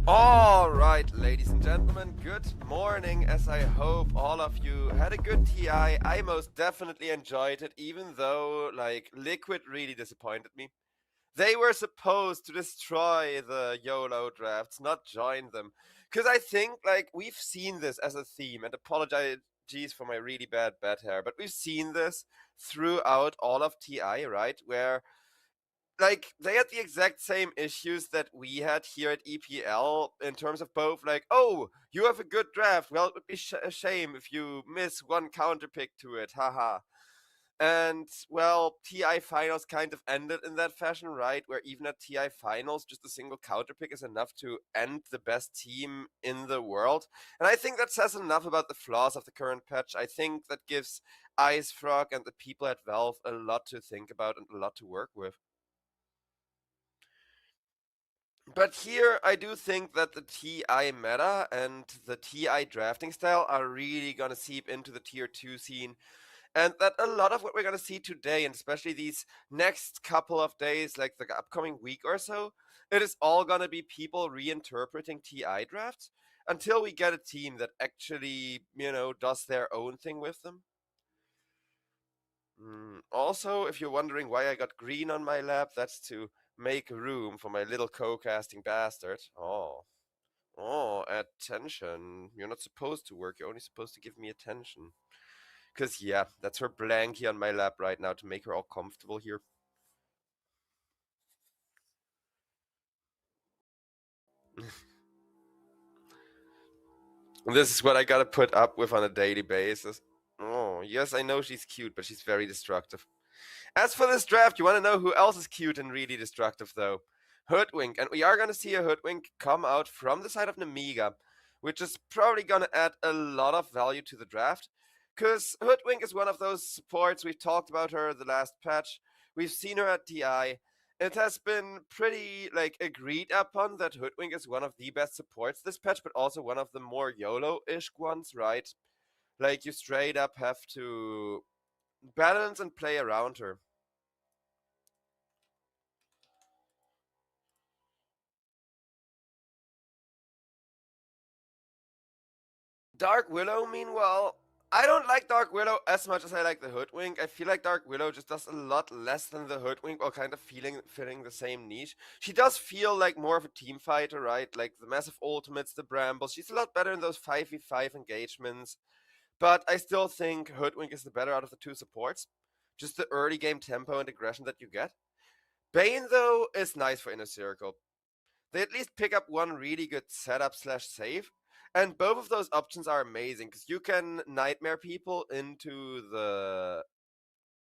Alright, ladies and gentlemen, good morning, as I hope all of you had a good TI. I most definitely enjoyed it, even though, Liquid really disappointed me. They were supposed to destroy the YOLO drafts, not join them. Because I think, we've seen this as a theme, and apologies for my really bad hair, but we've seen this throughout all of TI, right? Where they had the exact same issues that we had here at EPL in terms of both oh, you have a good draft, well, it would be a shame if you miss one counter pick to it, haha. And well, TI finals kind of ended in that fashion, right? Where even at TI finals, just a single counter pick is enough to end the best team in the world. And I think that says enough about the flaws of the current patch. I think that gives Ice Frog and the people at Valve a lot to think about and a lot to work with. But here, I do think that the TI meta and the TI drafting style are really going to seep into the tier 2 scene. And that a lot of what we're going to see today, and especially these next couple of days, like the upcoming week or so, it is all going to be people reinterpreting TI drafts until we get a team that actually, does their own thing with them. Also, if you're wondering why I got green on my lap, that's to make room for my little co-casting bastard. Oh, attention. You're not supposed to work, you're only supposed to give me attention. Because, yeah, that's her blankie on my lap right now to make her all comfortable here. This is what I gotta put up with on a daily basis. Oh, yes, I know she's cute, but she's very destructive. As for this draft, you want to know who else is cute and really destructive, though? Hoodwink. And we are going to see a Hoodwink come out from the side of Nemiga, which is probably going to add a lot of value to the draft. Because Hoodwink is one of those supports. We've talked about her the last patch. We've seen her at TI. It has been pretty agreed upon that Hoodwink is one of the best supports this patch, but also one of the more YOLO-ish ones, right? Like you straight up have to balance and play around her. Dark Willow, meanwhile, I don't like Dark Willow as much as I like the Hoodwink. I feel like Dark Willow just does a lot less than the Hoodwink, or kind of filling the same niche. She does feel like more of a team fighter, right? Like the massive ultimates, the brambles. She's a lot better in those 5v5 engagements. But I still think Hoodwink is the better out of the two supports. Just the early game tempo and aggression that you get. Bane, though, is nice for Inner Circle. They at least pick up one really good setup slash save. And both of those options are amazing because you can nightmare people into the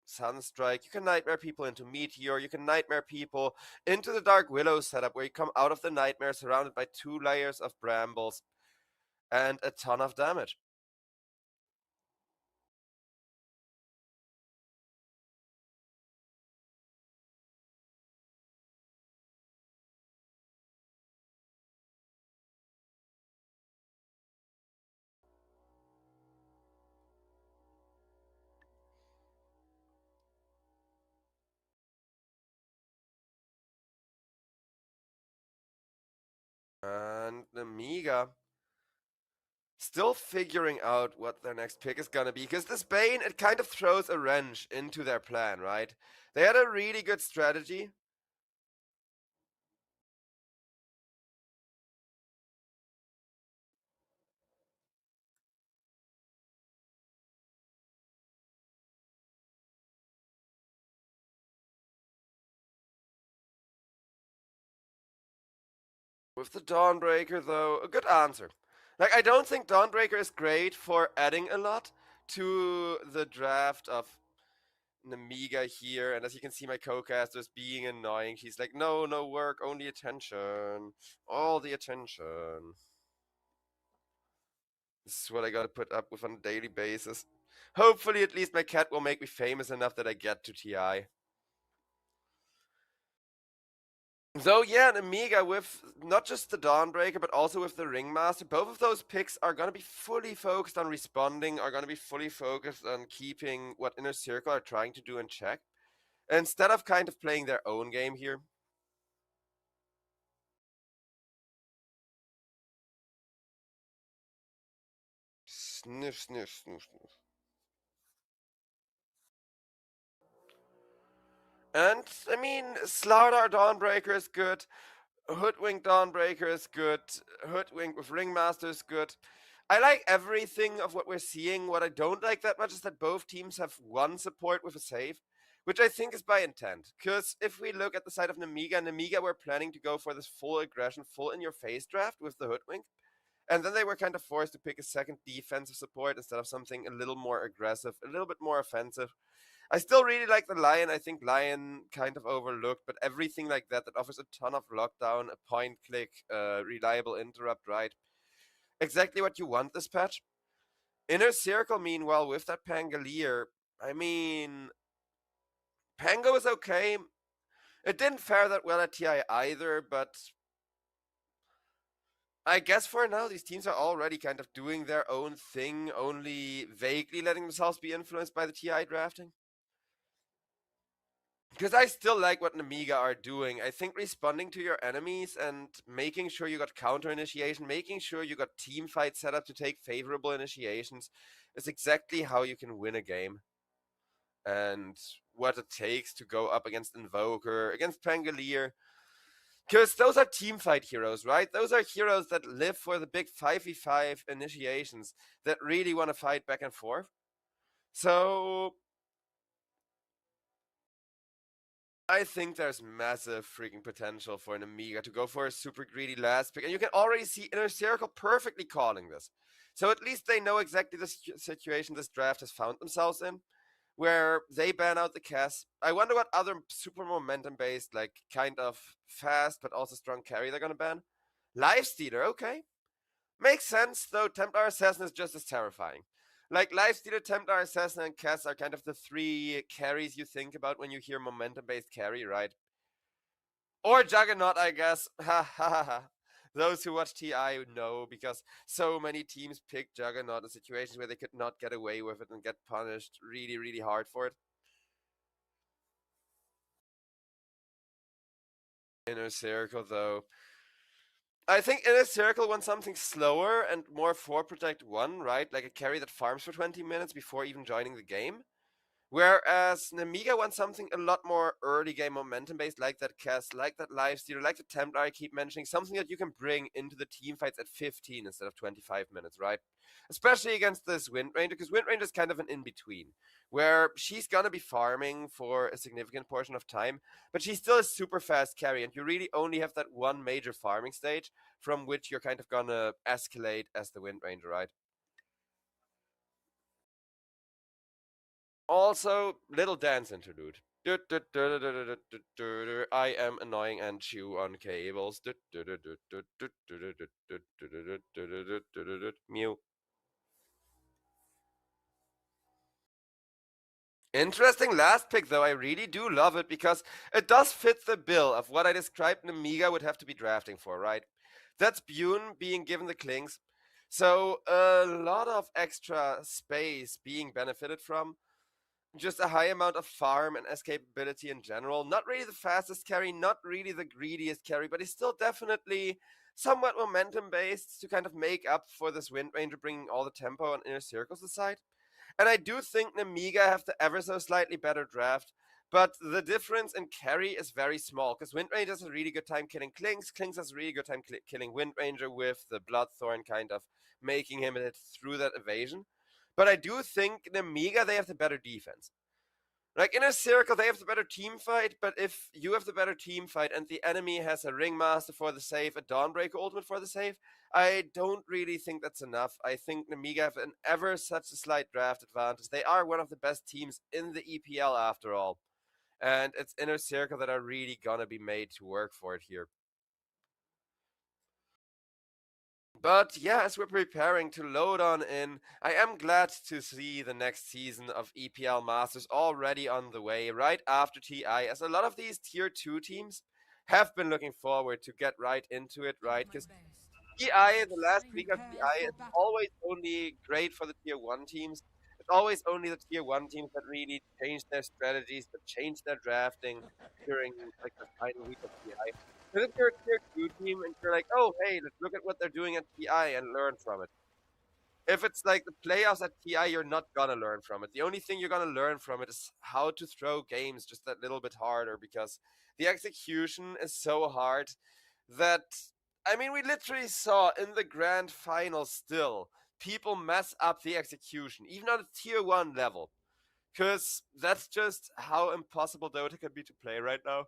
Sunstrike, you can nightmare people into Meteor, you can nightmare people into the Dark Willow setup where you come out of the nightmare surrounded by 2 layers of brambles and a ton of damage. And Amiga still figuring out what their next pick is gonna be, because this Bane, it kind of throws a wrench into their plan, right? They had a really good strategy. With the Dawnbreaker, though, a good answer. I don't think Dawnbreaker is great for adding a lot to the draft of Namiga here. And as you can see, my co-caster is being annoying. She's like, no, no work, only attention. All the attention. This is what I gotta put up with on a daily basis. Hopefully, at least my cat will make me famous enough that I get to TI. So yeah, an Amiga with not just the Dawnbreaker, but also with the Ringmaster. Both of those picks are going to be fully focused on responding, are going to be fully focused on keeping what Inner Circle are trying to do in check, instead of kind of playing their own game here. Sniff, sniff, sniff, sniff. And, I mean, Slardar Dawnbreaker is good. Hoodwink Dawnbreaker is good. Hoodwink with Ringmaster is good. I like everything of what we're seeing. What I don't like that much is that both teams have one support with a save, which I think is by intent. Because if we look at the side of Nemiga were planning to go for this full aggression, full in your face draft with the Hoodwink. And then they were kind of forced to pick a second defensive support instead of something a little more aggressive, a little bit more offensive. I still really like the Lion. I think Lion kind of overlooked, but everything like that that offers a ton of lockdown, a point click, reliable interrupt, right? Exactly what you want this patch. Inner Circle, meanwhile, with that Pangolier, I mean, Pango is okay. It didn't fare that well at TI either, but I guess for now, these teams are already kind of doing their own thing, only vaguely letting themselves be influenced by the TI drafting. Because I still like what Nemiga are doing. I think responding to your enemies and making sure you got counter initiation, making sure you got team fight set up to take favorable initiations is exactly how you can win a game. And what it takes to go up against Invoker, against Pangolier. Because those are team fight heroes, right? Those are heroes that live for the big 5v5 initiations that really want to fight back and forth. So I think there's massive freaking potential for an Amiga to go for a super greedy last pick. And you can already see Inner Circle perfectly calling this. So at least they know exactly the situation this draft has found themselves in, where they ban out the Cass. I wonder what other super momentum-based, like, kind of fast but also strong carry they're gonna ban. Lifestealer, okay. Makes sense, though Templar Assassin is just as terrifying. Like, Lifestealer, Templar Assassin, and Cass are kind of the three carries you think about when you hear momentum-based carry, right? Or Juggernaut, I guess. Ha ha ha ha. Those who watch TI know, because so many teams pick Juggernaut in situations where they could not get away with it and get punished really, really hard for it. Inner Circle, though. I think Inner Circle wants something slower and more 4 Protect 1, right? Like a carry that farms for 20 minutes before even joining the game. Whereas Nemiga wants something a lot more early game momentum based, like that Cass, like that Lifestealer, like the Templar I keep mentioning, something that you can bring into the team fights at 15 instead of 25 minutes, right? Especially against this Wind Ranger, because Wind Ranger is kind of an in between, where she's gonna be farming for a significant portion of time, but she's still a super fast carry, and you really only have that one major farming stage from which you're kind of gonna escalate as the Wind Ranger, right? Also, little dance interlude. I am annoying and chew on cables. Mew. Interesting last pick, though. I really do love it because it does fit the bill of what I described Nemiga would have to be drafting for, right? That's Bune being given the clings. So, a lot of extra space being benefited from. Just a high amount of farm and escapability in general. Not really the fastest carry, not really the greediest carry, but he's still definitely somewhat momentum based to kind of make up for this Wind Ranger bringing all the tempo and Inner Circles aside. And I do think Nemiga have the ever so slightly better draft, but the difference in carry is very small because Wind Ranger has a really good time killing Klings. Klings has a really good time killing Wind Ranger with the Bloodthorn kind of making him hit through that evasion. But I do think Nemiga, they have the better defense. Like in a circle, they have the better team fight, but if you have the better team fight and the enemy has a Ringmaster for the save, a Dawnbreaker ultimate for the save, I don't really think that's enough. I think Nemiga have an ever such a slight draft advantage. They are one of the best teams in the EPL after all. And it's Inner Circle that are really gonna be made to work for it here. But yeah, as we're preparing to load on in, I am glad to see the next season of EPL Masters already on the way, right after TI, as a lot of these tier 2 teams have been looking forward to get right into it, right? Because TI, the last week of TI, is always only great for the tier 1 teams. It's always only the tier 1 teams that really change their strategies, that change their drafting during like the final week of TI. Because if you're a tier 2 team and you're like, oh, hey, let's look at what they're doing at TI and learn from it. If it's like the playoffs at TI, you're not gonna learn from it. The only thing you're gonna learn from it is how to throw games just that little bit harder, because the execution is so hard that, I mean, we literally saw in the grand final still people mess up the execution, even on a tier 1 level. Because that's just how impossible Dota can be to play right now.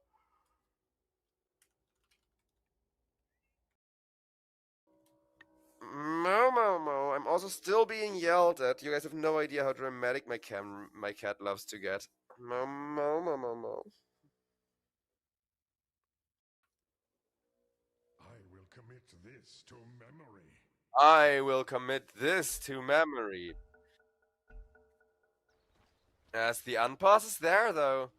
Mo, I'm also still being yelled at. You guys have no idea how dramatic my cat loves to get. Mo. I will commit this to memory. I will commit this to memory. As the unpause is there, though.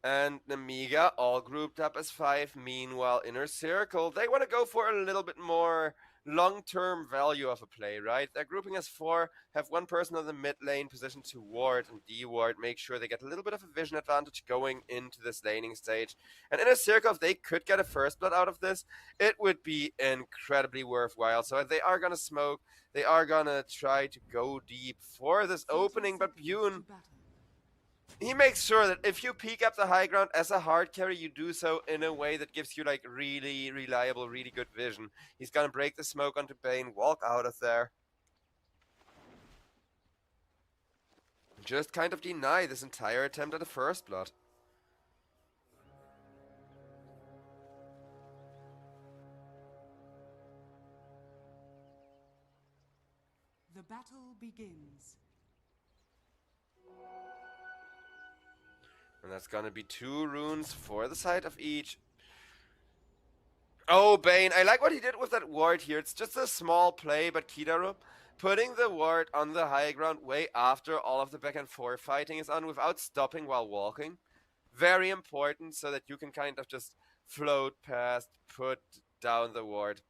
And Namiga all grouped up as 5. Meanwhile, Inner Circle, they want to go for a little bit more long-term value of a play, right? They're grouping as 4, have one person on the mid lane positioned to ward and de-ward, make sure they get a little bit of a vision advantage going into this laning stage. And Inner Circle, if they could get a first blood out of this, it would be incredibly worthwhile. So they are going to smoke, they are going to try to go deep for this opening, but Bune, he makes sure that if you peek up the high ground as a hard carry, you do so in a way that gives you like really reliable, really good vision. He's gonna break the smoke onto Bane, walk out of there. Just kind of deny this entire attempt at a first blood. The battle begins. And that's gonna be 2 runes for the side of each. Oh, Bane, I like what he did with that ward here. It's just a small play, but Kidaru putting the ward on the high ground way after all of the back and forth fighting is on without stopping while walking. Very important, so that you can kind of just float past, put down the ward.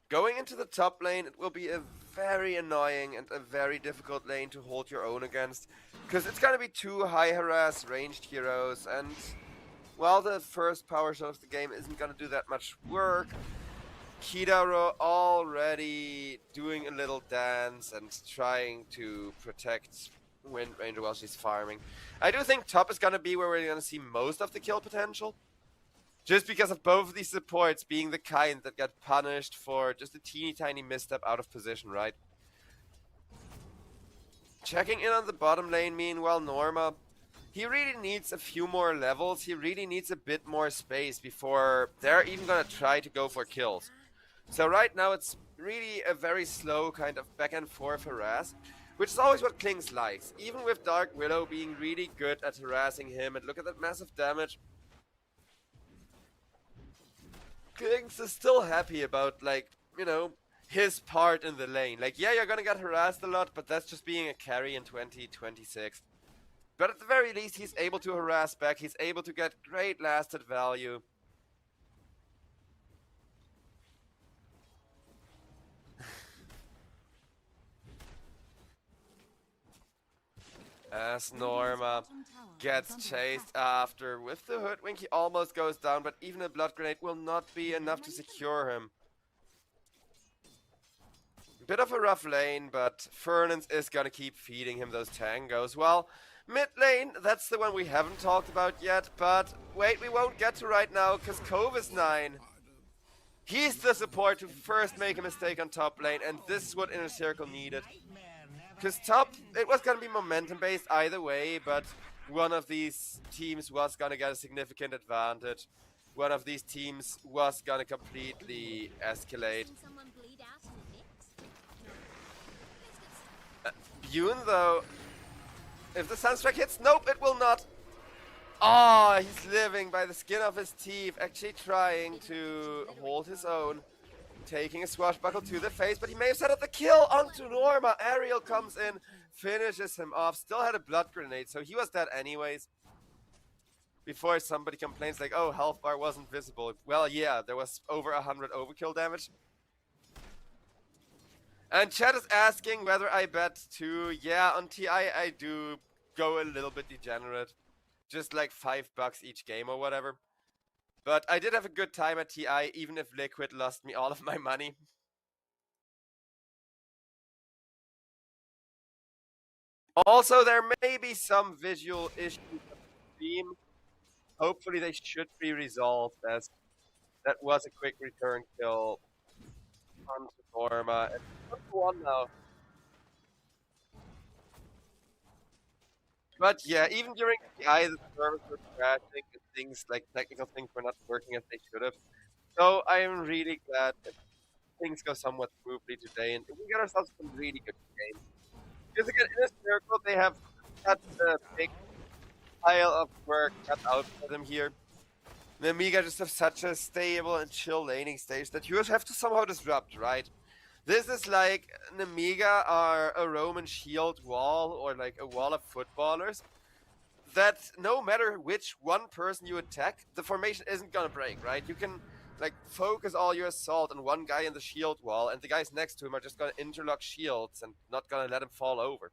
Going into the top lane, it will be a very annoying and a very difficult lane to hold your own against, because it's gonna be 2 high harass ranged heroes, and while the first power shot of the game isn't gonna do that much work, Kidaro already doing a little dance and trying to protect Wind Ranger while she's farming. I do think top is gonna be where we're gonna see most of the kill potential, just because of both of these supports being the kind that got punished for just a teeny tiny misstep out of position, right? Checking in on the bottom lane, meanwhile, Norma, he really needs a few more levels. He really needs a bit more space before they're even gonna try to go for kills. So right now it's really a very slow kind of back and forth harass, which is always what Klings likes. Even with Dark Willow being really good at harassing him, and look at that massive damage. Klings is still happy about, like, you know, his part in the lane. Like, yeah, you're gonna get harassed a lot, but that's just being a carry in 2026. But at the very least, he's able to harass back. He's able to get great lasted value. As Norma gets chased after with the hoodwink, he almost goes down, but even a blood grenade will not be enough to secure him. Bit of a rough lane, but Fernance is gonna keep feeding him those tangos. Well, mid lane, that's the one we haven't talked about yet, but wait, we won't get to right now, because Cove is 9. He's the support to first make a mistake on top lane, and this is what Inner Circle needed. Because top, it was going to be momentum based either way, but one of these teams was going to get a significant advantage. One of these teams was going to completely escalate. Bune, though, if the Sunstrike hits, nope, it will not. Oh, he's living by the skin of his teeth, actually trying to hold his own. Taking a swashbuckle to the face, but he may have set up the kill onto Norma. Ariel comes in, finishes him off, still had a blood grenade, so he was dead anyways. Before somebody complains like, oh, health bar wasn't visible. Well, yeah, there was over 100 overkill damage. And chat is asking whether I bet too. Yeah, on TI I do go a little bit degenerate. Just like $5 each game or whatever. But I did have a good time at TI, even if Liquid lost me all of my money. Also, there may be some visual issues with the stream. Hopefully they should be resolved, as that was a quick return kill onto Norma. And it's 1 now. But yeah, even during TI, the servers were crashing and things like technical things were not working as they should have. So I am really glad that things go somewhat smoothly today, and we get ourselves some really good games. Because again, in a circle, they have such a big pile of work cut out for them here. The Amiga just have such a stable and chill laning stage that you have to somehow disrupt, right? This is like an Amiga or a Roman shield wall or like a wall of footballers that no matter which one person you attack, the formation isn't gonna break, right? You can like focus all your assault on one guy in the shield wall, and the guys next to him are just gonna interlock shields and not gonna let him fall over.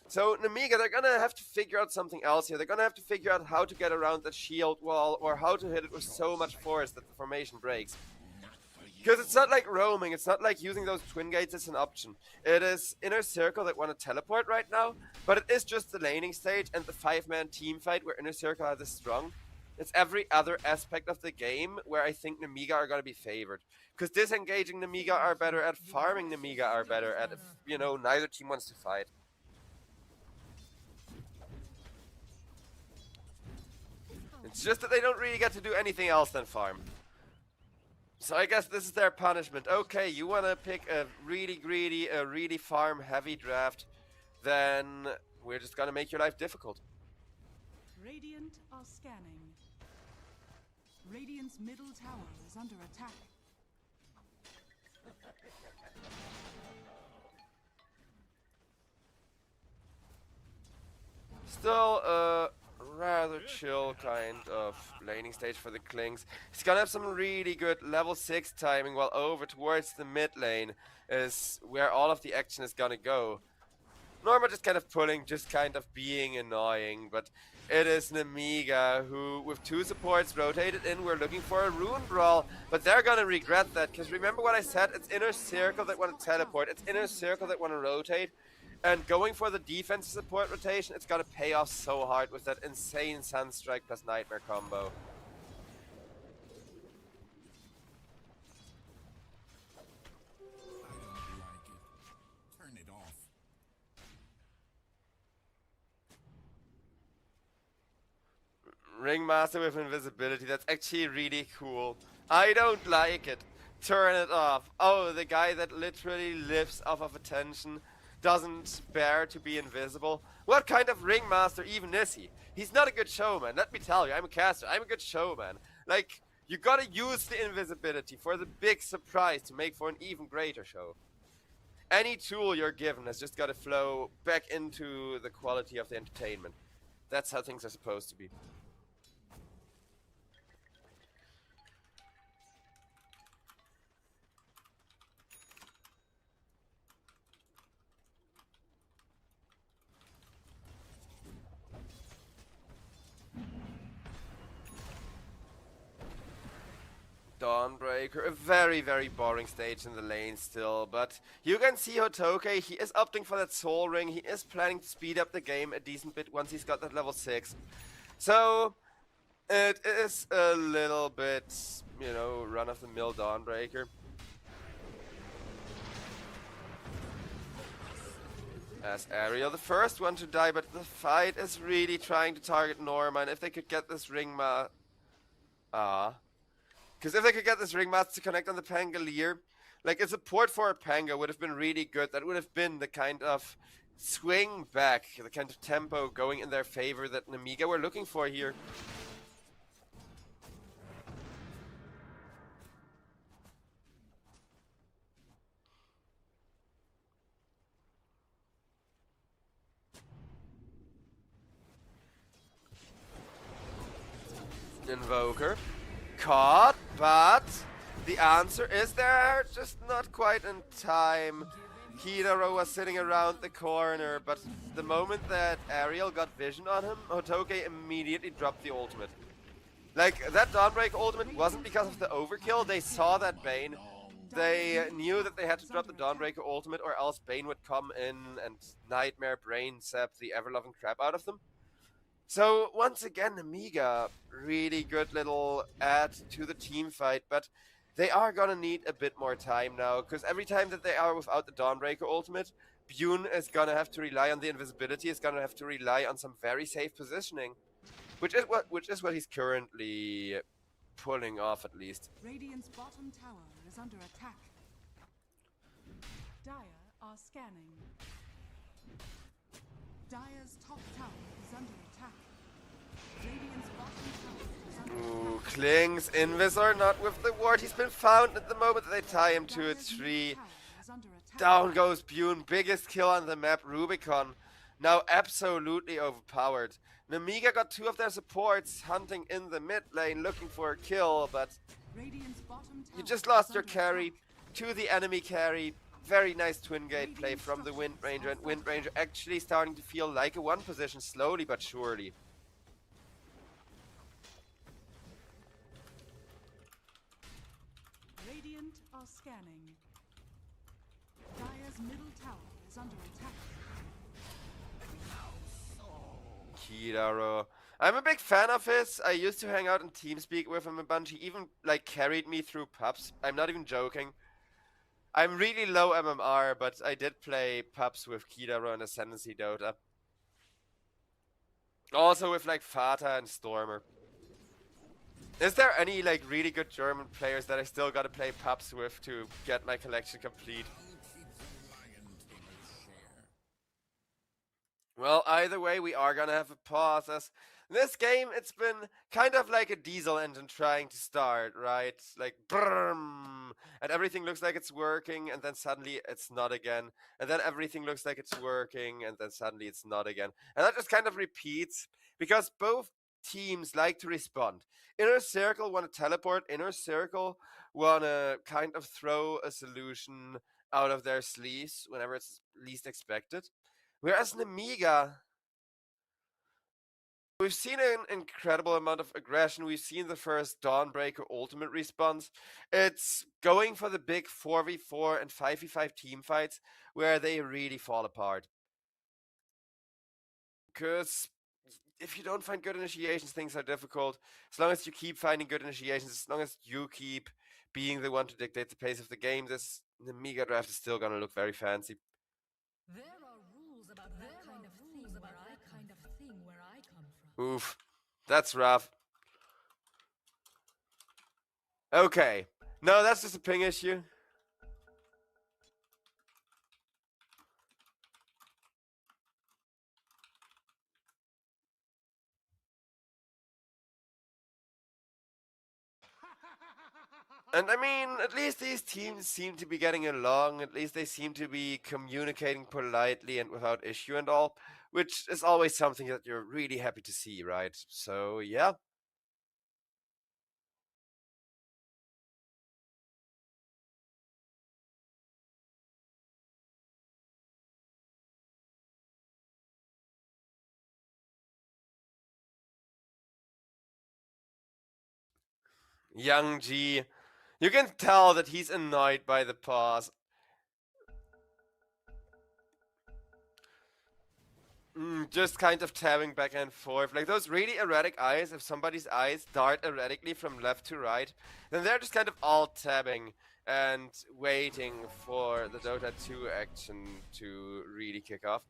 So in Amiga, they're gonna have to figure out something else here. They're gonna have to figure out how to get around that shield wall or how to hit it with so much force that the formation breaks. Because it's not like roaming, it's not like using those twin gates as an option. It is Inner Circle that want to teleport right now, but it is just the laning stage and the 5-man team fight where Inner Circle are this strong. It's every other aspect of the game where I think Namiga are going to be favored. Because disengaging Namiga are better at, farming Namiga are better at, if, you know, neither team wants to fight. It's just that they don't really get to do anything else than farm. So I guess this is their punishment. Okay, you want to pick a really greedy, a really farm-heavy draft, then we're just going to make your life difficult. Radiant are scanning. Radiant's middle tower is under attack. Still a rather chill kind of laning stage for the Klings. He's gonna have some really good level 6 timing, while over towards the mid lane is where all of the action is gonna go. Norma just kind of pulling, just kind of being annoying, but it is Namiga who, with 2 supports rotated in, we're looking for a rune brawl, but they're gonna regret that, because remember what I said, it's Inner Circle that want to teleport, it's Inner Circle that want to rotate, and going for the defense support rotation, it's gonna pay off so hard with that insane Sunstrike plus Nightmare combo. Ringmaster with invisibility, that's actually really cool. I don't like it. Turn it off. Oh, the guy that literally lives off of attention doesn't bear to be invisible. What kind of ringmaster even is he? He's not a good showman, let me tell you. I'm a caster, I'm a good showman. Like, you gotta use the invisibility for the big surprise to make for an even greater show. Any tool you're given has just gotta flow back into the quality of the entertainment. That's how things are supposed to be. Dawnbreaker, a very, very boring stage in the lane still, but you can see Hotoke, he is opting for that soul ring, he is planning to speed up the game a decent bit once he's got that level 6. So, it is a little bit, you know, run-of-the-mill Dawnbreaker. As Ariel, the first one to die, but the fight is really trying to target Norma, and if they could get this Ringma... Because if they could get this Ringmaster to connect on the Pangolier, like a support for a Panga would have been really good. That would have been the kind of swing back, the kind of tempo going in their favor that Namiga were looking for here. Invoker. Caught, but the answer is they're just not quite in time. Hidaro was sitting around the corner, but the moment that Ariel got vision on him, Hotoke immediately dropped the ultimate. Like, that Dawnbreaker ultimate wasn't because of the overkill. They saw that Bane. They knew that they had to drop the Dawnbreaker ultimate or else Bane would come in and Nightmare Brain Sap the ever-loving crap out of them. So, once again, Amiga, really good little add to the team fight, but they are gonna need a bit more time now, because every time that they are without the Dawnbreaker ultimate, Bune is gonna have to rely on the invisibility, is gonna have to rely on some very safe positioning. Which is what he's currently pulling off, at least. Radiant's bottom tower is under attack. Dire are scanning. Dire's top tower is under attack. Radiant's bottom tower is under Ooh, attack. Kling's Invisor, not with the ward. He's been found at the moment that they tie him to a Dire's tree. middle tower is under attack. Down goes Bune, biggest kill on the map, Rubicon. Now absolutely overpowered. Namiga got 2 of their supports hunting in the mid lane looking for a kill, but Radiant's bottom tower you just is lost your under carry attack. to the enemy carry. Very nice twin gate play from the Wind Ranger, and Wind Ranger actually starting to feel like a 1 position slowly but surely. Radiant are scanning. Dire's middle tower is under attack. Kidaro. I'm a big fan of his. I used to hang out in TeamSpeak with him a bunch. He even like carried me through pubs. I'm not even joking. I'm really low MMR, but I did play pubs with Kidaro and Ascendancy Dota. Also with like Fata and Stormer. Is there any like really good German players that I still gotta play pubs with to get my collection complete? Well, either way, we are gonna have a pause, as this game, it's been kind of like a diesel engine trying to start, right? Like, brrrm, and everything looks like it's working, and then suddenly it's not again. And then everything looks like it's working, and then suddenly it's not again. And that just kind of repeats, because both teams like to respond. Inner Circle want to teleport, Inner Circle want to kind of throw a solution out of their sleeves whenever it's least expected. Whereas in Amiga, we've seen an incredible amount of aggression. We've seen the first Dawnbreaker ultimate response. It's going for the big 4v4 and 5v5 team fights where they really fall apart. Because if you don't find good initiations, things are difficult. As long as you keep finding good initiations, as long as you keep being the one to dictate the pace of the game, this Amiga draft is still gonna look very fancy. There are rules about that kind of thing where I come from. Oof, that's rough. Okay, no, that's just a ping issue. And I mean, at least these teams seem to be getting along, at least they seem to be communicating politely and without issue and all, which is always something that you're really happy to see, right? So, yeah. Young G. You can tell that he's annoyed by the pause. Just kind of tabbing back and forth. Like those really erratic eyes, if somebody's eyes dart erratically from left to right, then they're just kind of all tabbing and waiting for the Dota 2 action to really kick off.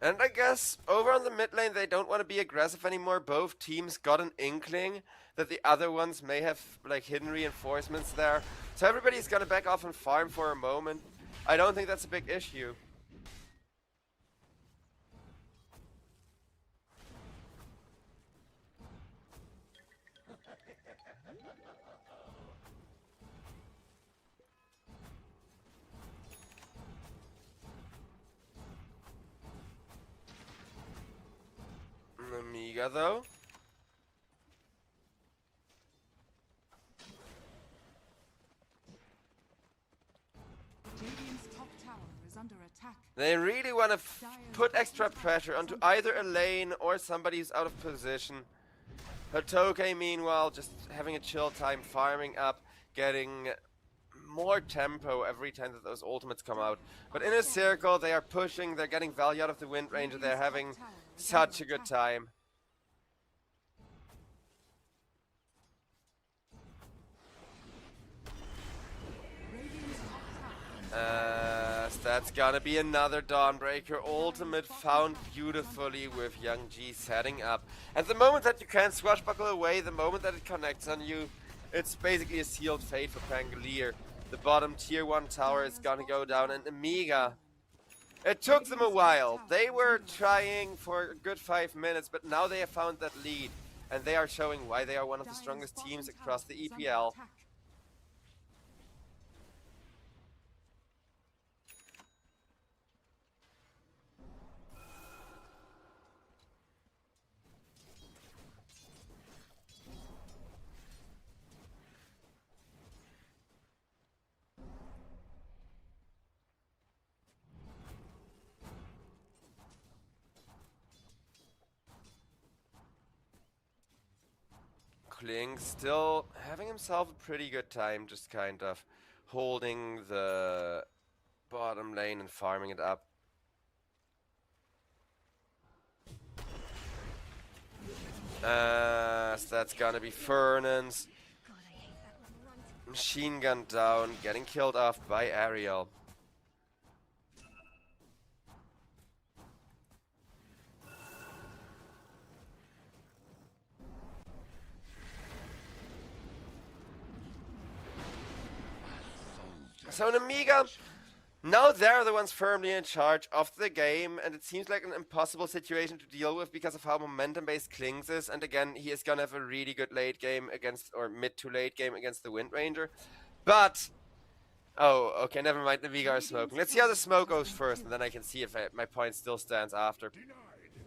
And I guess over on the mid lane, they don't want to be aggressive anymore. Both teams got an inkling that the other ones may have like hidden reinforcements there. So everybody's gonna back off and farm for a moment. I don't think that's a big issue. Amiga though. They really want to put extra pressure onto either a lane or somebody who's out of position. Hotoke, meanwhile, just having a chill time, farming up, getting more tempo every time that those ultimates come out. But in a circle, they are pushing, they're getting value out of the Wind Ranger, they're having such a good time. That's gonna be another Dawnbreaker ultimate found beautifully with Young G setting up. At the moment that you can swashbuckle away, the moment that it connects on you, it's basically a sealed fate for Pangolier. The bottom tier 1 tower is gonna go down, and Amiga, it took them a while. They were trying for a good 5 minutes, but now they have found that lead, and they are showing why they are one of the strongest teams across the EPL. Kling still having himself a pretty good time, just kind of holding the bottom lane and farming it up. So that's gonna be Fernan's. Machine gun down, getting killed off by Ariel. So in Amiga, now they're the ones firmly in charge of the game, and it seems like an impossible situation to deal with because of how momentum-based Klings is, and again, he is gonna have a really good late game against, or mid to late game against the Wind Ranger. But, oh, okay, never mind, Amiga are smoking. Let's see how the smoke goes first, and then I can see if my point still stands after.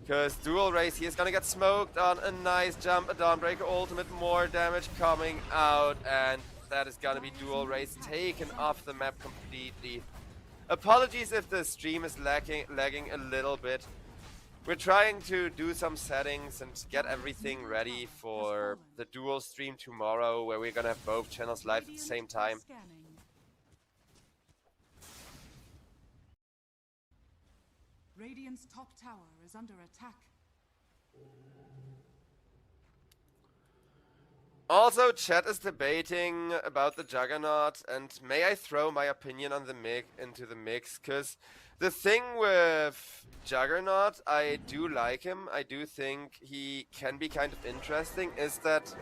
Because dual race, he is gonna get smoked on a nice jump, a Dawnbreaker ultimate, more damage coming out, and that is gonna be dual race taken off the map completely. Apologies if the stream is lagging a little bit. We're trying to do some settings and get everything ready for the dual stream tomorrow, where we're gonna have both channels live at the same time. Radiant's top tower is under attack. Also, chat is debating about the Juggernaut, and may I throw my opinion on the into the mix, because the thing with Juggernaut, I do like him, I do think he can be kind of interesting, is that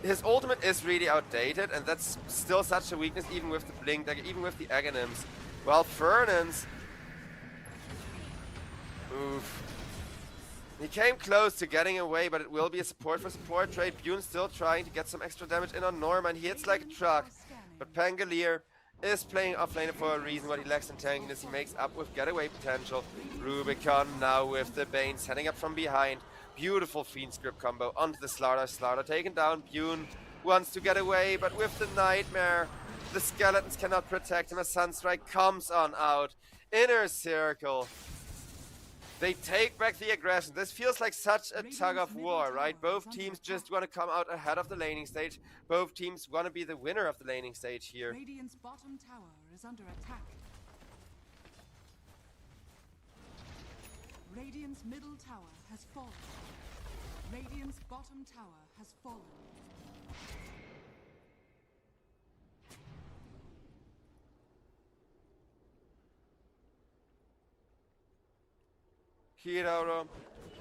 his ultimate is really outdated, and that's still such a weakness even with the Blink, even with the Aghanims. While Fernan's... Oof. He came close to getting away, but it will be a support for support trade. Bune still trying to get some extra damage in on Norman. He hits like a truck, but Pangolier is playing offlaner for a reason. What he lacks in tankiness, he makes up with getaway potential. Rubicon now with the Bane, setting up from behind. Beautiful Fiend script combo onto the Slardar. Slardar taken down. Bune wants to get away, but with the Nightmare, the skeletons cannot protect him. A Sunstrike comes on out. Inner Circle. They take back the aggression. This feels like such a tug of war, right? Both teams just want to come out ahead of the laning stage. Both teams want to be the winner of the laning stage here. Radiant's bottom tower is under attack. Radiant's middle tower has fallen. Radiant's bottom tower has fallen. Kiraro,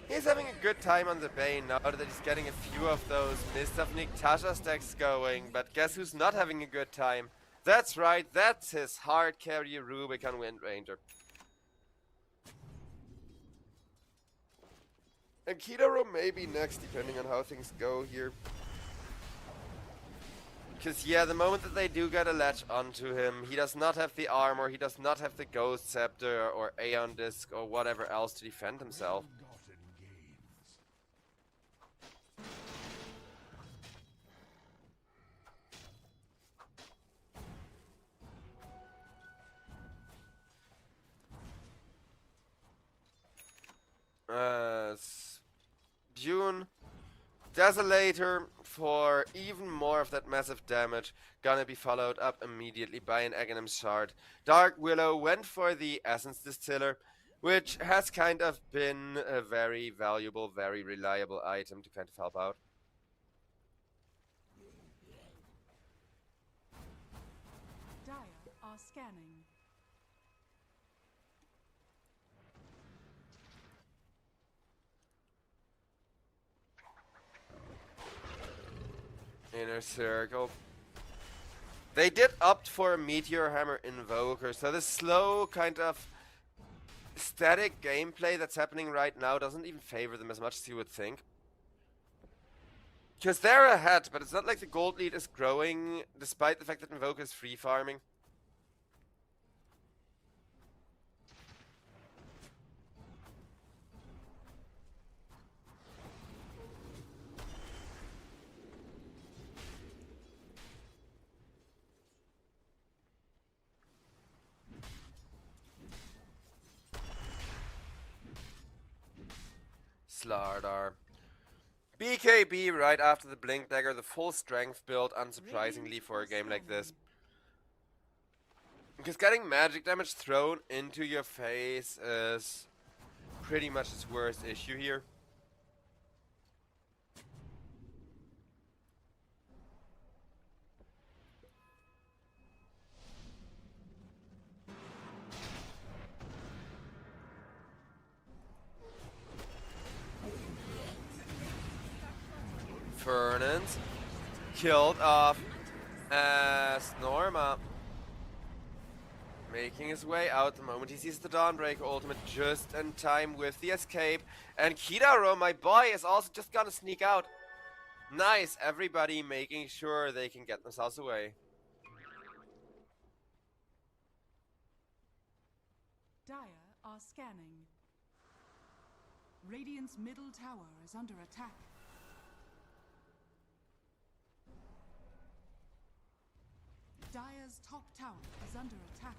he's having a good time on the Bane now that he's getting a few of those Mist of Niktasha stacks going, but guess who's not having a good time? That's right, that's his hard carry Rubicon Wind Ranger. And Kiraro may be next, depending on how things go here. Because, yeah, the moment that they do get a latch onto him, he does not have the armor, he does not have the Ghost Scepter or Aeon Disc or whatever else to defend himself. June. Desolator for even more of that massive damage. Gonna be followed up immediately by an Aghanim Shard. Dark Willow went for the Essence Distiller, which has kind of been a very valuable, very reliable item to kind of help out. Dire are scanning. Inner Circle. They did opt for a Meteor Hammer Invoker, so the slow kind of static gameplay that's happening right now doesn't even favor them as much as you would think. Because they're ahead, but it's not like the gold lead is growing, despite the fact that Invoker is free farming. Slardar. BKB right after the Blink Dagger, the full strength build, unsurprisingly for a game like this. Because getting magic damage thrown into your face is pretty much its worst issue here. Fernand killed off as Norma making his way out the moment he sees the Dawnbreaker ultimate just in time with the escape. And Kidaro, my boy, is also just gonna sneak out. Nice, everybody making sure they can get themselves away. Dire are scanning. Radiant's middle tower is under attack. Dire's top tower is under attack.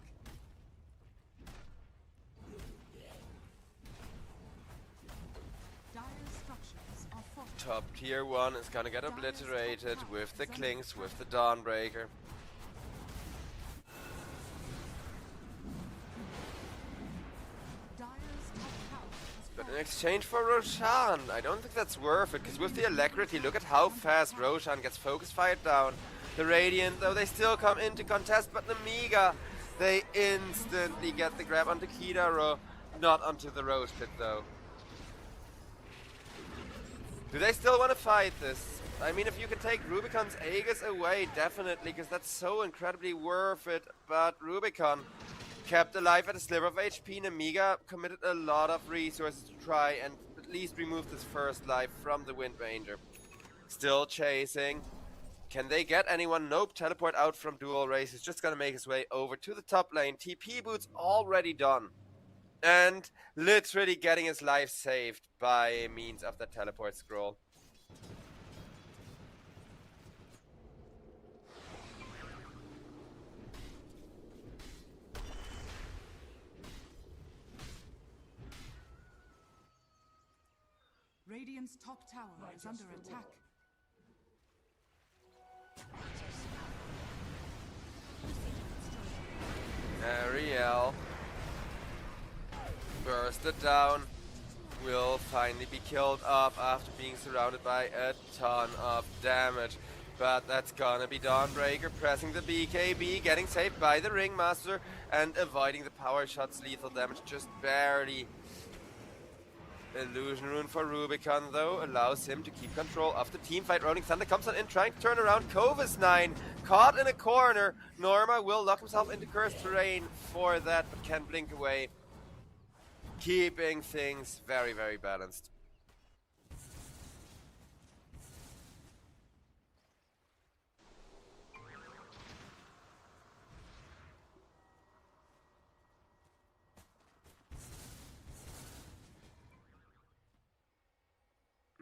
Dire's structures are fortified. Top tier 1 is gonna get obliterated with the Clinks, with the Dawnbreaker. Dire's top tower is But in fallen. exchange for Roshan, I don't think that's worth it, because with the Alacrity, look at how fast Roshan gets focus fired down. The Radiant, though, they still come into contest, but the Mega, they instantly get the grab onto Kidaro, not onto the Roche Pit, though. Do they still want to fight this? I mean, if you can take Rubicon's Aegis away, definitely, because that's so incredibly worth it, but Rubicon kept alive at a sliver of HP. Nemiga committed a lot of resources to try and at least remove this first life from the Wind Ranger. Still chasing. Can they get anyone? Nope. Teleport out from Dual Race. He's just gonna make his way over to the top lane. TP boots already done. And literally getting his life saved by means of the teleport scroll. Radiant's top tower is under attack. Ariel bursted down, will finally be killed off after being surrounded by a ton of damage. But that's gonna be Dawnbreaker pressing the BKB, getting saved by the Ringmaster and avoiding the power shots. Lethal damage just barely. Illusion Rune for Rubicon, though, allows him to keep control of the team fight. Rolling Thunder comes on in, trying to turn around. Kova's 9, caught in a corner. Norma will lock himself into cursed terrain for that, but can blink away. Keeping things very, very balanced.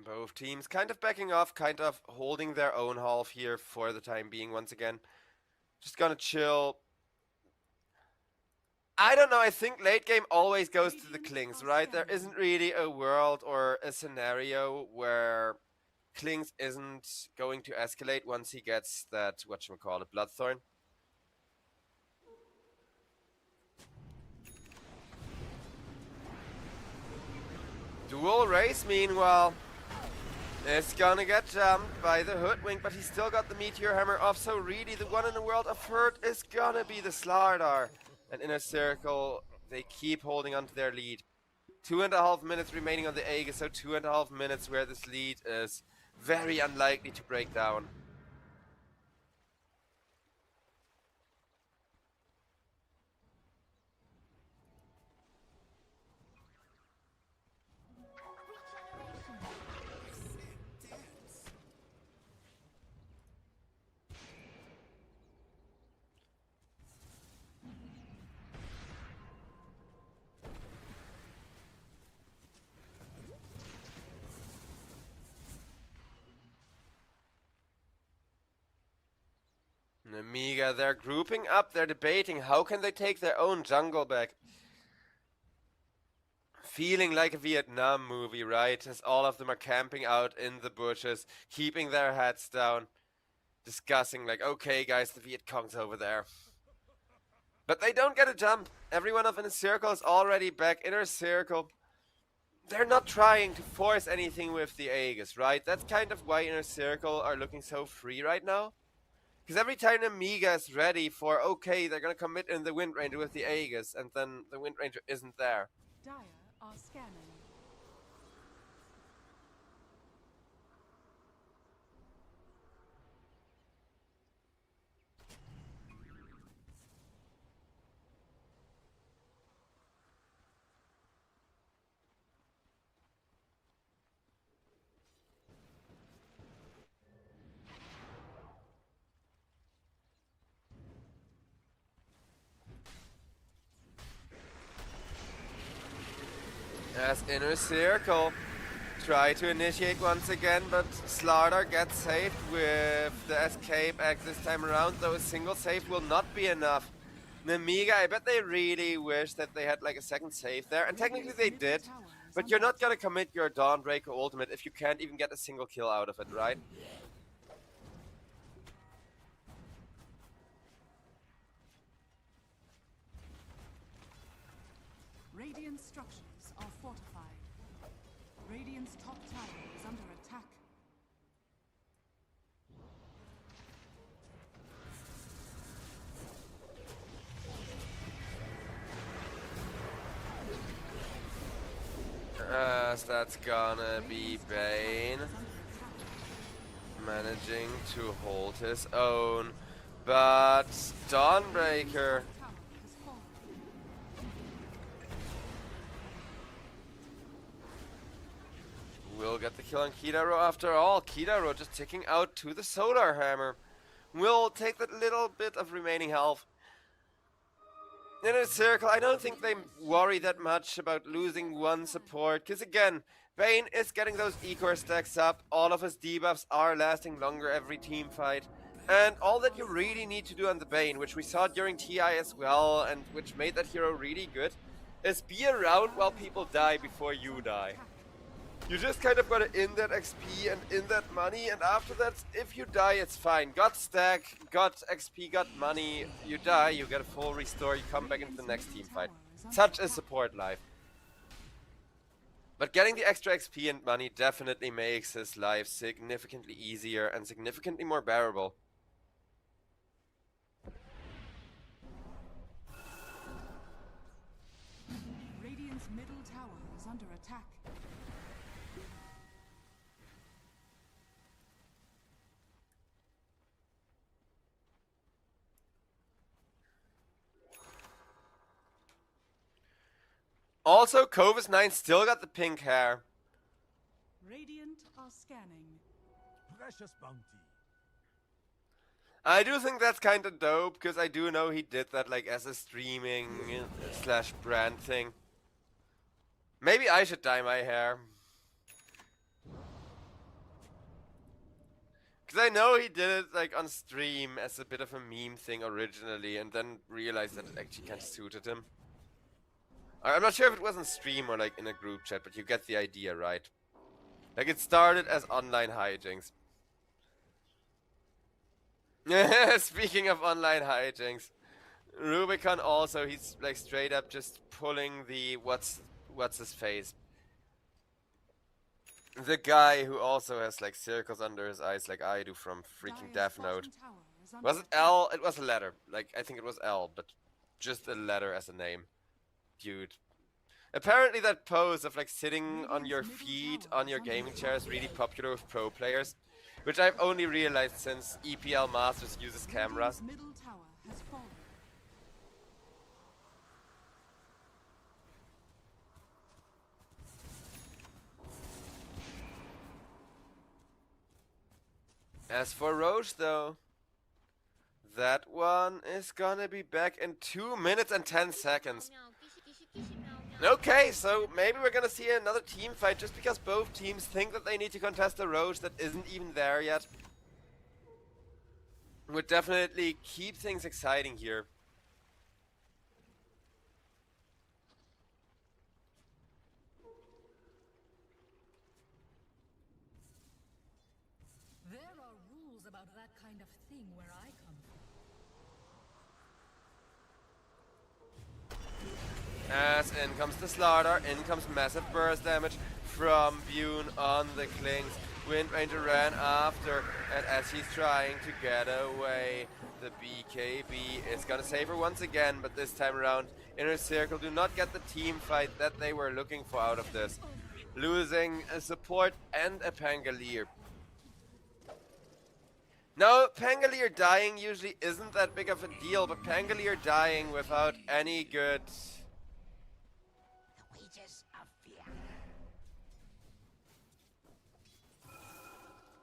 Both teams kind of backing off, kind of holding their own half here for the time being once again. Just gonna chill. I don't know, I think late game always goes to the Klings, right? There isn't really a world or a scenario where Klings isn't going to escalate once he gets that, whatchamacallit, Bloodthorn. Dual race, meanwhile, is gonna get jumped by the Hoodwink, but he's still got the Meteor Hammer off, so really the one in the world of hurt is gonna be the Slardar. And Inner Circle, they keep holding on to their lead. 2.5 minutes remaining on the Aegis, so 2.5 minutes where this lead is very unlikely to break down. And Amiga, they're grouping up, they're debating how can they take their own jungle back. Feeling like a Vietnam movie, right? As all of them are camping out in the bushes, keeping their heads down, discussing like, okay guys, the Viet Cong's over there. But they don't get a jump. Everyone of Inner Circle is already back. Inner Circle, they're not trying to force anything with the Aegis, right? That's kind of why Inner Circle are looking so free right now. Because every time Amiga is ready for, okay, they're going to commit in the Wind Ranger with the Aegis, and then the Wind Ranger isn't there. Dire are scanning. As Inner Circle try to initiate once again, but Slardar gets saved with the escape act this time around, though a single save will not be enough. Namiga, I bet they really wish that they had like a second save there, and technically they did, but you're not gonna commit your Dawnbreaker ultimate if you can't even get a single kill out of it, right? Radiant structures are fortified. Radiant's top tower is under attack. As that's gonna be Bane managing to hold his own, but Dawnbreaker will get the kill on Kidaro after all. Kidaro just ticking out to the Solar Hammer. Will take that little bit of remaining health. Inner Circle, I don't think they worry that much about losing one support, because again, Bane is getting those E-core stacks up, all of his debuffs are lasting longer every team fight, and all that you really need to do on the Bane, which we saw during TI as well, and which made that hero really good, is be around while people die before you die. You just kind of gotta in that XP and in that money, and after that, if you die, it's fine. Got stack, got XP, got money, you die, you get a full restore, you come back into the next team fight. Such is support life. But getting the extra XP and money definitely makes his life significantly easier and significantly more bearable. Radiant's middle tower is under attack. Also, Covis9 still got the pink hair. Radiant are scanning. Precious bounty. I do think that's kind of dope, because I do know he did that like as a streaming slash brand thing. Maybe I should dye my hair. Because I know he did it like on stream as a bit of a meme thing originally, and then realized that it actually kind of suited him. I'm not sure if it was on stream or like in a group chat, but you get the idea, right? Like it started as online hijinks. Speaking of online hijinks, Rubicon also, he's like straight up just pulling the what's his face? The guy who also has like circles under his eyes like I do from freaking Death Note. Was it L? It was a letter. Like I think it was L, but just a letter as a name. Dude. Apparently that pose of like sitting on your feet on your gaming chair is really popular with pro players, which I've only realized since EPL Masters uses cameras. Middle tower has fallen. As for Roche though, that one is gonna be back in 2 minutes and 10 seconds. Okay, so maybe we're gonna see another team fight just because both teams think that they need to contest a Roche that isn't even there yet. Would definitely keep things exciting here. There are rules about that kind of thing where I come from. As in comes the Slaughter, in comes massive burst damage from Bune on the Klings. Wind Ranger ran after, and as he's trying to get away, the BKB is gonna save her once again, but this time around, Inner Circle do not get the team fight that they were looking for out of this. Losing a support and a Pangolier. Now, Pangolier dying usually isn't that big of a deal, but Pangolier dying without any good...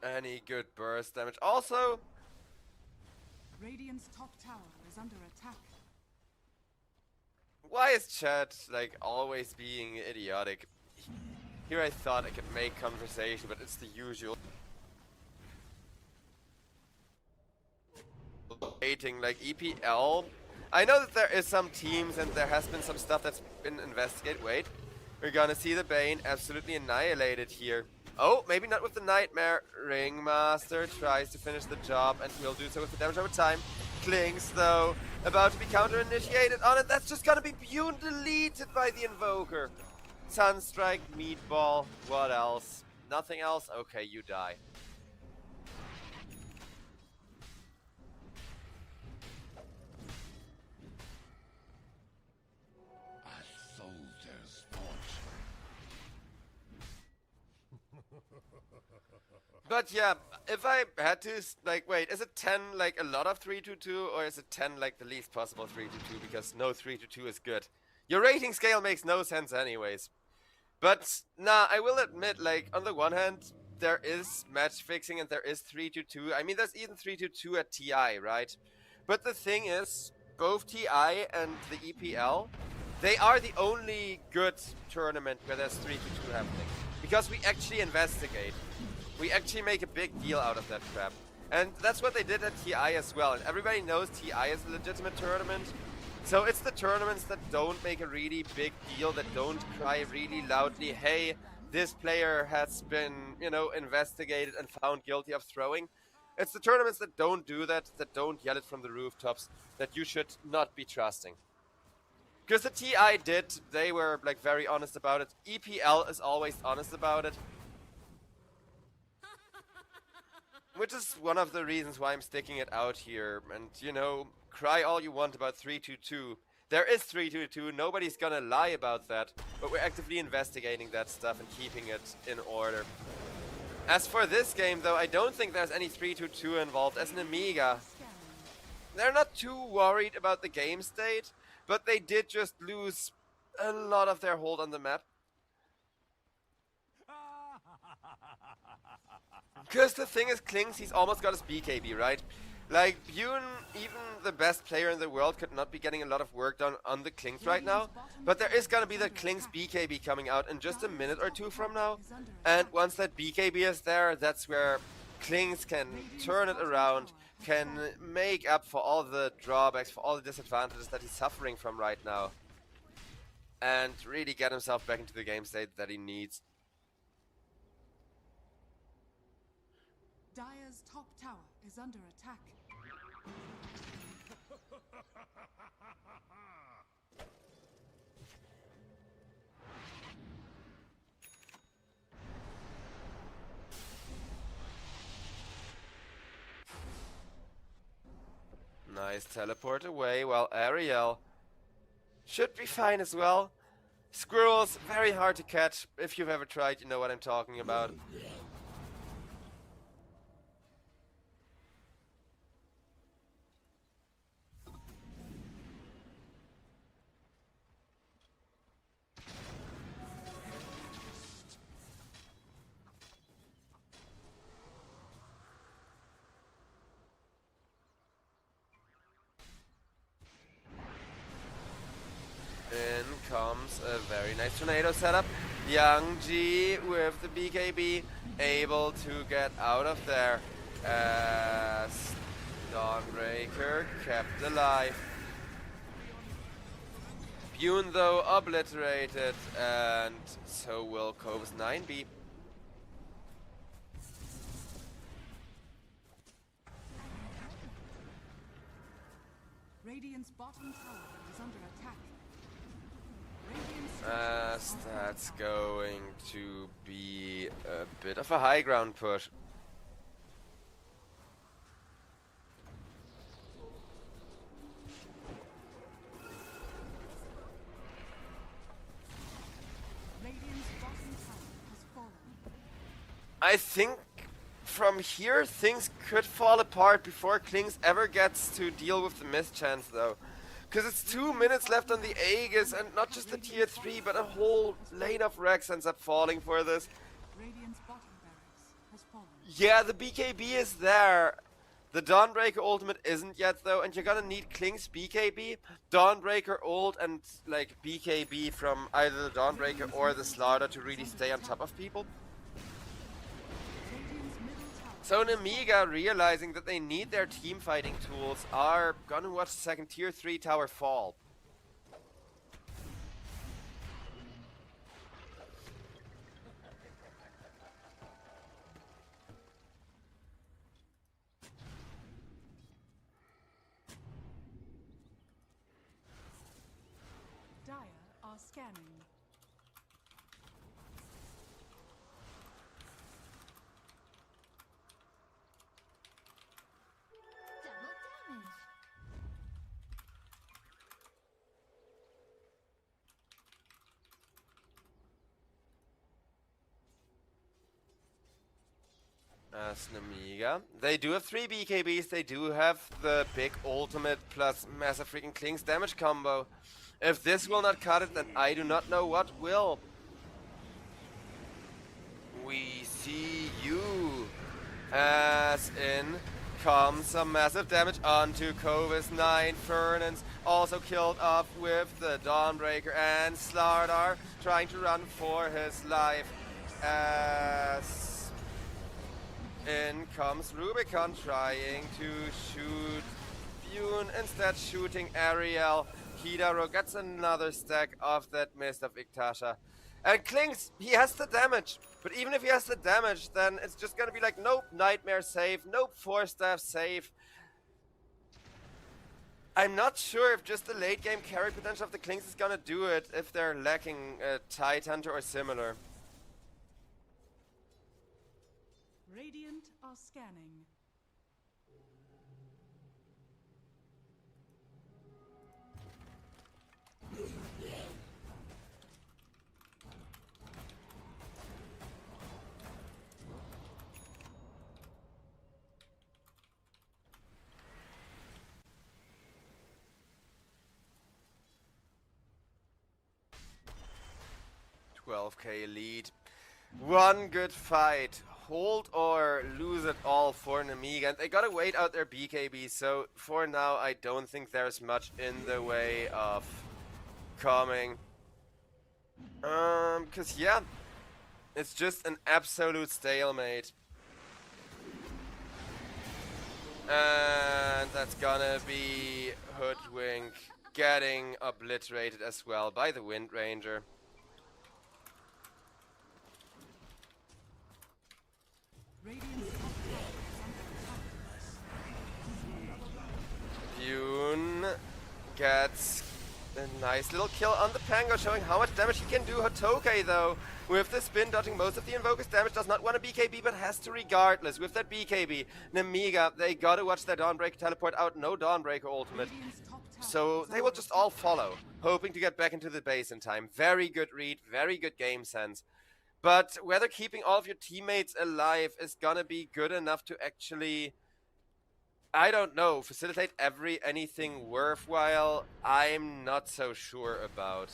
any good burst damage. Also, Radiant's top tower is under attack. why is chat like always being idiotic? Here I thought I could make conversation, but it's the usual. Waiting like EPL. I know that there is some teams and there has been some stuff that's been investigated. Wait, we're gonna see the Bane absolutely annihilated here. Oh, maybe not with the Nightmare. Ringmaster tries to finish the job and will do so with the damage over time. Klings, though, about to be counter-initiated on it. That's just gonna be Bune deleted by the Invoker. Sunstrike, Meatball, what else? Nothing else? Okay, you die. A soldier's fortune. But yeah, if I had to, like, wait, is it 10 like a lot of 3-2-2 or is it 10 like the least possible 3-2-2? Because no 3-2-2 is good. Your rating scale makes no sense anyways. But nah, I will admit, like, on the one hand, there is match fixing and there is 3-2-2. I mean, there's even 3-2-2 at TI, right? But the thing is, both TI and the EPL, they are the only good tournament where there's 3-2-2 happening. Because we actually investigate. We actually make a big deal out of that crap. And that's what they did at TI as well. And everybody knows TI is a legitimate tournament. So it's the tournaments that don't make a really big deal, that don't cry really loudly, hey, this player has been, you know, investigated and found guilty of throwing. It's the tournaments that don't do that, that don't yell it from the rooftops, that you should not be trusting. Because the TI did, they were like very honest about it. EPL is always honest about it. Which is one of the reasons why I'm sticking it out here. And, you know, cry all you want about 3-2-2. There is 3-2-2, nobody's gonna lie about that. But we're actively investigating that stuff and keeping it in order. As for this game, though, I don't think there's any 3-2-2 involved. As an Amiga, they're not too worried about the game state, but they did just lose a lot of their hold on the map. Because the thing is, Klings, he's almost got his BKB, right? Like, Bune, even the best player in the world, could not be getting a lot of work done on the Klings right now. But there is gonna be the Klings BKB coming out in just a minute or two from now. And once that BKB is there, that's where Klings can turn it around, can make up for all the drawbacks, for all the disadvantages that he's suffering from right now. and really get himself back into the game state that he needs. Dire's top tower is under attack. Nice teleport away, while Ariel should be fine as well. Squirrels, very hard to catch. If you've ever tried, you know what I'm talking about. In comes a very nice tornado setup. Young G with the BKB, able to get out of there as Dawnbreaker kept alive. Bune though obliterated, and so will Cove's 9B. Radiant's bottom tower is under attack. Radiant's As that's going to be a bit of a high ground push. Radiant's bottom tower has fallen. I think from here things could fall apart before Klings ever gets to deal with the mischance though. Because it's 2 minutes left on the Aegis, and not just the tier 3, but a whole lane of Rex ends up falling for this. Radiant's bottom barracks has fallen. Yeah, the BKB is there. The Dawnbreaker ultimate isn't yet though, and you're gonna need Kling's BKB, Dawnbreaker ult, and like BKB from either the Dawnbreaker or the Slaughter to really stay on top of people. Radiant's middle tower. So Nemiga, realizing that they need their team fighting tools, are gonna watch the second tier 3 tower fall. Dire are scanning. Double damage. As Nemiga. They do have 3 BKBs, they do have the big ultimate plus massive freaking Klings damage combo. If this will not cut it, then I do not know what will. We see you. As in comes some massive damage onto Covis 9. Fernand's also killed off with the Dawnbreaker, and Slardar trying to run for his life. As in comes Rubicon trying to shoot Bune, instead shooting Ariel. Hidaro gets another stack of that mist of Iktasha. And Klings, he has the damage. But even if he has the damage, then it's just gonna be like, nope, Nightmare save, nope, 4-staff save. I'm not sure if just the late game carry potential of the Klings is gonna do it if they're lacking a Tide Hunter or similar. Radiant are scanning. $12K lead. One good fight. Hold or lose it all for Nemiga. And they gotta wait out their BKB, so for now I don't think there's much in the way of coming. Cause yeah, it's just an absolute stalemate. And that's gonna be Hoodwink getting obliterated as well by the Wind Ranger. Radiant's top tower is under attack. Bune gets a nice little kill on the Pango, showing how much damage he can do. Hotoke, though, with the spin, dodging most of the Invoker's damage, does not want a BKB, but has to regardless. With that BKB, Nemiga, they gotta watch their Dawnbreaker teleport out. No Dawnbreaker ultimate. Radiant's top tower So is they will under just all follow, hoping to get back into the base in time. Very good read, very good game sense. But whether keeping all of your teammates alive is gonna be good enough to actually, I don't know, facilitate anything worthwhile, I'm not so sure about.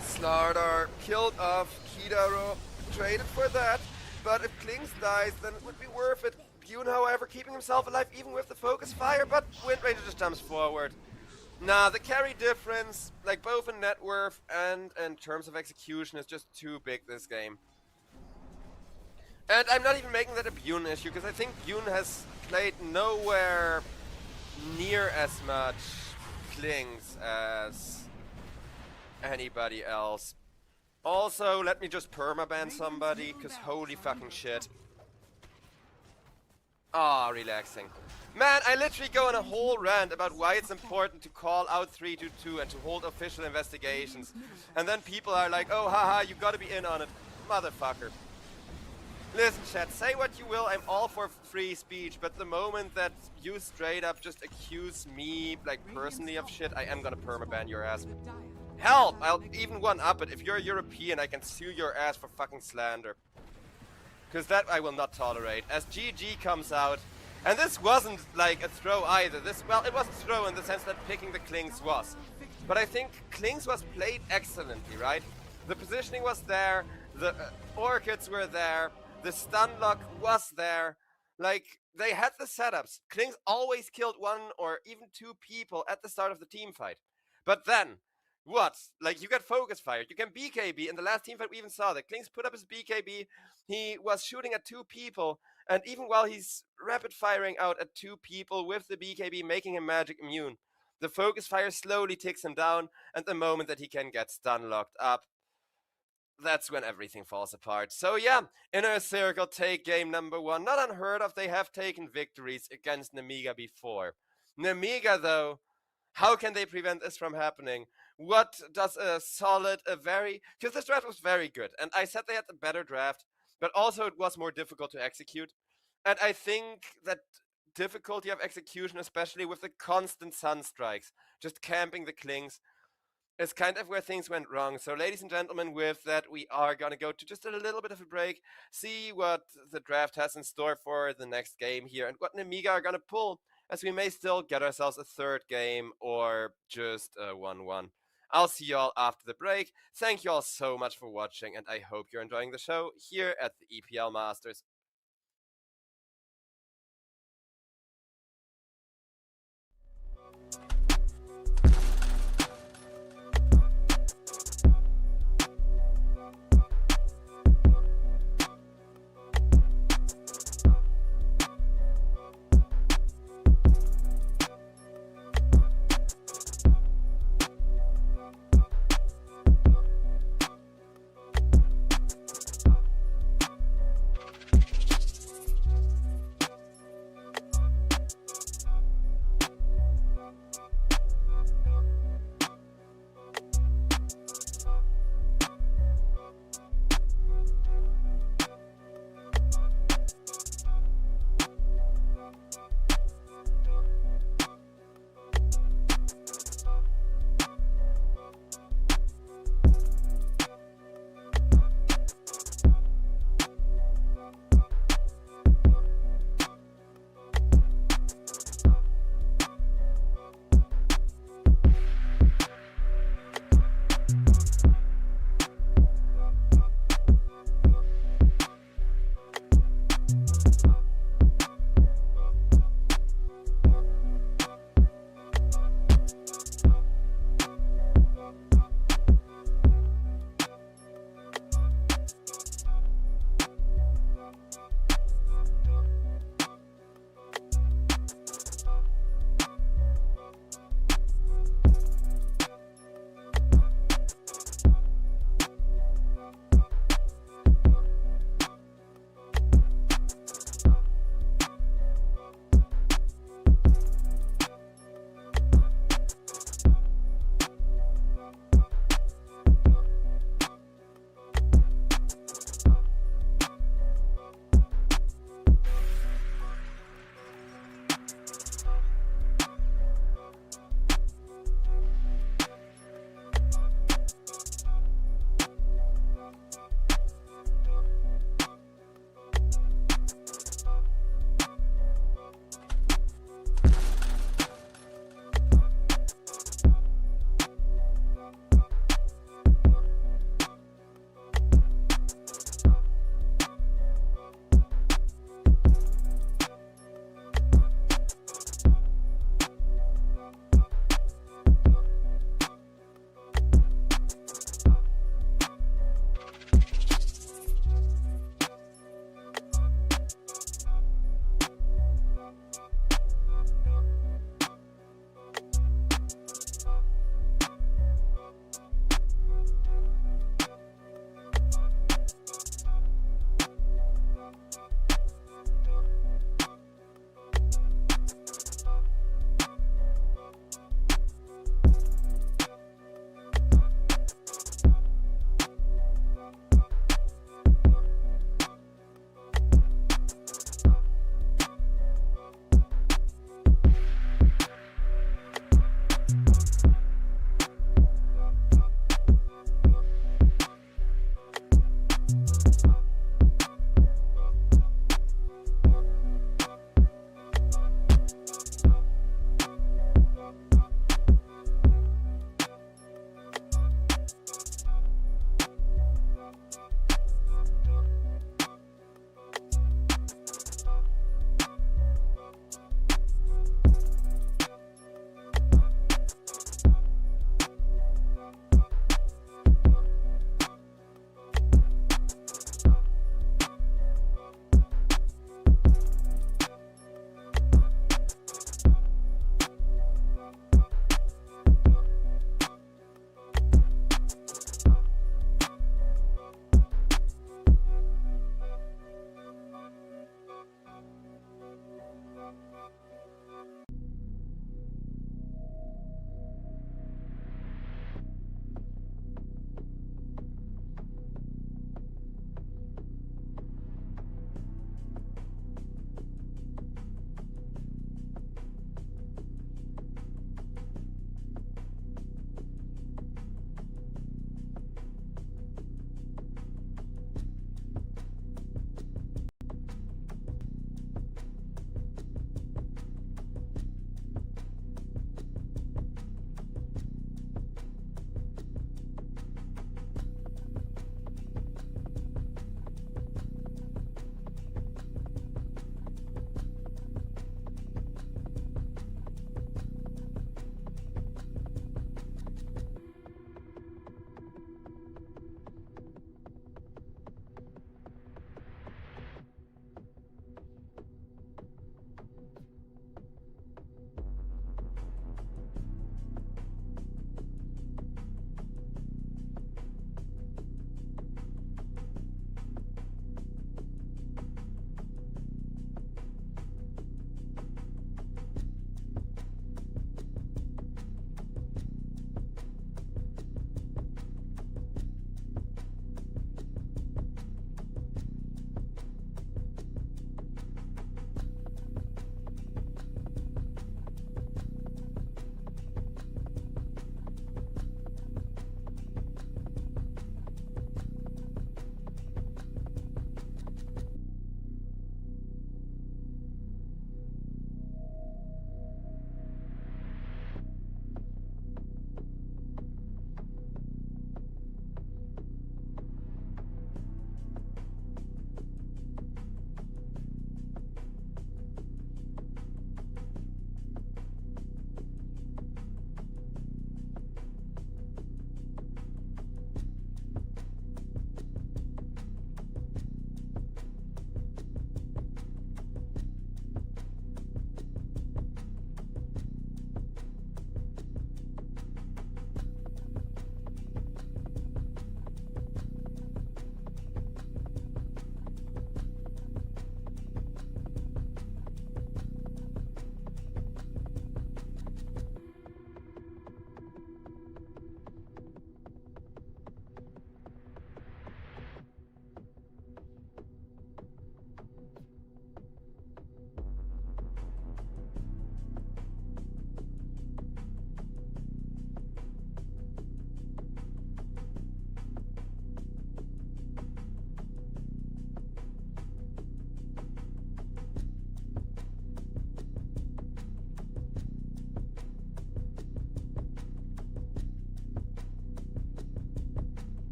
Slardar killed off Kidaro, traded for that, but if Klings dies, then it would be worth it. Bune, however, keeping himself alive even with the focus fire, but Wind Ranger just jumps forward. Nah, the carry difference, like both in net worth and in terms of execution, is just too big this game. And I'm not even making that a Bune issue, because I think Bune has played nowhere near as much Klings as anybody else. Also, let me just permaban somebody, because holy fucking shit. Ah, relaxing. Man, I literally go on a whole rant about why it's important to call out 322 and to hold official investigations. And then people are like, oh, haha, you gotta be in on it. Motherfucker. Listen, chat, say what you will, I'm all for free speech, but the moment that you straight up just accuse me, like, personally of shit, I am gonna permaban your ass. Help! I'll even one-up it. If you're a European, I can sue your ass for fucking slander. Because that I will not tolerate. As GG comes out, and this wasn't like a throw either. Well, it wasn't a throw in the sense that picking the Klings was. But I think Klings was played excellently, right? The positioning was there, the Orchids were there, the stun lock was there. Like, they had the setups. Klings always killed one or even two people at the start of the team fight. But then, what? Like, you get focus fired, you can BKB. In the last team fight we even saw that Klings put up his BKB, he was shooting at two people, and even while he's rapid firing out at two people with the BKB, making him magic immune, the focus fire slowly takes him down, and the moment that he can get stun locked up, that's when everything falls apart. So yeah, Inner Circle take game number 1. Not unheard of, they have taken victories against Nemiga before. Nemiga, though, how can they prevent this from happening? What does a solid, because this draft was very good, and I said they had the better draft, but also it was more difficult to execute. And I think that difficulty of execution, especially with the constant sun strikes, just camping the Klings, is kind of where things went wrong. So ladies and gentlemen, with that, we are going to go to just a little bit of a break, see what the draft has in store for the next game here, and what Nemiga are going to pull, as we may still get ourselves a third game or just a 1-1. I'll see you all after the break. Thank you all so much for watching, and I hope you're enjoying the show here at the EPL Masters.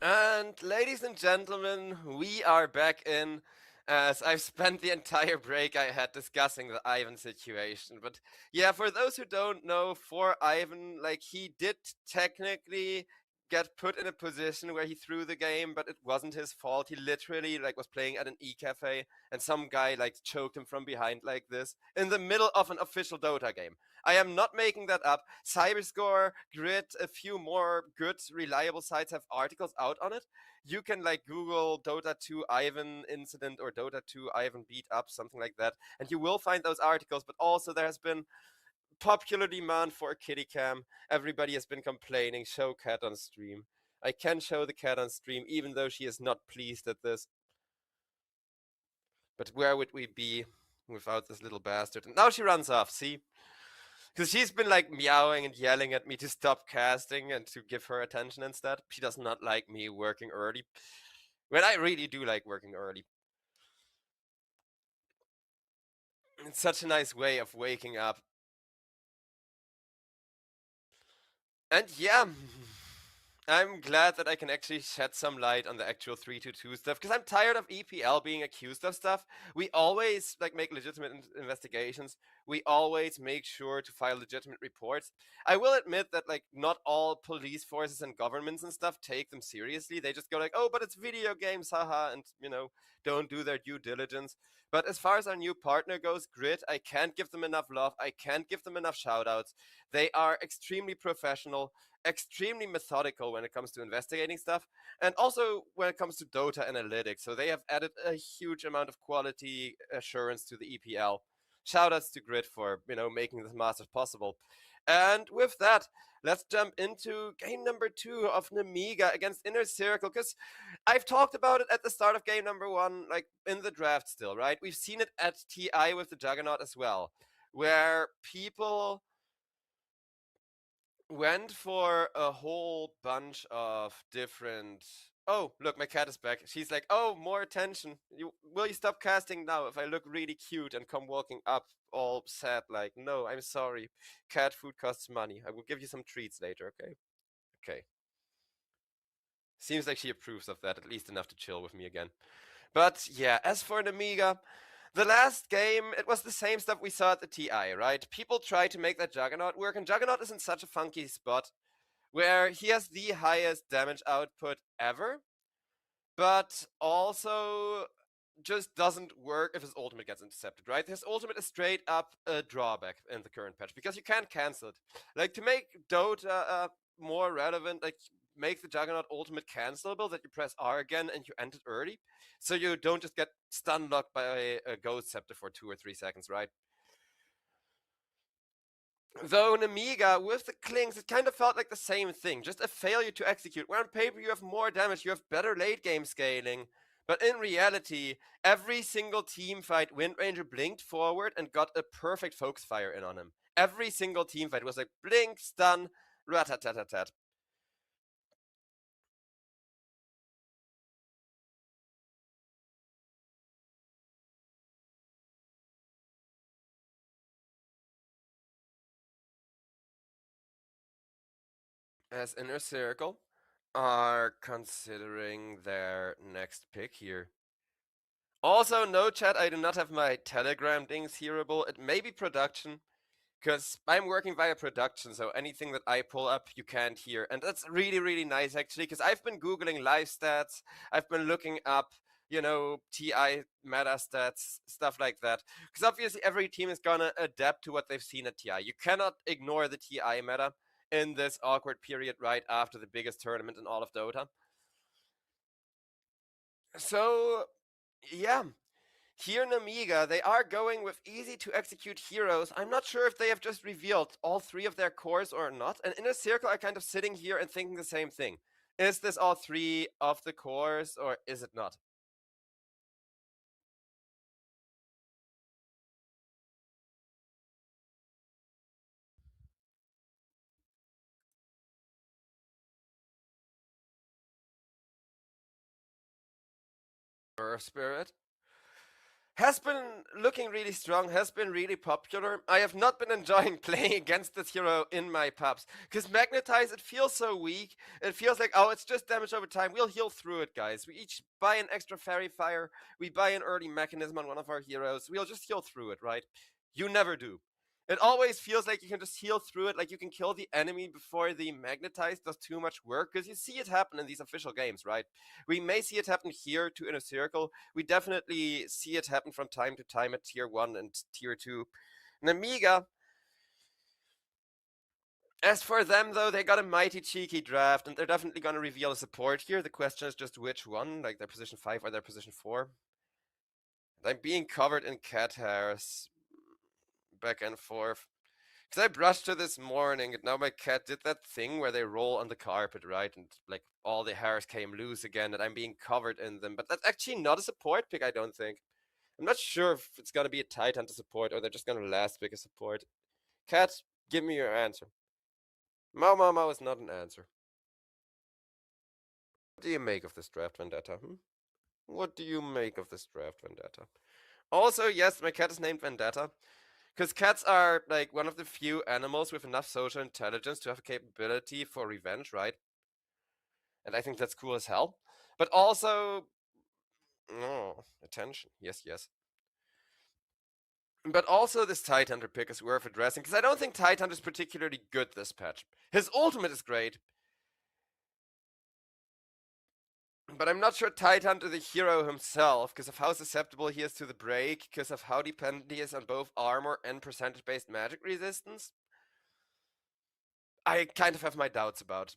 And ladies and gentlemen, we are back in. As I've spent the entire break I had discussing the Ivan situation. But yeah, for those who don't know, for Ivan, like he did technically get put in a position where he threw the game, but it wasn't his fault. He literally like was playing at an e-cafe and some guy like choked him from behind like this in the middle of an official Dota game. I am not making that up. Cyberscore, Grid, a few more good, reliable sites have articles out on it. You can like Google Dota 2 Ivan incident or Dota 2 Ivan beat up, something like that, and you will find those articles. But also there has been popular demand for a kitty cam. Everybody has been complaining, show cat on stream. I can show the cat on stream, even though she is not pleased at this. But where would we be without this little bastard? And now she runs off, see? Because she's been like meowing and yelling at me to stop casting and to give her attention instead. She does not like me working early. When I really do like working early. It's such a nice way of waking up. And yeah, I'm glad that I can actually shed some light on the actual 322 stuff, because I'm tired of EPL being accused of stuff. We always like make legitimate investigations. We always make sure to file legitimate reports. I will admit that like not all police forces and governments and stuff take them seriously. They just go like, oh, but it's video games, haha, and don't do their due diligence. But as far as our new partner goes, Grid, I can't give them enough love. I can't give them enough shoutouts. They are extremely professional, extremely methodical when it comes to investigating stuff, and also when it comes to Dota analytics. So they have added a huge amount of quality assurance to the EPL. Shoutouts to Grid for making this Masters possible. And with that, let's jump into game number 2 of Nemiga against Inner Circle, because I've talked about it at the start of game number 1, like in the draft still, right? We've seen it at TI with the Juggernaut as well, where people went for a whole bunch of different. Oh, look, my cat is back. She's like, oh, more attention. Will you stop casting now if I look really cute and come walking up all sad like, no, I'm sorry. Cat food costs money. I will give you some treats later, okay? Okay. Seems like she approves of that, at least enough to chill with me again. But yeah, as for an Amiga, the last game, it was the same stuff we saw at the TI, right? People try to make that Juggernaut work, and Juggernaut is in such a funky spot where he has the highest damage output ever, but also just doesn't work if his ultimate gets intercepted, right? His ultimate is straight up a drawback in the current patch because you can't cancel it. Like, to make Dota more relevant, like, make the Juggernaut ultimate cancelable, that you press R again and you end it early, so you don't just get stun locked by a Ghost Scepter for 2 or 3 seconds, right? Though in Amiga, with the Klings, it kind of felt like the same thing, just a failure to execute. Where on paper you have more damage, you have better late game scaling. But in reality, every single team fight, Wind Ranger blinked forward and got a perfect focus fire in on him. Every single team fight was like blink, stun, rat-tat-tat-tat-tat. As Inner Circle are considering their next pick here. Also, no chat, I do not have my Telegram things hearable. It may be production, because I'm working via production, so anything that I pull up, you can't hear. And that's really, really nice, actually, because I've been Googling live stats. I've been looking up, TI meta stats, stuff like that. Because obviously every team is going to adapt to what they've seen at TI. You cannot ignore the TI meta in this awkward period right after the biggest tournament in all of Dota. So, yeah. Here in Amiga, they are going with easy to execute heroes. I'm not sure if they have just revealed all 3 of their cores or not. And in a circle, I'm kind of sitting here and thinking the same thing. Is this all 3 of the cores, or is it not? Earth Spirit. has been looking really strong, has been really popular. I have not been enjoying playing against this hero in my pubs. Because Magnetize, it feels so weak. It feels like, oh, it's just damage over time. We'll heal through it, guys. We each buy an extra Fairy Fire. We buy an early mechanism on one of our heroes. We'll just heal through it, right? You never do. It always feels like you can just heal through it, like you can kill the enemy before the Magnetize does too much work, because you see it happen in these official games, right? We may see it happen here to Inner Circle. We definitely see it happen from time to time at Tier 1 and Tier 2. Namiga, as for them, though, they got a mighty cheeky draft, and they're definitely going to reveal a support here. The question is just which one, like their position 5 or their position 4. I'm being covered in cat hairs back and forth. Because I brushed her this morning, and now my cat did that thing where they roll on the carpet, right? And like all the hairs came loose again, and I'm being covered in them. But that's actually not a support pick, I don't think. I'm not sure if it's gonna be a Tidehunter support or they're just gonna last pick a support. Cat, give me your answer. Mau is not an answer. What do you make of this draft vendetta? What do you make of this draft vendetta? Also, yes, my cat is named Vendetta. Because cats are, like, one of the few animals with enough social intelligence to have a capability for revenge, right? And I think that's cool as hell. But also... Oh, attention. Yes, yes. But also this Tidehunter pick is worth addressing, because I don't think Tidehunter is particularly good this patch. His ultimate is great. But I'm not sure Tidehunter, the hero himself, because of how susceptible he is to the break, because of how dependent he is on both armor and percentage-based magic resistance, I kind of have my doubts about.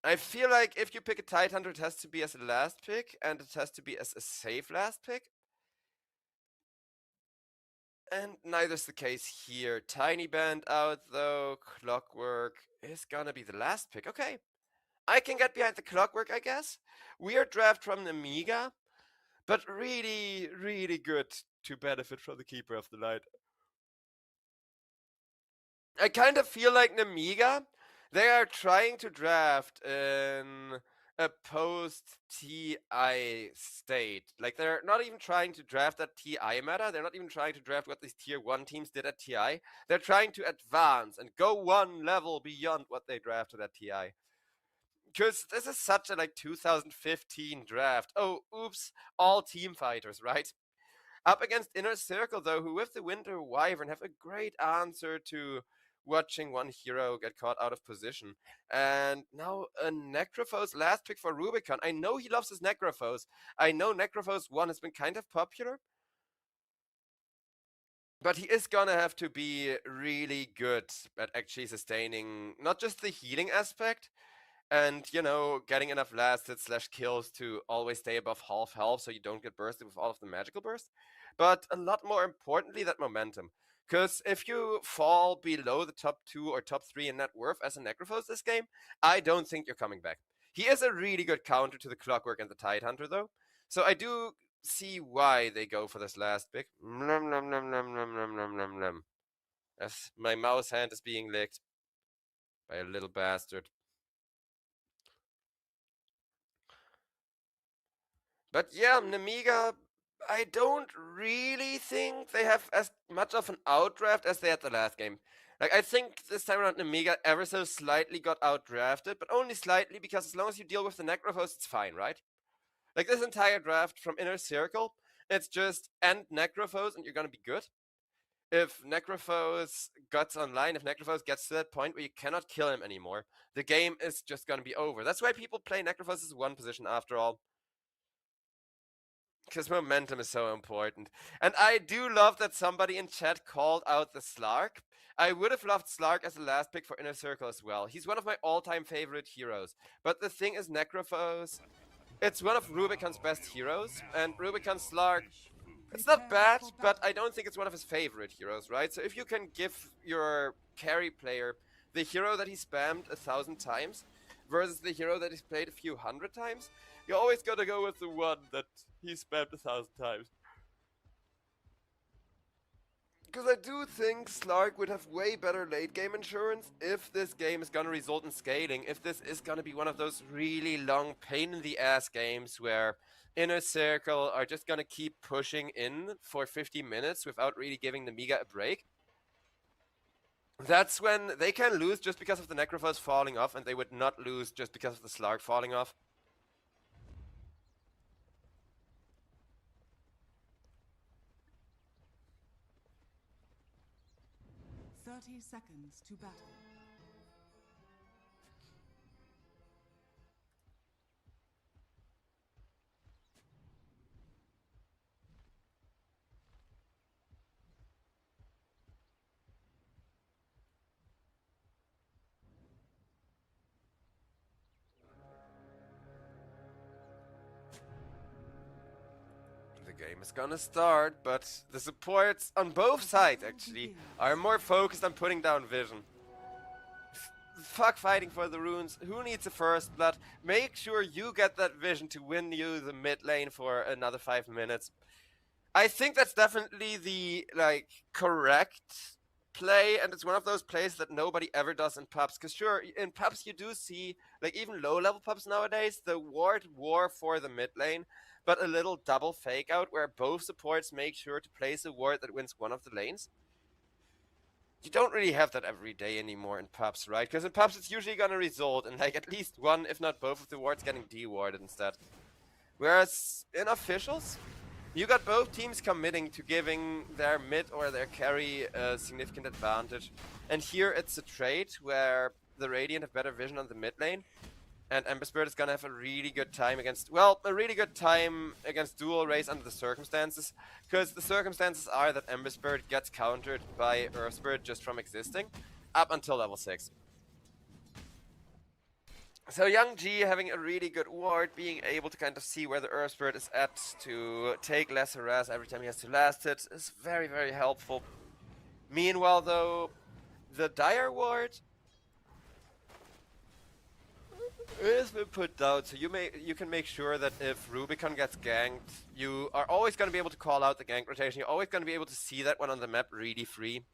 I feel like if you pick a Tidehunter, it has to be as a last pick, and it has to be as a safe last pick. And neither's the case here. Tiny Band out, though. Clockwork is gonna be the last pick. Okay. I can get behind the Clockwork, I guess. Weird draft from Namiga, but really, really good to benefit from the Keeper of the Night. I kind of feel like Namiga, they are trying to draft in a post-TI state. Like, they're not even trying to draft that TI meta. They're not even trying to draft what these Tier 1 teams did at TI. They're trying to advance and go one level beyond what they drafted at TI. Because this is such a, like, 2015 draft. Oh, oops, all team fighters, right? Up against Inner Circle, though, who with the Winter Wyvern have a great answer to watching one hero get caught out of position. And now a Necrophos last pick for Rubicon. I know he loves his Necrophos. I know Necrophos 1 has been kind of popular. But he is gonna have to be really good at actually sustaining not just the healing aspect, and, you know, getting enough last hits / kills to always stay above half health so you don't get bursted with all of the magical burst. But a lot more importantly, that momentum. Because if you fall below the top 2 or top 3 in net worth as a Necrophos this game, I don't think you're coming back. He is a really good counter to the Clockwork and the Tidehunter, though. So I do see why they go for this last pick. As my mouse hand is being licked by a little bastard. But yeah, Namiga, I don't really think they have as much of an outdraft as they had the last game. Like, I think this time around Namiga ever so slightly got outdrafted, but only slightly, because as long as you deal with the Necrophos, it's fine, right? Like, this entire draft from Inner Circle, it's just end Necrophos and you're gonna be good. If Necrophos gets online, if Necrophos gets to that point where you cannot kill him anymore, the game is just gonna be over. That's why people play Necrophos as one position after all. Because momentum is so important. And I do love that somebody in chat called out the Slark. I would have loved Slark as a last pick for Inner Circle as well. He's one of my all-time favorite heroes. But the thing is, Necrophos, it's one of Rubicon's best heroes. And Rubicon's Slark, it's not bad, but I don't think it's one of his favorite heroes, right? So if you can give your carry player the hero that he spammed 1,000 times versus the hero that he's played a few hundred times, you always gotta go with the one that he spammed 1,000 times. Because I do think Slark would have way better late game insurance if this game is gonna result in scaling, if this is gonna be one of those really long pain in the ass games where Inner Circle are just gonna keep pushing in for 50 minutes without really giving the Mega a break. That's when they can lose just because of the Necrophos falling off, and they would not lose just because of the Slark falling off. Thirty seconds to battle. The game is gonna start, but the supports on both sides actually are more focused on putting down vision. Fuck fighting for the runes. Who needs a first blood? Make sure you get that vision to win you the mid lane for another 5 minutes. I think that's definitely the correct play, and it's one of those plays that nobody ever does in pubs. Because sure, in pubs you do see, even low-level pubs nowadays, the ward war for the mid lane, but a little double fake out where both supports make sure to place a ward that wins one of the lanes. You don't really have that every day anymore in pubs, right? Because in pubs it's usually gonna result in at least one, if not both of the wards getting de-warded instead. Whereas in officials, you got both teams committing to giving their mid or their carry a significant advantage. And here it's a trade where the Radiant have better vision on the mid lane, and Ember Spirit is gonna have a really good time against, dual race under the circumstances, because the circumstances are that Ember Spirit gets countered by Earth Spirit just from existing, up until level 6. So Young G having a really good ward, being able to kind of see where the Earth Spirit is at to take less harass every time he has to last it, is very, very helpful. Meanwhile though, the Dire ward is been put down, so you can make sure that if Rubicon gets ganked, you are always going to be able to call out the gank rotation. You're always going to be able to see that one on the map really free.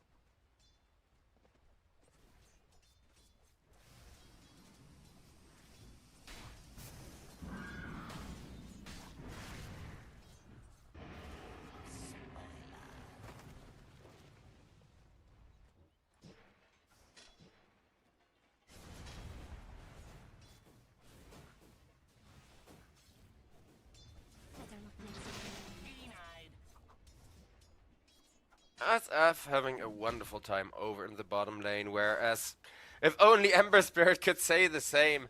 SF having a wonderful time over in the bottom lane, whereas if only Ember Spirit could say the same.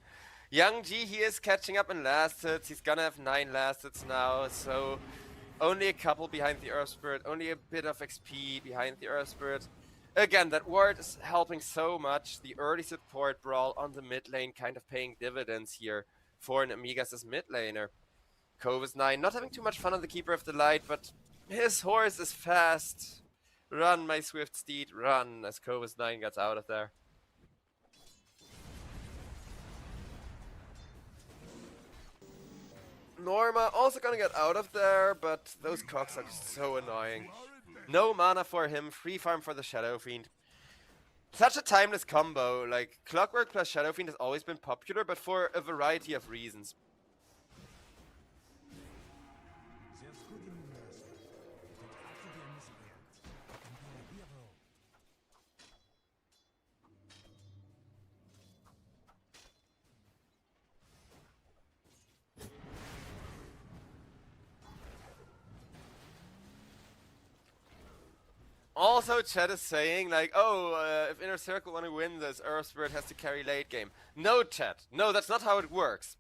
Young G, he is catching up in last hits. He's gonna have 9 last hits now, so only a couple behind the Earth Spirit, only a bit of XP behind the Earth Spirit. Again, that ward is helping so much. The early support brawl on the mid lane kind of paying dividends here for an Amigas' mid laner. Covis9 not having too much fun on the Keeper of the Light, but his horse is fast. Run, my swift steed, run, as Covis9 gets out of there. Norma also gonna get out of there, but those cogs are just so annoying. No mana for him, free farm for the Shadow Fiend. Such a timeless combo, Clockwork plus Shadow Fiend has always been popular, but for a variety of reasons. Also, chat is saying, if Inner Circle want to win this, Earth Spirit has to carry late game. No, chat. No, that's not how it works.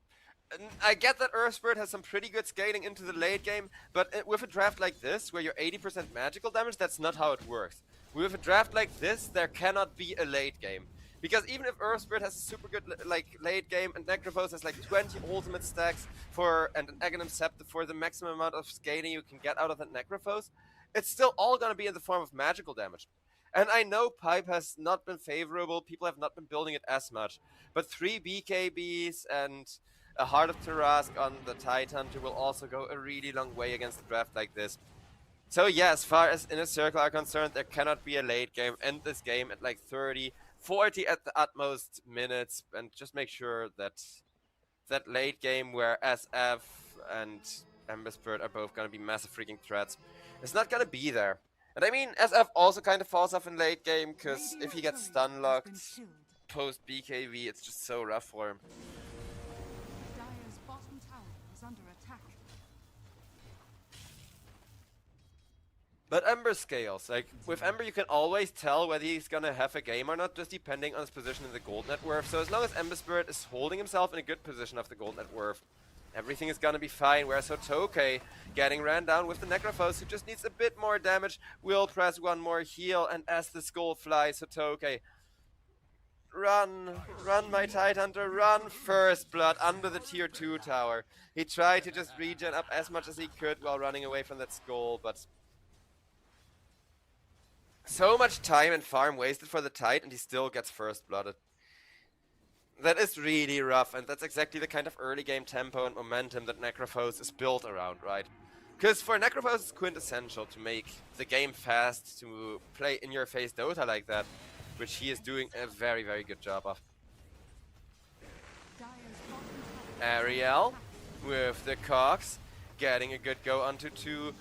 I get that Earth Spirit has some pretty good scaling into the late game, but with a draft like this, where you're 80% magical damage, that's not how it works. With a draft like this, there cannot be a late game. Because even if Earth Spirit has a super good late game, and Necrophos has 20 ultimate stacks and an Aghanim Scepter for the maximum amount of scaling you can get out of that Necrophos, it's still all going to be in the form of magical damage. And I know Pipe has not been favorable, people have not been building it as much, but 3 BKBs and a Heart of Tarask on the Tidehunter will also go a really long way against a draft like this. So yeah, as far as Inner Circle are concerned, there cannot be a late game. End this game at like 30, 40 at the utmost minutes, and just make sure that that late game where SF and Ember Spirit are both gonna be massive freaking threats, it's not gonna be there. And I mean, SF also kind of falls off in late game, because if he gets stun locked post BKB, it's just so rough for him. Dire's bottom tower is under attack. But Ember scales. Like, with Ember you can always tell whether he's gonna have a game or not, just depending on his position in the gold net worth. So as long as Ember Spirit is holding himself in a good position of the gold net worth, everything is gonna be fine. Whereas Hotoke getting ran down with the Necrophos, who just needs a bit more damage, will press one more heal, and as the skull flies, Hotoke, run, my Tidehunter, run! First blood under the tier 2 tower. He tried to just regen up as much as he could while running away from that skull, but so much time and farm wasted for the Tide, and he still gets first blooded. That is really rough, and that's exactly the kind of early game tempo and momentum that Necrophos is built around, right? Because for Necrophos it's quintessential to make the game fast, to play in-your-face Dota like that, which he is doing a very, very good job of. Dire's bottom tower. Ariel with the Cogs, getting a good go onto 2,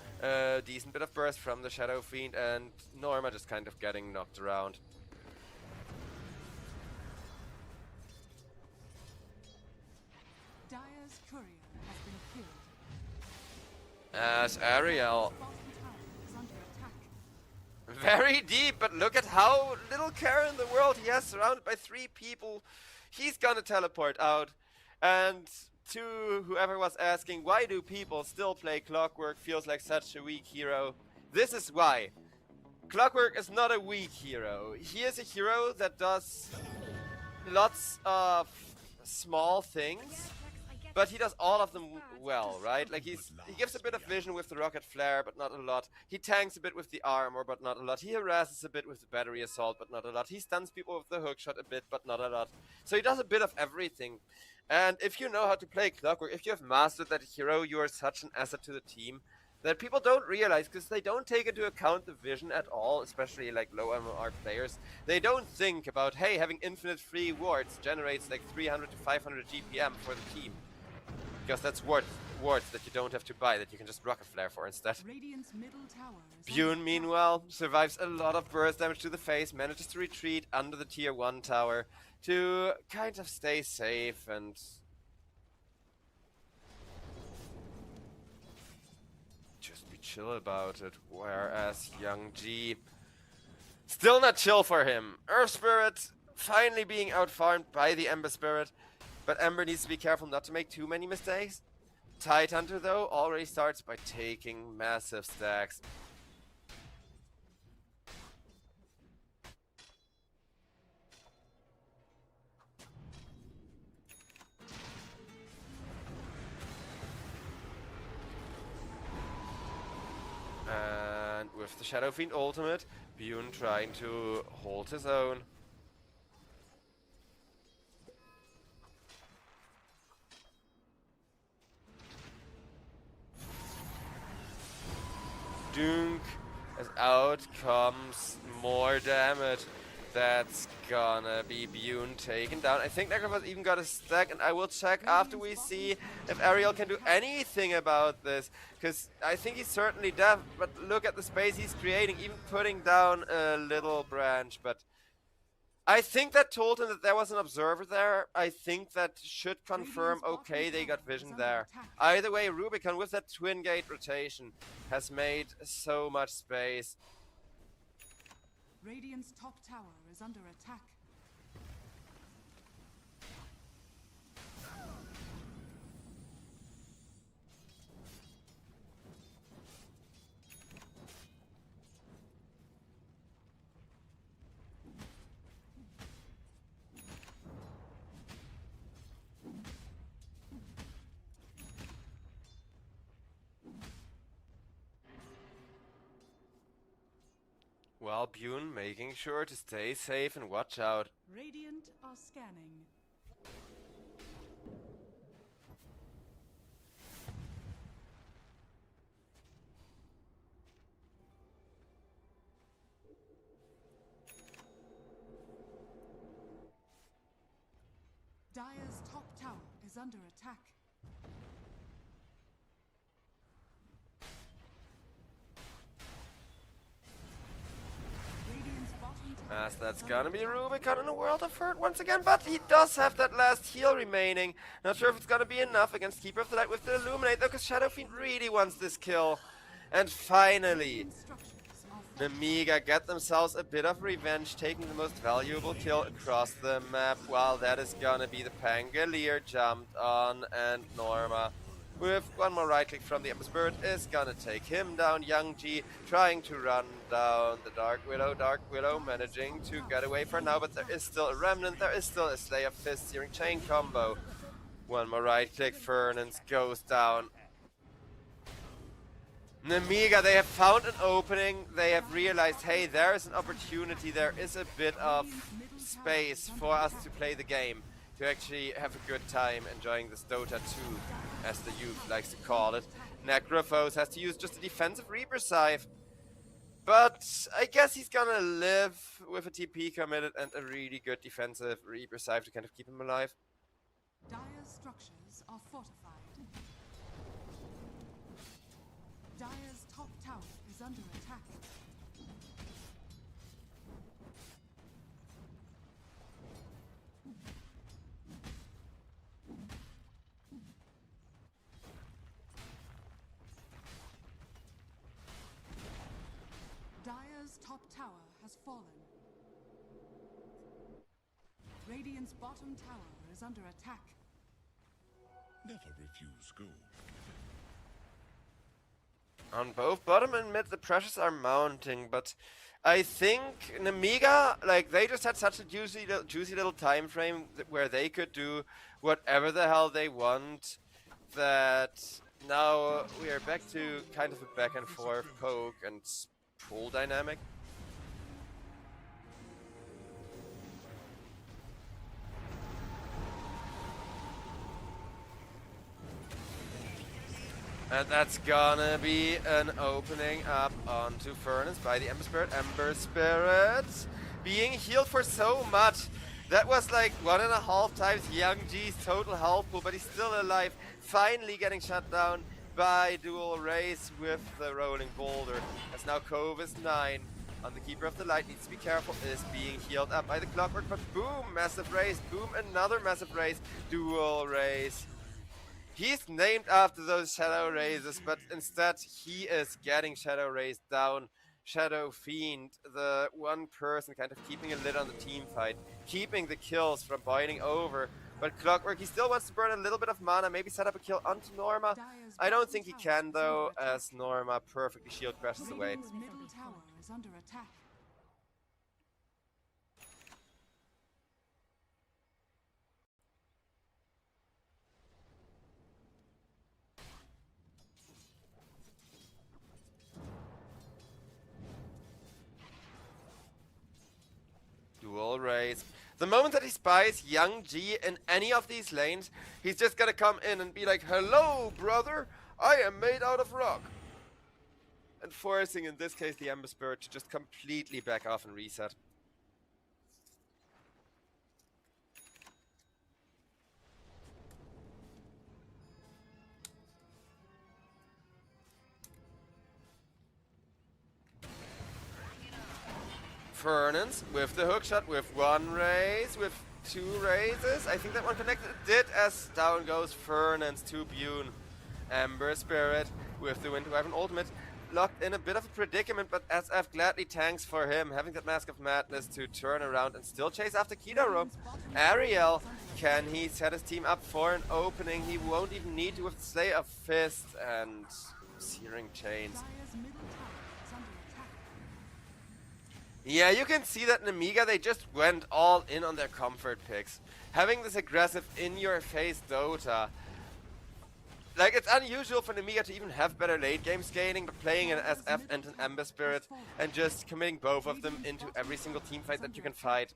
decent bit of burst from the Shadow Fiend, and Norma just kind of getting knocked around. Dire's courier has been killed. As Ariel, Bottom tower is under attack. very deep, but look at how little care in the world he has, surrounded by 3 people. He's gonna teleport out, and to whoever was asking, why do people still play Clockwork, feels like such a weak hero? This is why. Clockwork is not a weak hero. He is a hero that does lots of small things, but he does all of them well, right? Like he gives a bit of vision with the rocket flare, but not a lot. He tanks a bit with the armor, but not a lot. He harasses a bit with the battery assault, but not a lot. He stuns people with the hookshot a bit, but not a lot. So he does a bit of everything. And if you know how to play Clockwork, if you have mastered that hero, you are such an asset to the team that people don't realize, because they don't take into account the vision at all, especially like low MMR players. They don't think about, hey, having infinite free wards generates like 300 to 500 GPM for the team. Because that's wards that you don't have to buy, that you can just rocket flare for instead. Radiant's middle tower is Bune, under meanwhile, survives a lot of burst damage to the face, manages to retreat under the tier 1 tower to kind of stay safe and just be chill about it. Whereas Young G, still not chill for him. Earth Spirit finally being outfarmed by the Ember Spirit, but Ember needs to be careful not to make too many mistakes. Tidehunter, though, already starts by taking massive stacks. And with the Shadow Fiend ultimate, Bune trying to hold his own. Dunk, as out comes more damage. That's gonna be Bune taken down. I think Necrophos even got a stack, and I will check after we see if Ariel can do anything about this. Because I think he's certainly deaf, but look at the space he's creating, even putting down a little branch. But I think that told him that there was an observer there. I think that should confirm, okay, they got vision there. Either way, Rubicon with that twin gate rotation has made so much space. Radiant's top tower is under attack. Well, Bune making sure to stay safe and watch out. Radiant are scanning. Dire's top tower is under attack. Radiant's bottom tower As that's is gonna under be attack. Rubicon in a world of hurt once again, but he does have that last heal remaining. Not sure if it's gonna be enough against Keeper of the Light with the Illuminate, though, because Shadow Fiend really wants this kill. And finally, Radiant structures are Nemiga get themselves a bit of revenge, taking the most valuable kill across the map. While that is gonna be the Pangolier jumped on, and Norma, with one more right click from the Ember Spirit, is gonna take him down. Young G trying to run down the Dark Widow managing to get away for now, but there is still a Remnant, there is still a Slayer Fist Searing Chain combo. One more right click, Fernance goes down. Nemiga, they have found an opening, they have realized, hey, there is an opportunity, there is a bit of space for us to play the game, to actually have a good time enjoying this Dota 2, as the youth likes to call it. Necrophos has to use just a defensive Reaper Scythe, but I guess he's gonna live with a TP committed and a really good defensive Reaper Scythe to kind of keep him alive. Dire's structures are fortified. Dire's top tower is under attack. Dire's top tower has fallen. Radiant's bottom tower is under attack. Never refuse gold. On both bottom and mid, the pressures are mounting, but I think Nemiga, like, they just had such a juicy little time frame where they could do whatever the hell they want, that now we are back to kind of a back and forth poke and pull dynamic. And that's gonna be an opening up onto Furnace by the Ember Spirit. Ember Spirit being healed for so much. That was like 1.5 times Young G's total health pool, but he's still alive. Finally getting shut down by Dual Race with the Rolling Boulder. As now Cove 9 on the Keeper of the Light, needs to be careful, is being healed up by the Clockwork, but boom, massive race, boom, another massive race, Dual Race. He's named after those Shadow Razes, but instead he is getting Shadow Raised down. Shadow Fiend, the one person kind of keeping a lid on the team fight, keeping the kills from boiling over. But Clockwork, he still wants to burn a little bit of mana, maybe set up a kill onto Norma. Dire's I don't bottom think he tower can is though, under attack. as Norma perfectly shield crashes away. Radiant's middle tower is under attack. Dual Race. The moment that he spies Young G in any of these lanes, he's just gonna come in and be like, hello, brother, I am made out of rock. And forcing, in this case, the Ember Spirit to just completely back off and reset. Fernance with the hookshot, with one raise, with two raises. I think that one connected. It did, as down goes Fernance to Bune. Ember Spirit with the Wind Wyvern ultimate. Locked in a bit of a predicament, but SF gladly tanks for him, having that Mask of Madness to turn around and still chase after Kidaro. Ariel, can he set his team up for an opening? He won't even need to with Slayer Fist and Searing Chains. Dire's middle tower is under attack. Yeah, you can see that in Amiga they just went all in on their comfort picks. Having this aggressive in-your-face Dota. Like, it's unusual for Nemiga to even have better late game scaling, but playing an SF and an Ember Spirit and just committing both of them into every single team fight that you can fight.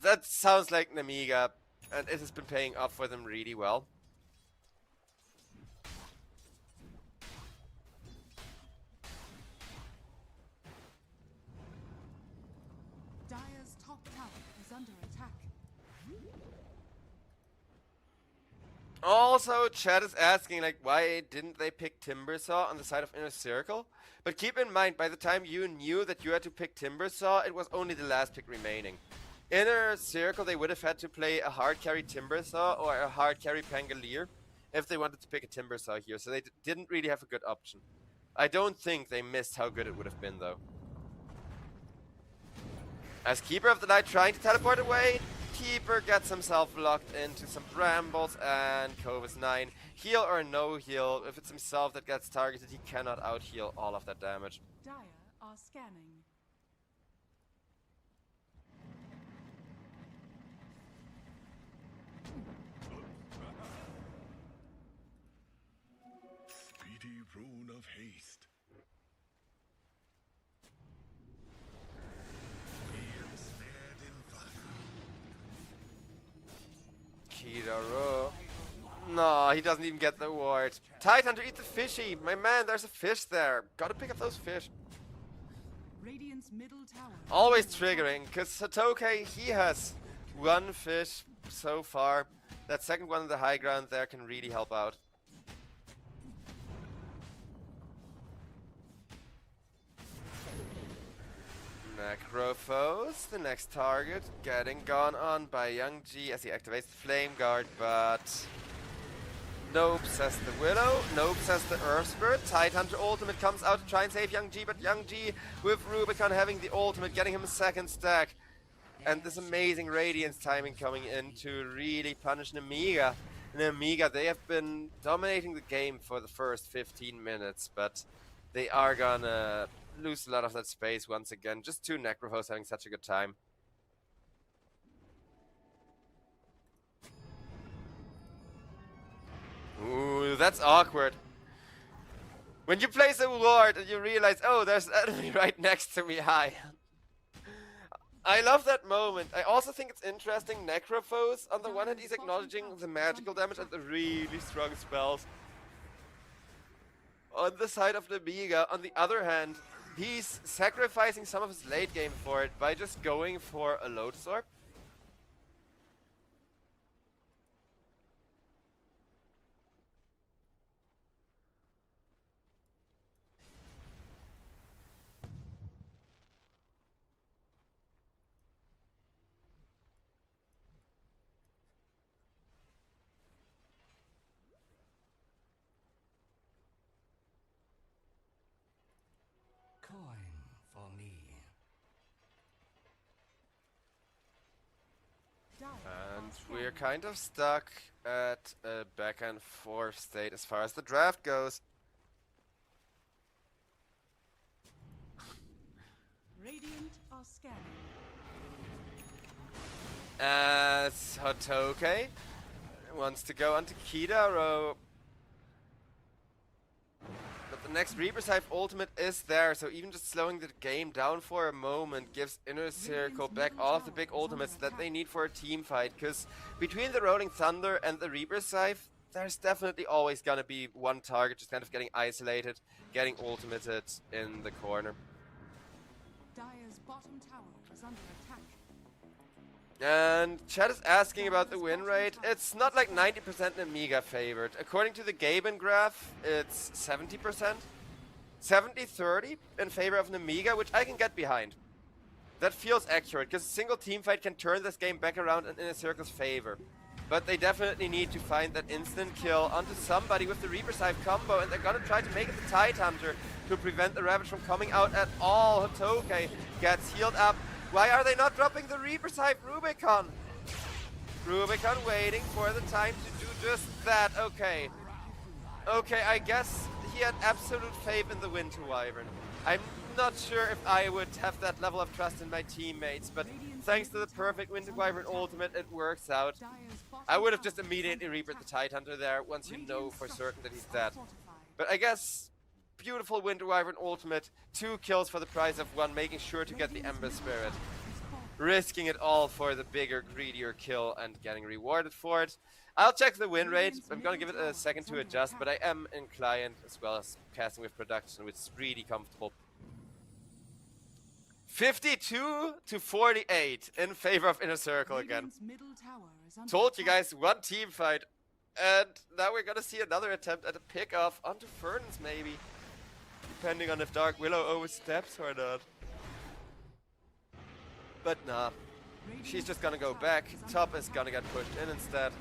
That sounds like Nemiga, and it has been paying off for them really well. Dire's top tower is under attack. Also, chat is asking, like, why didn't they pick Timbersaw on the side of Inner Circle? But keep in mind, by the time you knew that you had to pick Timbersaw, it was only the last pick remaining. Inner Circle, they would have had to play a hard carry Timbersaw or a hard carry Pangolier if they wanted to pick a Timbersaw here, so they didn't really have a good option. I don't think they missed how good it would have been, though. As Keeper of the Night trying to teleport away, Keeper gets himself locked into some brambles, and Kova's 9. Heal or no heal, if it's himself that gets targeted, he cannot out-heal all of that damage. Dire are scanning. Speedy rune of haste. Being snared in fire. Kiraro. No, he doesn't even get the ward. Tidehunter, eat the fishy! My man, there's a fish there. Gotta pick up those fish. Radiant's middle tower. Always triggering, because Satoke, he has one fish so far. That second one on the high ground there can really help out. Necrophos, the next target, getting gone on by Young G as he activates the Flame Guard, but nope, says the Widow, nope, says the Earth Spirit. Tidehunter ultimate comes out to try and save Young G, but Young G with Rubicon having the ultimate, getting him a second stack. And this amazing Radiance timing coming in to really punish Nemiga. Nemiga, they have been dominating the game for the first 15 minutes, but they are gonna lose a lot of that space once again. Just two Necrophos having such a good time. Ooh, that's awkward. When you place a ward and you realize, oh, there's an enemy right next to me, hi. I love that moment. I also think it's interesting, Necrophos, on the one hand, he's acknowledging the magical damage and the really strong spells on the side of Nemiga. On the other hand, he's sacrificing some of his late game for it by just going for a Lotus Orb. Coin for me. And we're kind of stuck at a back and forth state as far as the draft goes. Radiant are scanning. As Hotoke wants to go onto Kidaro. But the next Reaper's Hive ultimate is there, so even just slowing the game down for a moment gives Inner Circle back all of the big ultimates that they need for a team fight. Because between the Rolling Thunder and the Reaper's Hive, there's definitely always gonna be one target just kind of getting isolated, getting ultimated in the corner. Dire's bottom tower is under attack. And chat is asking about the win rate. It's not like 90% Nemiga favored. According to the Gaben graph, it's 70%. 70-30 in favor of Nemiga, which I can get behind. That feels accurate, because a single team fight can turn this game back around in Inner Circle's favor. But they definitely need to find that instant kill onto somebody with the Reaper's Hive combo, and they're gonna try to make it the Tidehunter to prevent the Ravage from coming out at all. Hotoke gets healed up. Why are they not dropping the Reaper's Hive Rubicon? Rubicon waiting for the time to do just that. Okay. Okay, I guess he had absolute faith in the Winter Wyvern. I'm not sure if I would have that level of trust in my teammates, but thanks to the perfect Winter Wyvern ultimate, it works out. I would have just immediately Reapered the Tidehunter there once you know for certain that he's dead. But I guess beautiful Winter Wyvern ultimate, 2 kills for the price of 1, making sure to get the Ember Spirit. Risking it all for the bigger, greedier kill and getting rewarded for it. I'll check the win rate. I'm gonna give it a second to adjust, but I am inclined as well as casting with production, which is really comfortable. 52-48 in favor of Inner Circle again. Told you guys, one team fight And now we're gonna see another attempt at a pick-off onto Ferns, maybe. Depending on if Dark Willow oversteps or not. But nah. She's just gonna go back. Top is gonna get pushed in instead.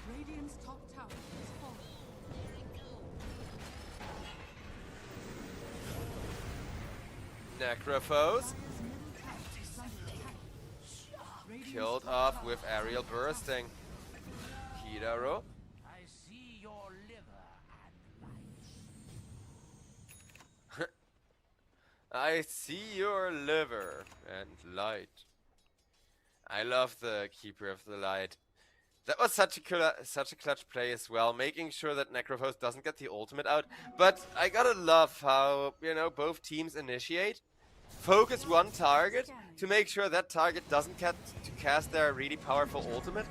Radiant's top tower is falling. Necrophos Dire's middle tower is under attack. Radiant's killed top off tower with is aerial under attack. bursting. Hidaro. I see your liver and light. I see your liver and light. I love the Keeper of the Light. That was such a clutch play as well, making sure that Necrophos doesn't get the ultimate out. But I gotta love how, you know, both teams initiate, focus one target to make sure that target doesn't get to cast their really powerful ultimate.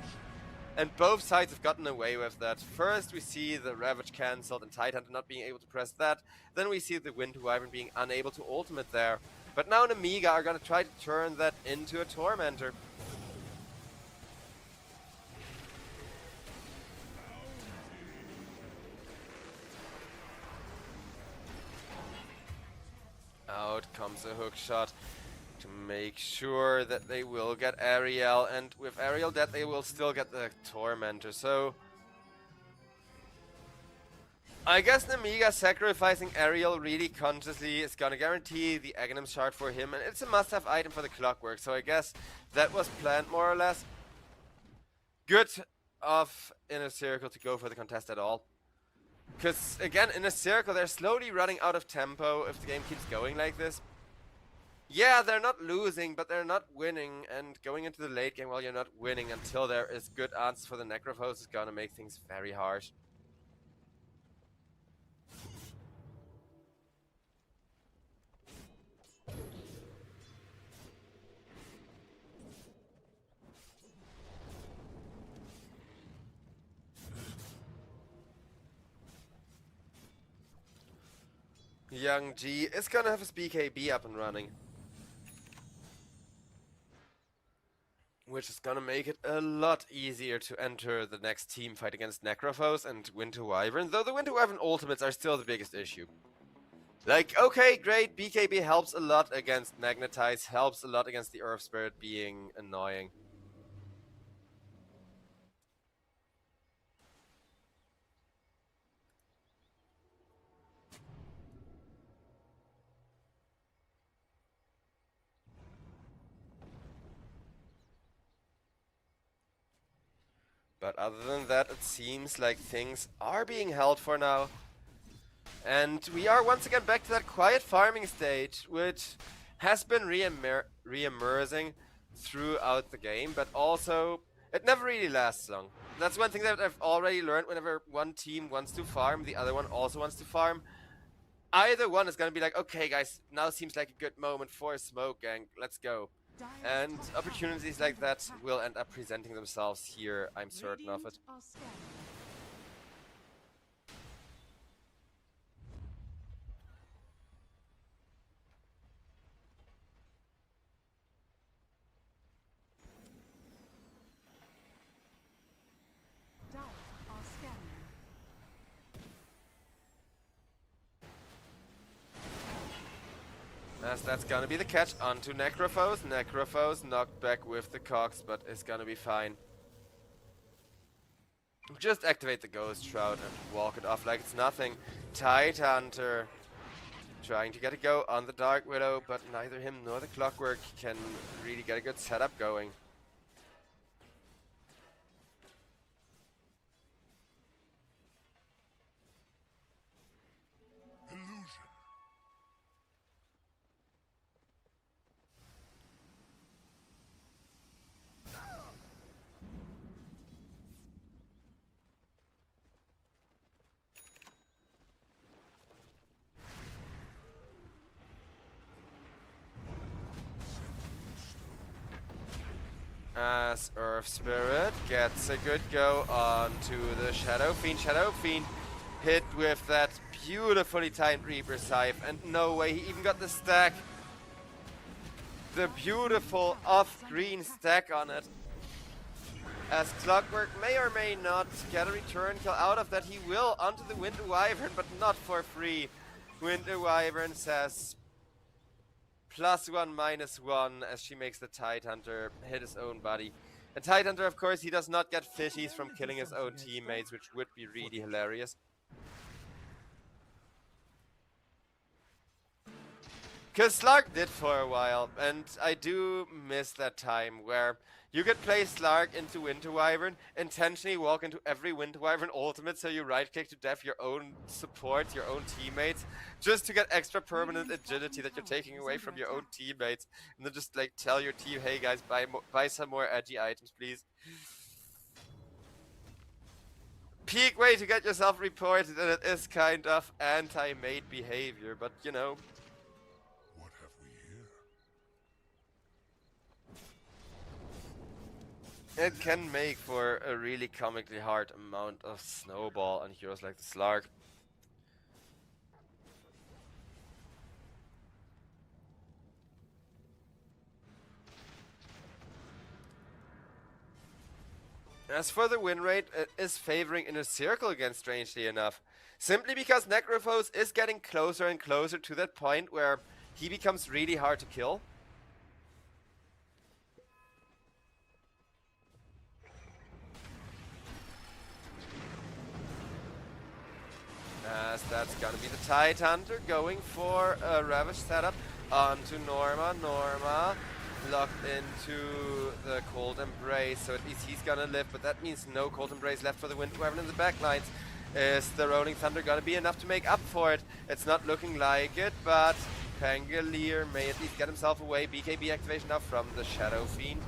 And both sides have gotten away with that. First we see the Ravage cancelled and Tidehunter not being able to press that. Then we see the Wind Wyvern being unable to ultimate there. But now Namiga are gonna try to turn that into a Tormentor. Out comes a hook shot to make sure that they will get Ariel, and with Ariel dead they will still get the Tormentor, so I guess Namiga sacrificing Ariel really consciously is gonna guarantee the Aghanim shard for him, and it's a must-have item for the Clockwork, so I guess that was planned more or less. Good of Inner Circle to go for the contest at all. Because, again, in a circle, they're slowly running out of tempo if the game keeps going like this. Yeah, they're not losing, but they're not winning. And going into the late game while you're not winning until there is good answers for the Necrophos is gonna make things very harsh. Young G is gonna have his BKB up and running, which is gonna make it a lot easier to enter the next team fight against Necrophos and Winter Wyvern, though the Winter Wyvern ultimates are still the biggest issue. Like, okay, great, BKB helps a lot against Magnetize, helps a lot against the Earth Spirit being annoying. But other than that, it seems like things are being held for now. And we are once again back to that quiet farming stage, which has been re-immersing throughout the game, but also it never really lasts long. That's one thing that I've already learned. Whenever one team wants to farm, the other one also wants to farm. Either one is going to be like, okay guys, now seems like a good moment for a smoke gang, let's go. And opportunities like that will end up presenting themselves here, I'm certain of it. Are scanning. Dire are scanning. As that's gonna be the catch onto Necrophos. Necrophos knocked back with the Cox, but is gonna be fine. Just activate the Ghost Shroud and walk it off like it's nothing. Tidehunter trying to get a go on the Dark Widow, but neither him nor the Clockwork can really get a good setup going. Illusion. As Earth Spirit gets a good go onto the Shadow Fiend. Shadow Fiend hit with that beautifully timed Reaper Scythe, and no way, he even got the stack. The beautiful off-green stack on it. As Clockwork may or may not get a return kill out of that, he will onto the Winter Wyvern, but not for free. Winter Wyvern says +1, -1 as she makes the Tidehunter hit his own body. And Tidehunter, of course, he does not get fishies from killing his own teammates, which would be really hilarious. Because Slark did for a while, and I do miss that time where you could play Slark into Winter Wyvern, intentionally walk into every Winter Wyvern ultimate so you right-click to def your own support, your own teammates, just to get extra permanent agility that you're taking away from your own teammates, and then just like tell your team, hey guys, buy some more edgy items, please. Peak way to get yourself reported, and it is kind of anti-mate behavior, but you know. What have we here? It can make for a really comically hard amount of snowball on heroes like the Slark. As for the win rate, it is favoring Inner Circle again, strangely enough. Simply because Necrophos is getting closer and closer to that point where he becomes really hard to kill. As that's gonna be the Tidehunter going for a Ravage setup onto Norma. Norma locked into the Cold Embrace, so at least he's gonna live, but that means no Cold Embrace left for the Wind Wyvern in the backlines. Is the Rolling Thunder gonna be enough to make up for it? It's not looking like it, but Pangolier may at least get himself away. BKB activation now from the Shadow Fiend,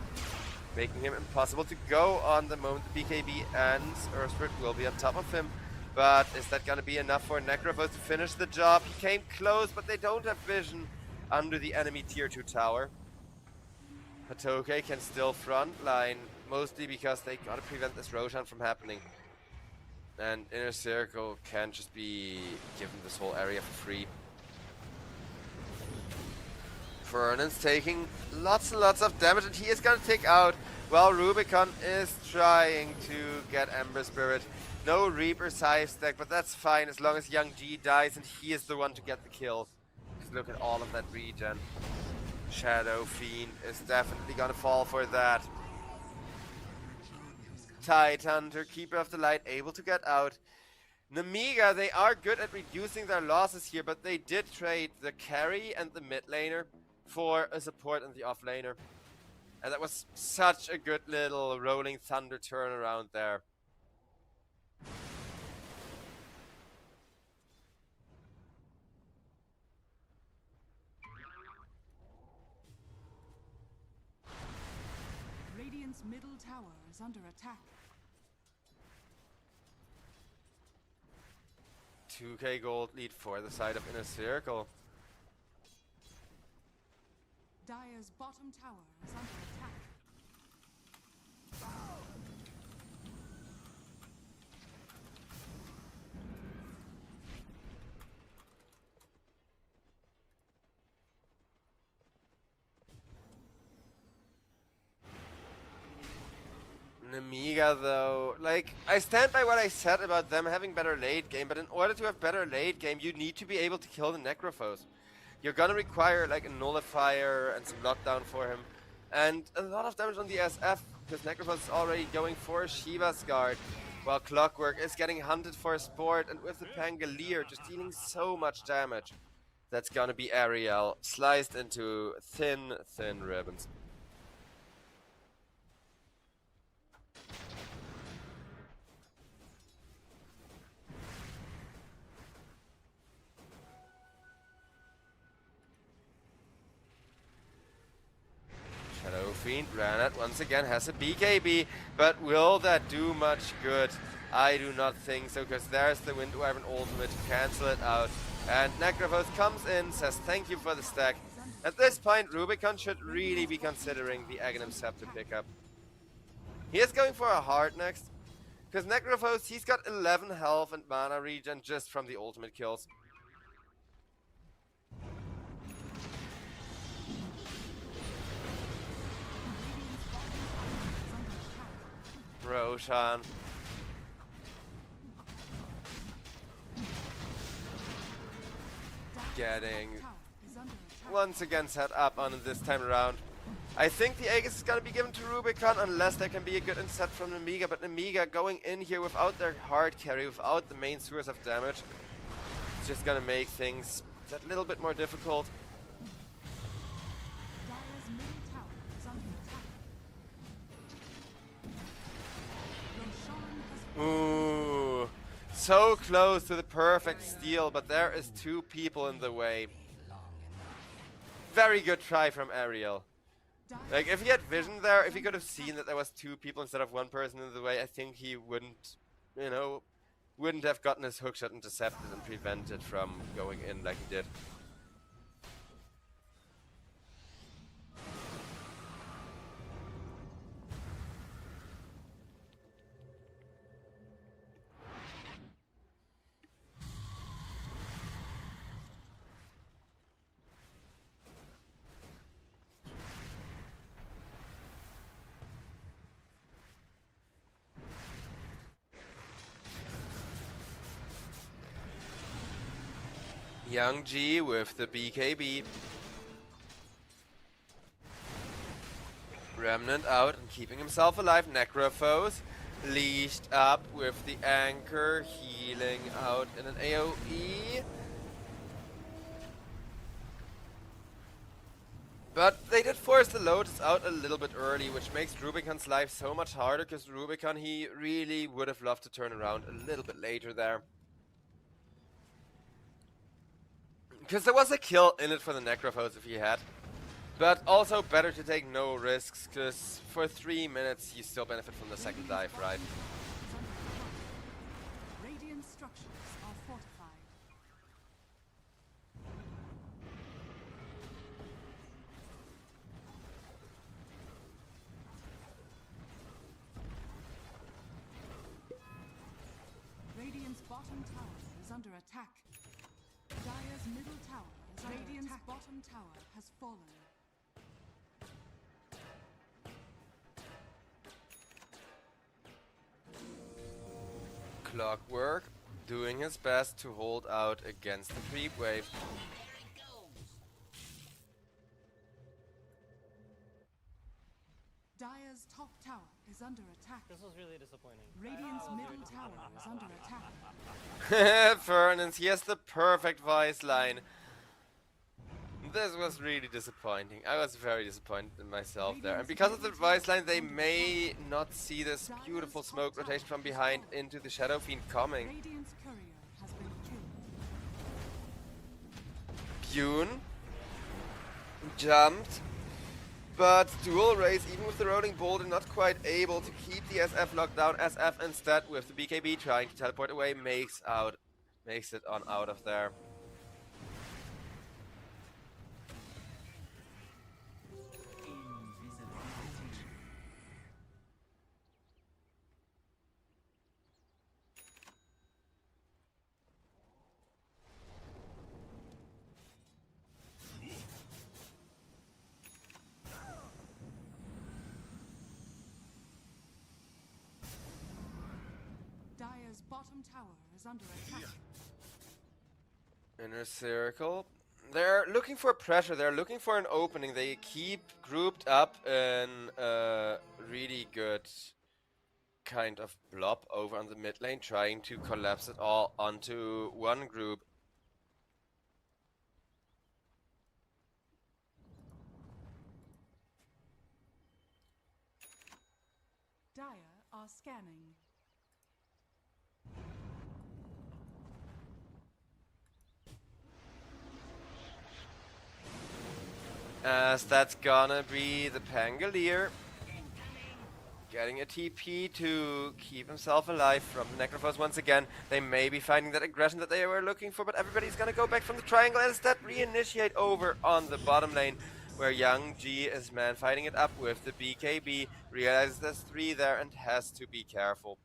making him impossible to go on the moment the BKB ends. Earthspirit will be on top of him. But is that going to be enough for Necrophos to finish the job? He came close, but they don't have vision under the enemy tier 2 tower. Patoke can still frontline, mostly because they got to prevent this Roshan from happening. And Inner Circle can just be given this whole area for free. Vernon's taking lots and lots of damage, and he is going to take out, while Rubicon is trying to get Ember Spirit. No Reaper Scythe stack, but that's fine as long as Young G dies and he is the one to get the kill. Just look at all of that regen. Shadow Fiend is definitely gonna fall for that. Tidehunter, Keeper of the Light, able to get out. Namiga, they are good at reducing their losses here, but they did trade the carry and the mid laner for a support and the off laner. And that was such a good little Rolling Thunder turnaround there. Radiant's middle tower is under attack. 2k gold lead for the side of Inner Circle. Dire's bottom tower is under attack. Namiga though, like, I stand by what I said about them having better late game, but in order to have better late game, you need to be able to kill the Necrophos. You're gonna require like a nullifier and some lockdown for him, and a lot of damage on the SF, because Necrophos is already going for Shiva's guard, while Clockwork is getting hunted for sport, and with the Pangolier just dealing so much damage. That's gonna be Ariel, sliced into thin, thin ribbons. Shadow Fiend, Granite once again has a BKB, but will that do much good? I do not think so, because there's the Wind Wyvern ultimate to cancel it out. And Necrophos comes in, says thank you for the stack. At this point, Rubicon should really be considering the Aghanim Scepter pickup. He is going for a heart next, Because Necrophos, he's got 11 health and mana regen just from the ultimate kills. Roshan. Getting once again set up on this time around. I think the Aegis is going to be given to Rubicon unless there can be a good inset from Nemiga, but Nemiga going in here without their hard carry, without the main source of damage, it's just going to make things that little bit more difficult. Dire's middle tower is under attack. Roshan has Ooh, so close to the perfect steal, but there is two people in the way. Very good try from Ariel. Like, if he had vision there, if he could have seen that there was two people instead of one person in the way, I think he wouldn't, you know, wouldn't have gotten his hookshot intercepted and prevented from going in like he did. Young G with the BKB. Remnant out and keeping himself alive. Necrophos leashed up with the anchor, healing out in an AoE. But they did force the Lotus out a little bit early, which makes Rubicon's life so much harder, because Rubicon, he really would have loved to turn around a little bit later there. Because there was a kill in it for the Necrophos if he had. But also better to take no risks, because for 3 minutes you still benefit from the second dive, right? Radiant structures are fortified. Radiant's bottom tower is under attack. Dire's middle tower is under Radiant's attack. Bottom tower has fallen. Clockwork doing his best to hold out against the creep wave. Dire's top tower is under attack. This was really disappointing. Radiant's middle tower is under attack. Fernance, he has the perfect voice line. This was really disappointing. I was very disappointed in myself there. And because of the voice line, they may not see this beautiful smoke rotation from behind into the Shadow Fiend coming. Radiant's courier has been killed. Bune jumped, but dual race, even with the rolling boulder, not quite able to keep the SF locked down. SF instead, with the BKB trying to teleport away, makes it on out of there. Dire's bottom tower is under attack. Inner circle. They're looking for pressure. They're looking for an opening. They keep grouped up in a really good kind of blob over on the mid lane, trying to collapse it all onto one group. Dire are scanning. As that's gonna be the Pangolier. Getting a TP to keep himself alive from the Necrophos once again. They may be finding that aggression that they were looking for, but everybody's gonna go back from the triangle and instead reinitiate over on the bottom lane, where Young G is man fighting it up with the BKB. Realizes there's 3 there and has to be careful.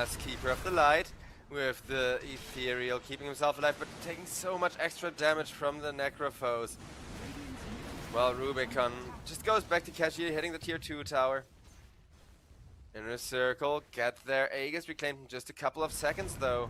as Keeper of the Light, with the Ethereal keeping himself alive, but taking so much extra damage from the Necrophos. Well, Rubicon just goes back to Kashi, hitting the tier 2 tower. Inner Circle, get their Aegis reclaimed in just a couple of seconds though.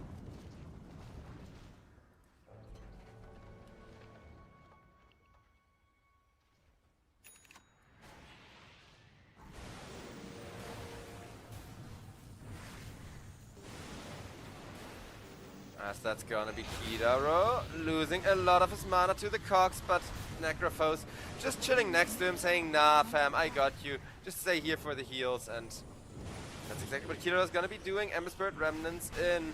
As that's gonna be Kidaro, losing a lot of his mana to the Cox, but Necrophos just chilling next to him, saying, nah fam, I got you, just stay here for the heals, and that's exactly what Kidaro's gonna be doing. Ember Spirit Remnants in,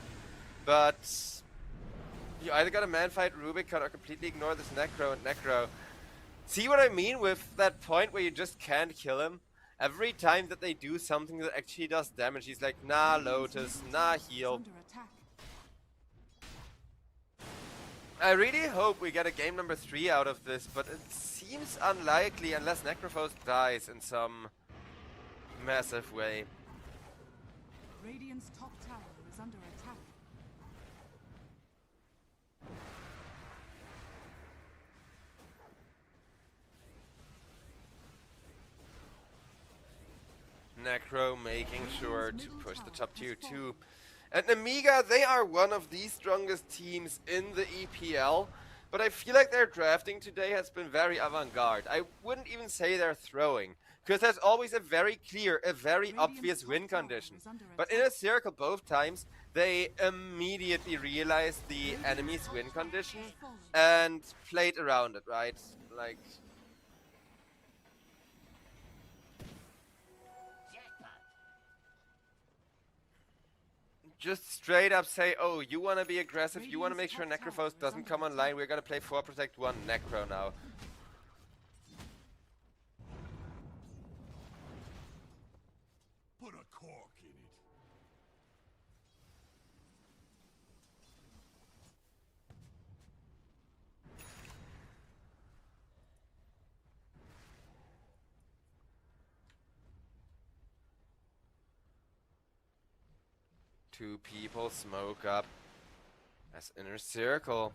but you either gotta man-fight Rubicon or completely ignore this Necro, and Necro. See what I mean with that point where you just can't kill him? Every time that they do something that actually does damage, he's like, nah Lotus, nah heal. Under attack. I really hope we get a game number 3 out of this, but it seems unlikely unless Necrophos dies in some massive way. Radiant's top tower is under attack. Necro making sure to push the top tier 2. And Amiga, they are one of the strongest teams in the EPL, but I feel like their drafting today has been very avant-garde. I wouldn't even say they're throwing, because there's always a very clear, a very obvious win condition. But in a circle both times, they immediately realized the enemy's win condition and played around it, right? Like, just straight up say, oh, you want to be aggressive, you want to make sure Necrophos doesn't come online, we're going to play 4 Protect 1 Necro now. Put a cork in it. Two people smoke up as Inner Circle.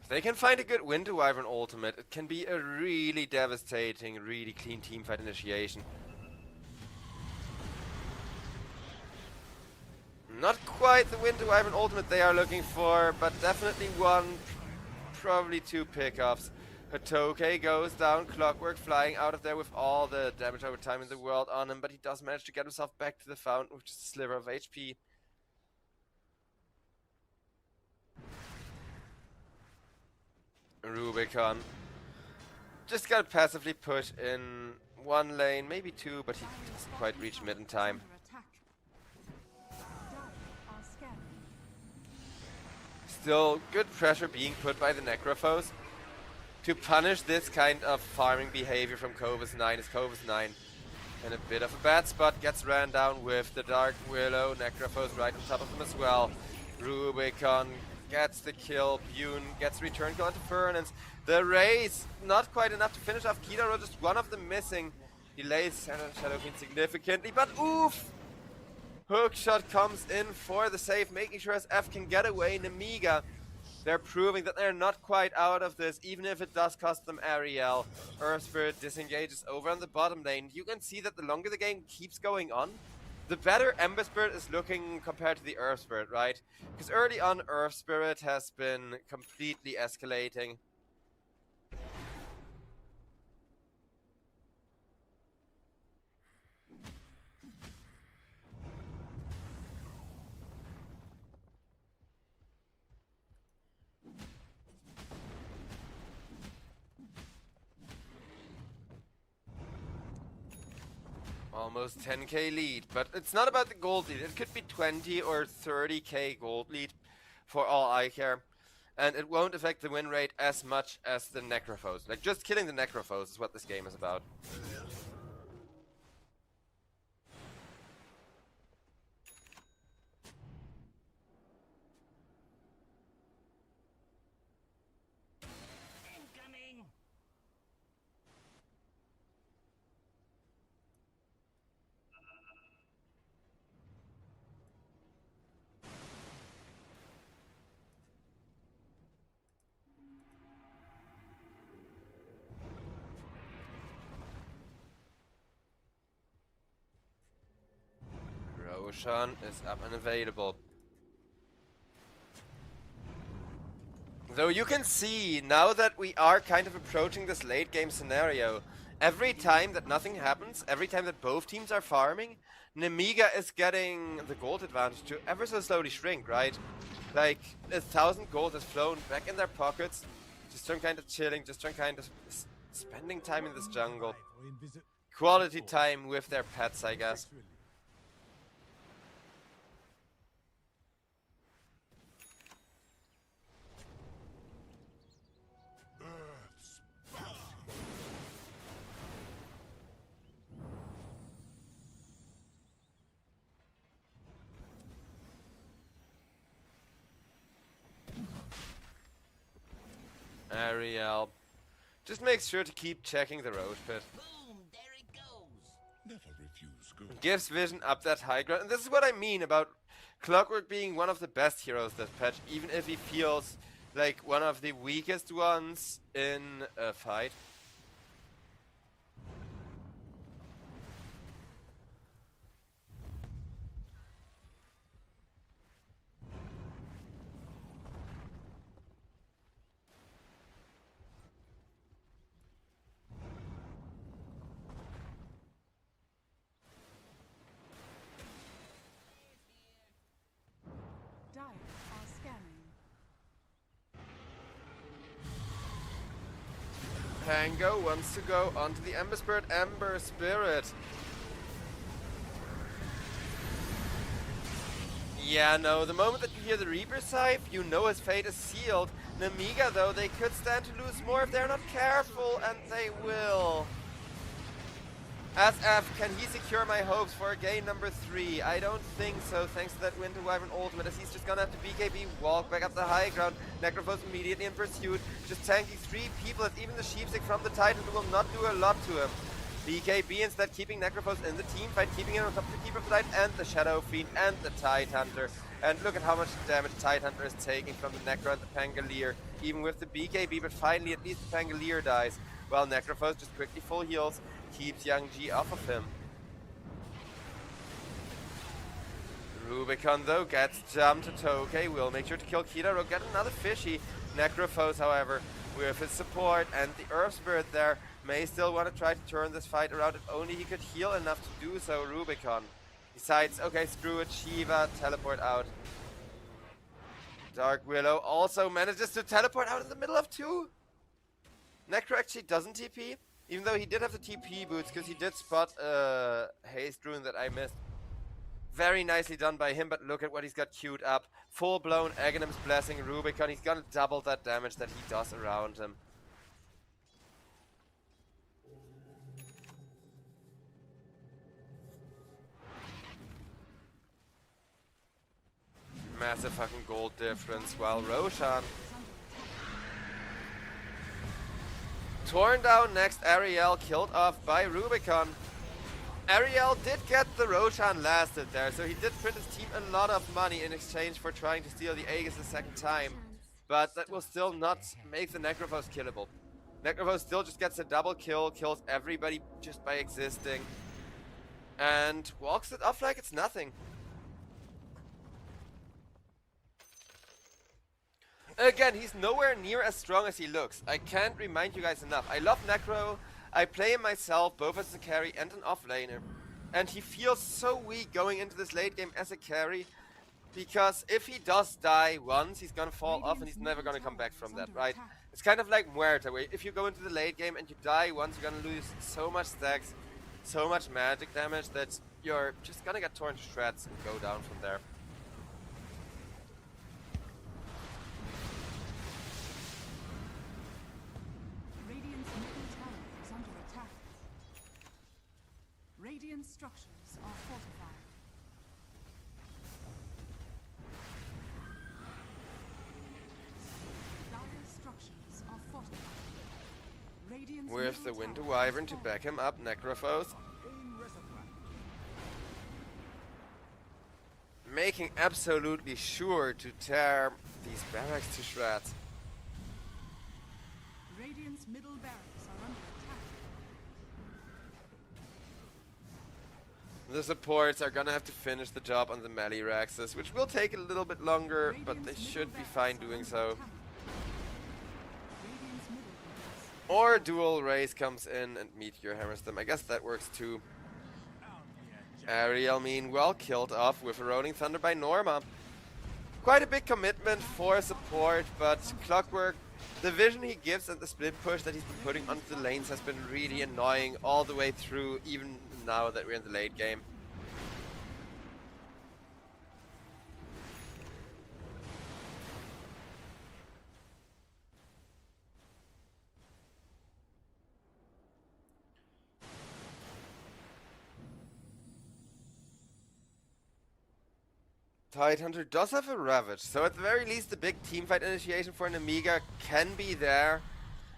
If they can find a good Winter Wyvern ultimate, it can be a really devastating, really clean teamfight initiation. Not quite the Winter Wyvern ultimate they are looking for, but definitely one, probably 2 pickups. Hatoke goes down, Clockwork flying out of there with all the damage over time in the world on him, but he does manage to get himself back to the fountain with just a sliver of HP. Rubicon just got passively push in 1 lane, maybe 2, but he doesn't quite reach mid in time. Still good pressure being put by the Necrophos to punish this kind of farming behavior from Covus 9, as Covus 9 in a bit of a bad spot, gets ran down with the Dark Willow, Necrophos right on top of him as well. Rubicon gets the kill, Bune gets return kill into Furnace. The race, not quite enough to finish off Kidaro, just one of them missing. Delays Shadow Queen significantly, but oof! Hookshot comes in for the save, making sure SF can get away. Nemiga, they're proving that they're not quite out of this, even if it does cost them Ariel. Earth Spirit disengages over on the bottom lane. You can see that the longer the game keeps going on, the better Ember Spirit is looking compared to the Earth Spirit, right? Because early on, Earth Spirit has been completely escalating. Almost 10k lead, but it's not about the gold lead. It could be 20 or 30k gold lead for all I care. And it won't affect the win rate as much as the Necrophos. Like, just killing the Necrophos is what this game is about. Roshan is up and available. Though you can see, now that we are kind of approaching this late game scenario, every time that nothing happens, every time that both teams are farming, Nemiga is getting the gold advantage to ever so slowly shrink, right? Like, 1,000 gold has flown back in their pockets, just from kind of chilling, just from kind of spending time in this jungle. Quality time with their pets, I guess. Ariel. Just makes sure to keep checking the road pit. Boom, there it goes. Never refuse good. Gives Vision up that high ground. And this is what I mean about Clockwork being one of the best heroes this patch, even if he feels like one of the weakest ones in a fight. Dire are scanning. Pango wants to go onto the Ember Spirit. Ember Spirit. Yeah, no, the moment that you hear the Reaper Scythe, you know his fate is sealed. Nemiga, though, they could stand to lose more if they're not careful, and they will. SF, can he secure my hopes for game number 3? I don't think so, thanks to that Winter Wyvern ultimate, as he's just gonna have to BKB, walk back up the high ground. Necrophos immediately in pursuit, just tanking 3 people, as even the Sheepstick from the Titan will not do a lot to him. BKB instead keeping Necrophos in the team fight, keeping him on top of the Keeper of the Light and the Shadow Fiend and the Tide Hunter. And look at how much damage Tide Hunter is taking from the Necro and the Pangolier, even with the BKB, but finally at least the Pangolier dies, while Necrophos just quickly full heals, keeps Young G off of him. Rubicon though gets jumped to Toke, will make sure to kill Kidaro, get another fishy. Necrophos, however, with his support and the Earth Spirit there, may still want to try to turn this fight around if only he could heal enough to do so. Rubicon decides, okay, screw it, Shiva, teleport out. Dark Willow also manages to teleport out in the middle of 2. Necro actually doesn't TP, even though he did have the TP boots, because he did spot Haste Rune that I missed. Very nicely done by him, but look at what he's got queued up. Full-blown Aghanim's Blessing Rubicon. He's gonna double that damage that he does around him. Massive fucking gold difference, while Roshan torn down next. Ariel killed off by Rubicon. Ariel did get the Roshan lasted there, so he did print his team a lot of money in exchange for trying to steal the Aegis a second time. But that will still not make the Necrophos killable. Necrophos still just gets a double kill, kills everybody just by existing, and walks it off like it's nothing. Again, he's nowhere near as strong as he looks. I can't remind you guys enough. I love Necro. I play him myself, both as a carry and an offlaner. And he feels so weak going into this late game as a carry, because if he does die once, he's gonna fall off and he's never gonna come back from that, right? It's kind of like Muerta, where if you go into the late game and you die once, you're gonna lose so much stacks, so much magic damage that you're just gonna get torn to shreds and go down from there. Radiant structures are fortified. Dire structures are fortified. Radiant's With the middle Winter tower Wyvern is to falling. back him up, Necrophos making absolutely sure to tear these barracks to shreds. Radiant's middle barracks are under attack. The supports are gonna have to finish the job on the melee Rexes, which will take a little bit longer, but they should be fine doing so. Or dual race comes in and Meteor hammers them. I guess that works too. Ariel, well killed off with a Rolling Thunder by Norma. Quite a big commitment for support, but Clockwork, the vision he gives and the split push that he's been putting onto the lanes has been really annoying all the way through, even now that we're in the late game. Tidehunter does have a Ravage, so at the very least the big teamfight initiation for an Amiga can be there.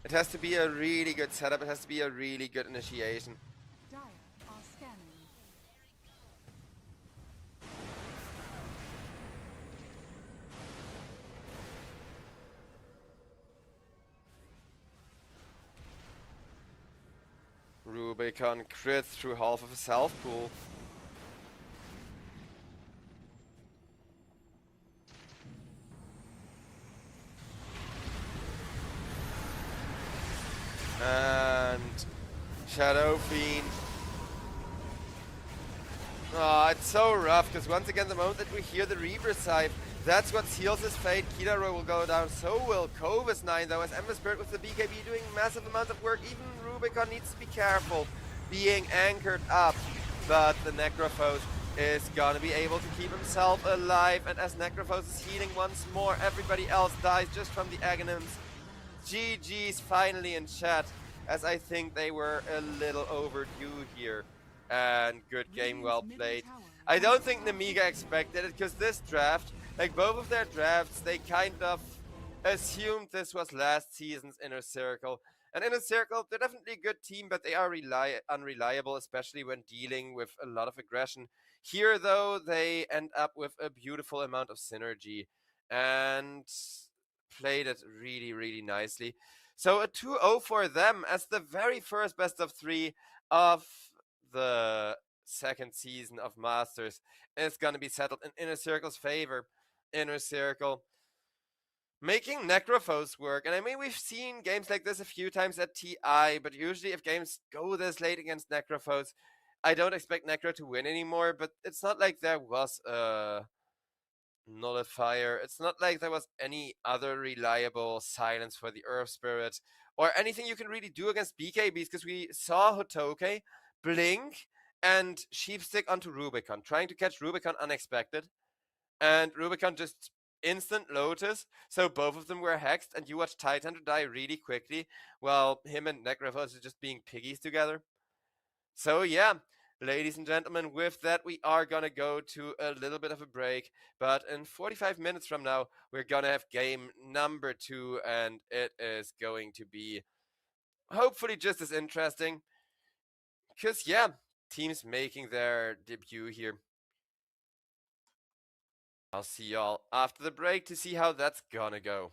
It has to be a really good setup, it has to be a really good initiation. Dire are scanning. Rubicon crits through half of a self pool. And Shadow Fiend. Oh, it's so rough, because once again, the moment that we hear the Reaper Scythe, that's what seals his fate. Kidaro will go down, so will Covis 9, though, as Ember Spirit with the BKB doing massive amounts of work. Even Rubicon needs to be careful, being anchored up. But the Necrophos is gonna be able to keep himself alive, and as Necrophos is healing once more, everybody else dies just from the Aghanims. GG's finally in chat, as I think they were a little overdue here. And good game, well played. I don't think Nemiga expected it, because this draft, like both of their drafts, they kind of assumed this was last season's Inner Circle. And Inner Circle, they're definitely a good team, but they are unreliable, especially when dealing with a lot of aggression. Here, though, they end up with a beautiful amount of synergy. And played it really, really nicely. So a 2-0 for them as the very first best of 3 of the second season of Masters is going to be settled in Inner Circle's favor. Inner Circle making Necrophos work. And I mean, we've seen games like this a few times at TI, but usually if games go this late against Necrophos, I don't expect Necro to win anymore, but it's not like there was a nullifier. It's not like there was any other reliable silence for the Earth Spirit or anything you can really do against BKBs, because we saw Hotoke blink and Sheepstick onto Rubicon, trying to catch Rubicon unexpected, and Rubicon just instant Lotus, so both of them were hexed, and you watch Tidehunter die really quickly while him and Necrophos are just being piggies together. So yeah, ladies and gentlemen, with that, we are going to go to a little bit of a break. But in 45 minutes from now, we're going to have game number 2. And it is going to be hopefully just as interesting. Because, yeah, teams making their debut here. I'll see y'all after the break to see how that's going to go.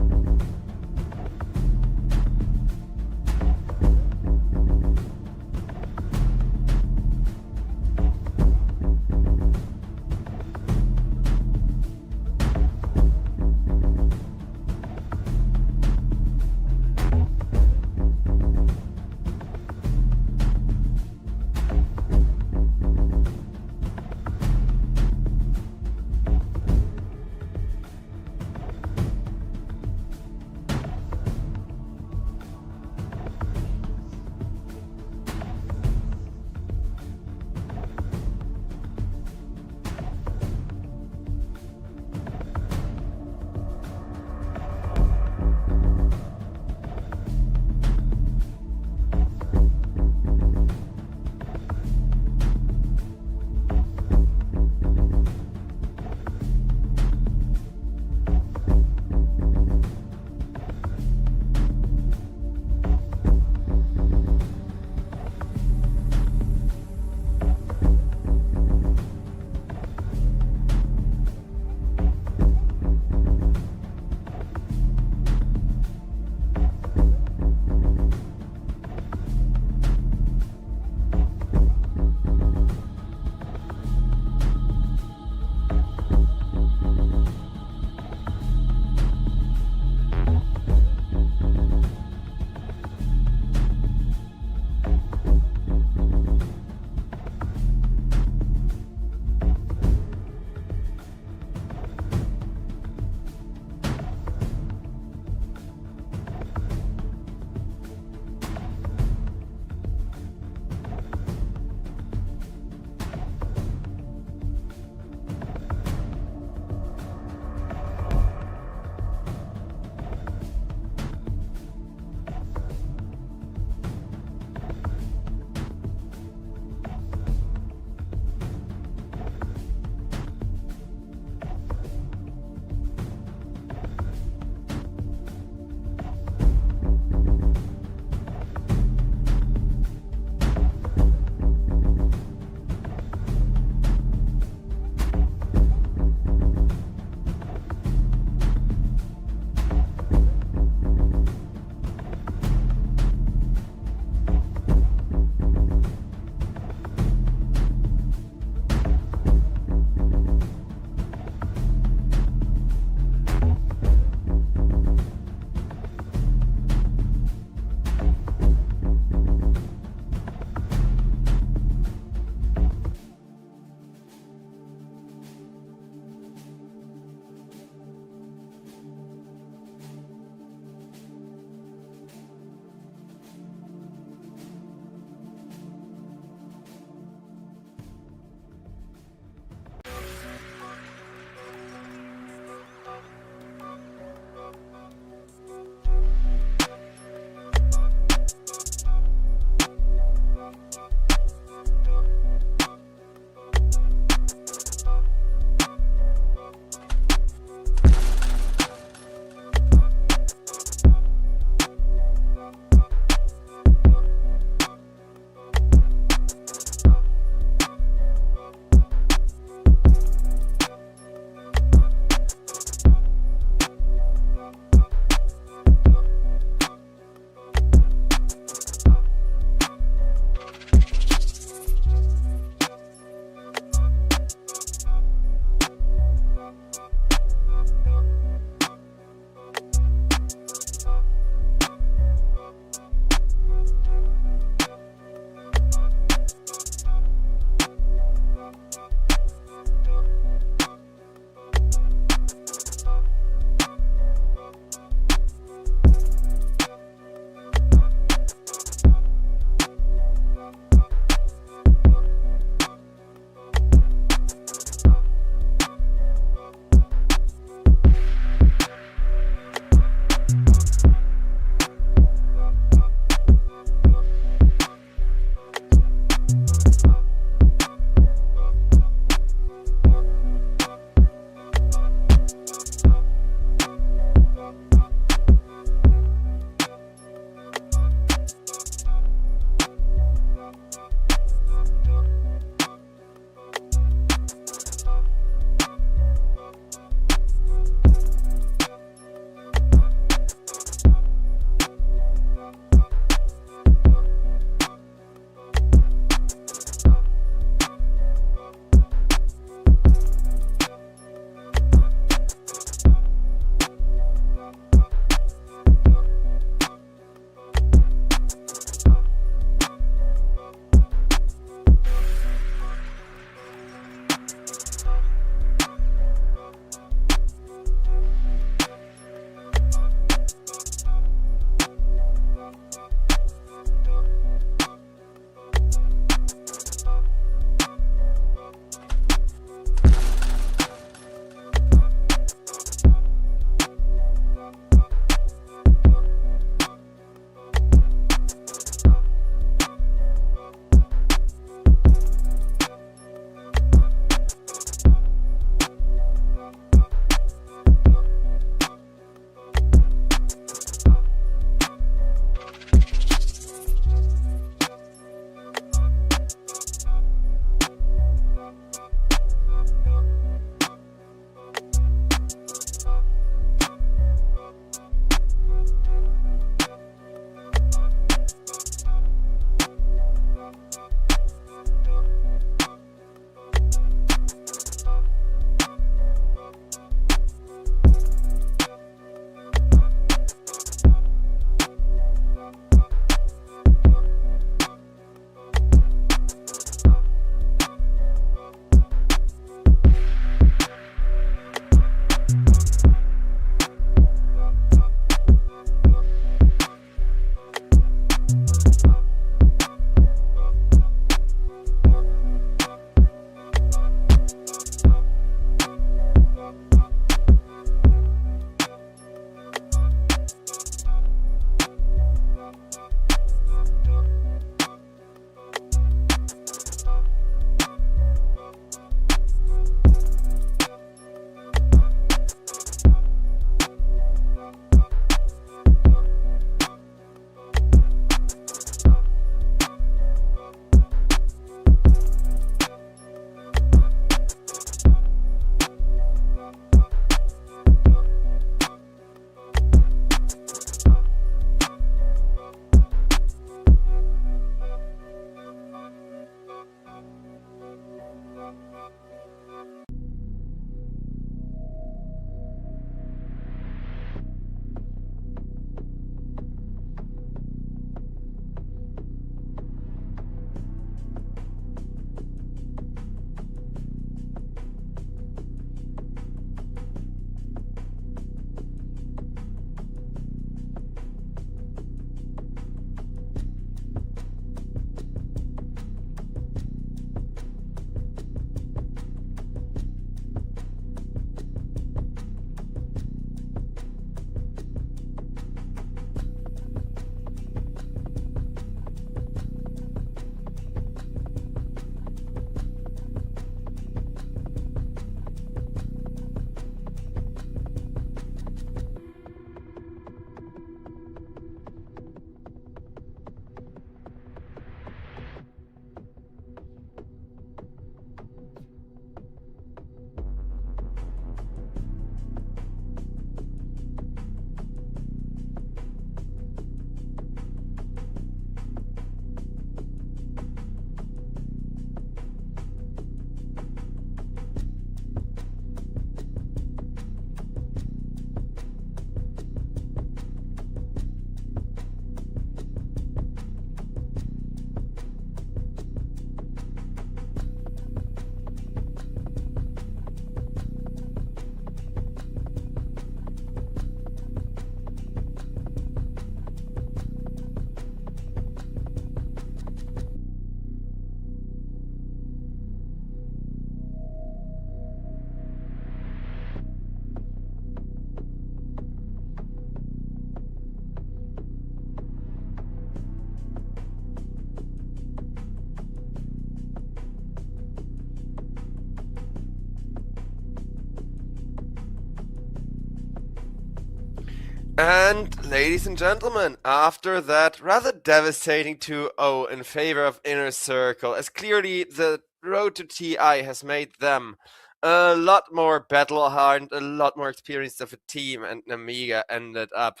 And ladies and gentlemen, after that rather devastating 2-0 in favor of Inner Circle, as clearly the road to TI has made them a lot more battle-hardened, a lot more experienced of a team, and Amiga ended up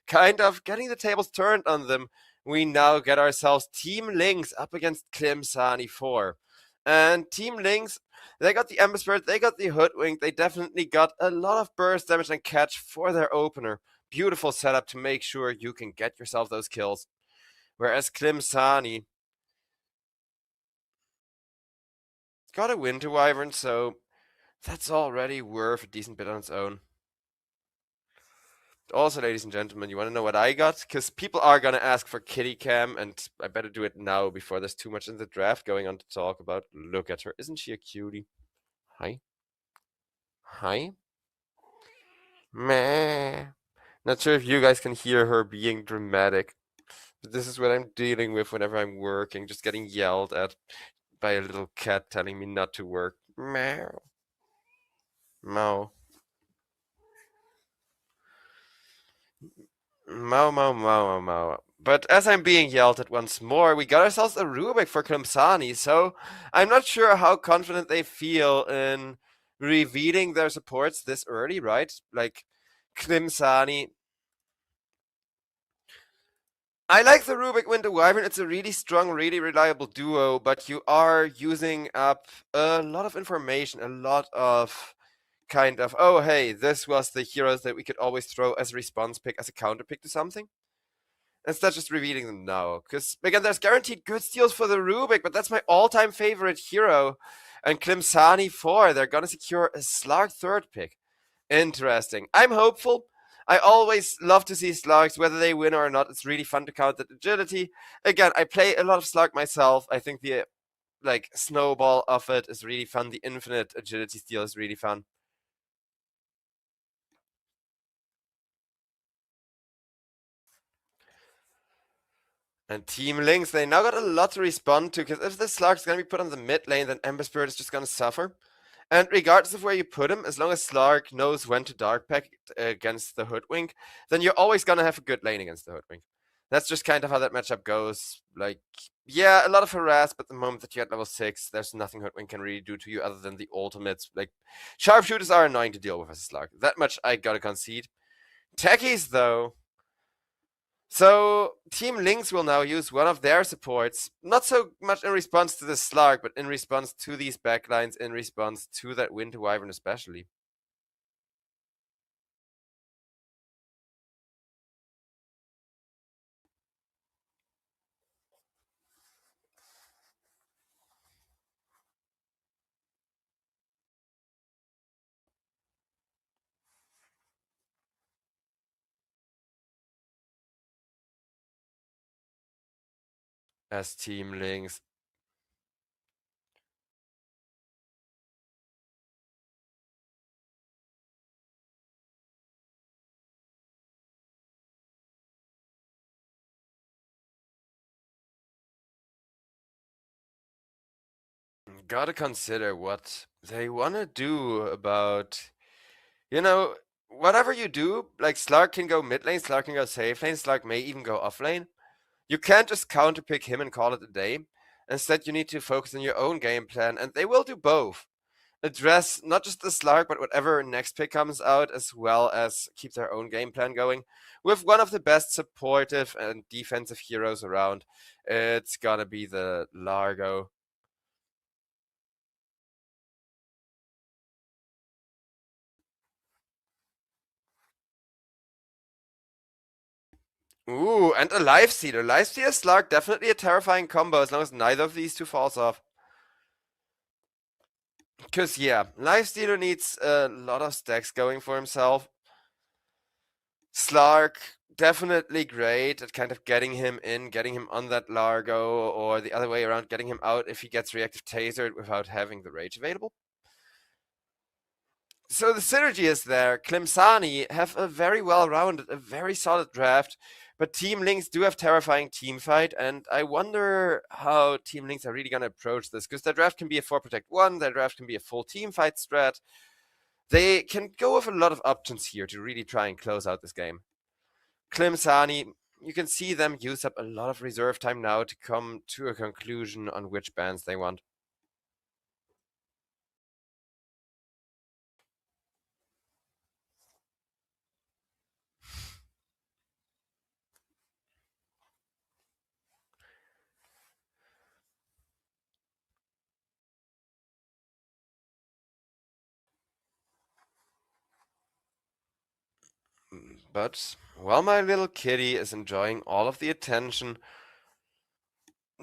kind of getting the tables turned on them. We now get ourselves Team Lynx up against Klimsani 4. And Team Lynx, they got the Ember Spirit, they got the Hoodwink, they definitely got a lot of burst damage and catch for their opener. Beautiful setup to make sure you can get yourself those kills. Whereas Klimsani got a Winter Wyvern, so that's already worth a decent bit on its own. Also, ladies and gentlemen, you want to know what I got? Because people are going to ask for Kitty Cam, and I better do it now before there's too much in the draft going on to talk about. Look at her. Isn't she a cutie? Hi. Hi. Meh. Not sure if you guys can hear her being dramatic. But this is what I'm dealing with whenever I'm working, just getting yelled at by a little cat telling me not to work. Meow. Meow. Mau, mau, mau, mau, mau. But as I'm being yelled at once more, we got ourselves a Rubik for Klimsani, so I'm not sure how confident they feel in revealing their supports this early, right? Like, Klimsani. I like the Rubik Winter Wyvern. It's a really strong, really reliable duo, but you are using up a lot of information, a lot of kind of, oh, hey, this was the heroes that we could always throw as a response pick, as a counter pick to something. Instead, just revealing them now. Because, again, there's guaranteed good steals for the Rubik, but that's my all-time favorite hero. And Klimsani 4, they're going to secure a Slark third pick. Interesting. I'm hopeful. I always love to see Slarks, whether they win or not. It's really fun to count that agility. Again, I play a lot of Slark myself. I think the, snowball of it is really fun. The infinite agility steal is really fun. And Team Lynx, they now got a lot to respond to, because if this Slark's going to be put on the mid lane, then Ember Spirit is just going to suffer. And regardless of where you put him, as long as Slark knows when to Dark Pack against the Hoodwink, then you're always going to have a good lane against the Hoodwink. That's just kind of how that matchup goes. Like, yeah, a lot of harass, but the moment that you're at level 6, there's nothing Hoodwink can really do to you other than the ultimates. Like, sharpshooters are annoying to deal with as a Slark. That much I gotta concede. Techies, though. So, Team Lynx will now use one of their supports, not so much in response to the Slark, but in response to these backlines, in response to that Winter Wyvern especially. As Team Lynx gotta consider what they wanna do about, whatever you do, like Slark can go mid lane, Slark can go safe lane, Slark may even go off lane. You can't just counterpick him and call it a day. Instead, you need to focus on your own game plan, and they will do both. Address not just the Slark, but whatever next pick comes out, as well as keep their own game plan going. With one of the best supportive and defensive heroes around, it's gonna be the Largo. Ooh, and a Lifestealer. Lifestealer Slark, definitely a terrifying combo as long as neither of these two falls off. Because, yeah, Lifestealer needs a lot of stacks going for himself. Slark, definitely great at kind of getting him in, getting him on that Largo, or the other way around, getting him out if he gets reactive tasered without having the rage available. So the synergy is there. Klimsani have a very well-rounded, a very solid draft, but Team Lynx do have terrifying teamfight, and I wonder how Team Lynx are really going to approach this, because their draft can be a 4 Protect 1, their draft can be a full teamfight strat. They can go with a lot of options here to really try and close out this game. Klimsani, you can see them use up a lot of reserve time now to come to a conclusion on which bans they want. But while my little kitty is enjoying all of the attention,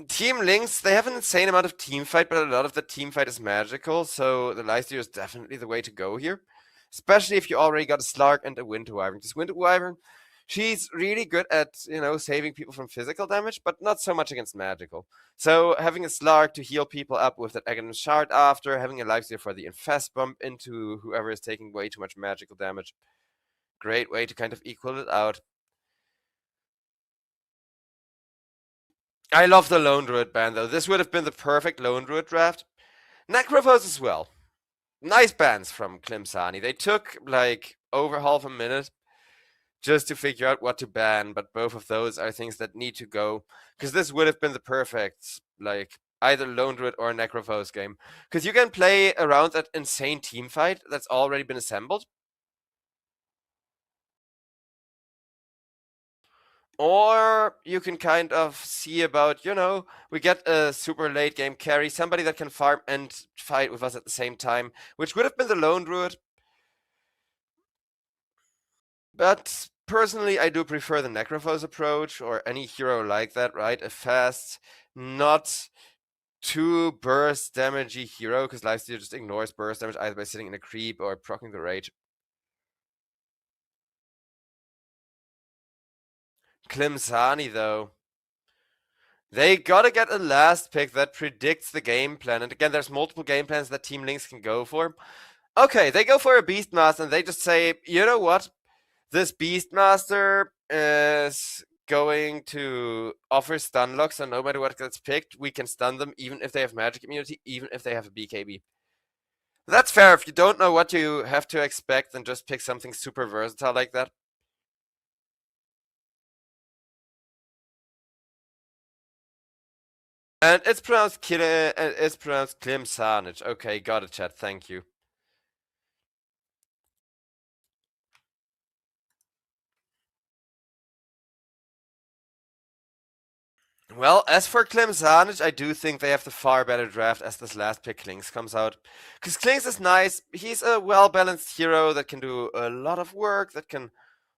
Team Lynx, they have an insane amount of team fight, but a lot of the team fight is magical, so the Lifesteal is definitely the way to go here. Especially if you already got a Slark and a Winter Wyvern. This Winter Wyvern, she's really good at, saving people from physical damage, but not so much against magical. So having a Slark to heal people up with that Aghanim Shard after, having a Lifesteal for the Infest bump into whoever is taking way too much magical damage. Great way to kind of equal it out. I love the Lone Druid ban, though. This would have been the perfect Lone Druid draft. Necrophos as well. Nice bans from Klimsani. They took, over half a minute just to figure out what to ban, but both of those are things that need to go. Because this would have been the perfect, either Lone Druid or Necrophos game. Because you can play around that insane team fight that's already been assembled. Or you can kind of see about, we get a super late game carry, somebody that can farm and fight with us at the same time, which would have been the Lone Druid. But personally, I do prefer the Necrophos approach, or any hero like that, right? A fast, not too burst damagey hero, because Lifesteal just ignores burst damage either by sitting in a creep or proccing the rage. Klimsani, though. They gotta get a last pick that predicts the game plan. And again, there's multiple game plans that Team Lynx can go for. Okay, they go for a Beastmaster and they just say, you know what? This Beastmaster is going to offer stun lock, so no matter what gets picked, we can stun them even if they have magic immunity, even if they have a BKB. That's fair. If you don't know what you have to expect, then just pick something super versatile like that. And it's pronounced Klimsanich. Okay, got it, chat. Thank you. Well, as for Klimsanich, I do think they have the far better draft as this last pick Klings comes out. Because Klings is nice. He's a well-balanced hero that can do a lot of work, that can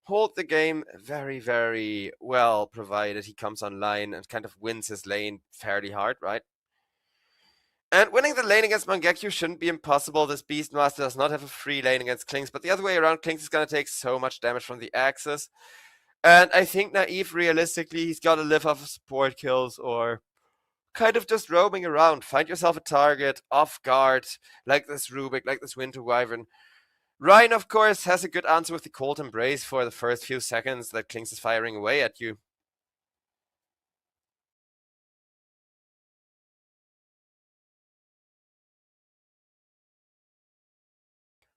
hold the game very, very well, provided he comes online and kind of wins his lane fairly hard, right? And winning the lane against Mangekyo shouldn't be impossible. This Beastmaster does not have a free lane against Klings, but the other way around, Klings is going to take so much damage from the Axis. And I think Naive, realistically, he's got to live off of support kills or kind of just roaming around. Find yourself a target, off guard, like this Rubik, like this Winter Wyvern. Ryan, of course, has a good answer with the Cold Embrace for the first few seconds that Klings is firing away at you.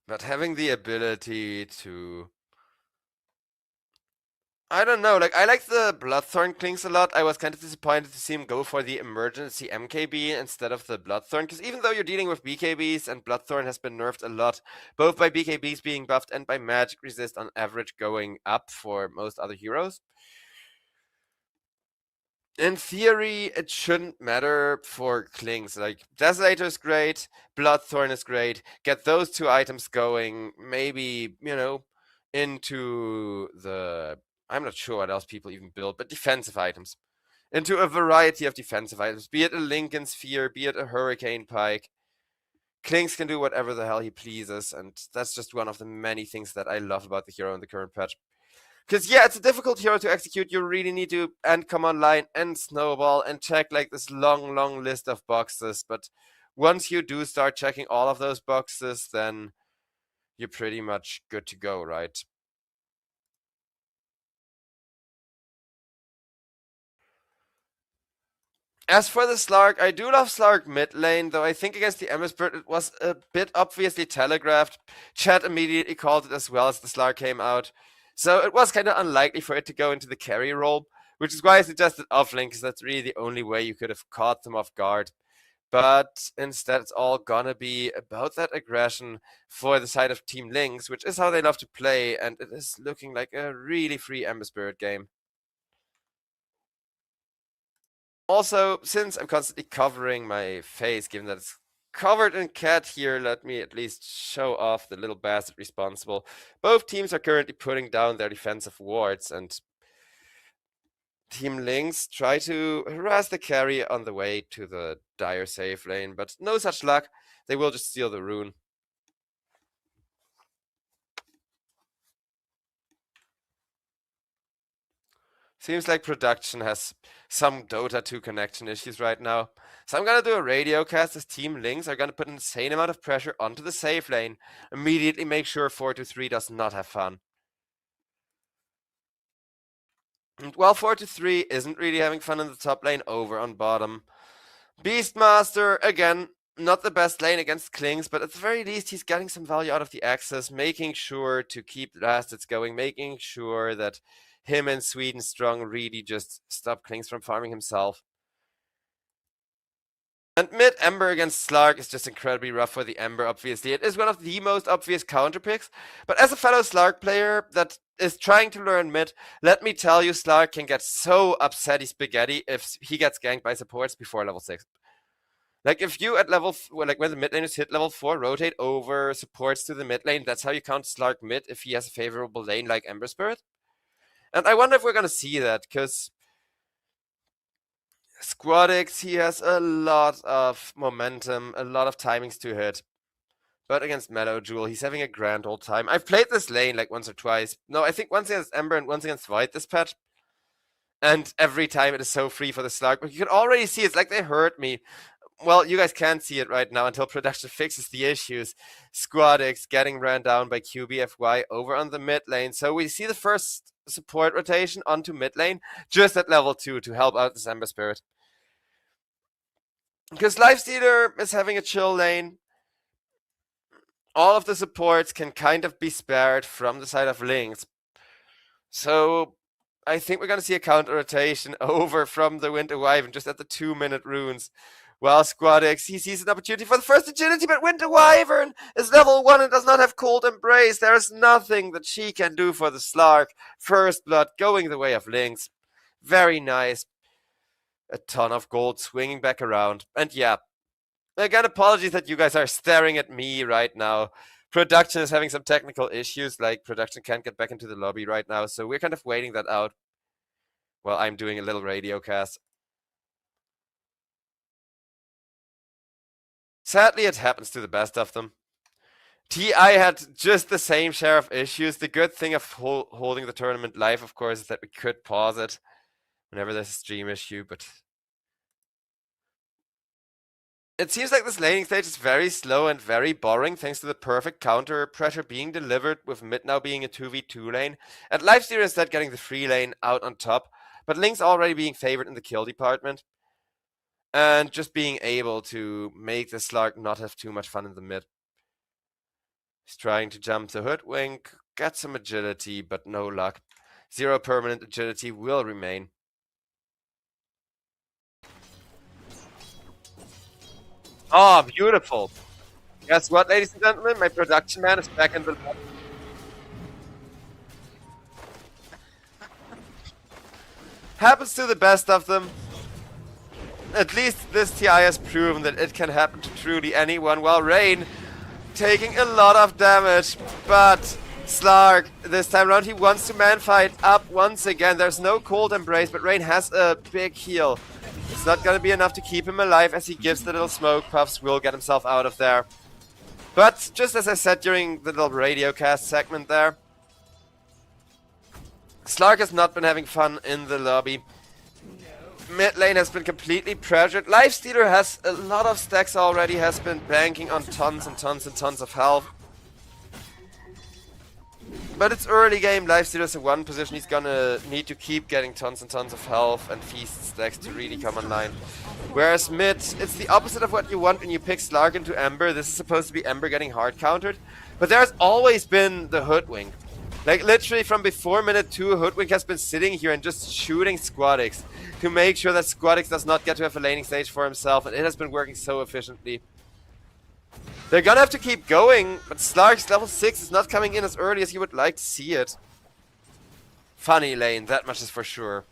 But having the ability to... I don't know, I like the Bloodthorn Klings a lot. I was kind of disappointed to see him go for the emergency MKB instead of the Bloodthorn, because even though you're dealing with BKBs and Bloodthorn has been nerfed a lot, both by BKBs being buffed and by magic resist on average going up for most other heroes, in theory, it shouldn't matter for Klings. Desolator is great, Bloodthorn is great. Get those two items going, maybe, into the... I'm not sure what else people even build, but defensive items. Into a variety of defensive items, be it a Lincoln Sphere, be it a Hurricane Pike. Klings can do whatever the hell he pleases, and that's just one of the many things that I love about the hero in the current patch. Because, yeah, it's a difficult hero to execute. You really need to come online and snowball and check this long, long list of boxes. But once you do start checking all of those boxes, then you're pretty much good to go, right? As for the Slark, I do love Slark mid lane, though I think against the Ember Spirit it was a bit obviously telegraphed. Chat immediately called it as well as the Slark came out. So it was kind of unlikely for it to go into the carry role, which is why I suggested offlane, because that's really the only way you could have caught them off guard. But instead, it's all gonna be about that aggression for the side of Team Lynx, which is how they love to play, and it is looking like a really free Ember Spirit game. Also, since I'm constantly covering my face, given that it's covered in cat here, let me at least show off the little bastard responsible. Both teams are currently putting down their defensive wards, and Team Lynx try to harass the carry on the way to the dire safe lane, but no such luck. They will just steal the rune. Seems like production has some Dota 2 connection issues right now. So I'm gonna do a radio cast as Team Lynx are gonna put an insane amount of pressure onto the safe lane. Immediately make sure 4-3 does not have fun. And while 4-3 isn't really having fun in the top lane, over on bottom, Beastmaster, again, not the best lane against Klings, but at the very least he's getting some value out of the access, making sure to keep the Bastards going, making sure that him and Sweden Strong really just stop Klings from farming himself. And mid Ember against Slark is just incredibly rough for the Ember, obviously. It is one of the most obvious counter picks, but as a fellow Slark player that is trying to learn mid, let me tell you, Slark can get so upsetty spaghetti if he gets ganked by supports before level 6. Like, if you at level, like when the mid laners hit level 4, rotate over supports to the mid lane, that's how you count Slark mid if he has a favorable lane like Ember Spirit. And I wonder if we're gonna see that, because Squadix, he has a lot of momentum, a lot of timings to hit. But against Mellow Jewel, he's having a grand old time. I've played this lane like once or twice. No, I think once against Ember and once against White this patch. And every time it is so free for the Slark. But you can already see it's like they hurt me. Well, you guys can't see it right now until production fixes the issues. Squadix getting ran down by QBFY over on the mid lane. So we see the first support rotation onto mid lane just at level 2 to help out this Ember Spirit. Because Lifestealer is having a chill lane. All of the supports can kind of be spared from the side of Lynx. So I think we're going to see a counter rotation over from the Winter Wyvern just at the 2-minute runes. Well, Squadix, he sees an opportunity for the first agility, but Winter Wyvern is level 1 and does not have Cold Embrace. There is nothing that she can do for the Slark. First Blood going the way of Lynx. Very nice. A ton of gold swinging back around. And yeah, again, apologies that you guys are staring at me right now. Production is having some technical issues, like production can't get back into the lobby right now, so we're kind of waiting that out while I'm doing a little radio cast. Sadly, it happens to the best of them. TI had just the same share of issues. The good thing of holding the tournament live, of course, is that we could pause it whenever there's a stream issue, but it seems like this laning stage is very slow and very boring thanks to the perfect counter pressure being delivered, with mid now being a 2v2 lane, and Lifestealer instead getting the free lane out on top, but Lynx already being favored in the kill department, and just being able to make the Slark not have too much fun in the mid. He's trying to jump the Hoodwink, get some agility, but no luck. 0 permanent agility will remain. Oh, beautiful. Guess what, ladies and gentlemen? My production man is back in the lobby. Happens to the best of them. At least this TI has proven that it can happen to truly anyone, while Rain taking a lot of damage. But Slark, this time around, he wants to man fight up once again. There's no Cold Embrace, but Rain has a big heal. It's not going to be enough to keep him alive, as he gives the little smoke puffs, will get himself out of there. But just as I said during the little radio cast segment there, Slark has not been having fun in the lobby. Mid lane has been completely pressured. Lifestealer has a lot of stacks already, has been banking on tons and tons and tons of health. But it's early game. Lifestealer's in one position. He's gonna need to keep getting tons and tons of health and feast stacks to really come online. Whereas mid, it's the opposite of what you want when you pick Slark into Ember. This is supposed to be Ember getting hard countered. But there's always been the Hoodwink. Like, literally from before minute 2, Hoodwink has been sitting here and just shooting Squadix to make sure that Squadix does not get to have a laning stage for himself, and it has been working so efficiently. They're gonna have to keep going, but Slark's level 6 is not coming in as early as you would like to see it. Funny lane, that much is for sure.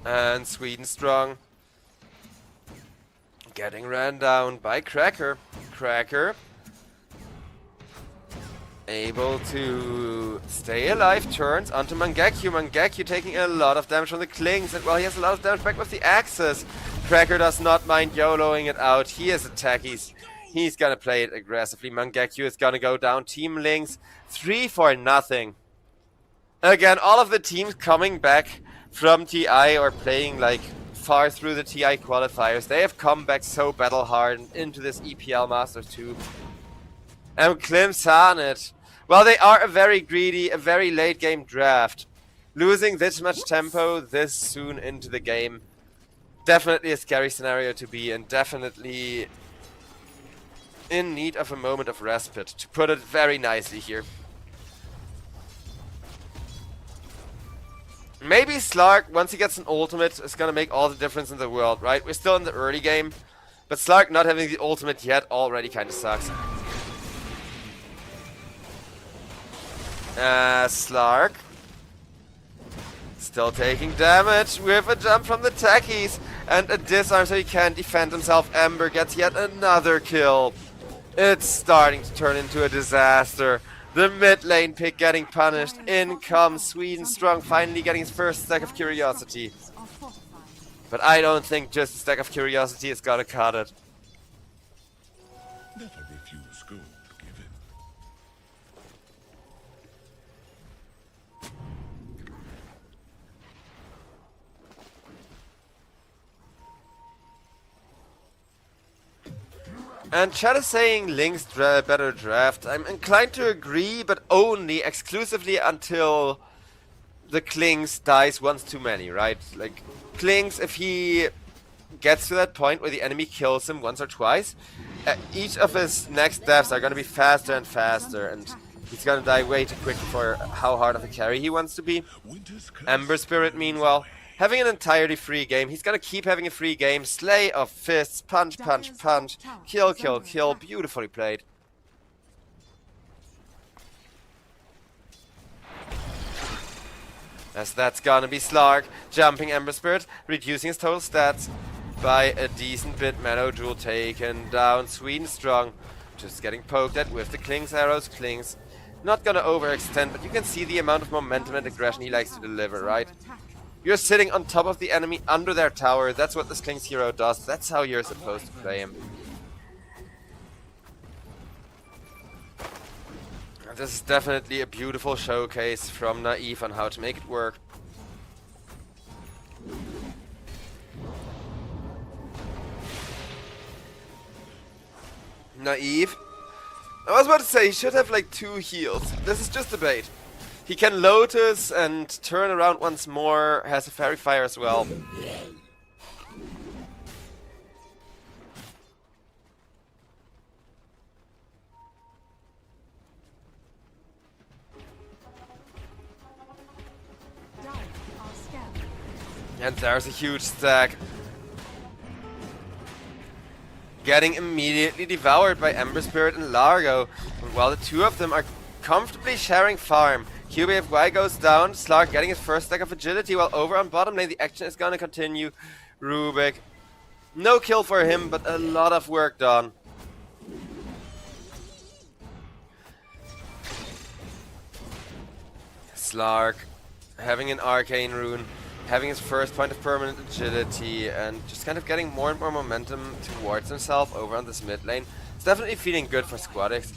And Sweden strong. Getting ran down by Cracker. Cracker able to stay alive, turns onto Mangekyu. Mangekyu taking a lot of damage from the Klings, and well, he has a lot of damage back with the axes. Cracker does not mind YOLOing it out. He is attacky. He's gonna play it aggressively. Mangekyu is gonna go down. Team Lings 3-0. Again, all of the teams coming back from TI or playing like far through the TI qualifiers, they have come back so battle hardened into this EPL Masters II. And Klimsanet, well, they are a very greedy, a very late game draft. Losing this much tempo this soon into the game, definitely a scary scenario to be in, definitely in need of a moment of respite, to put it very nicely here. Maybe Slark, once he gets an ultimate, is going to make all the difference in the world, right? We're still in the early game, but Slark not having the ultimate yet already kind of sucks. Slark still taking damage with a jump from the techies and a disarm so he can't defend himself. Ember gets yet another kill. It's starting to turn into a disaster. The mid lane pick getting punished. In comes Sweden Strong, finally getting his first stack of Curiosity. But I don't think just a stack of Curiosity is gonna cut it. Never refuse gold given. And chat is saying Link's better draft. I'm inclined to agree, but only exclusively until the Klings dies once too many, right? Like, Klings, if he gets to that point where the enemy kills him once or twice, each of his next deaths are going to be faster and faster, and he's going to die way too quick for how hard of a carry he wants to be. Ember Spirit, meanwhile, having an entirely free game. He's gonna keep having a free game. Slay of fists, punch, punch, punch, kill, kill, kill. Beautifully played. As that's gonna be Slark, jumping Ember Spirit, reducing his total stats by a decent bit. Meadow Jewel taken down. Sweden Strong, just getting poked at with the Klings arrows. Klings not gonna overextend, but you can see the amount of momentum and aggression he likes to deliver, right? You're sitting on top of the enemy under their tower. That's what this Klings hero does. That's how you're supposed to play him. This is definitely a beautiful showcase from Naive on how to make it work. Naive. I was about to say he should have like 2 heals. This is just a bait. He can Lotus and turn around once more, has a Fairy Fire as well. And there's a huge stack. Getting immediately devoured by Ember Spirit and Largo. And while the two of them are comfortably sharing farm, QBFY goes down, Slark getting his first stack of agility, while over on bottom lane the action is gonna continue. Rubik, no kill for him, but a lot of work done. Slark having an arcane rune, having his first point of permanent agility, and just kind of getting more and more momentum towards himself over on this mid lane. It's definitely feeling good for Squadix.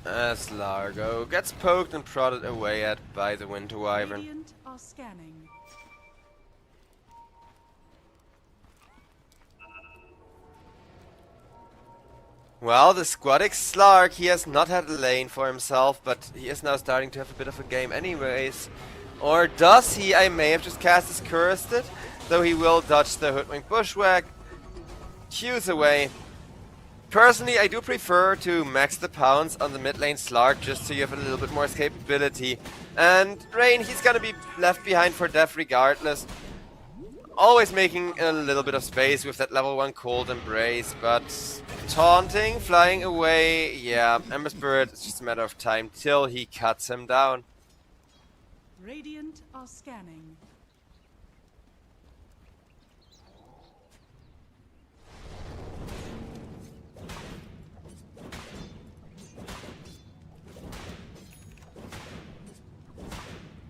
As Largo gets poked and prodded away at by the Winter Wyvern. Radiant are scanning. Well, the Squadix Slark, he has not had a lane for himself, but he is now starting to have a bit of a game anyways. Or does he? I may have just cast his Cursed, though he will dodge the Hoodwink Bushwhack. Q's away. Personally, I do prefer to max the pounds on the mid lane Slark just so you have a little bit more escapability. And Rain, he's gonna be left behind for death regardless. Always making a little bit of space with that level 1 Cold Embrace, but taunting, flying away, yeah, Ember Spirit, it's just a matter of time till he cuts him down. Radiant are scanning.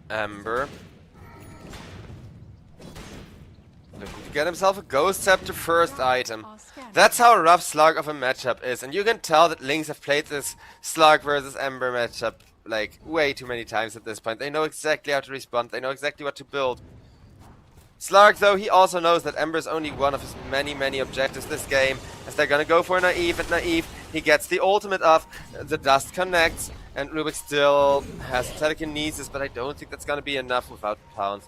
Ember. Looking to get himself a Ghost Scepter first item. That's how rough Slark of a matchup is, and you can tell that Lynx have played this Slark versus Ember matchup like way too many times at this point. They know exactly how to respond, they know exactly what to build. Slark though, he also knows that Ember is only one of his many objectives this game, as they're gonna go for Naive, and Naive, he gets the ultimate off, the dust connects, and Rubik still has telekinesis, but I don't think that's gonna be enough without pounds.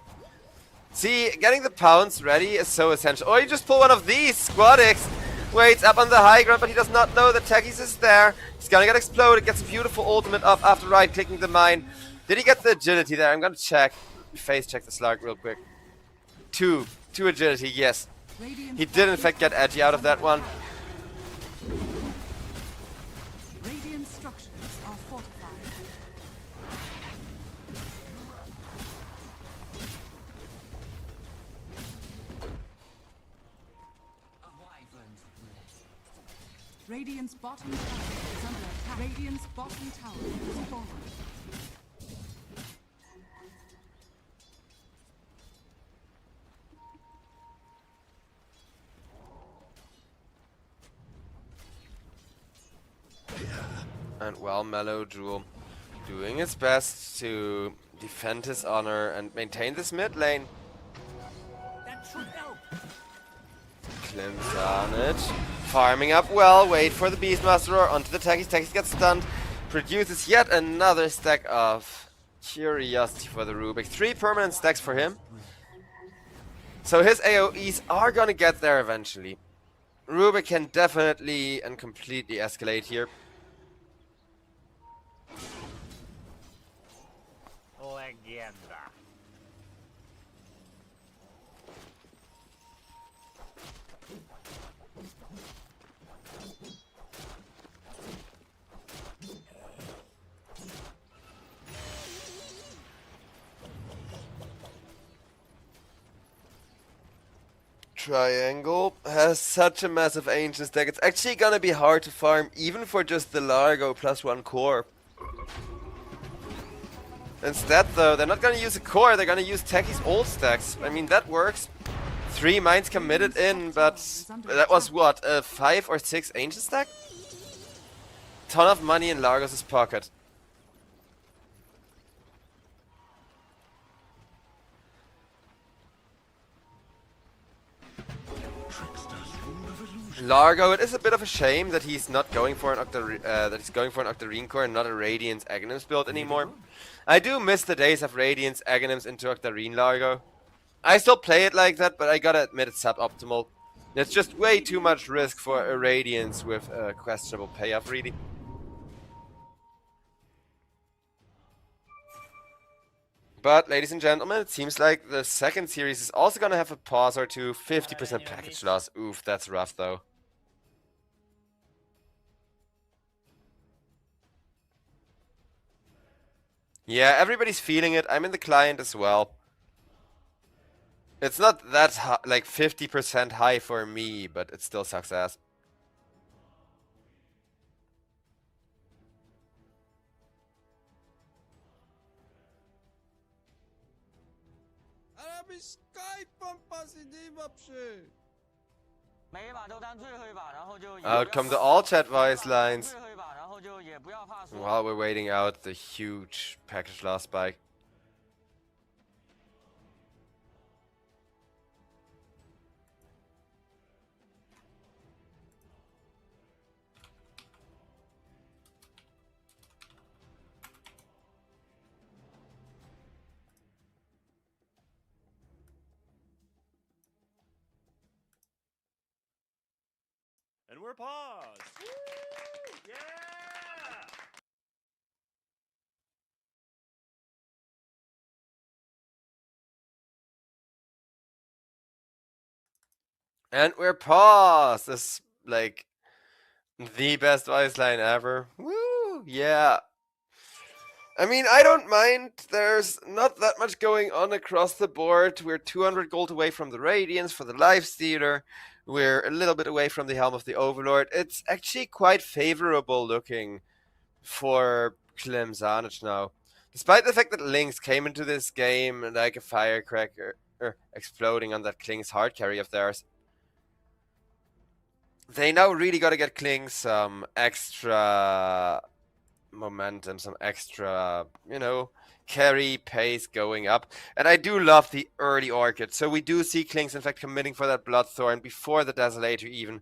See, getting the pounds ready is so essential. Oh, you just pull one of these! Squadix waits up on the high ground, but he does not know that Techis is there. He's gonna get exploded, gets a beautiful ultimate off after right-clicking the mine. Did he get the agility there? I'm gonna check. Face check the Slark real quick. Two agility, yes. He did in fact get edgy out of that one. Radiant structures are fortified. Radiant's bottom tower is under attack. Radiant's bottom tower is fallen. And well, Mellow Jewel doing his best to defend his honor and maintain this mid lane. That should help. Klims on it. Farming up well, wait for the Beastmaster roar onto the Techis. Techis gets stunned. Produces yet another stack of Curiosity for the Rubik. 3 permanent stacks for him. So his AoEs are gonna get there eventually. Rubik can definitely and completely escalate here. Legenda. Triangle has such a massive ancient stack. It's actually gonna be hard to farm even for just the Largo plus 1 core. Instead though, they're not gonna use a core, they're gonna use Techie's old stacks. I mean, that works. 3 mines committed in, but that was what, a 5 or 6 ancient stack? Ton of money in Largos' pocket. Largo, it is a bit of a shame that he's not going for an Octarine core and not a Radiance Aghanims build anymore. I do miss the days of Radiance Aghanims into Octarine Largo. I still play it like that, but I gotta admit it's suboptimal. It's just way too much risk for a Radiance with a questionable payoff, really. But, ladies and gentlemen, it seems like the second series is also gonna have a pause or two. 50% package loss. Oof, that's rough though. Yeah, everybody's feeling it. I'm in the client as well. It's not that high, like 50% high for me, but it still sucks ass. Ale mi Skype pan pas idzie w Out come the all chat voice lines. While we're waiting out the huge package loss spike. And we're paused. Yeah! And we're paused. This is like the best voice line ever. Woo! Yeah. I mean, I don't mind. There's not that much going on across the board. We're 200 gold away from the Radiance for the Lifestealer. We're a little bit away from the Helm of the Overlord. It's actually quite favorable looking for Clem Zanich now. Despite the fact that Lynx came into this game like a firecracker, exploding on that Kling's hard carry of theirs. They now really got to get Kling some extra momentum, some extra, you know, carry pace going up. And I do love the early Orchid. So we do see Klings, in fact, committing for that Bloodthorn before the Desolator even.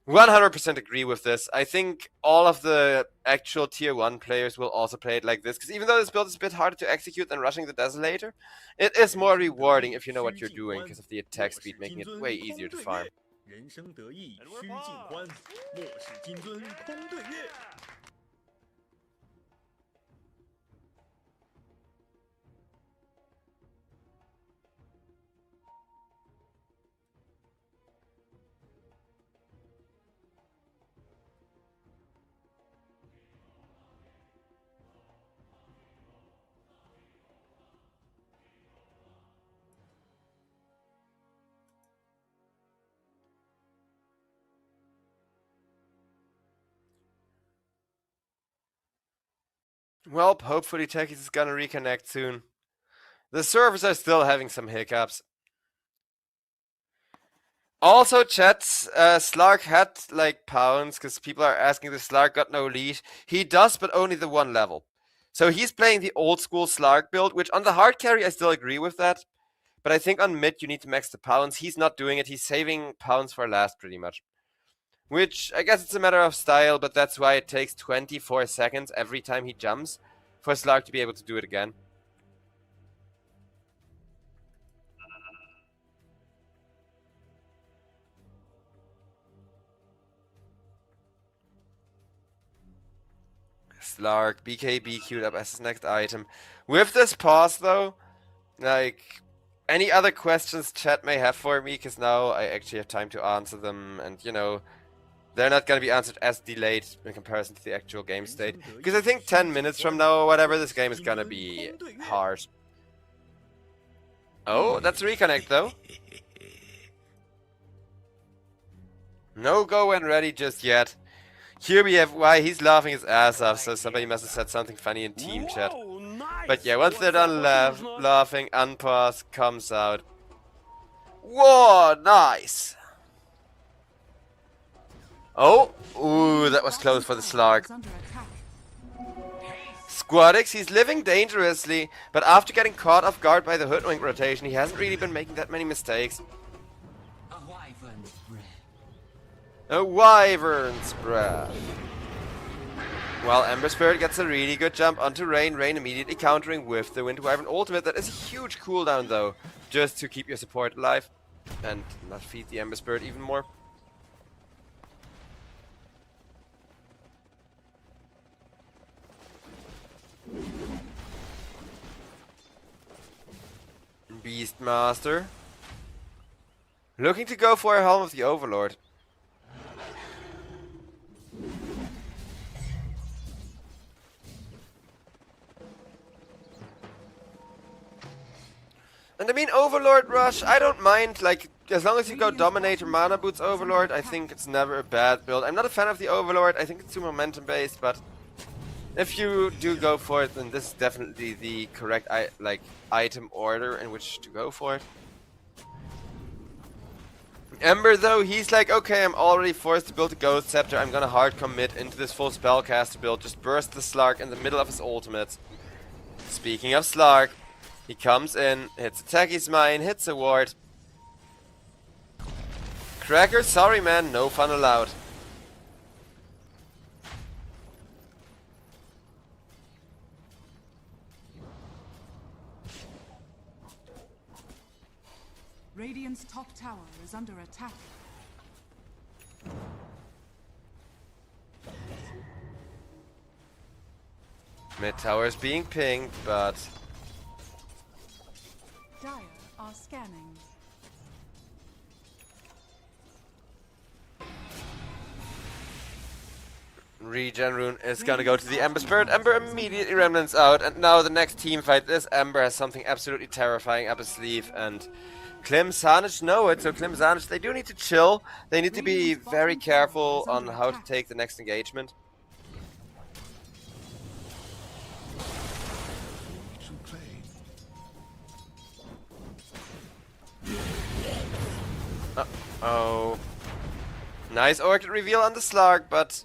100% agree with this. I think all of the actual tier 1 players will also play it like this. Because even though this build is a bit harder to execute than rushing the Desolator, it is more rewarding if you know what you're doing because of the attack speed, making it way easier to farm. 人生得意须尽欢，莫使金樽空对月。Well, hopefully Techies is gonna reconnect soon. The servers are still having some hiccups. Also, chats, Slark had like pounds because people are asking the Slark got no leash. He does, but only the 1 level. So he's playing the old school Slark build, which on the hard carry I still agree with that. But I think on mid you need to max the pounds. He's not doing it. He's saving pounds for last pretty much. Which, I guess it's a matter of style, but that's why it takes 24 seconds every time he jumps for Slark to be able to do it again. Slark, BKB queued up as his next item. With this pause though, like, any other questions chat may have for me, because now I actually have time to answer them, and you know, they're not going to be answered as delayed in comparison to the actual game state. Because I think 10 minutes from now or whatever, this game is going to be hard. Oh, that's a reconnect though. No go when ready just yet. Here we have why he's laughing his ass off, so somebody must have said something funny in team chat. Whoa, nice. But yeah, once they're done laughing, unpause comes out. Whoa, nice! Oh, ooh, that was close for the Slark. Is under attack. Squadix, he's living dangerously, but after getting caught off guard by the Hoodwink rotation, he hasn't really been making that many mistakes. A Wyvern's Breath. Well, Ember Spirit gets a really good jump onto Rain. Rain immediately countering with the Wind Wyvern ultimate. That is a huge cooldown though, just to keep your support alive and not feed the Ember Spirit even more. Beastmaster looking to go for a Helm of the Overlord. And I mean, Overlord Rush, I don't mind, like, as long as you go Dominator Mana Boots Overlord, I think it's never a bad build. I'm not a fan of the Overlord, I think it's too momentum based, but if you do go for it, then this is definitely the correct item order in which to go for it. Ember though, he's like, okay, I'm already forced to build a Ghost Scepter. I'm gonna hard commit into this full spellcaster build. Just burst the Slark in the middle of his ultimate. Speaking of Slark, he comes in, hits a Techie's Mine, hits a ward. Cracker, sorry man, no fun allowed. Radiant's top tower is under attack. Mid tower is being pinged, but Dire are scanning. Regen Rune is gonna go to the Ember Spirit. Ember immediately remnants out, and now the next team fight. This Ember has something absolutely terrifying up his sleeve, and Klim Sanich know it. So Klim Sanich, they do need to chill. They need to be very careful on how to take the next engagement. To claim. Uh-oh. Nice Orchid reveal on the Slark, but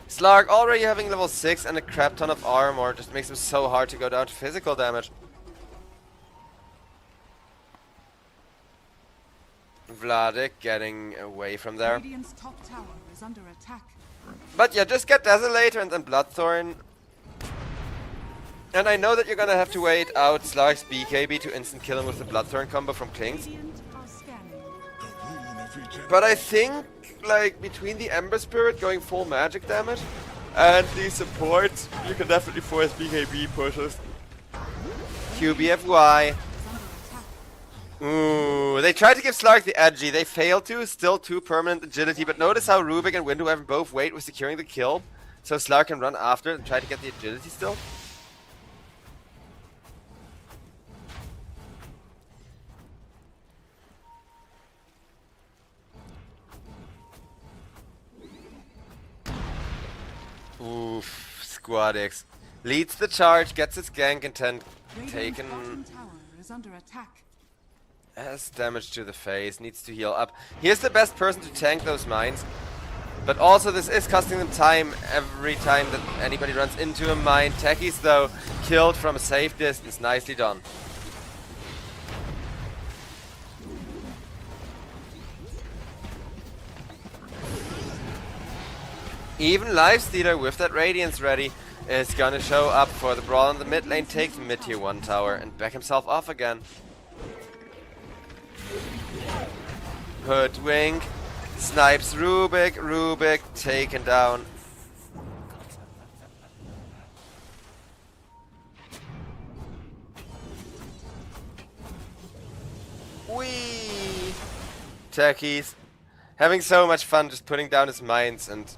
Slark already having level 6 and a crap ton of armor just makes him so hard to go down to physical damage. Vladik getting away from there. Radiant's top tower is under attack. But yeah, just get Desolator and then Bloodthorn. And I know that you're gonna have to wait out Slark's BKB to instant kill him with the Bloodthorn combo from Klings. Radiant are scanning. The rune of regeneration. But I think, like, between the Ember Spirit going full magic damage and the support, you can definitely force BKB pushes. QBFY. Ooh, they tried to give Slark the edgy. They failed to. Still 2 permanent agility. But notice how Rubik and Windhoever both wait with securing the kill. So Slark can run after and try to get the agility still. Oof, Squad X leads the charge, gets his gank intent Radiant's taken bottom tower is under attack. as damage to the face, needs to heal up. Here's the best person to tank those mines. But also this is costing them time every time that anybody runs into a mine. Techies though, killed from a safe distance, nicely done. Even Lifestealer with that Radiance ready is gonna show up for the brawl in the mid lane, take the mid tier 1 tower and back himself off again. Hoodwink, snipes Rubik, Rubik taken down. Whee! Techies having so much fun just putting down his mines and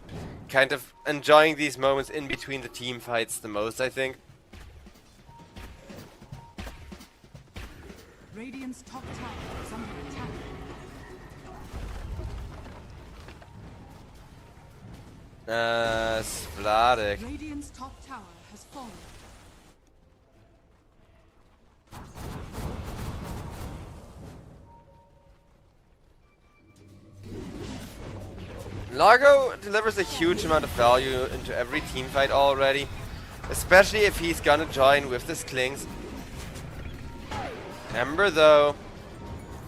kind of enjoying these moments in between the team fights the most, I think. Radiant's top tower is under attack. Vladik. Radiant's top tower has fallen. Largo delivers a huge amount of value into every team fight already, especially if he's gonna join with this Klings. Ember though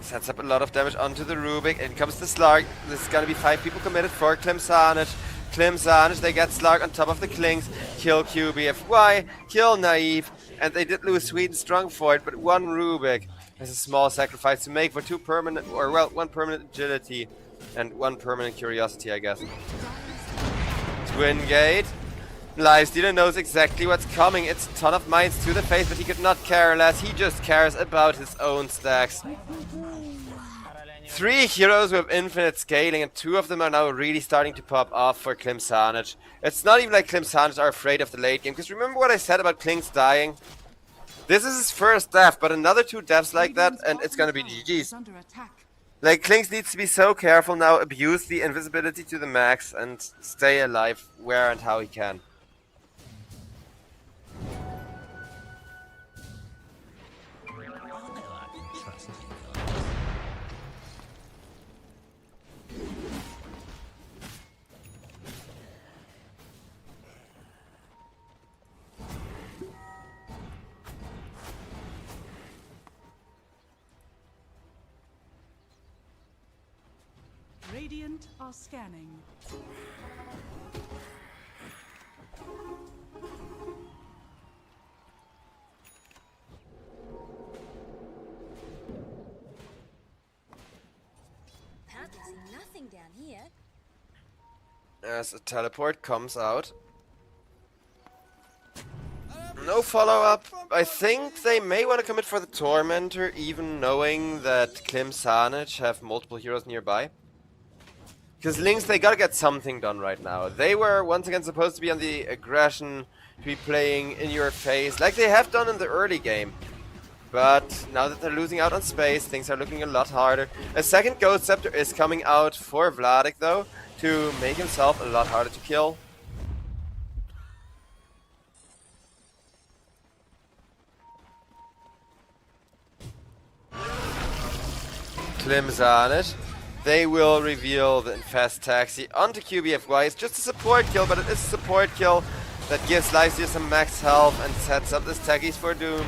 sets up a lot of damage onto the Rubik. In comes the Slark. This is gonna be 5 people committed for Klim Sanich. Klim Sanich, they get Slark on top of the Klings. Kill QBFY, kill Naive, and they did lose Sweden strong for it, but 1 Rubik is a small sacrifice to make for 2 permanent, or well, 1 permanent agility and 1 permanent curiosity, I guess. Twin Gate. Lifestealer knows exactly what's coming. It's a ton of mines to the face, but he could not care less. He just cares about his own stacks. 3 heroes with infinite scaling, and 2 of them are now really starting to pop off for Klim Sanich. It's not even like Klim Sanich are afraid of the late game, because remember what I said about Klings dying? This is his first death, but another 2 deaths like that, and it's gonna be GG's. Under attack. Like, Klings needs to be so careful now, abuse the invisibility to the max, and stay alive where and how he can. Radiant are scanning. Apparently see nothing down here. As a teleport comes out. No follow-up. I think they may want to commit for the Tormentor, even knowing that Klim Sanich have multiple heroes nearby. Because Lynx, they gotta get something done right now. They were once again supposed to be on the aggression, to be playing in your face, like they have done in the early game. But now that they're losing out on space, things are looking a lot harder. A second Ghost Scepter is coming out for Vladik though, to make himself a lot harder to kill. Klim Sanich. They will reveal the Infest Taxi onto QBFY. It's just a support kill, but it is a support kill that gives Lifesteal some max health and sets up the stackies for Doom.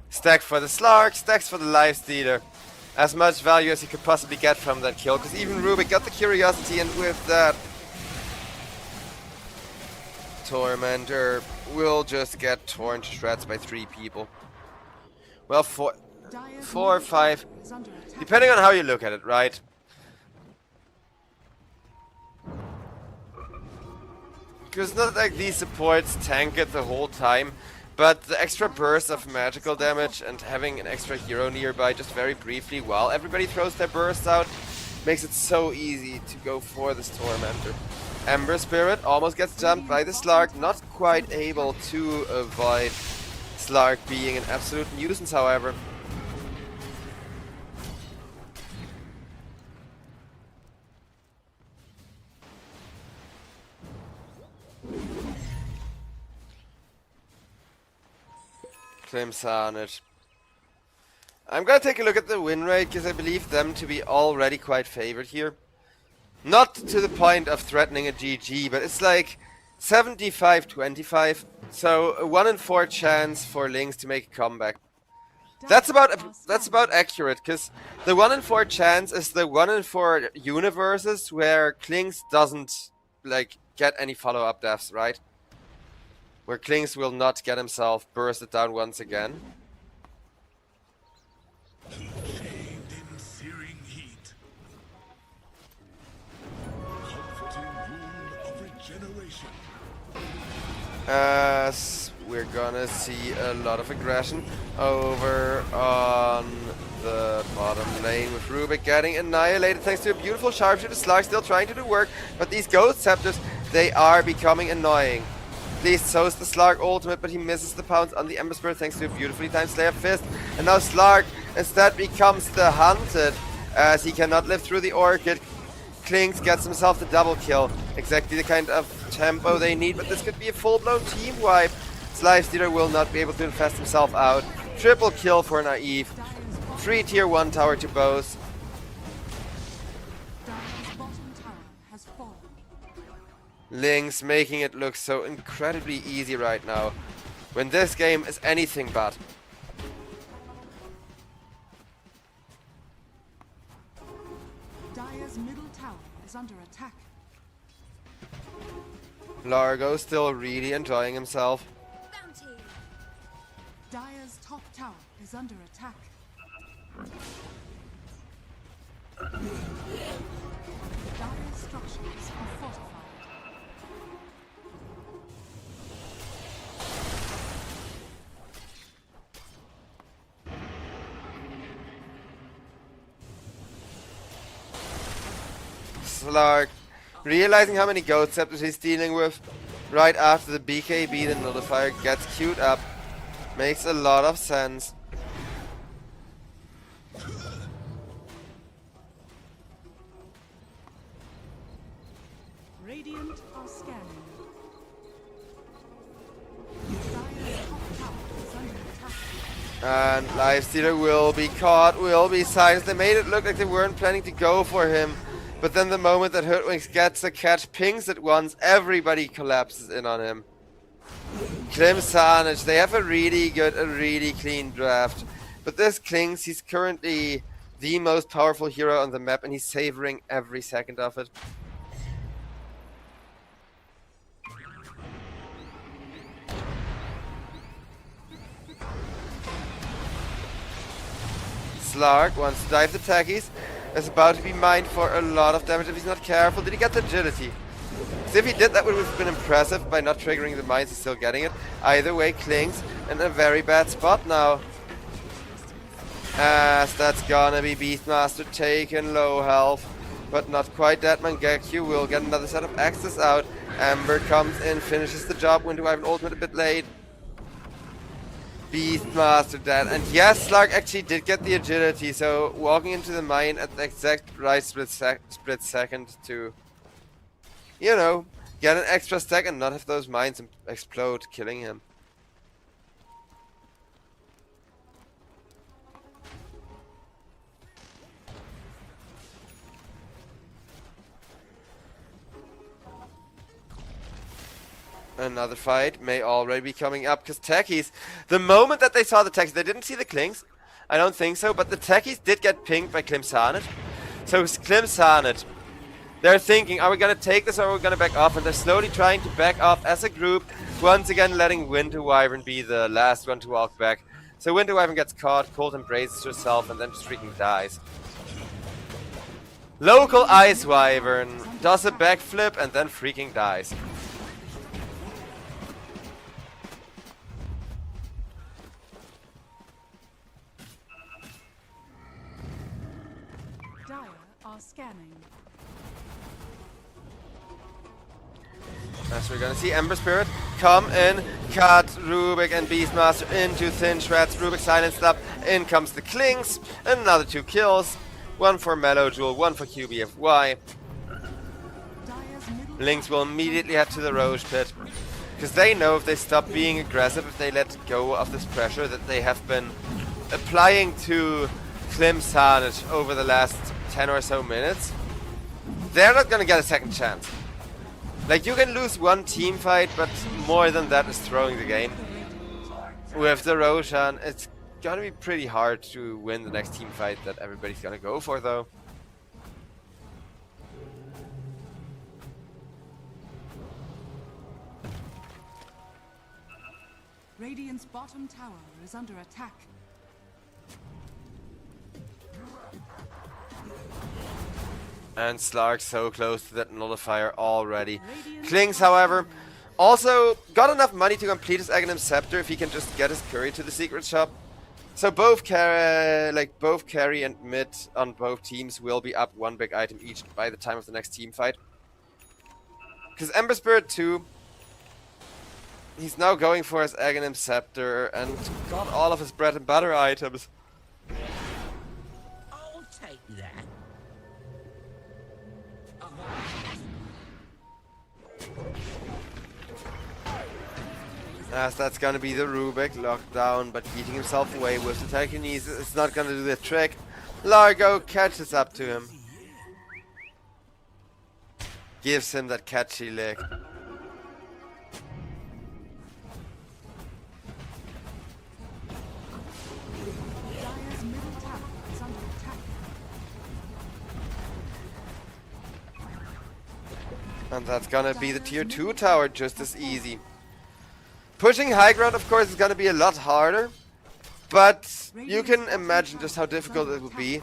Stack for the Slark, stacks for the Lifestealer. As much value as you could possibly get from that kill, because even Rubik got the Curiosity, and with that, Tormentor will just get torn to shreds by 3 people. Well, 4 or 5. Depending on how you look at it, right? Because not like these supports tank it the whole time, but the extra burst of magical damage and having an extra hero nearby just very briefly while everybody throws their bursts out makes it so easy to go for this Tormentor. Ember Spirit almost gets jumped by the Slark, not quite able to avoid Slark being an absolute nuisance, however. Klim Sanich. I'm gonna take a look at the win rate because I believe them to be already quite favored here. Not to the point of threatening a GG, but it's like 75-25. So a 1 in 4 chance for Lynx to make a comeback. That's about accurate, because the 1 in 4 chance is the 1 in 4 universes where Klings doesn't like get any follow-up deaths, right? Where Klings will not get himself bursted down once again. Shaved in searing heat. Comforting rule of regeneration. As we're gonna see a lot of aggression over on the bottom lane with Rubik getting annihilated thanks to a beautiful sharpshooter. Slark still trying to do work, but these Ghost Scepters, they are becoming annoying. At least so is the Slark ultimate, but he misses the pounce on the Ember Spirit thanks to a beautifully timed Slayer Fist. And now Slark instead becomes the hunted, as he cannot live through the Orchid. Klings gets himself the double kill. Exactly the kind of tempo they need, but this could be a full-blown team wipe. Lifestealer will not be able to infest himself out. Triple kill for Naive. 3 tier 1 tower to both. Dire's bottom tower has fallen. Lynx making it look so incredibly easy right now, when this game is anything but. Dire's middle tower is under attack. Largo still really enjoying himself. Bounty. Dire's top tower is under attack. Dire's structures are fortified. Slark, realizing how many Ghost Scepters he's dealing with, right after the BKB, the Nullifier gets queued up. Makes a lot of sense. Radiant are scanning. Dire's top tower is under attack. And Lifestealer will be caught, will be silenced. They made it look like they weren't planning to go for him. But then the moment that Hoodwinks gets a catch, pings at once, everybody collapses in on him. Klim Sanich, they have a really good, a really clean draft. But this Klings, he's currently the most powerful hero on the map, and he's savoring every second of it. Slark wants to dive the tackies. Is about to be mined for a lot of damage if he's not careful. Did he get the agility? Because if he did, that would have been impressive. By not triggering the mines, he's still getting it. Either way, Kling's in a very bad spot now. As that's gonna be Beastmaster taken low health. But not quite that. Mangekyu will get another set of axes out. Ember comes in, finishes the job. Winter Wyvern ultimate a bit late. Beastmaster dead. And yes, Slark actually did get the agility, so walking into the mine at the exact right split second to, you know, get an extra stack and not have those mines explode, killing him. Another fight may already be coming up because techies, the moment that they saw the techies, they didn't see the Klings. I don't think so, but the techies did get pinged by Klim Sanet. So Klim Sanet, they're thinking, are we going to take this or are we going to back off? And they're slowly trying to back off as a group, once again letting Winter Wyvern be the last one to walk back. So Winter Wyvern gets caught, Cold embraces herself and then just freaking dies. Local Ice Wyvern does a backflip and then freaking dies. Scanning. As we're gonna see Ember Spirit come in, cut Rubik and Beastmaster into thin shreds. Rubik silenced up, in comes the Klings, another 2 kills, 1 for Mellow Jewel, 1 for QBFY. Lynx will immediately head to the Roche Pit, because they know if they stop being aggressive, if they let go of this pressure that they have been applying to Klim Sanet over the last 10 or so minutes, they're not gonna get a second chance. Like, you can lose one team fight, but more than that is throwing the game. With the Roshan, it's gonna be pretty hard to win the next team fight that everybody's gonna go for, though. Radiant's bottom tower is under attack. And Slark so close to that nullifier already. Klings, however, also got enough money to complete his Aghanim Scepter if he can just get his curry to the secret shop. So both carry and mid on both teams will be up 1 big item each by the time of the next team fight. Because Ember Spirit 2, he's now going for his Aghanim Scepter and got all of his bread and butter items. I'll take that. As that's gonna be the Rubik locked down, but beating himself away with the telekinesis. It's not gonna do the trick. Largo catches up to him. Gives him that catchy lick. Dire's middle tower is under attack. And that's gonna be the tier 2 tower just as easy. Pushing high ground, of course, is gonna be a lot harder, but you can imagine just how difficult it will be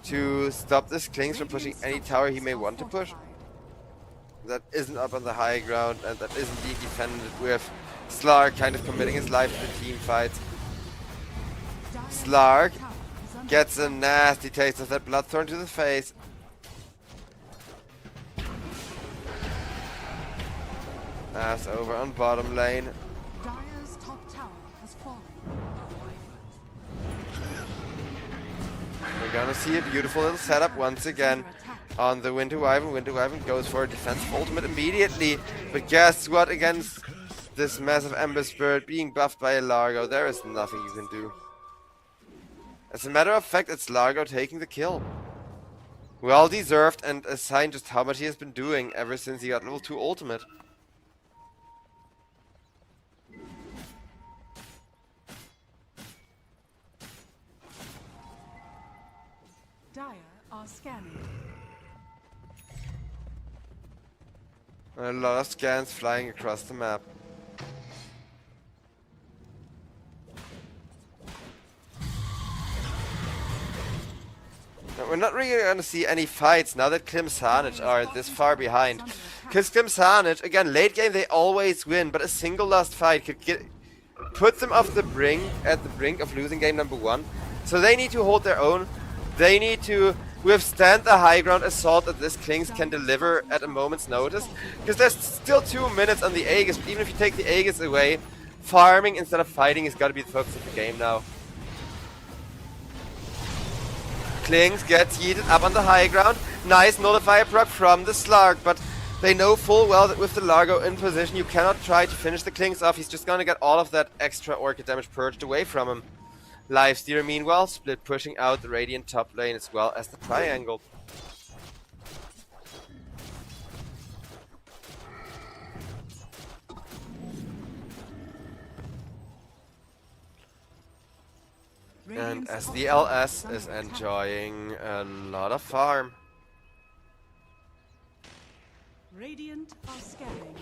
to stop this Klings from pushing any tower he may want to push. That isn't up on the high ground and that isn't being defended with Slark kind of committing his life to the team fights. Slark gets a nasty taste of that Bloodthorn to the face. As over on bottom lane. Dire's top tower has fallen. We're gonna see a beautiful little setup once again on the Winter Wyvern. Winter Wyvern goes for a defensive ultimate immediately. But guess what? Against this massive Ember Spirit being buffed by a Largo, there is nothing you can do. As a matter of fact, it's Largo taking the kill. Well deserved and a sign just how much he has been doing ever since he got level 2 ultimate. Dire are scanning. A lot of scans flying across the map. Now, we're not really going to see any fights now that Klimsanich are this far behind. Because Klimsanich, again, late game they always win, but a single lost fight could put them off the brink, at the brink of losing game number 1. So they need to hold their own. They need to withstand the high ground assault that this Klings can deliver at a moment's notice. Because there's still 2 minutes on the Aegis, but even if you take the Aegis away, farming instead of fighting has got to be the focus of the game now. Klings gets yeeted up on the high ground. Nice nullifier proc from the Slark, but they know full well that with the Largo in position, you cannot try to finish the Klings off. He's just gonna get all of that extra Orchid damage purged away from him. Lifestealer, meanwhile, split pushing out the Radiant top lane as well as the Triangle. And as the LS is enjoying a lot of farm. Radiant are scanning.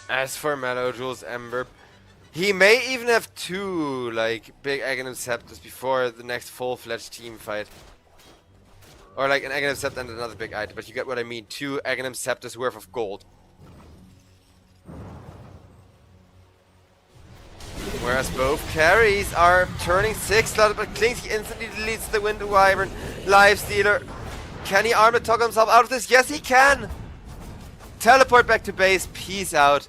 As for Mellow Jules Ember, he may even have 2 like big Aghanim Scepters before the next full-fledged team fight. Or like an Aghanim Scepter and another big item, but you get what I mean. 2 Aghanim Scepters worth of gold. Whereas both carries are turning 6 slotted, but Klings instantly deletes the Winter Wyvern. Lifestealer. Can he armor toggle himself out of this? Yes, he can! Teleport back to base. Peace out.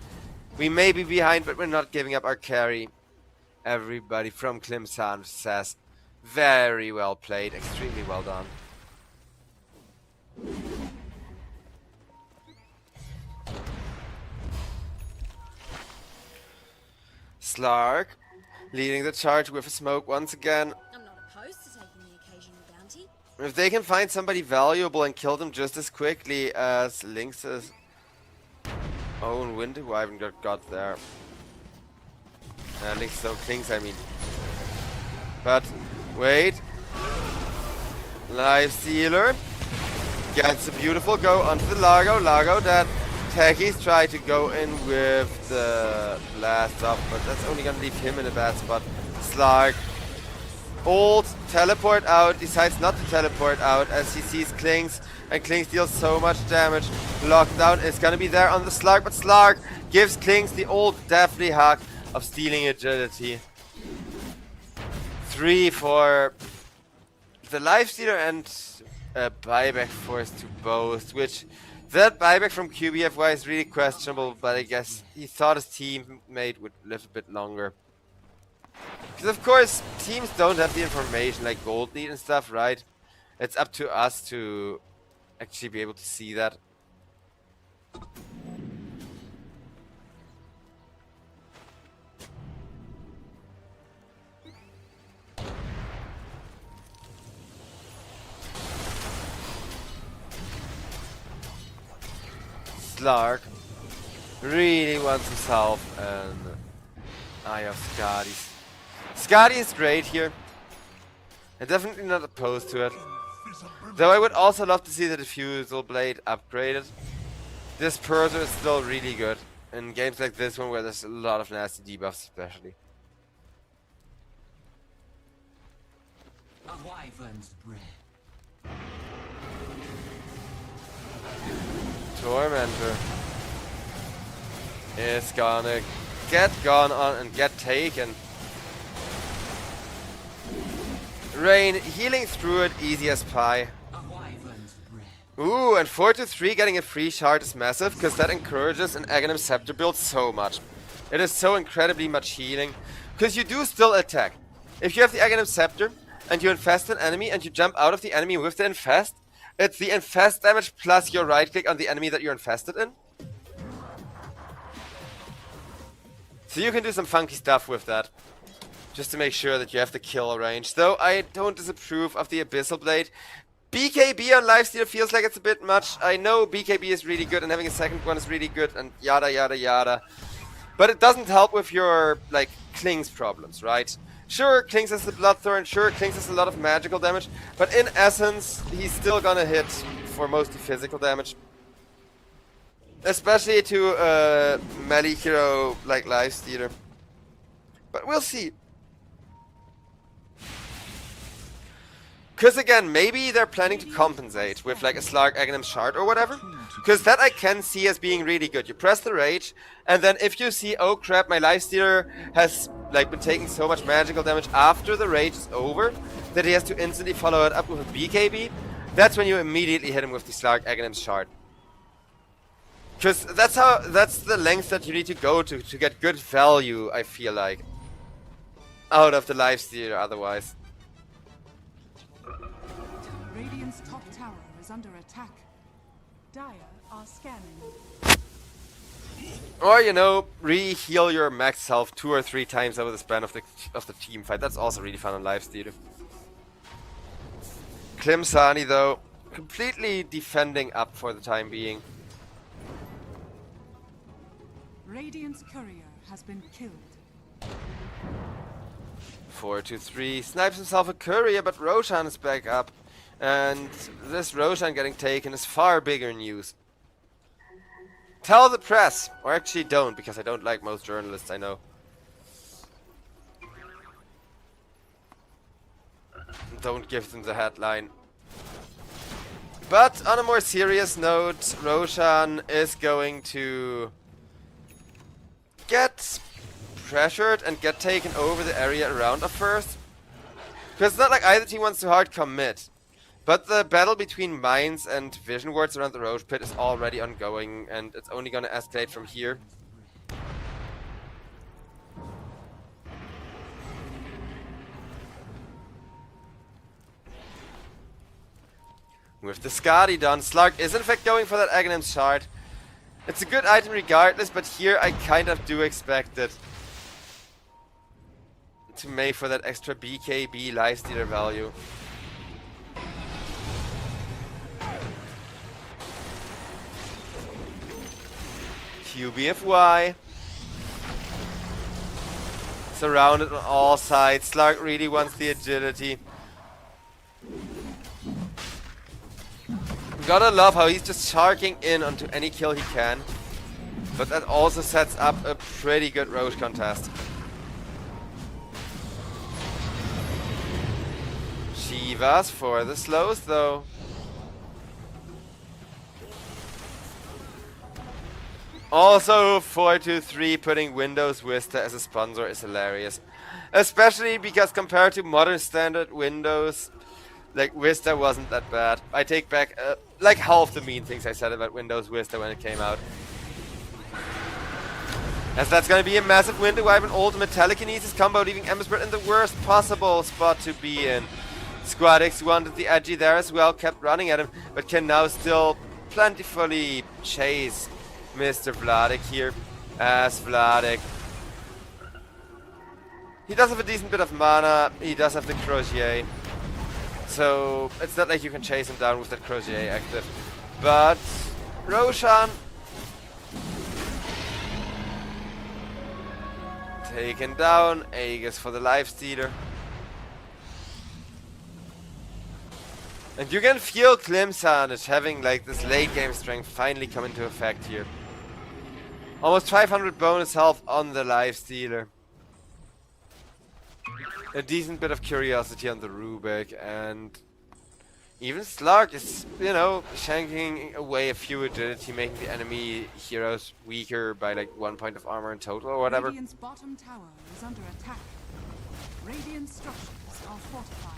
We may be behind, but we're not giving up our carry. Everybody from Klimsan says, very well played, extremely well done. Slark leading the charge with a smoke once again. I'm not opposed to taking the occasional bounty. If they can find somebody valuable and kill them just as quickly as Lynx's own Winter Wyvern got there. Lynx's own Klings, I mean. But wait. Lifestealer gets a beautiful go onto the Largo. Largo that Techies try to go in with the blast off, but that's only gonna leave him in a bad spot. Slark ult, teleport out, decides not to teleport out as he sees Klings, and Klings deals so much damage. Lockdown is gonna be there on the Slark, but Slark gives Klings the old deathly hack of stealing agility. 3 for the Lifestealer and a buyback force to both, which that buyback from QBFY is really questionable, but I guess he thought his teammate would live a bit longer. Because of course, teams don't have the information like gold lead and stuff, right? It's up to us to actually be able to see that. Slark really wants himself an Eye of Skadi. Skadi is great here. I'm definitely not opposed to it. Though I would also love to see the Diffusal Blade upgraded. This Purser is still really good in games like this one where there's a lot of nasty debuffs especially. A wyvern's breath. Tormentor is gonna get gone on and get taken. Rain healing through it, easy as pie. A wyvern's breath. Ooh, and 4 to 3 getting a free shard is massive, because that encourages an Aghanim Scepter build so much. It is so incredibly much healing, because you do still attack. If you have the Aghanim Scepter, and you infest an enemy, and you jump out of the enemy with the infest, it's the infest damage plus your right click on the enemy that you're infested in. So you can do some funky stuff with that. just to make sure that you have the kill range. Though I don't disapprove of the Abyssal Blade. BKB on Lifestealer feels like it's a bit much. I know BKB is really good and having a second one is really good and yada yada yada. But it doesn't help with your, like, Kling's problems, right? Sure, Kling's has the Bloodthorn, sure, Kling's has a lot of magical damage, but in essence, he's still gonna hit for mostly physical damage. Especially to melee hero like Lifestealer. But we'll see. Because again, maybe they're planning to compensate with like a Slark Aghanim Shard or whatever. Because that I can see as being really good. You press the rage, and then if you see, oh crap, my Lifestealer has like been taking so much magical damage after the rage is over that he has to instantly follow it up with a BKB, that's when you immediately hit him with the Slark Aghanim Shard. Because that's the length that you need to go to get good value, I feel like, out of the Lifestealer otherwise. Radiant's top tower is under attack. Dire are scanning. Or, you know, re-heal your max health 2 or 3 times over the span of the team fight. That's also really fun on Lifestealer. Klimsani, though, completely defending up for the time being. Radiant's courier has been killed. 4-2-3, snipes himself a courier, but Roshan is back up. And this Roshan getting taken is far bigger news. Tell the press! Or actually don't, because I don't like most journalists, I know. Don't give them the headline. But on a more serious note, Roshan is going to get pressured and get taken over the area around us first. Because it's not like either team wants to hard commit. But the battle between mines and vision wards around the Roach Pit is already ongoing, and it's only gonna escalate from here. With the Skadi done, Slark is in fact going for that Aghanim Shard. It's a good item regardless, but here I kind of do expect it to make for that extra BKB Lifestealer value. QBFY. Surrounded on all sides. Slark really wants the agility. Gotta love how he's just sharking in onto any kill he can. But that also sets up a pretty good Roche contest. Shivas for the slows though. Also 4-2-3 putting Windows Vista as a sponsor is hilarious. Especially because compared to modern standard Windows, like Vista wasn't that bad. I take back like half the mean things I said about Windows Vista when it came out. As that's gonna be a massive win to wipe an ultimate telekinesis combo, leaving Emberspread in the worst possible spot to be in. Squadix wanted the edgy there as well, kept running at him, but can now still plentifully chase Mr. Vladik here, as Vladik. He does have a decent bit of mana, he does have the Crochet. So, it's not like you can chase him down with that Crochet active. But, Roshan taken down, Aegis for the Lifestealer. And you can feel Klimsanic having like this late game strength finally come into effect here. Almost 500 bonus health on the Lifestealer. A decent bit of curiosity on the Rubik, and even Slark is, you know, shanking away a few agility, making the enemy heroes weaker by like 1 point of armor in total or whatever. Radiant's bottom tower is under attack. Radiant structures are fortified.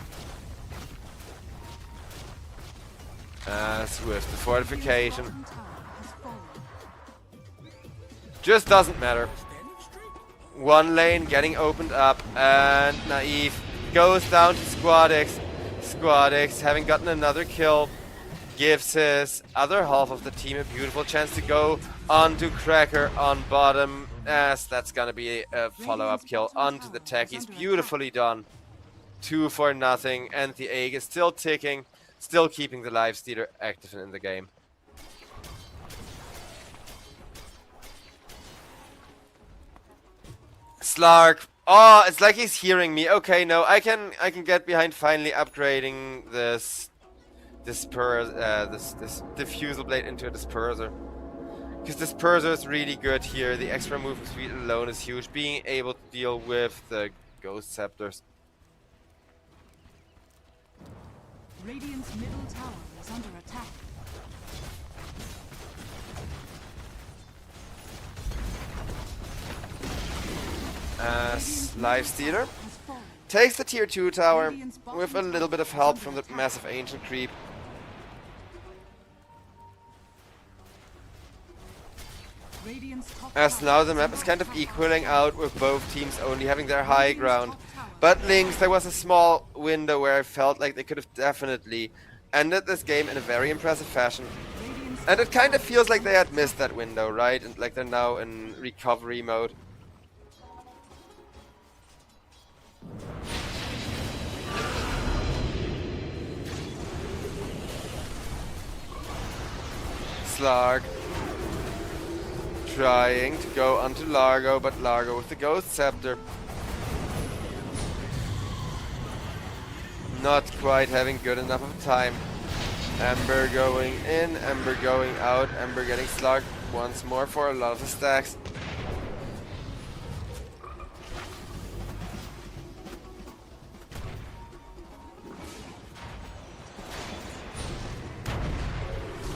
As with the fortification. Bottom tower has fallen. Just doesn't matter. One lane getting opened up, and Naive goes down to Squadix. Squadix, having gotten another kill, gives his other half of the team a beautiful chance to go on to Cracker on bottom. as that's gonna be a follow-up kill onto the tech. He's beautifully done. 2-0, and the egg is still ticking, still keeping the life stealer active in the game. Slark. Oh, it's like he's hearing me. Okay, no, I can get behind finally upgrading this diffusal blade into a disperser. Because disperser is really good here. The extra movement speed alone is huge. Being able to deal with the ghost scepters. Radiant's middle tower is under attack. As life stealer takes the tier 2 tower with a little bit of help from the massive ancient creep. As now the map is kind of equaling out with both teams only having their high ground. But Lynx, there was a small window where I felt like they could have definitely ended this game in a very impressive fashion. And it kind of feels like they had missed that window, right? And like they're now in recovery mode. Slark trying to go onto Largo, but Largo with the Ghost Scepter. Not quite having good enough of time. Ember going in, Ember going out, Ember getting Slark once more for a lot of the stacks.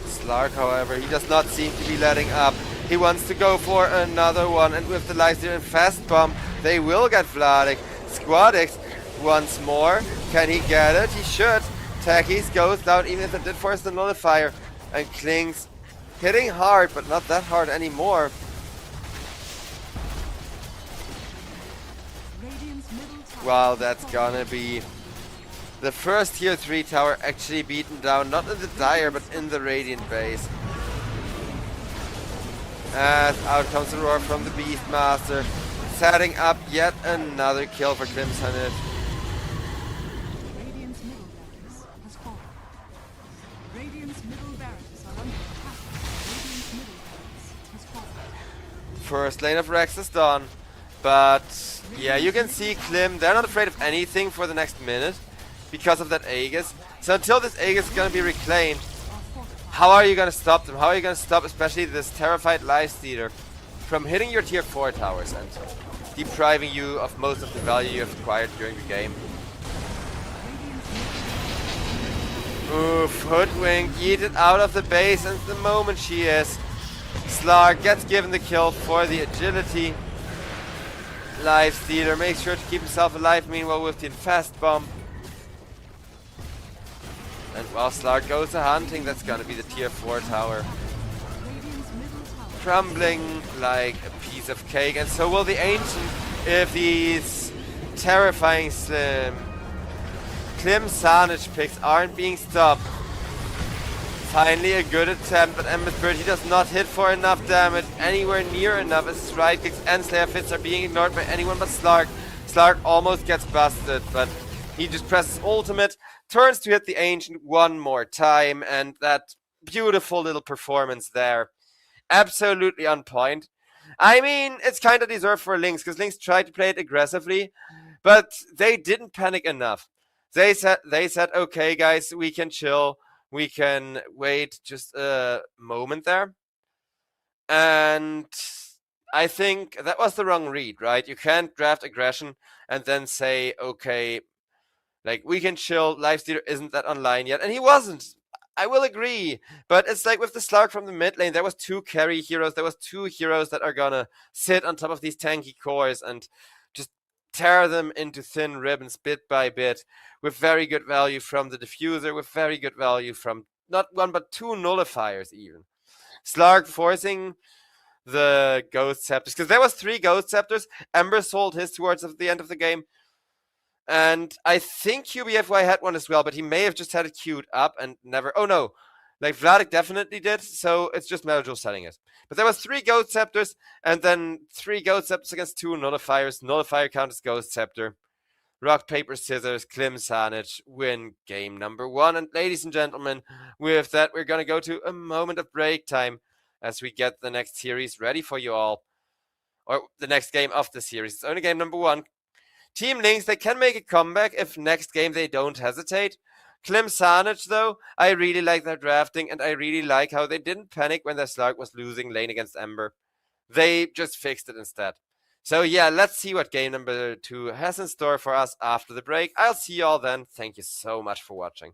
Slark, however, he does not seem to be letting up. He wants to go for another one, and with the Lifesteal and Fast Bomb, they will get Vladik. Squadix once more. Can he get it? He should. Takis goes down, even if it did force the nullifier. And Kling's hitting hard, but not that hard anymore. Wow, that's gonna be the first tier 3 tower actually beaten down, not in the Dire, but in the Radiant base. As out comes the roar from the Beastmaster, setting up yet another kill for Crimson. Radiant's middle barracks has fallen. Radiant's middle barracks are under attack. Radiant's middle barracks has fallen. First lane of Rex is done, but yeah, you can see Klim, they're not afraid of anything for the next minute because of that Aegis. So until this Aegis is going to be reclaimed, how are you going to stop them? How are you going to stop especially this terrified Lifestealer from hitting your tier 4 towers and depriving you of most of the value you have acquired during the game? Oof, Hoodwink yeeted out of the base, and the moment she is, Slark gets given the kill for the agility. Lifestealer makes sure to keep himself alive, meanwhile with the Fast Bomb. And while Slark goes to hunting, that's gonna be the tier 4 tower. Crumbling like a piece of cake, and so will the Ancient if these terrifying slim Klim Sarnage picks aren't being stopped. Finally a good attempt, but Ember Spirit, he does not hit for enough damage, anywhere near enough, as his right clicks and Slayer Fits are being ignored by anyone but Slark. Slark almost gets busted, but he just presses ultimate, turns to hit the Ancient one more time, and that beautiful little performance there. Absolutely on point. I mean, it's kind of deserved for Lynx, because Lynx tried to play it aggressively, but they didn't panic enough. They said, okay guys, we can chill, we can wait just a moment there. And I think that was the wrong read, right? You can't draft aggression and then say, okay, like, we can chill, Lifestealer isn't that online yet. And he wasn't. I will agree. But it's like with the Slark from the mid lane, there was 2 carry heroes. There was 2 heroes that are gonna sit on top of these tanky cores and just tear them into thin ribbons bit by bit, with very good value from the diffuser, with very good value from not 1 but 2 nullifiers even. Slark forcing the Ghost Scepters, because there was 3 Ghost Scepters. Ember sold his towards the end of the game. And I think QBFY had one as well, but he may have just had it queued up and never... Oh no, Like Vladik definitely did, so it's just Meljo selling it. But there was 3 Ghost Scepters, and then 3 Ghost Scepters against 2 Nullifiers. Nullifier counters Ghost Scepter. Rock, paper, scissors, Klim Sanic win game number 1. And ladies and gentlemen, with that, we're going to go to a moment of break time as we get the next series ready for you all. Or the next game of the series. It's only game number 1. Team Lynx, they can make a comeback if next game they don't hesitate. Klim Sanic, though, I really like their drafting, and I really like how they didn't panic when their Slark was losing lane against Ember. They just fixed it instead. So yeah, let's see what game number 2 has in store for us after the break. I'll see you all then. Thank you so much for watching.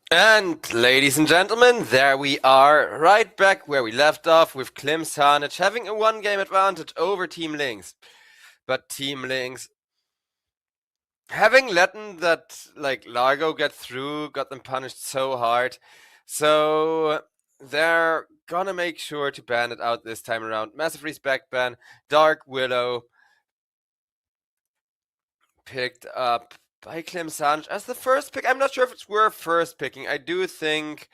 And ladies and gentlemen, there we are, right back where we left off with Klim Sanic having a 1-game advantage over Team Lynx. But Team Lynx, having let that Largo get through, got them punished so hard, so they're gonna make sure to ban it out this time around. Massive respect ban. Dark Willow picked up by Klim Sanic as the first pick. I'm not sure if it's worth first picking. I do think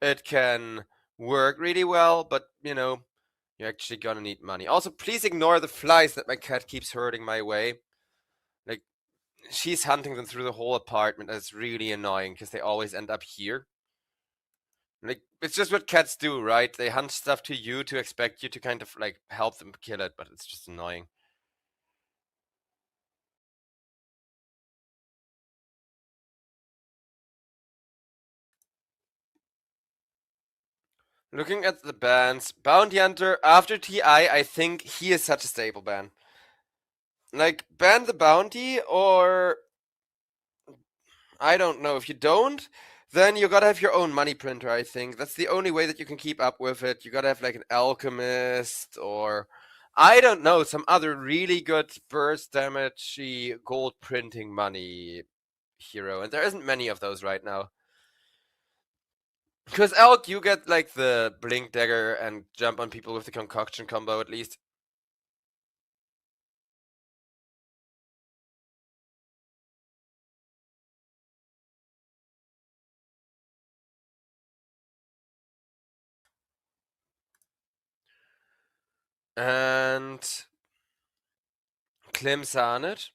it can work really well, but you're actually gonna need money. Also, please ignore the flies that my cat keeps hurting my way. Like, she's hunting them through the whole apartment, and it's really annoying because they always end up here. Like, it's just what cats do, right? They hunt stuff to you to expect you to kind of help them kill it, but it's just annoying. Looking at the bans, Bounty Hunter after TI, I think he is such a stable ban. Ban the bounty, or I don't know. If you don't, then you gotta have your own money printer, I think. That's the only way that you can keep up with it. You gotta have an alchemist, or I don't know, some other really good burst damage gold printing money hero. And there isn't many of those right now. Because Elk, you get the Blink Dagger and jump on people with the Concoction combo at least. And Klim Sanic.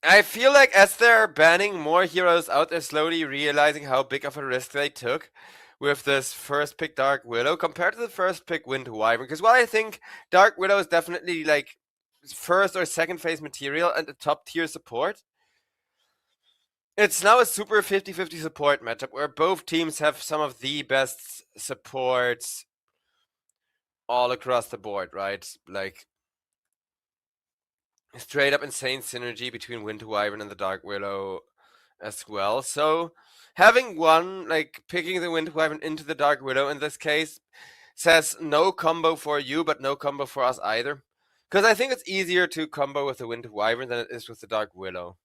I feel like as they're banning more heroes out, they're slowly realizing how big of a risk they took with this first pick Dark Widow compared to the first pick Wind Wyvern. Because while I think Dark Widow is definitely first or second phase material and a top tier support, it's now a super 50-50 support matchup where both teams have some of the best supports all across the board, right? Straight up insane synergy between Wind Wyvern and the Dark Willow as well. So having one, picking the Wind Wyvern into the Dark Willow in this case, says no combo for you, but no combo for us either. Because I think it's easier to combo with the Wind Wyvern than it is with the Dark Willow.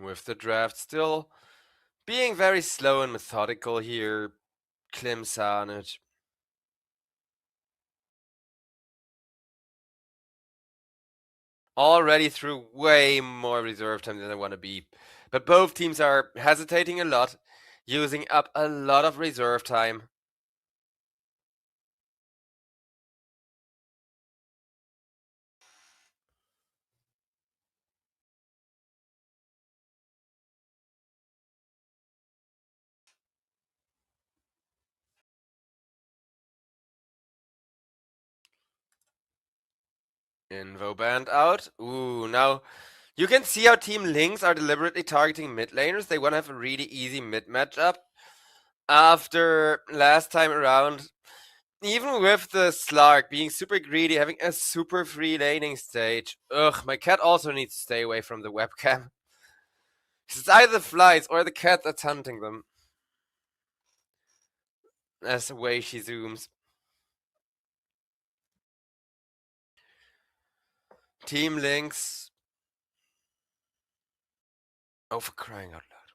With the draft still being very slow and methodical here, Klim Sanic. Already through way more reserve time than I want to be. But both teams are hesitating a lot, using up a lot of reserve time. Invo band out. Ooh, now you can see how Team Lynx are deliberately targeting mid laners. They want to have a really easy mid matchup. After last time around, even with the Slark being super greedy, having a super free laning stage. Ugh, my cat also needs to stay away from the webcam. It's either the flies or the cat that's hunting them. That's the way she zooms. Team Lynx. Oh, for crying out loud.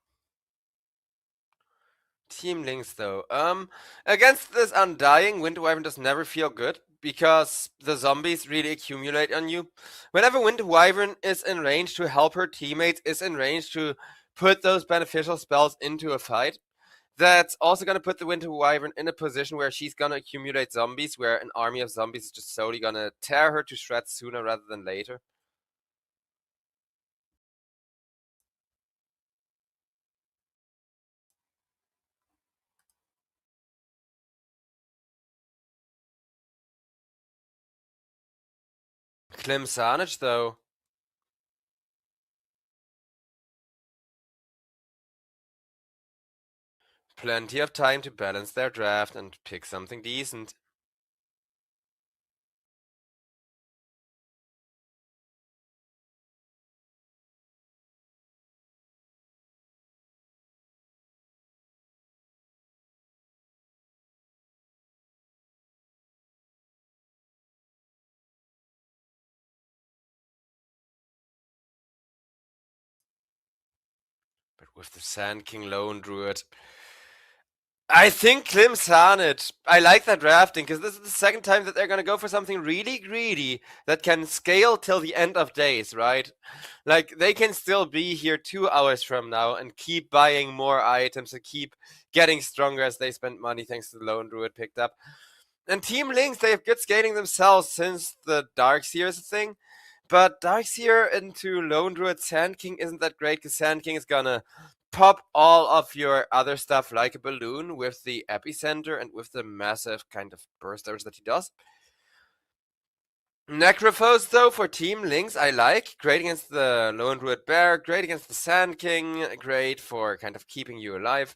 Team Lynx, though. Against this Undying, Wind Wyvern does never feel good because the zombies really accumulate on you. Whenever Wind Wyvern is in range to help her teammates, is in range to put those beneficial spells into a fight, that's also going to put the Wind Wyvern in a position where she's going to accumulate zombies, where an army of zombies is just slowly going to tear her to shreds sooner rather than later. Klim Sanic, though. plenty of time to balance their draft and pick something decent. But with the Sand King Lone Druid, I think Klim Sanet. I like that drafting because this is the second time that they're gonna go for something really greedy that can scale till the end of days, right? Like they can still be here 2 hours from now and keep buying more items and keep getting stronger as they spend money thanks to the Lone Druid picked up. And Team Lynx, they have good scaling themselves since the Darkseer is a thing. But Darkseer into Lone Druid Sand King isn't that great because Sand King is gonna pop all of your other stuff like a balloon with the epicenter and with the massive kind of burst damage that he does. Necrophos, though, for Team Lynx, I like. Great against the Lone Druid Bear, great against the Sand King, great for kind of keeping you alive.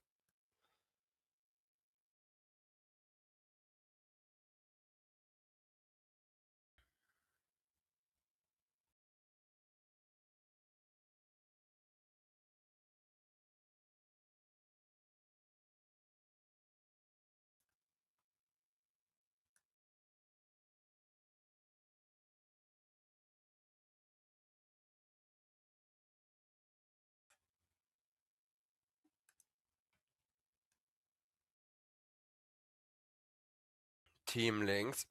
Team Lynx.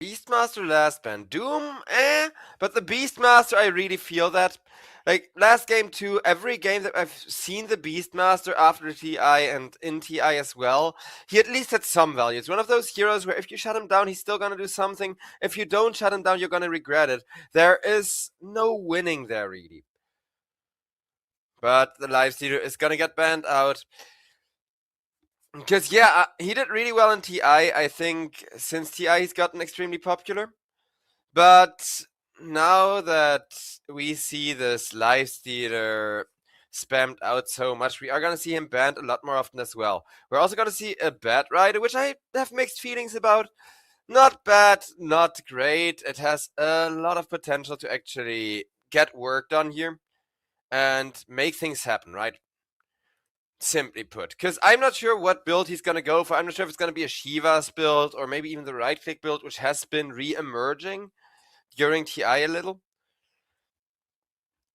Beastmaster last ban. Doom, but the Beastmaster, I really feel that. Like, last game too, every game that I've seen the Beastmaster after TI and in TI as well, he at least had some value. It's one of those heroes where if you shut him down, he's still gonna do something. If you don't shut him down, you're gonna regret it. There is no winning there, really. But the Lifestealer is gonna get banned out. Because, yeah, he did really well in TI. I think since TI he's gotten extremely popular. But now that we see this Lifestealer spammed out so much, we are going to see him banned a lot more often as well. We're also going to see a Bat Rider, which I have mixed feelings about. Not bad, not great. It has a lot of potential to actually get work done here and make things happen, right? Simply put, because I'm not sure what build he's going to go for. I'm not sure if it's going to be a Shiva's build or maybe even the right-click build, which has been re-emerging during TI a little.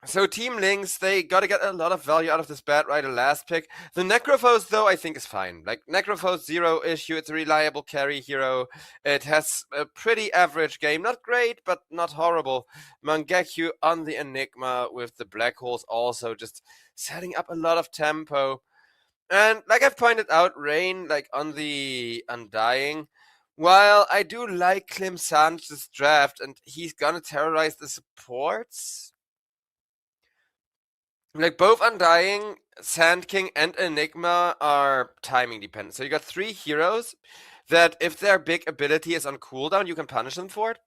So Team Lynx, they got to get a lot of value out of this Bat Rider last pick. The Necrophos, though, I think is fine. Like, Necrophos, zero issue. It's a reliable carry hero. It has a pretty average game. Not great, but not horrible. Mangekyu on the Enigma with the Black Holes also just setting up a lot of tempo. And like I've pointed out, Rain, like on the Undying, while I do like Klim Sanchez's draft and he's gonna terrorize the supports, like both Undying, Sand King, and Enigma are timing dependent. So you got 3 heroes that if their big ability is on cooldown, you can punish them for it.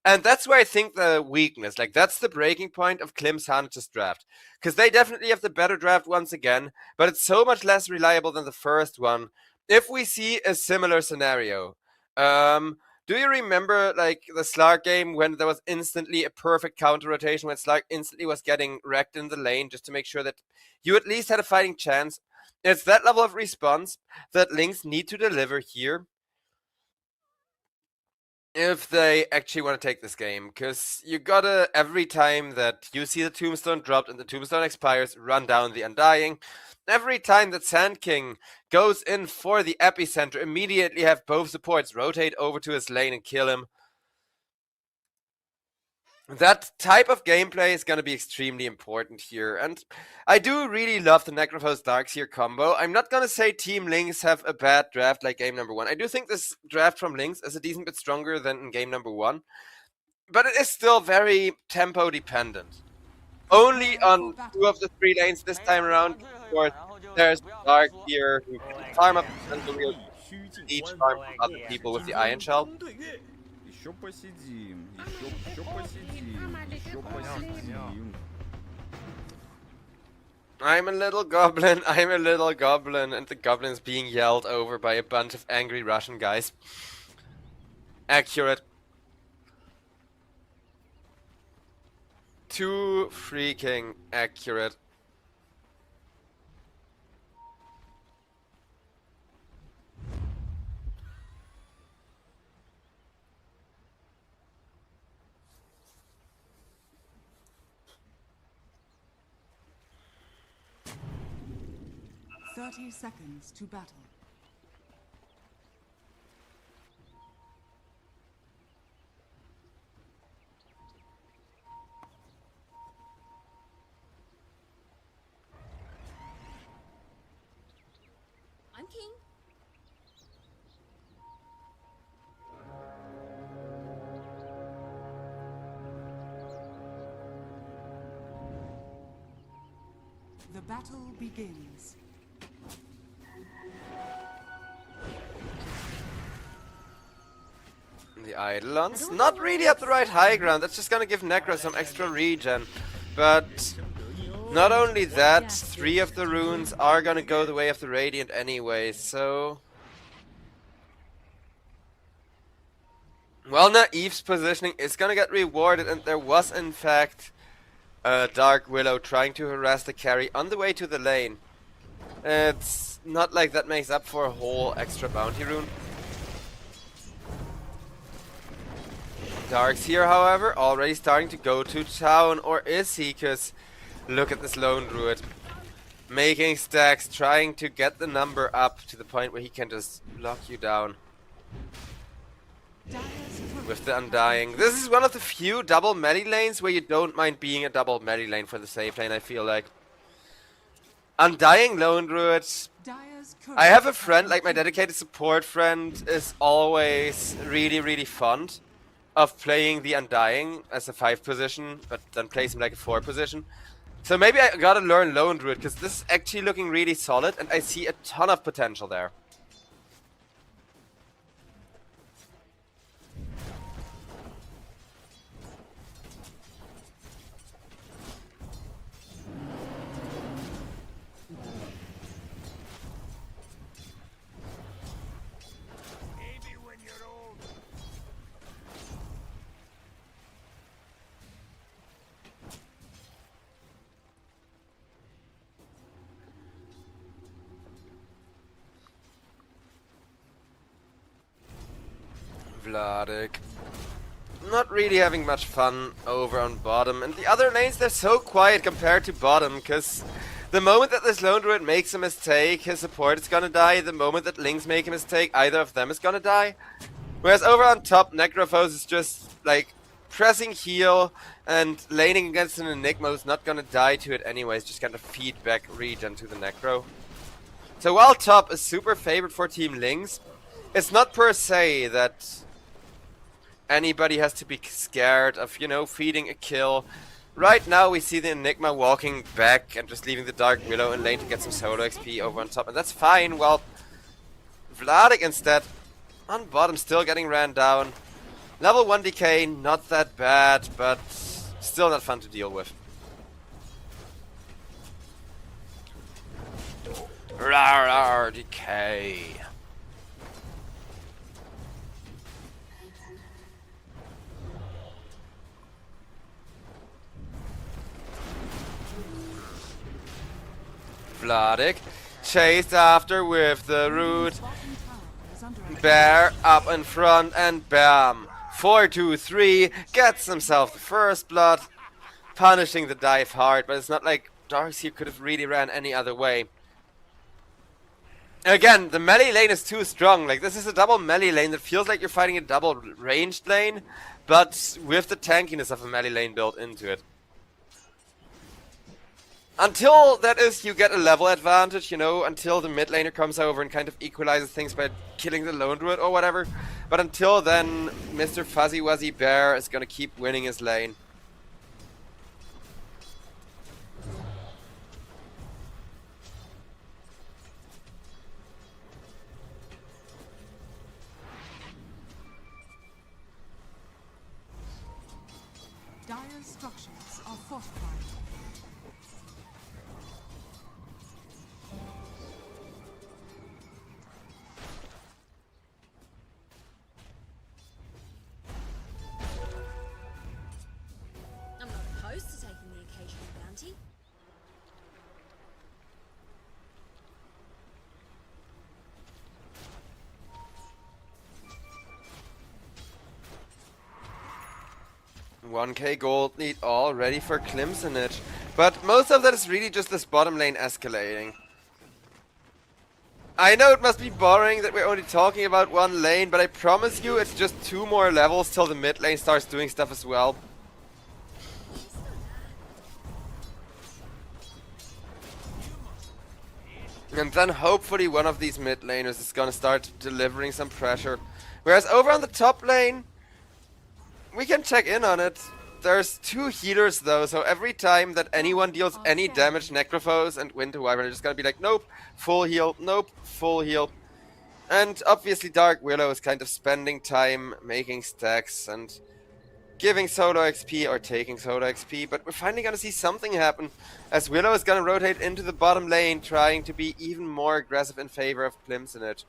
And that's where I think the weakness, like that's the breaking point of Klim Sanchez's draft. Because they definitely have the better draft once again, but it's so much less reliable than the first one. If we see a similar scenario, do you remember like the Slark game when there was instantly a perfect counter rotation when Slark instantly was getting wrecked in the lane just to make sure that you at least had a fighting chance? It's that level of response that Lynx need to deliver here if they actually want to take this game, because you gotta, every time that you see the tombstone dropped and the tombstone expires, run down the Undying. Every time that Sand King goes in for the epicenter, immediately have both supports rotate over to his lane and kill him. That type of gameplay is going to be extremely important here, and I do really love the Necrophos Darkseer combo. I'm not going to say Team Lynx have a bad draft like game number 1. I do think this draft from Lynx is a decent bit stronger than in game number 1, but it is still very tempo dependent. Only on 2 of the 3 lanes this time around. Of course, there's Dark here who can farm up and the real 必须进 each 关。 farm from other people with the Iron Shell. 红队月，еще посидим, еще посидим, еще посидим. I'm a little goblin, and the goblin's being yelled over by a bunch of angry Russian guys. Accurate. Too freaking accurate. Thirty seconds to battle. I'm king. The battle begins. The Eidolons, not really at the right high ground. That's just gonna give Necro some extra regen. But not only that, 3 of the runes are gonna go the way of the Radiant anyway, so... Well, Naive's positioning is gonna get rewarded, and there was in fact a Dark Willow trying to harass the carry on the way to the lane. It's not like that makes up for a whole extra bounty rune. Dark's here, however, already starting to go to town, or is he? Cause look at this lone druid. Making stacks, trying to get the number up to the point where he can just lock you down. With the Undying. This is one of the few double melee lanes where you don't mind being a double melee lane for the safe lane, I feel like. Undying lone druid. I have a friend, like my dedicated support friend, is always really fond of playing the Undying as a 5 position, but then plays him like a 4 position. So maybe I gotta learn Lone Druid, because this is actually looking really solid, and I see a ton of potential there. Maybe when you're old. Vladik. Not really having much fun over on bottom, and the other lanes, they're so quiet compared to bottom, because the moment that this Lone Druid makes a mistake, his support is gonna die. The moment that Lynx make a mistake, either of them is gonna die. Whereas over on top, Necrophos is just, like, pressing heal and laning against an Enigma who's not gonna die to it anyways, just gonna feed back regen to the Necro. So while top is super favored for Team Lynx, it's not per se that anybody has to be scared of, you know, feeding a kill. Right now we see the Enigma walking back and just leaving the Dark Willow in lane to get some solo XP over on top, and that's fine. Well, Vladik instead, on bottom, still getting ran down. Level 1 decay, not that bad, but still not fun to deal with. Rawr, decay. Vladik chased after with the root. Bear up in front, and bam. 4-2-3 gets himself the first blood, punishing the dive hard, but it's not like Darkseer could have really ran any other way. Again, the melee lane is too strong. Like, this is a double melee lane that feels like you're fighting a double ranged lane, but with the tankiness of a melee lane built into it. Until, that is, you get a level advantage, you know, until the mid laner comes over and kind of equalizes things by killing the lone druid or whatever. But until then, Mr. Fuzzy Wuzzy Bear is gonna keep winning his lane. Dire's structures are fortified. I'm not opposed to taking the occasional bounty. $1k gold lead all ready for Clemsonage. But most of that is really just this bottom lane escalating. I know it must be boring that we're only talking about one lane, but I promise you it's just 2 more levels till the mid lane starts doing stuff as well. And then hopefully one of these mid laners is gonna start delivering some pressure. Whereas over on the top lane, we can check in on it. There's 2 healers though, so every time that anyone deals any damage, Necrophos and Winter Wyvern are just gonna be like, nope, full heal, nope, full heal. And obviously Dark Willow is kind of spending time making stacks and giving solo XP or taking solo XP, but we're finally gonna see something happen as Willow is gonna rotate into the bottom lane, trying to be even more aggressive in favor of Clemsonage.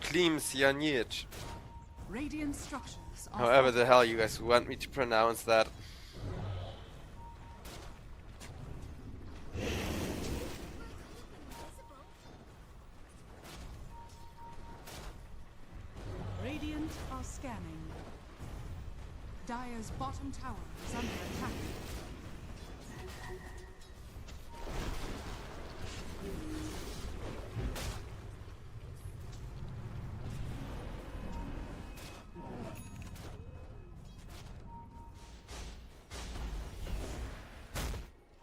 Clemsonage. Radiant structures are However the hell you guys want me to pronounce that. Radiant are scanning. Dire's bottom tower is under attack.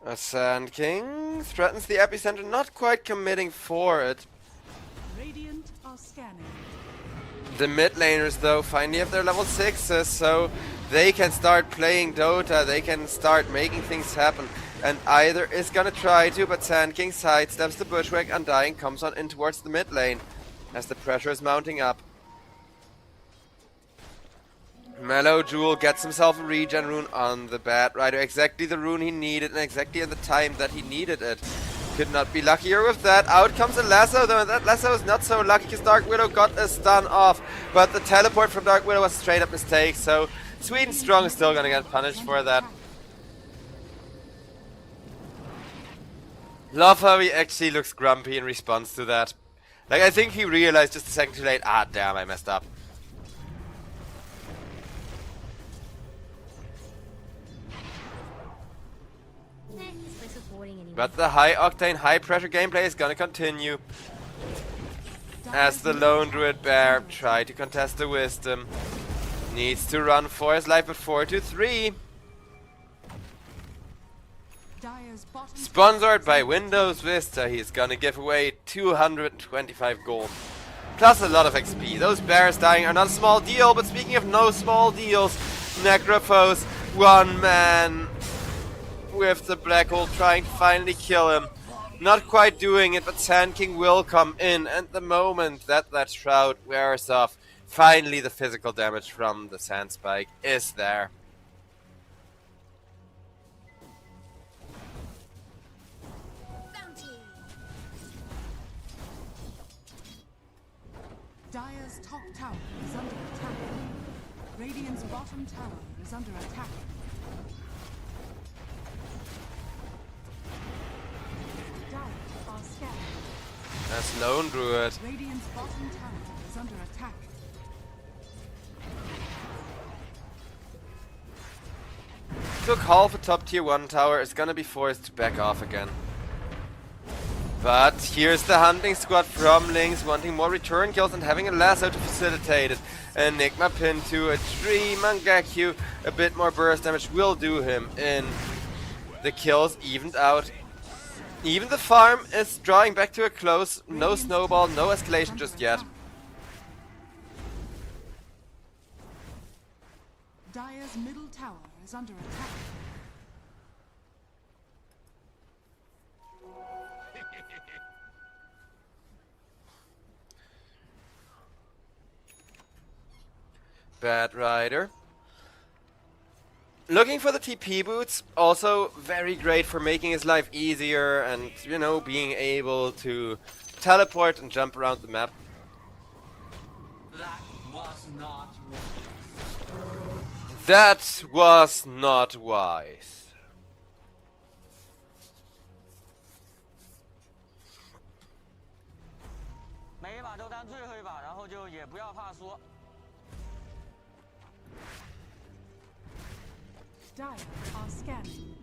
A Sand King threatens the epicenter, not quite committing for it. Radiant are scanning. The mid laners though finally have their level 6s, so they can start playing Dota, they can start making things happen. And either is gonna try to, but Sand King sidesteps the bushwhack, Undying comes on in towards the mid lane as the pressure is mounting up. Mellow Jewel gets himself a regen rune on the Bat Rider, exactly the rune he needed and exactly at the time that he needed it. Could not be luckier with that. Out comes a lasso, though, and that lasso is not so lucky because Dark Widow got a stun off, but the teleport from Dark Widow was a straight up mistake, so Sweden Strong is still gonna get punished for that. Love how he actually looks grumpy in response to that. Like, I think he realized just a second too late, ah damn, I messed up. But the high octane, high pressure gameplay is gonna continue as the lone druid bear try to contest the wisdom. Needs to run for his life at 4-3. Dire's bottom Sponsored by Windows Vista, he's gonna give away 225 gold. Plus a lot of XP. Those bears dying are not a small deal, but speaking of no small deals, Necrophos, one man with the black hole trying to finally kill him. Not quite doing it, but Sand King will come in, and the moment that that shroud wears off, finally the physical damage from the sand spike is there. Dire's top tower is under attack. Radiant's bottom tower is under attack. Dire are scattered. That's Lone Druid. Radiant's bottom tower is under attack. took half a top tier 1 tower, is gonna be forced to back off again. But here's the hunting squad from Lynx, wanting more return kills and having a lasso to facilitate it. Enigma pinned to a tree, Mangaku, a bit more burst damage will do him in. The kills evened out. Even the farm is drawing back to a close, no snowball, no escalation just yet. Dire's middle tower is under attack. Bad Rider. Looking for the TP boots, also very great for making his life easier and, you know, being able to teleport and jump around the map. That was not That was not wise. Dire are scanning.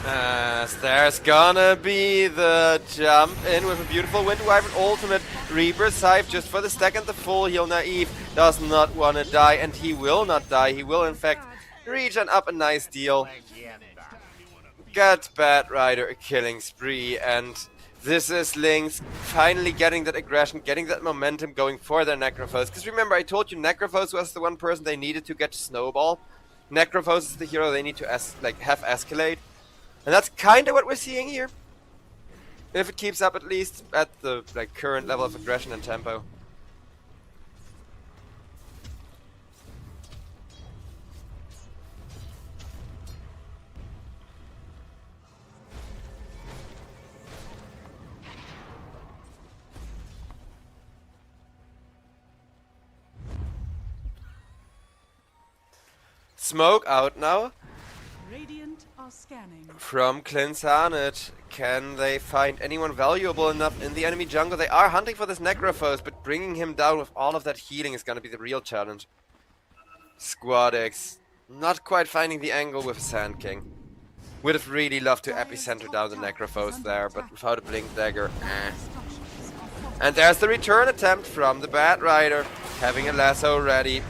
As there's gonna be the jump in with a beautiful Wind Wyvern ultimate. Reaper Scythe just for the stack and the full heal. Naive does not want to die, and he will not die. He will in fact regen up a nice deal. Get Bad Rider a killing spree, and this is Lynx finally getting that aggression, getting that momentum going for their Necrophos. Because remember, I told you Necrophos was the one person they needed to get to Snowball. Necrophos is the hero they need to have escalate. And that's kind of what we're seeing here. If it keeps up at least at the current level of aggression and tempo. Smoke out now. Radiant are scanning. From Clinsanet, can they find anyone valuable enough in the enemy jungle? They are hunting for this Necrophos, but bringing him down with all of that healing is going to be the real challenge. Squadix, not quite finding the angle with Sand King. Would have really loved to epicenter down the Necrophos there, but without a Blink Dagger, eh. And there's the return attempt from the Bad Rider, having a lasso ready.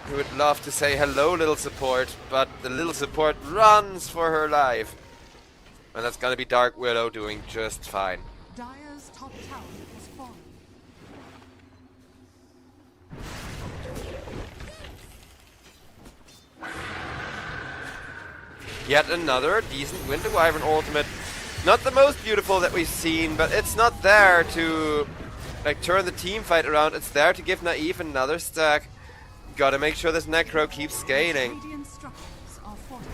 Who would love to say hello, little support, but the little support runs for her life. And that's gonna be Dark Willow doing just fine. Dire's top tower has fallen. Yet another decent Winter Wyvern ultimate. Not the most beautiful that we've seen, but it's not there to turn the team fight around. It's there to give Naive another stack. Gotta make sure this Necro keeps scaling. Radiant structures are fortified.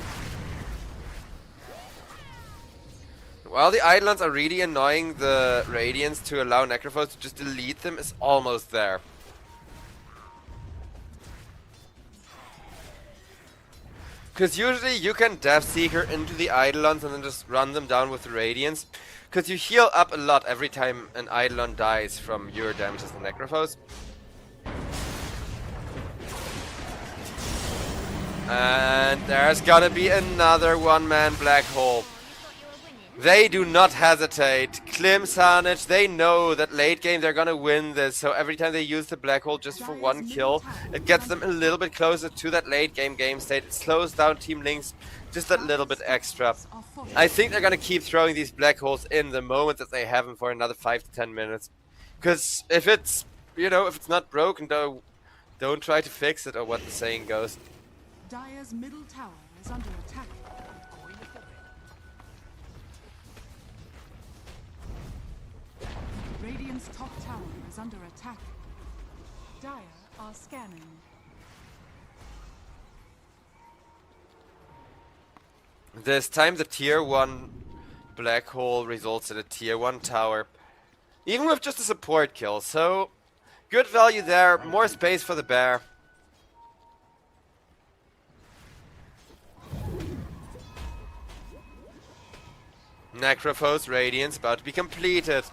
While the Eidolons are really annoying the Radiants, to allow Necrophos to just delete them is almost there. Because usually you can Death Seeker into the Eidolons and then just run them down with the Radiants. Because you heal up a lot every time an Eidolon dies from your damage as the Necrophos. And there's gonna be another one-man black hole. They do not hesitate. Clinsanet, they know that late game they're gonna win this, so every time they use the black hole just for one kill, it gets them a little bit closer to that late game state. It slows down Team Lynx just that little bit extra. I think they're gonna keep throwing these black holes in the moment that they have them for another 5 to 10 minutes. Because if it's, if it's not broken, don't try to fix it, or what the saying goes. Dire's middle tower is under attack. Radiant's top tower is under attack. Dire are scanning. This time the tier 1 black hole results in a tier 1 tower. Even with just a support kill, so good value there, more space for the bear. Necrophos Radiance about to be completed.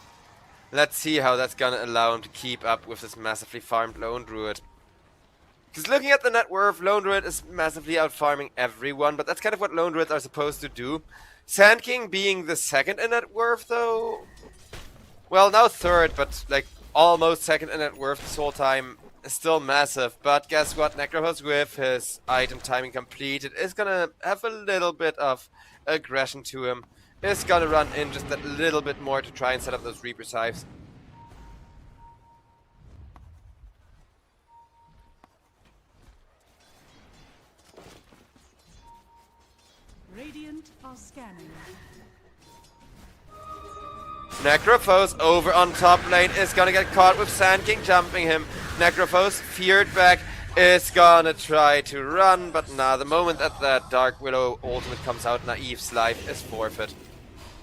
Let's see how that's gonna allow him to keep up with this massively farmed Lone Druid. Because looking at the net worth, Lone Druid is massively out-farming everyone, but that's kind of what Lone Druids are supposed to do. Sand King being the second in net worth, though... Well, now third, but like almost second in net worth this whole time is still massive. But guess what? Necrophos with his item timing completed is gonna have a little bit of aggression to him. Is gonna run in just that little bit more to try and set up those Reaper Scythes. Radiant are scanning. Necrophos over on top lane is gonna get caught with Sand King jumping him. Necrophos feared back is gonna try to run, but nah, the moment that that Dark Widow ultimate comes out, Naive's life is forfeit.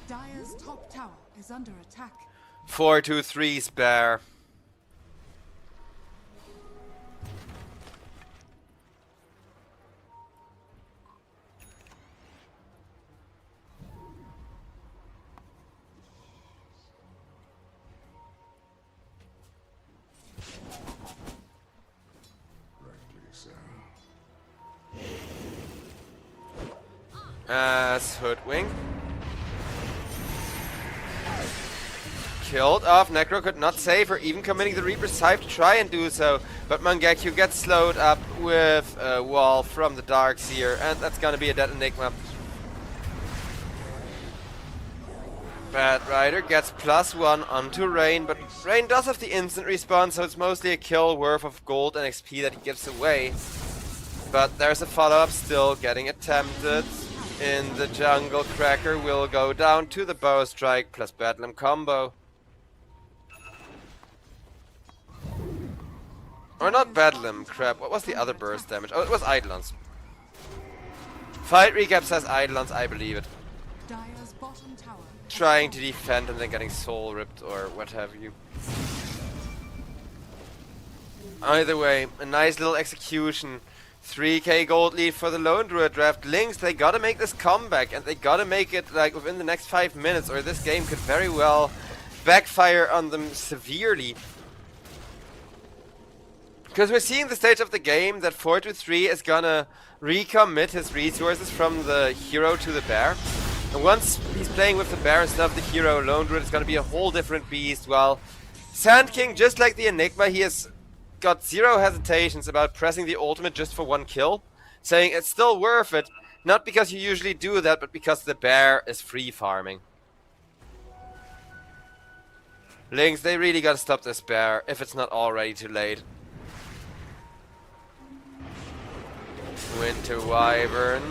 Dire's top tower is under attack. 4-2-3 spare. Hoodwink. Killed off. Necro could not save her, even committing the Reaper's Scythe to try and do so. But Mangekyo gets slowed up with a wall from the Darkseer, and that's gonna be a dead Enigma. Bad Rider gets +1 onto Rain, but Rain does have the instant respawn, so it's mostly a kill worth of gold and XP that he gives away. But there's a follow-up still getting attempted. In the jungle, Cracker will go down to the Bow Strike plus Bedlam combo. Or not Bedlam, crap. What was the other burst damage? Oh, it was Eidolons. Fight recap says Eidolons, I believe it. Dire's bottom tower. Trying to defend and then getting soul ripped or what have you. Either way, a nice little execution. 3k gold lead for the Lone Druid draft. Lynx, they gotta make this comeback, and they gotta make it like within the next 5 minutes, or this game could very well backfire on them severely. Because we're seeing the stage of the game that 4-3 is gonna recommit his resources from the hero to the bear. And once he's playing with the bear instead of the hero, Lone Druid is gonna be a whole different beast. While Sand King, just like the Enigma, he has got zero hesitations about pressing the ultimate just for one kill, saying it's still worth it, not because you usually do that, but because the bear is free farming. Lynx, they really gotta stop this bear, if it's not already too late. Winter Wyvern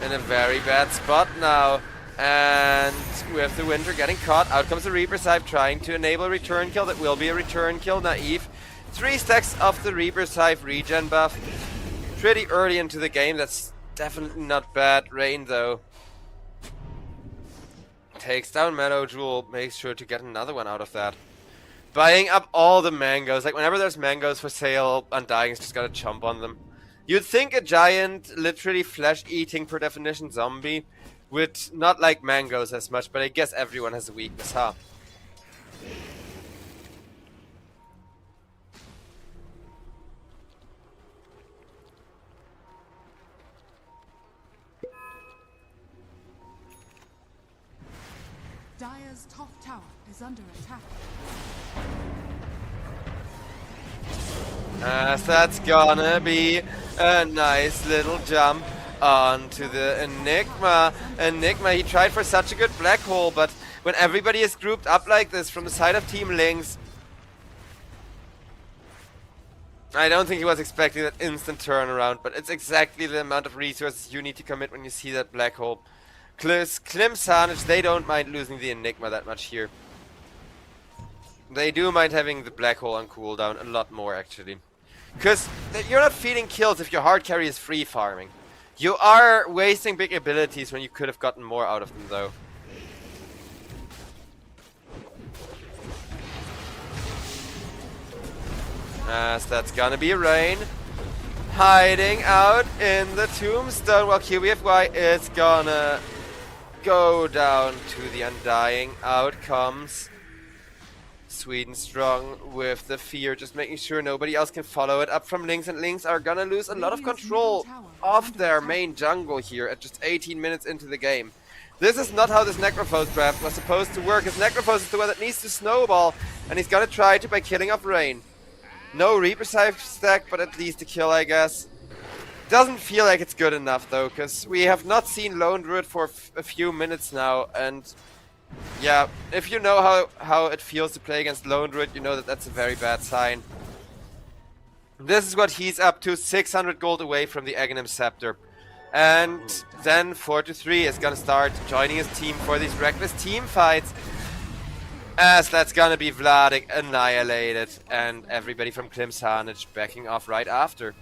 in a very bad spot now, and with the Winter getting caught, out comes the Reaper Scythe trying to enable a return kill. That will be a return kill. Naive 3 stacks of the Reaper Scythe regen buff. Pretty early into the game, that's definitely not bad. Rain, though, takes down Meadow Jewel, makes sure to get another one out of that. Buying up all the mangoes. Like, whenever there's mangoes for sale, Undying's just gotta chomp on them. You'd think a giant, literally flesh-eating, per definition, zombie would not like mangoes as much, but I guess everyone has a weakness, huh? Dire's top tower is under attack. As that's gonna be a nice little jump onto the Enigma. Enigma, he tried for such a good black hole, but when everybody is grouped up like this from the side of Team Lynx, I don't think he was expecting that instant turnaround, but it's exactly the amount of resources you need to commit when you see that black hole. Klim Sanich, they don't mind losing the Enigma that much here. They do mind having the black hole on cooldown a lot more, actually. Because you're not feeding kills if your hard carry is free farming. You are wasting big abilities when you could have gotten more out of them, though. As that's gonna be Rain. Hiding out in the tombstone while QBFY is gonna go down to the Undying. Out comes Sweden strong with the fear, just making sure nobody else can follow it up from Lynx, and Lynx are gonna lose a lot of control of their main jungle here at just 18 minutes into the game. This is not how this Necrophos draft was supposed to work, as Necrophos is the one that needs to snowball, and he's gonna try to by killing off Rain. No Reaper Scythe stack, but at least a kill, I guess. Doesn't feel like it's good enough though, because we have not seen Lone Druid for a few minutes now, and yeah, if you know how it feels to play against Lone Druid, you know that that's a very bad sign. This is what he's up to, 600 gold away from the Aghanim Scepter. And then 4-3 is gonna start joining his team for these reckless team fights, as that's gonna be Vladik annihilated, and everybody from Klimsanich backing off right after.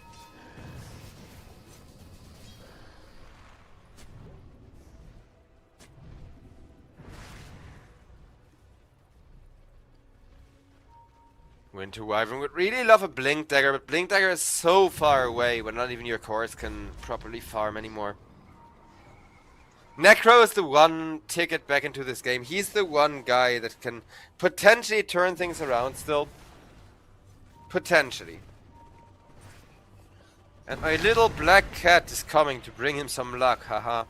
Winter Wyvern would really love a Blink Dagger, but Blink Dagger is so far away when not even your cores can properly farm anymore. Necro is the one ticket back into this game. He's the one guy that can potentially turn things around still. Potentially. And my little black cat is coming to bring him some luck, haha.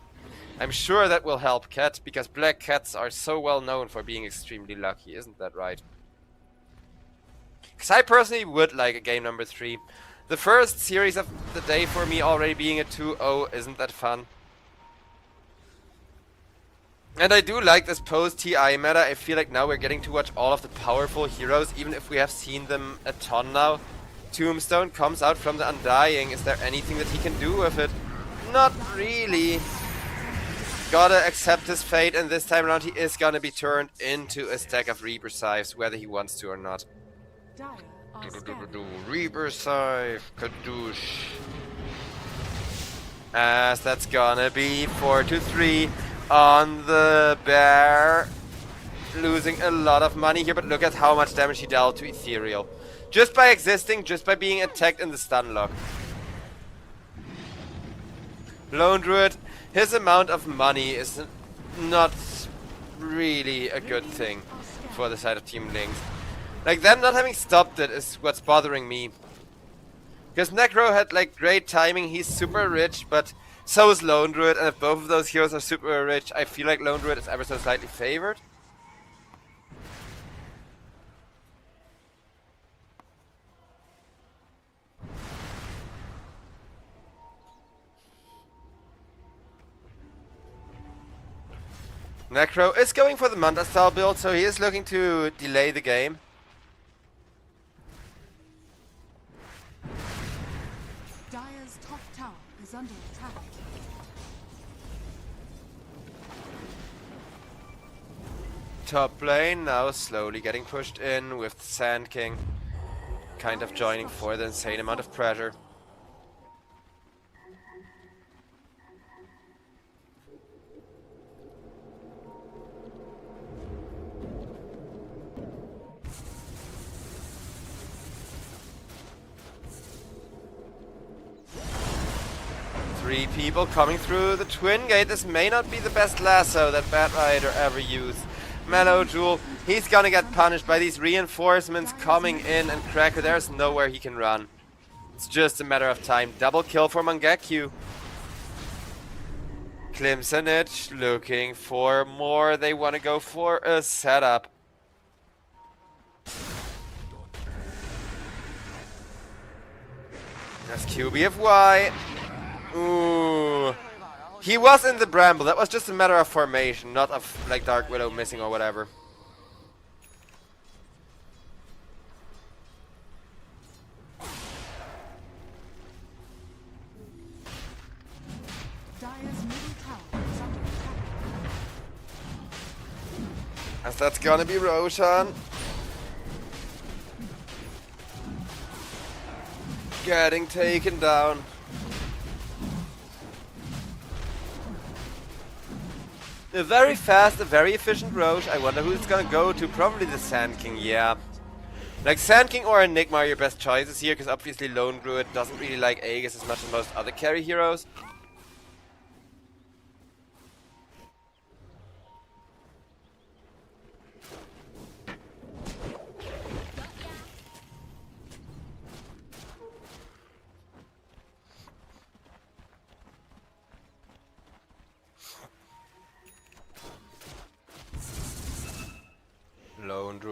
I'm sure that will help Cat, because black cats are so well known for being extremely lucky, isn't that right? Because I personally would like a game number 3. The first series of the day for me already being a 2-0 isn't that fun. And I do like this post-TI meta. I feel like now we're getting to watch all of the powerful heroes, even if we have seen them a ton now. Tombstone comes out from the Undying. Is there anything that he can do with it? Not really. Gotta accept his fate, and this time around he is gonna be turned into a stack of Reaper Scythes, whether he wants to or not. Dire are scanning. Reaper Scythe, Kadoosh. As that's gonna be 4-3 on the bear. Losing a lot of money here, but look at how much damage he dealt to Ethereal. Just by existing, just by being attacked in the stun lock. Lone Druid, his amount of money is not really a good thing for the side of Team Lynx. Like, them not having stopped it is what's bothering me. Because Necro had, like, great timing, he's super rich, but so is Lone Druid, and if both of those heroes are super rich, I feel like Lone Druid is ever so slightly favored. Necro is going for the Manta style build, so he is looking to delay the game. Dire's top tower is under attack. Top lane now slowly getting pushed in with Sand King kind of joining for the insane amount of pressure. Three people coming through the Twin Gate. This may not be the best lasso that Bat Rider ever used. Mellow Jewel, he's gonna get punished by these reinforcements coming in, and Cracker, there's nowhere he can run. It's just a matter of time. Double kill for Mangekyou. Klimsanich looking for more. They want to go for a setup. That's QBFY. Ooh. He was in the bramble. That was just a matter of formation, not of like Dark Widow missing or whatever. Dire's middle tower is under attack. As that's gonna be Roshan. Getting taken down. A very fast, a very efficient Roche. I wonder who it's gonna go to. Probably the Sand King, yeah. Like, Sand King or Enigma are your best choices here, because obviously Lone Druid doesn't really like Aegis as much as most other carry heroes.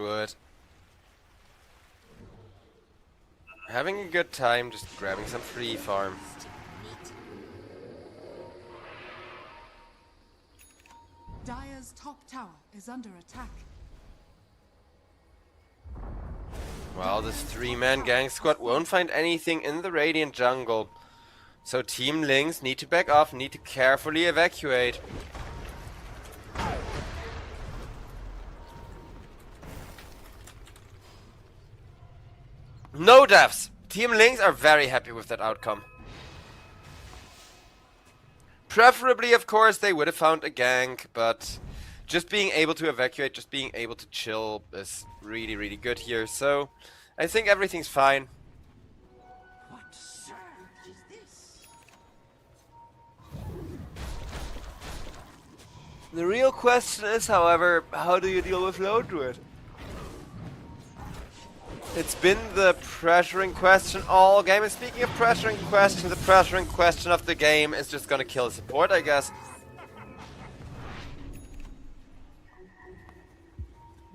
would. Having a good time, just grabbing some free farm. Dire's top tower is under attack. Well, this 3-man gang squad won't find anything in the Radiant jungle. So Team Lynx need to back off, need to carefully evacuate. No deaths! Team Lynx are very happy with that outcome. Preferably, of course, they would have found a gank, but just being able to evacuate, just being able to chill is really, really good here. So I think everything's fine. What surge is this? The real question is, however, how do you deal with Lone Druid? It's been the pressuring question all game, and speaking of pressuring question, the pressuring question of the game is just gonna kill support, I guess.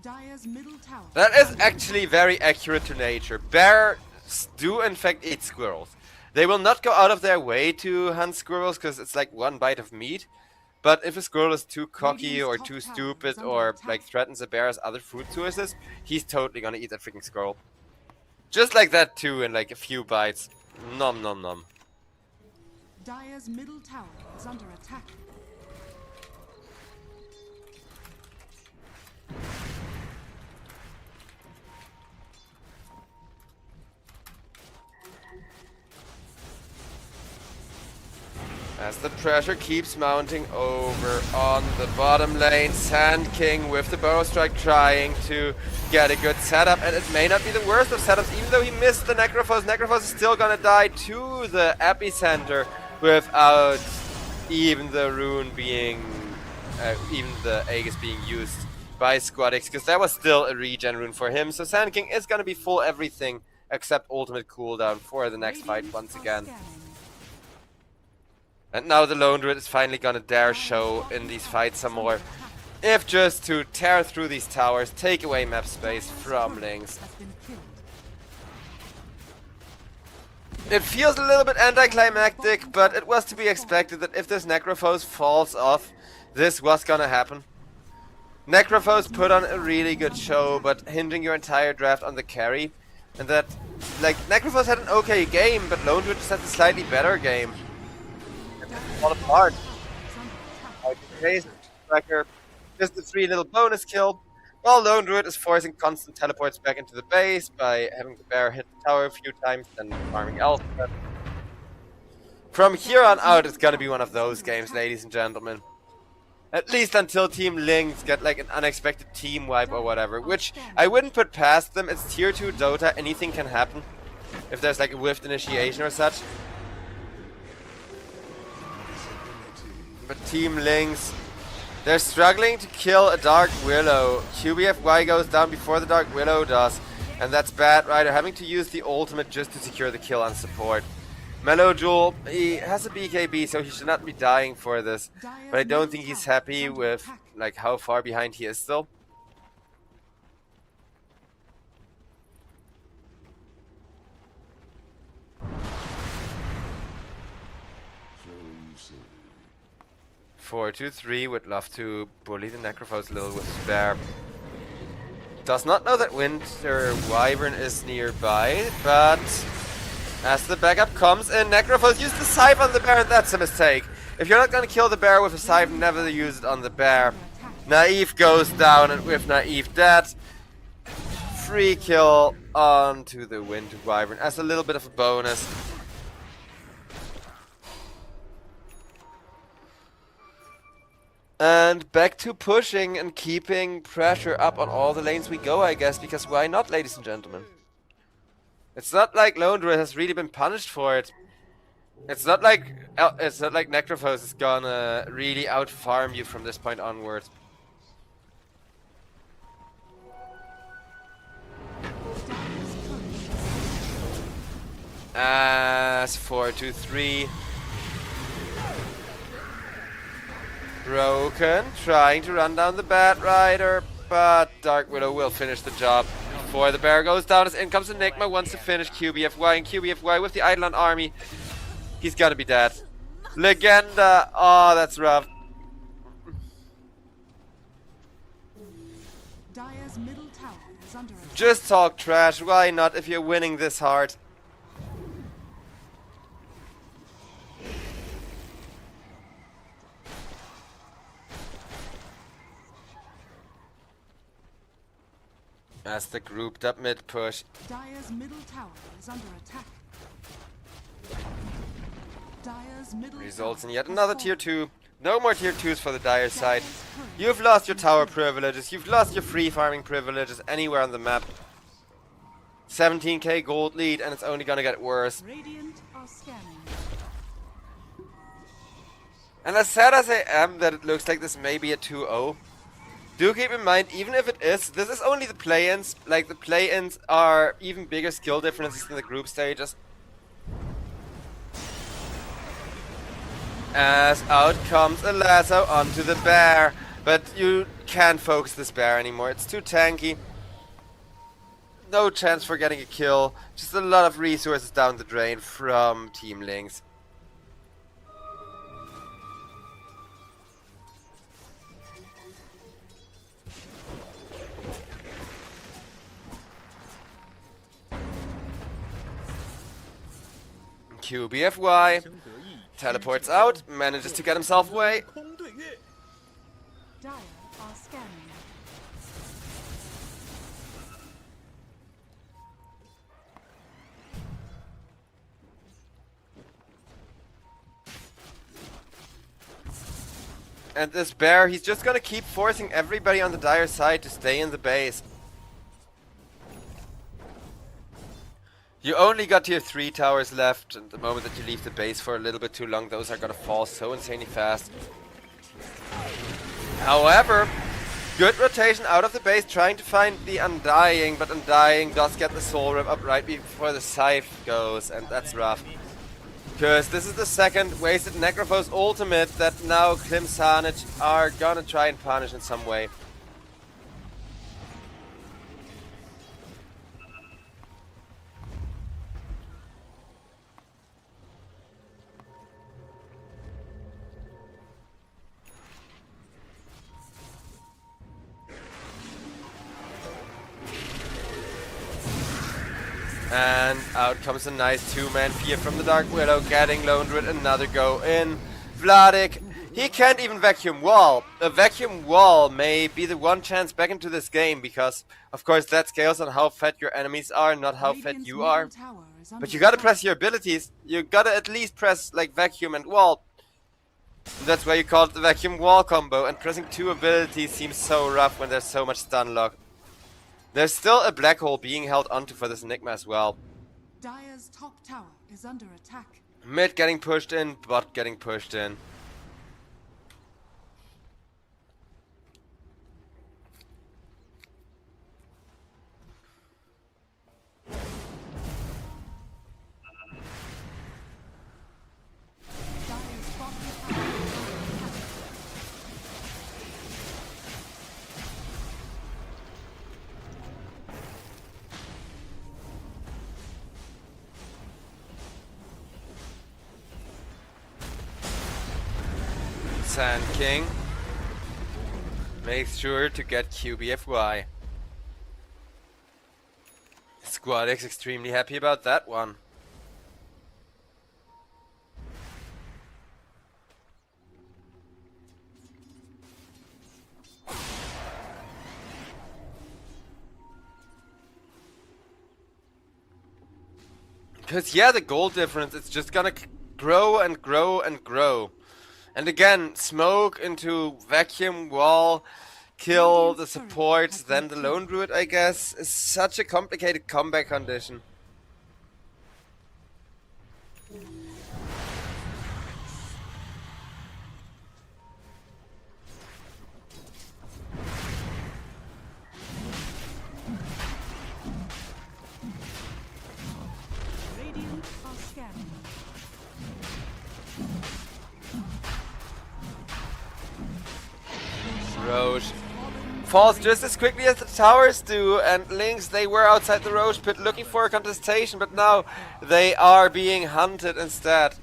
Dire's middle tower. That is actually very accurate to nature. Bears do in fact eat squirrels. They will not go out of their way to hunt squirrels because it's like one bite of meat. But if a squirrel is too cocky or too stupid or like threatens a bear's other food sources, he's totally gonna eat that freaking squirrel. Just like that too, in like a few bites. Nom nom nom. Dire's middle tower is under attack. As the pressure keeps mounting over on the bottom lane, Sand King with the Burrow Strike trying to get a good setup, and it may not be the worst of setups, even though he missed the Necrophos. Necrophos is still gonna die to the epicenter without even the rune being, even the Aegis being used by Squadix, because that was still a regen rune for him. So Sand King is gonna be full everything except ultimate cooldown for the next fight once again. And now the Lone Druid is finally gonna dare show in these fights some more. If just to tear through these towers, take away map space from Lynx. It feels a little bit anticlimactic, but it was to be expected that if this Necrophos falls off, this was gonna happen. Necrophos put on a really good show, but hinging your entire draft on the carry. And that, like, Necrophos had an okay game, but Lone Druid just had a slightly better game. Fall apart. Like the tracker, just the 3 little bonus kill. While Lone Druid is forcing constant teleports back into the base by having the bear hit the tower a few times and farming elsewhere. From here on out, it's gonna be one of those games, ladies and gentlemen. At least until Team Lynx get like an unexpected team wipe or whatever, which I wouldn't put past them. It's tier 2 Dota, anything can happen. If there's like a whiffed initiation or such. But Team Lynx, they're struggling to kill a Dark Willow. QBFY goes down before the Dark Willow does, and that's bad, right? They're having to use the ultimate just to secure the kill on support. Mellow Jewel, he has a BKB, so he should not be dying for this. But I don't think he's happy with like how far behind he is still. So you say. 4-2-3 would love to bully the Necrophos a little with Spare. Does not know that Winter Wyvern is nearby, but as the backup comes in, Necrophos used the Scythe on the bear, and that's a mistake. If you're not gonna kill the bear with a Scythe, never use it on the bear. Naive goes down, and with Naive dead, free kill onto the Winter Wyvern as a little bit of a bonus. And back to pushing and keeping pressure up on all the lanes we go, I guess, because why not, ladies and gentlemen? It's not like Lone Druid has really been punished for it. It's not like Necrophos is gonna really out-farm you from this point onward. As 4-2-3. Broken, trying to run down the Bat Rider, but Dark Widow will finish the job before the bear goes down. As in comes Enigma, wants to finish QBFY, and QBFY with the Eidolon army. He's gonna be dead. Legenda. Oh, that's rough. Dire's middle tower is under attack. Just talk trash. Why not if you're winning this hard? As the grouped up mid push. Dire's middle tower is under attack. Dire's middle Results in tower yet has another fallen. tier 2. No more tier 2s for the Dire side. Dire's courier You've lost your tower privileges. You've lost your free farming privileges anywhere on the map. 17k gold lead, and it's only gonna get worse. Radiant are scanning. And as sad as I am that it looks like this may be a 2-0, do keep in mind, even if it is, this is only the play-ins. Like, the play-ins are even bigger skill differences than the group stages. As out comes a lasso onto the bear. But you can't focus this bear anymore. It's too tanky. No chance for getting a kill. Just a lot of resources down the drain from Team Lynx. QBFY teleports out, manages to get himself away. Dire are scanning. And this bear, he's just gonna keep forcing everybody on the Dire side to stay in the base. You only got tier 3 towers left, and the moment that you leave the base for a little bit too long, those are gonna fall so insanely fast. However, good rotation out of the base, trying to find the Undying, but Undying does get the Soul Rip up right before the Scythe goes, and that's rough. Because this is the second wasted Necrophos ultimate that now Klim Sanich are gonna try and punish in some way. And out comes a nice two-man fear from the Dark Widow, getting Lone Druid another go in. Vladik, he can't even vacuum wall. A vacuum wall may be the one chance back into this game, because of course that scales on how fed your enemies are, not how fed Radiant's you middle are. tower is under But you gotta attack. press your abilities. You gotta at least press like vacuum and wall. That's why you call it the vacuum wall combo, and pressing two abilities seems so rough when there's so much stun lock. There's still a black hole being held onto for this Enigma as well. Dire's top tower is under attack. Mid getting pushed in, bot getting pushed in. Dire's bottom tower is under attack. Sand King makes sure to get QBFY. Squad X extremely happy about that one. Because yeah, the goal difference, it's just gonna grow and grow and grow. And again, smoke into vacuum wall, kill the supports, then the Lone Druid, I guess, is such a complicated comeback condition. Radiant are scanning. Roche falls just as quickly as the towers do, and Lynx, they were outside the Roche pit looking for a contestation, but now they are being hunted instead.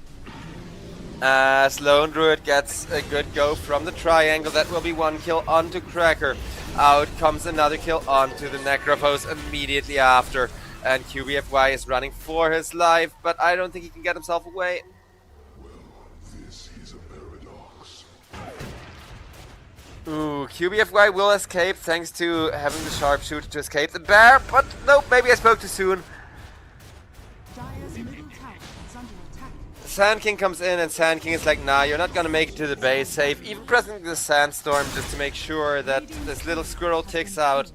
As Lone Druid gets a good go from the triangle, that will be one kill onto Cracker. Out comes another kill onto the Necrophos immediately after. And QBFY is running for his life, but I don't think he can get himself away. This is a paradox. Ooh, QBFY will escape thanks to having the sharpshooter to escape the bear, but nope, maybe I spoke too soon. Dire's middle tower is under attack. Sand King comes in and Sand King is like, nah, you're not gonna make it to the base safe, even pressing the Sandstorm just to make sure that this little squirrel ticks out.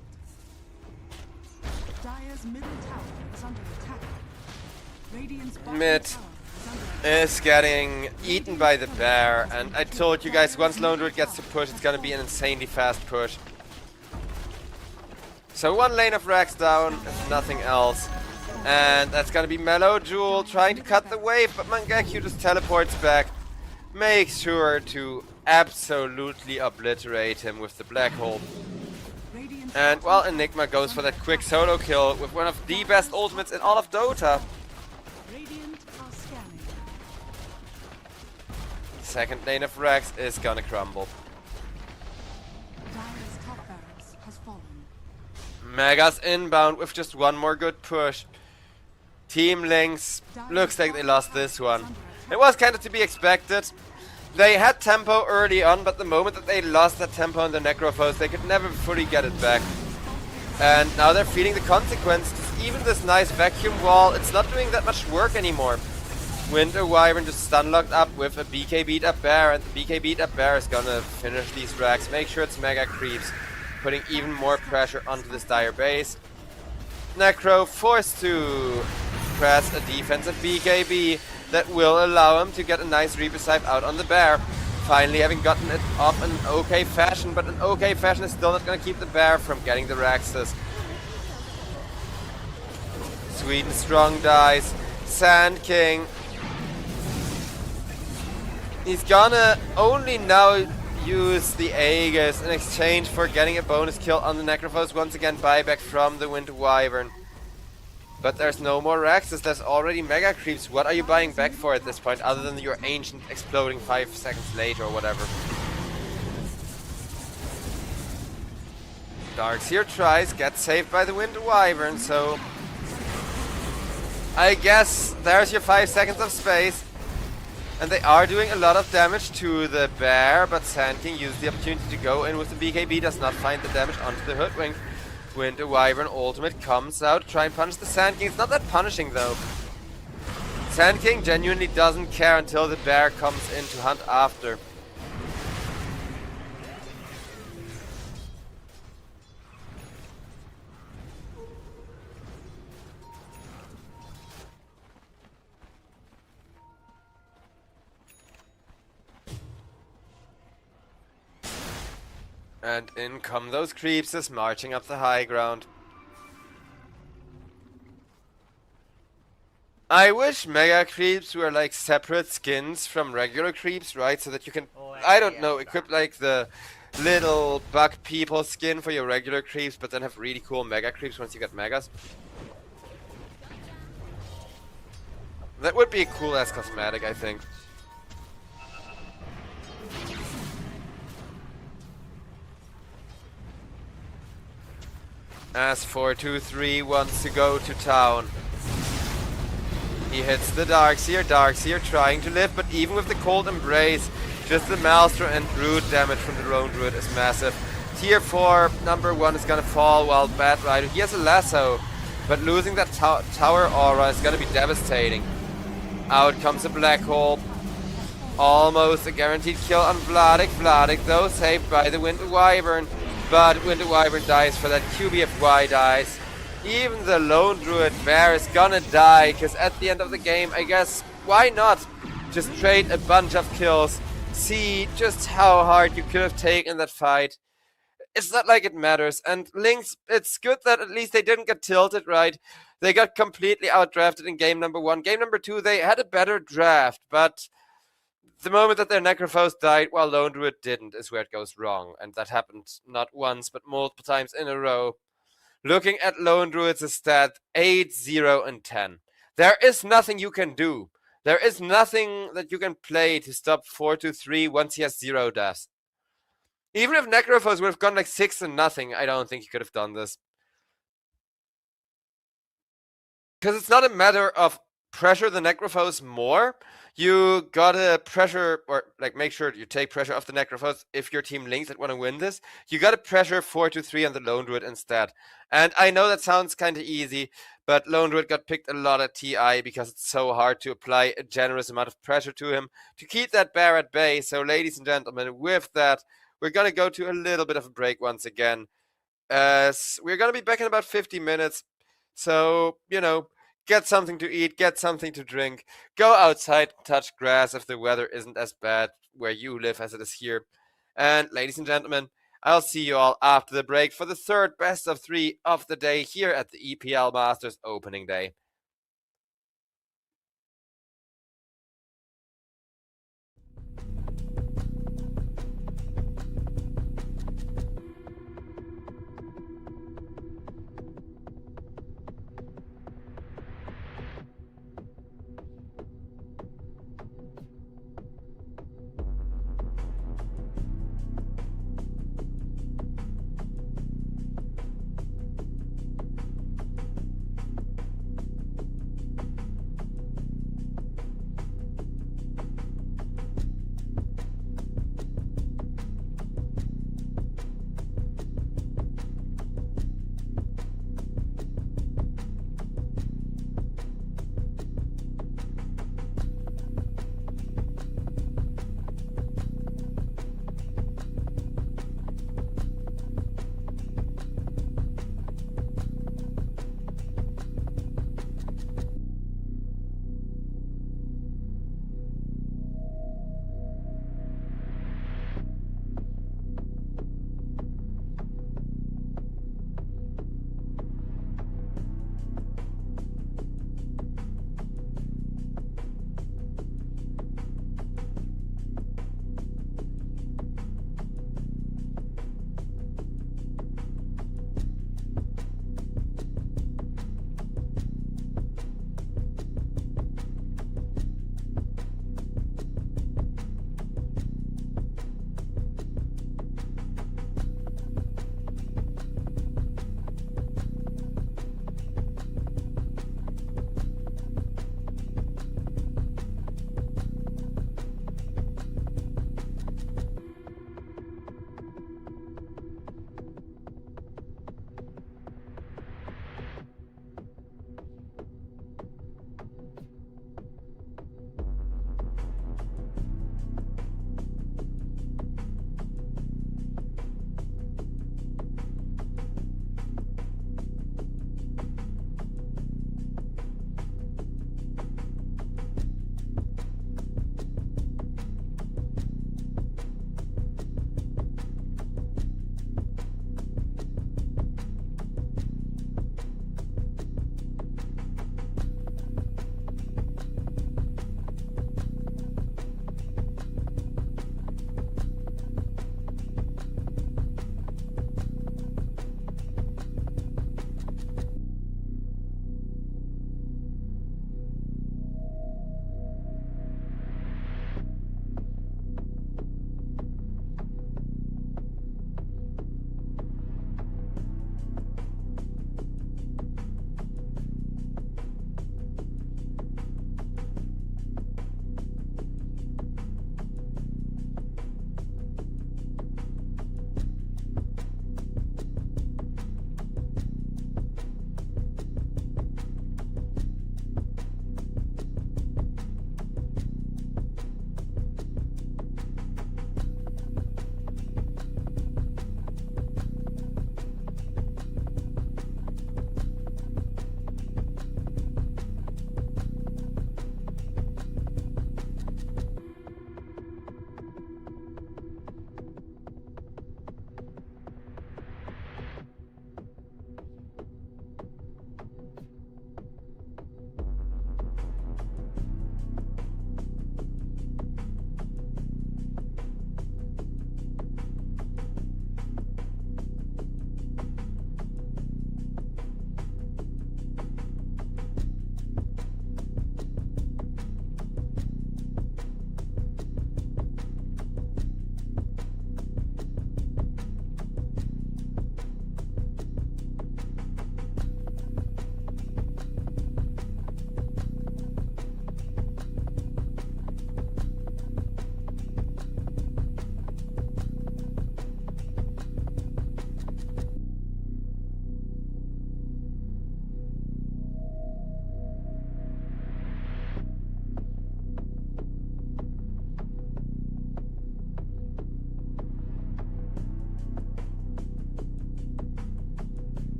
Dire's middle tower is under attack. Radiant's bottom Mid tower is under attack. is getting eaten by the bear, and I told you guys, once Lone Druid gets to push, it's gonna be an insanely fast push. So one lane of racks down, if nothing else. And that's gonna be Mellow Jewel trying to cut the wave, but Mangekyo just teleports back. Makes sure to absolutely obliterate him with the black hole. Radiant's And well, Enigma goes for that quick solo kill with one of the best ultimates in all of Dota. Radiant are scanning. Second lane of Rex is gonna crumble. Dire's top barracks has fallen. Mega's inbound with just one more good push. Team Lynx looks like they lost this one. It was kind of to be expected. They had tempo early on, but the moment that they lost that tempo on the Necrophos, they could never fully get it back. And now they're feeling the consequences. Even this nice vacuum wall, it's not doing that much work anymore. Winter Wyvern just stun locked up with a BK beat up bear, and the BK beat up bear is gonna finish these racks. Make sure it's mega creeps, putting even more pressure onto this dire base. Necro forced to press a defensive BKB that will allow him to get a nice Reaper Scythe out on the bear. Finally having gotten it off in an okay fashion, but an okay fashion is still not going to keep the bear from getting the Raxus. Sweet and strong dies. Sand King. He's gonna only now use the Aegis in exchange for getting a bonus kill on the Necrophos. Once again, buyback from the Winter Wyvern. But there's no more Raxus, there's already Mega Creeps. What are you buying back for at this point, other than your Ancient exploding 5 seconds later or whatever? Darkseer tries, gets saved by the Winter Wyvern, so... I guess there's your 5 seconds of space. And they are doing a lot of damage to the bear, but Sand King used the opportunity to go in with the BKB, does not find the damage onto the Hoodwink. Winter Wyvern ultimate comes out to try and punish the Sand King. It's not that punishing though. Sand King genuinely doesn't care until the bear comes in to hunt after. And in come those creeps marching up the high ground. I wish mega creeps were like separate skins from regular creeps, right? So that you can, I don't know, equip like the little bug people skin for your regular creeps, but then have really cool mega creeps once you get megas. That would be a cool ass cosmetic, I think. As 4-2-3 wants to go to town. He hits the Darkseer. Darkseer trying to live, but even with the Cold Embrace, just the Maelstrom and Root damage from the Roan Druid is massive. Tier 4, number 1 is gonna fall while Bad Rider, he has a lasso, but losing that tower aura is gonna be devastating. Out comes a Black Hole. Almost a guaranteed kill on Vladik. Vladik though saved by the Winter Wyvern. But Winter Wyvern dies for that, QBFY dies. Even the Lone Druid Bear is gonna die, because at the end of the game, I guess, why not just trade a bunch of kills, see just how hard you could have taken that fight. It's not like it matters, and Lynx, it's good that at least they didn't get tilted, right? They got completely outdrafted in game number 1. Game number 2, they had a better draft, but the moment that their Necrophos died while Lone Druid didn't is where it goes wrong. And that happened not once, but multiple times in a row. Looking at Lone Druid's stat, 8, 0, and 10. There is nothing you can do. There is nothing that you can play to stop 4-3 once he has 0 deaths. Even if Necrophos would have gone like 6 and nothing, I don't think he could have done this. Because it's not a matter of pressure the Necrophos more. You gotta pressure, or like make sure you take pressure off the Necrophos if your team links that want to win this. You gotta pressure 4-3 on the Lone Druid instead. And I know that sounds kind of easy, but Lone Druid got picked a lot at TI because it's so hard to apply a generous amount of pressure to him to keep that bear at bay. So ladies and gentlemen, with that, we're gonna go to a little bit of a break once again. We're gonna be back in about 50 minutes. So, get something to eat, get something to drink, go outside, touch grass if the weather isn't as bad where you live as it is here. And ladies and gentlemen, I'll see you all after the break for the third best of 3 of the day here at the EPL Masters opening day.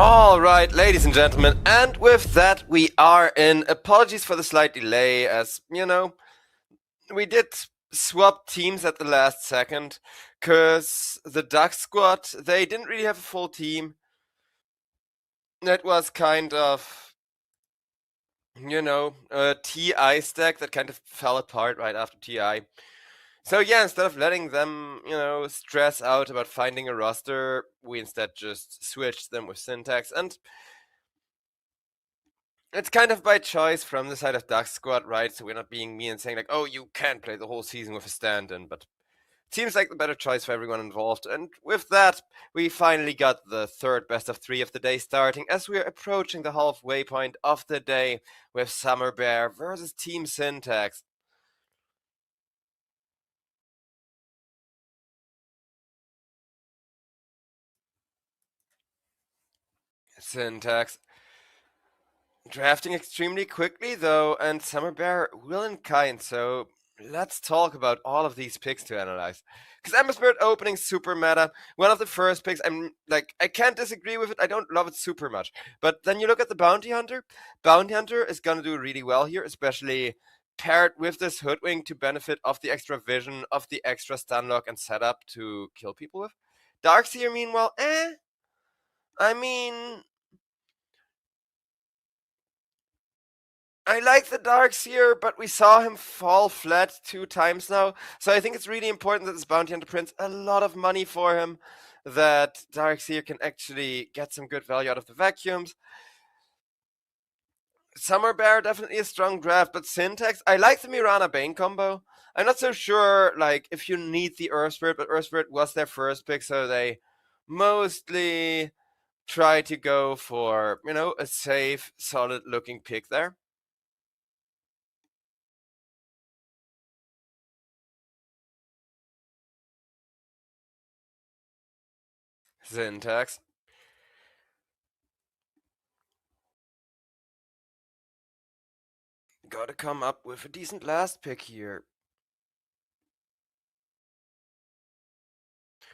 All right, ladies and gentlemen, and with that we are in. Apologies for the slight delay, as, you know, we did swap teams at the last second, because the Duck squad, they didn't really have a full team. That was kind of, you know, a TI stack that kind of fell apart right after TI. So yeah, instead of letting them, you know, stress out about finding a roster, we instead just switched them with Syntax, and it's kind of by choice from the side of Duck Squad, right? So we're not being mean and saying like, oh, you can't play the whole season with a stand-in, but it seems like the better choice for everyone involved. And with that, we finally got the third best of 3 of the day starting as we're approaching the halfway point of the day with Summer Bear versus Team Syntax. Syntax drafting extremely quickly, though, and Summer Bear will and kind, so let's talk about all of these picks to analyze. Because Ember Spirit opening super meta, one of the first picks, I can't disagree with it, I don't love it super much. But then you look at the Bounty Hunter. Bounty Hunter is gonna do really well here, especially paired with this Hoodwink to benefit of the extra vision, of the extra stun lock and setup to kill people with. Darkseer, meanwhile, I mean, I like the Darkseer, but we saw him fall flat 2 times now. So I think it's really important that this Bounty Hunter prints a lot of money for him, that Darkseer can actually get some good value out of the vacuums. Summer Bear, definitely a strong draft, but Syntax, I like the Mirana Bane combo. I'm not so sure, like, if you need the Earth Spirit, but Earth Spirit was their first pick, so they mostly try to go for, you know, a safe, solid-looking pick there. Syntax. Gotta come up with a decent last pick here.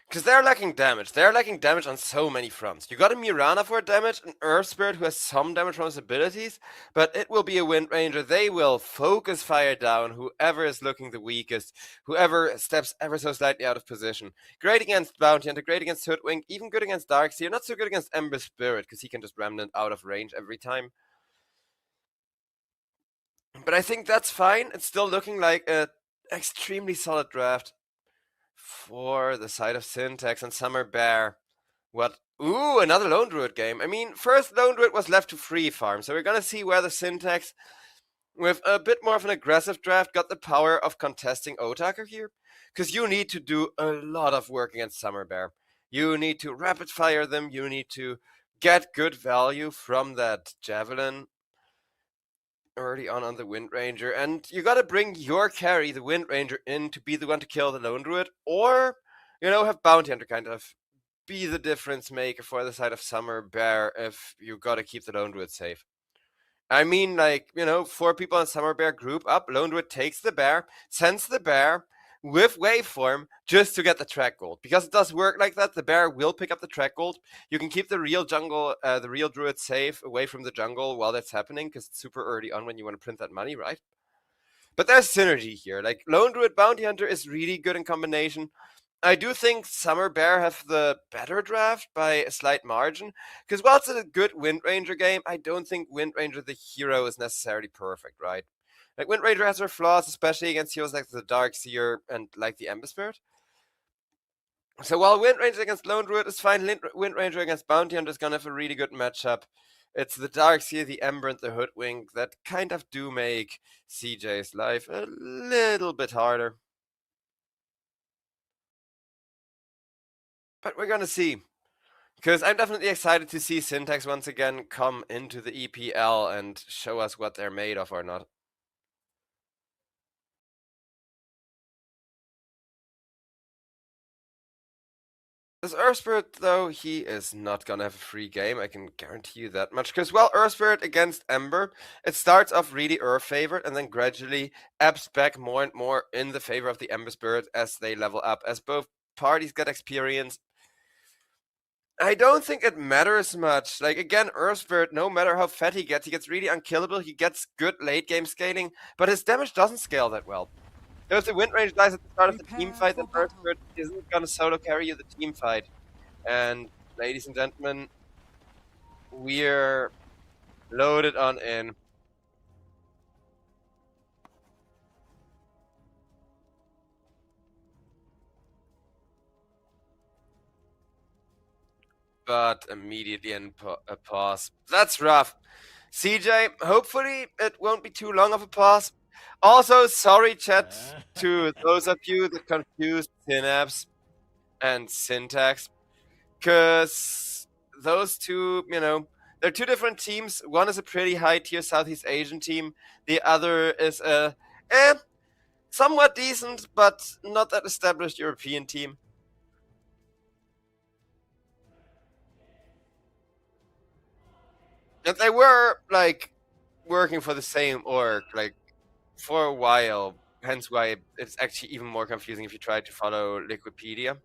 Because they're lacking damage. They're lacking damage on so many fronts. You got a Mirana for damage, an Earth Spirit who has some damage from his abilities, but it will be a Wind Ranger. They will focus fire down whoever is looking the weakest, whoever steps ever so slightly out of position. Great against Bounty Hunter, great against Hoodwink, even good against Darkseer. Not so good against Ember Spirit, because he can just Remnant out of range every time. But I think that's fine. It's still looking like an extremely solid draft for the side of Syntax and Summer Bear. What? Ooh, another Lone Druid game. I mean, first Lone Druid was left to free farm, so we're gonna see whether Syntax, with a bit more of an aggressive draft, got the power of contesting Otaker here. Because you need to do a lot of work against Summer Bear. You need to rapid fire them, you need to get good value from that Javelin early on the Wind Ranger, and you gotta bring your carry, the Wind Ranger, in to be the one to kill the Lone Druid, or, you know, have Bounty Hunter kind of be the difference maker for the side of Summer Bear if you gotta keep the Lone Druid safe. I mean, like, you know, 4 people in Summer Bear group up, Lone Druid takes the bear, sends the bear with waveform just to get the track gold. Because it does work like that, the bear will pick up the track gold. You can keep the real jungle, the real druid safe away from the jungle while that's happening, because it's super early on when you want to print that money, right? But there's synergy here. Like, Lone Druid Bounty Hunter is really good in combination. I do think Summer Bear have the better draft by a slight margin, because while it's a good Wind Ranger game, I don't think Wind Ranger the hero is necessarily perfect, right? Like, Wind Ranger has her flaws, especially against heroes like the Darkseer and like the Ember Spirit. So while Wind Ranger against Lone Druid is fine, Wind Ranger against Bounty Hunter is gonna have a really good matchup. It's the Darkseer, the Ember, and the Hoodwink that kind of do make CJ's life a little bit harder. But we're gonna see. Because I'm definitely excited to see Syntax once again come into the EPL and show us what they're made of or not. This Earth Spirit, though, he is not gonna have a free game, I can guarantee you that much. Because, well, Earth Spirit against Ember, it starts off really Earth favored and then gradually ebbs back more and more in the favor of the Ember Spirit as they level up, as both parties get experience. I don't think it matters much. Like, again, Earthbird, no matter how fat he gets really unkillable. He gets good late game scaling, but his damage doesn't scale that well. If the wind range dies at the start of the team fight, then Earthbird isn't gonna solo carry you the team fight. And, ladies and gentlemen, we're loaded on in. But immediately in a pause. That's rough. CJ, hopefully it won't be too long of a pause. Also, sorry, chat, to those of you that confused synapse and syntax, because those two, you know, they're two different teams. One is a pretty high-tier Southeast Asian team. The other is a somewhat decent, but not that established European team. And they were, like, working for the same org, like, for a while. Hence why it's actually even more confusing if you try to follow Wikipedia.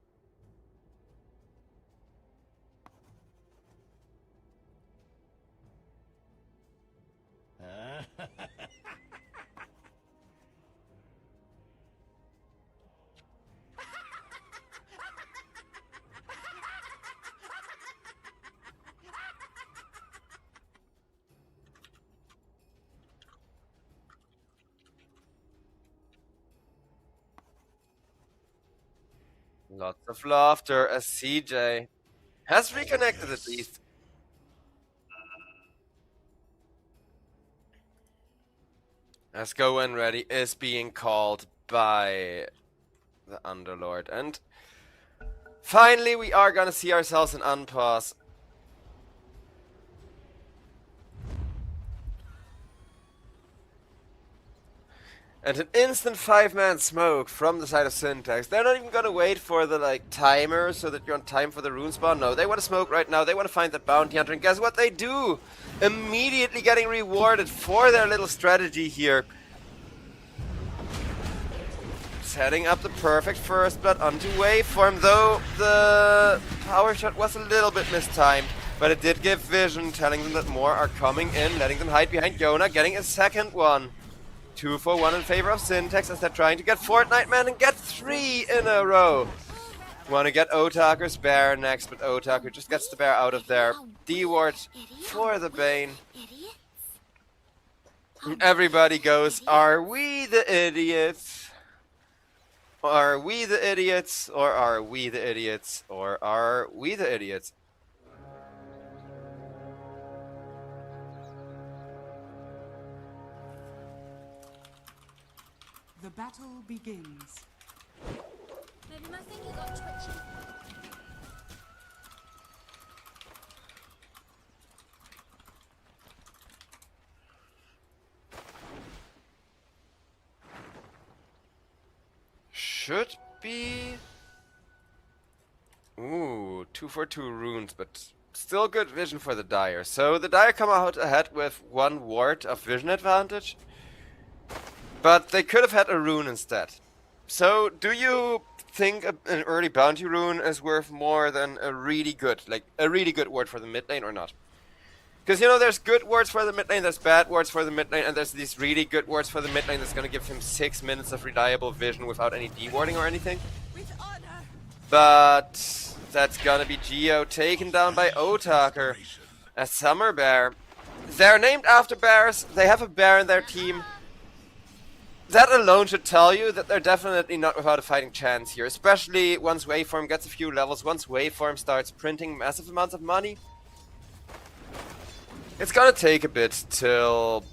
Lots of laughter as CJ has reconnected at least. As Go When Ready is being called by the Underlord. And finally we are gonna see ourselves an unpause. And an instant 5-man smoke from the side of Syntax. They're not even gonna wait for the, like, timer so that you're on time for the rune spawn. No, they want to smoke right now. They want to find that bounty hunter. And guess what they do? Immediately getting rewarded for their little strategy here. Setting up the perfect first blood onto waveform, though the power shot was a little bit mistimed. But it did give vision, telling them that more are coming in, letting them hide behind Yona, getting a second one. 2 for 1 in favor of Syntax as they're trying to get Fortnite Man and get 3 in a row. Want to get Otaku's bear next, but Otaku just gets the bear out of there. D-ward for the Bane. And everybody goes, are we the idiots? Are we the idiots? Or are we the idiots? Or are we the idiots? The battle begins. Maybe my finger got twitchy. Should be... Ooh, 2 for 2 runes, but still good vision for the Dire. So the Dire come out ahead with 1 ward of vision advantage. But they could have had a rune instead. So, do you think an early bounty rune is worth more than a really good ward for the mid lane or not? Because, you know, there's good wards for the mid lane, there's bad wards for the mid lane, and there's these really good wards for the mid lane that's going to give him 6 minutes of reliable vision without any dewarding or anything. But that's gonna be Geo taken down by Otaker. A Summer Bear. They're named after bears, they have a bear in their team. That alone should tell you that they're definitely not without a fighting chance here, especially once Waveform gets a few levels, once Waveform starts printing massive amounts of money. It's gonna take a bit till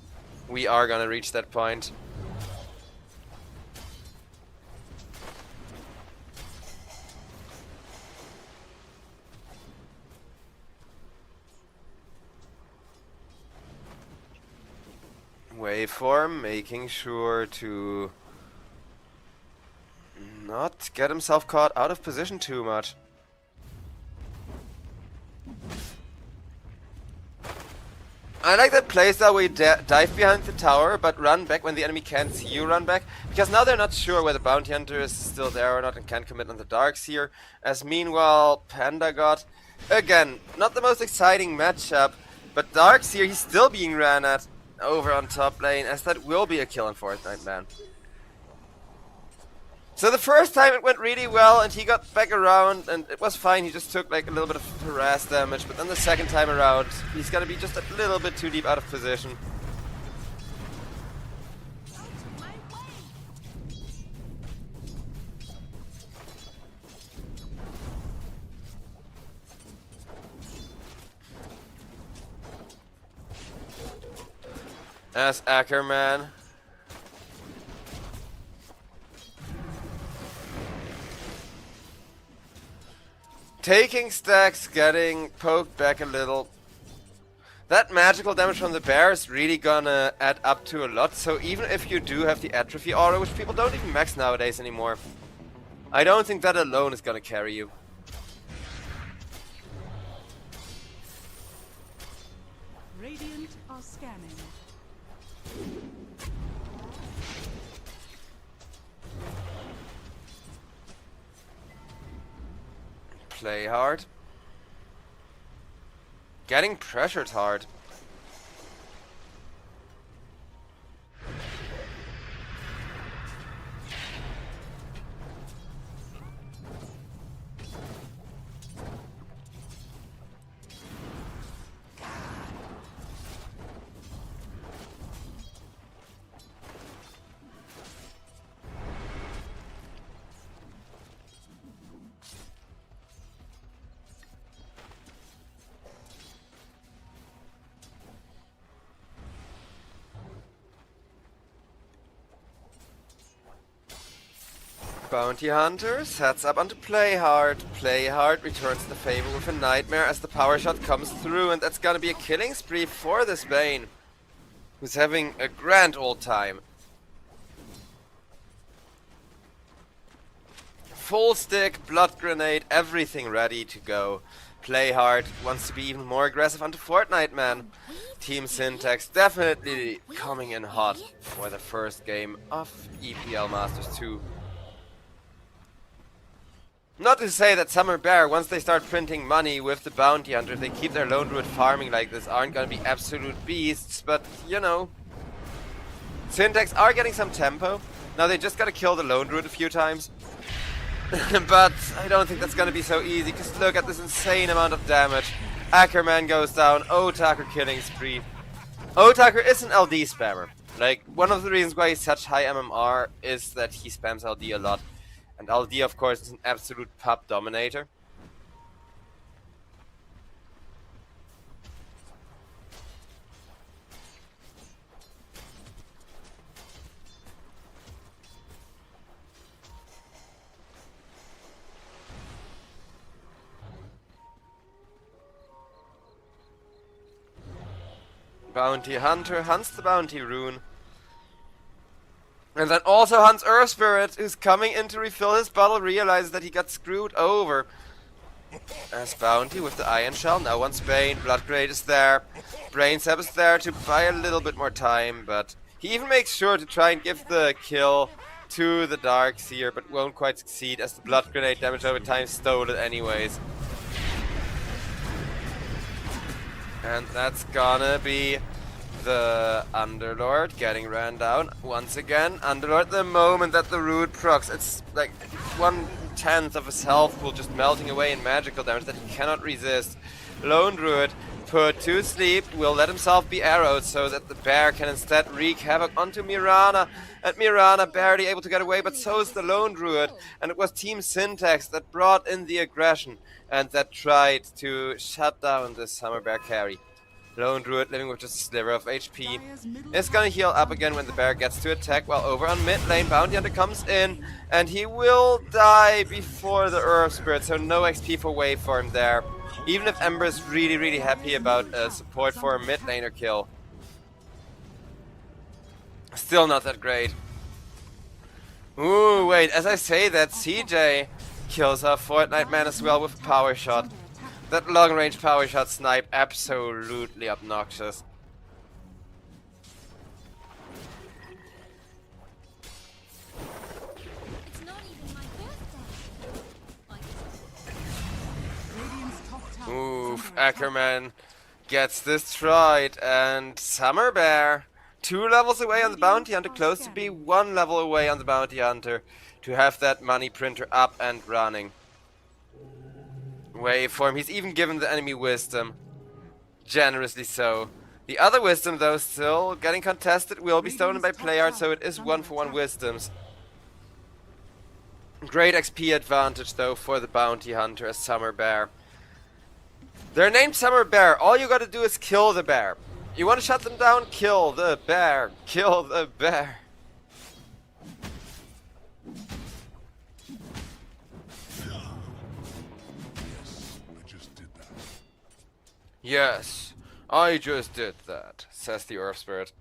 we are gonna reach that point. Waveform making sure to not get himself caught out of position too much. I like that playstyle where you dive behind the tower but run back when the enemy can't see you run back, because now they're not sure whether Bounty Hunter is still there or not and can't commit on the darks here. As meanwhile, Panda God Again, not the most exciting matchup, but Darkseer, he's still being ran at over on top lane, as that will be a kill in Fortnite, man. So the first time it went really well, and he got back around, and it was fine. He just took like a little bit of harass damage, but then the second time around, he's gonna be just a little bit too deep out of position. As Ackerman. Taking stacks, getting poked back a little. That magical damage from the bear is really gonna add up to a lot, so even if you do have the atrophy aura, which people don't even max nowadays anymore, I don't think that alone is gonna carry you. Radiant are scanning. Play hard. Getting pressured hard. Bounty Hunter sets up onto Play Hard. Play Hard returns the favor with a Nightmare as the power shot comes through, and that's gonna be a killing spree for this Bane, who's having a grand old time. Full stick, blood grenade, everything ready to go. Play Hard wants to be even more aggressive onto Fortnite, man. Team Syntax definitely coming in hot for the first game of EPL Masters II. Not to say that Summer Bear, once they start printing money with the Bounty Hunter, if they keep their Lone Druid farming like this, aren't gonna be absolute beasts, but, you know. Syntax are getting some tempo. Now they just gotta kill the Lone Druid a few times. But I don't think that's gonna be so easy, because look at this insane amount of damage. Ackerman goes down, Otaker killing spree. Otaker is an LD spammer. Like, one of the reasons why he's such high MMR is that he spams LD a lot. And LD, of course, is an absolute pub dominator. Bounty Hunter hunts the Bounty Rune. And then also hunts Earth Spirit, who's coming in to refill his bottle, realizes that he got screwed over. As Bounty with the Iron Shell, now wants Bane, Blood Grade is there. Brain Sap is there to buy a little bit more time, but he even makes sure to try and give the kill to the Darkseer, but won't quite succeed as the Blood Grenade damage over time stole it anyways. And that's gonna be the Underlord getting ran down once again. Underlord, the moment that the Root procs, it's like 1/10 of his health pool just melting away in magical damage that he cannot resist. Lone Druid put to sleep, will let himself be arrowed so that the bear can instead wreak havoc onto Mirana. And Mirana barely able to get away, but so is the Lone Druid. And it was Team Syntax that brought in the aggression and that tried to shut down this Summer Bear carry. Lone Druid living with just a sliver of HP. Is gonna heal up again when the bear gets to attack, while over on mid lane, Bounty Hunter comes in, and he will die before the Earth Spirit, so no XP for Waveform there. Even if Ember is really happy about support for a mid laner kill. Still not that great. Ooh, wait, as I say that, CJ kills our Fortnite man as well with a power shot. That long range power shot snipe, absolutely obnoxious. It's not even my birthday. Radiant's top tower Ackerman gets destroyed, and Summer Bear 2 levels away on the Bounty Hunter, close to be 1 level away on the Bounty Hunter to have that money printer up and running. Waveform, he's even given the enemy wisdom, generously so. The other wisdom though still getting contested, will be stolen by Playhard, so it is 1-for-1 wisdoms. Great XP advantage though for the Bounty Hunter as Summer Bear. They're named Summer Bear, all you gotta do is kill the bear. You wanna shut them down? Kill the bear. Kill the bear. Yes, I just did Yes, I just did that. that, says the Earth Spirit.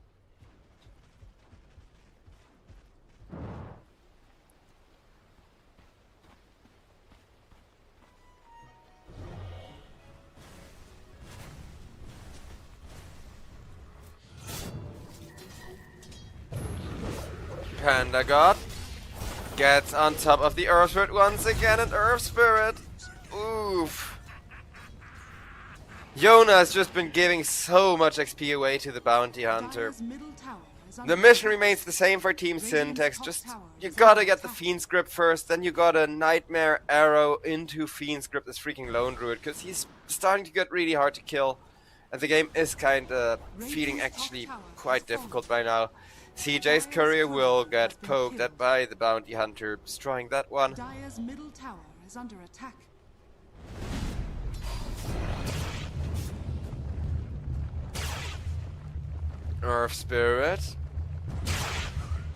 Panda God gets on top of the Earth Spirit once again, and Earth Spirit, oof. Yona has just been giving so much XP away to the Bounty Hunter. Dire's middle tower is under The mission attack. remains the same for Team Radiant's Syntax, top just tower you is gotta under get the attack. Fiend's Grip first, then you gotta Nightmare Arrow into Fiend's Grip, this freaking Lone Druid, because he's starting to get really hard to kill. And the game is kinda feeling Radiant's top actually tower quite has fallen. difficult by now. CJ's courier will get poked at by the Bounty Hunter, destroying that one. Dire's middle tower is under attack. Earth Spirit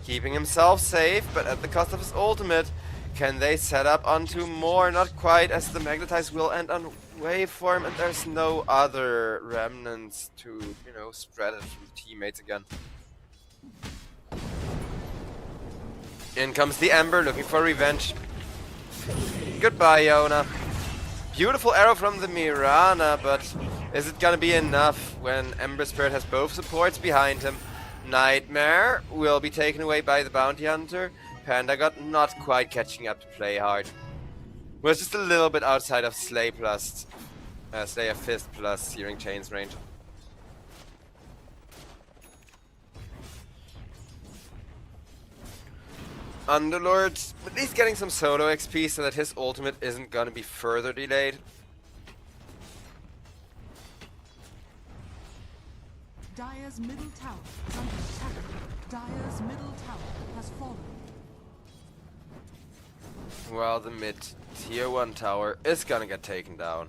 keeping himself safe, but at the cost of his ultimate. Can they set up onto more? Not quite, as the Magnetize will end on Waveform, and there's no other remnants to, you know, spread it from the teammates again. In comes the Ember, looking for revenge. Goodbye, Yona. Beautiful arrow from the Mirana, but is it gonna be enough when Ember Spirit has both supports behind him? Nightmare will be taken away by the Bounty Hunter. Panda got not quite catching up to play hard. Was just a little bit outside of Slayer Fist plus Searing Chains range. Underlord at least getting some solo XP so that his ultimate isn't gonna be further delayed. Dire's middle tower is under attack. Dire's middle tower has fallen. Well, the mid tier 1 tower is gonna get taken down.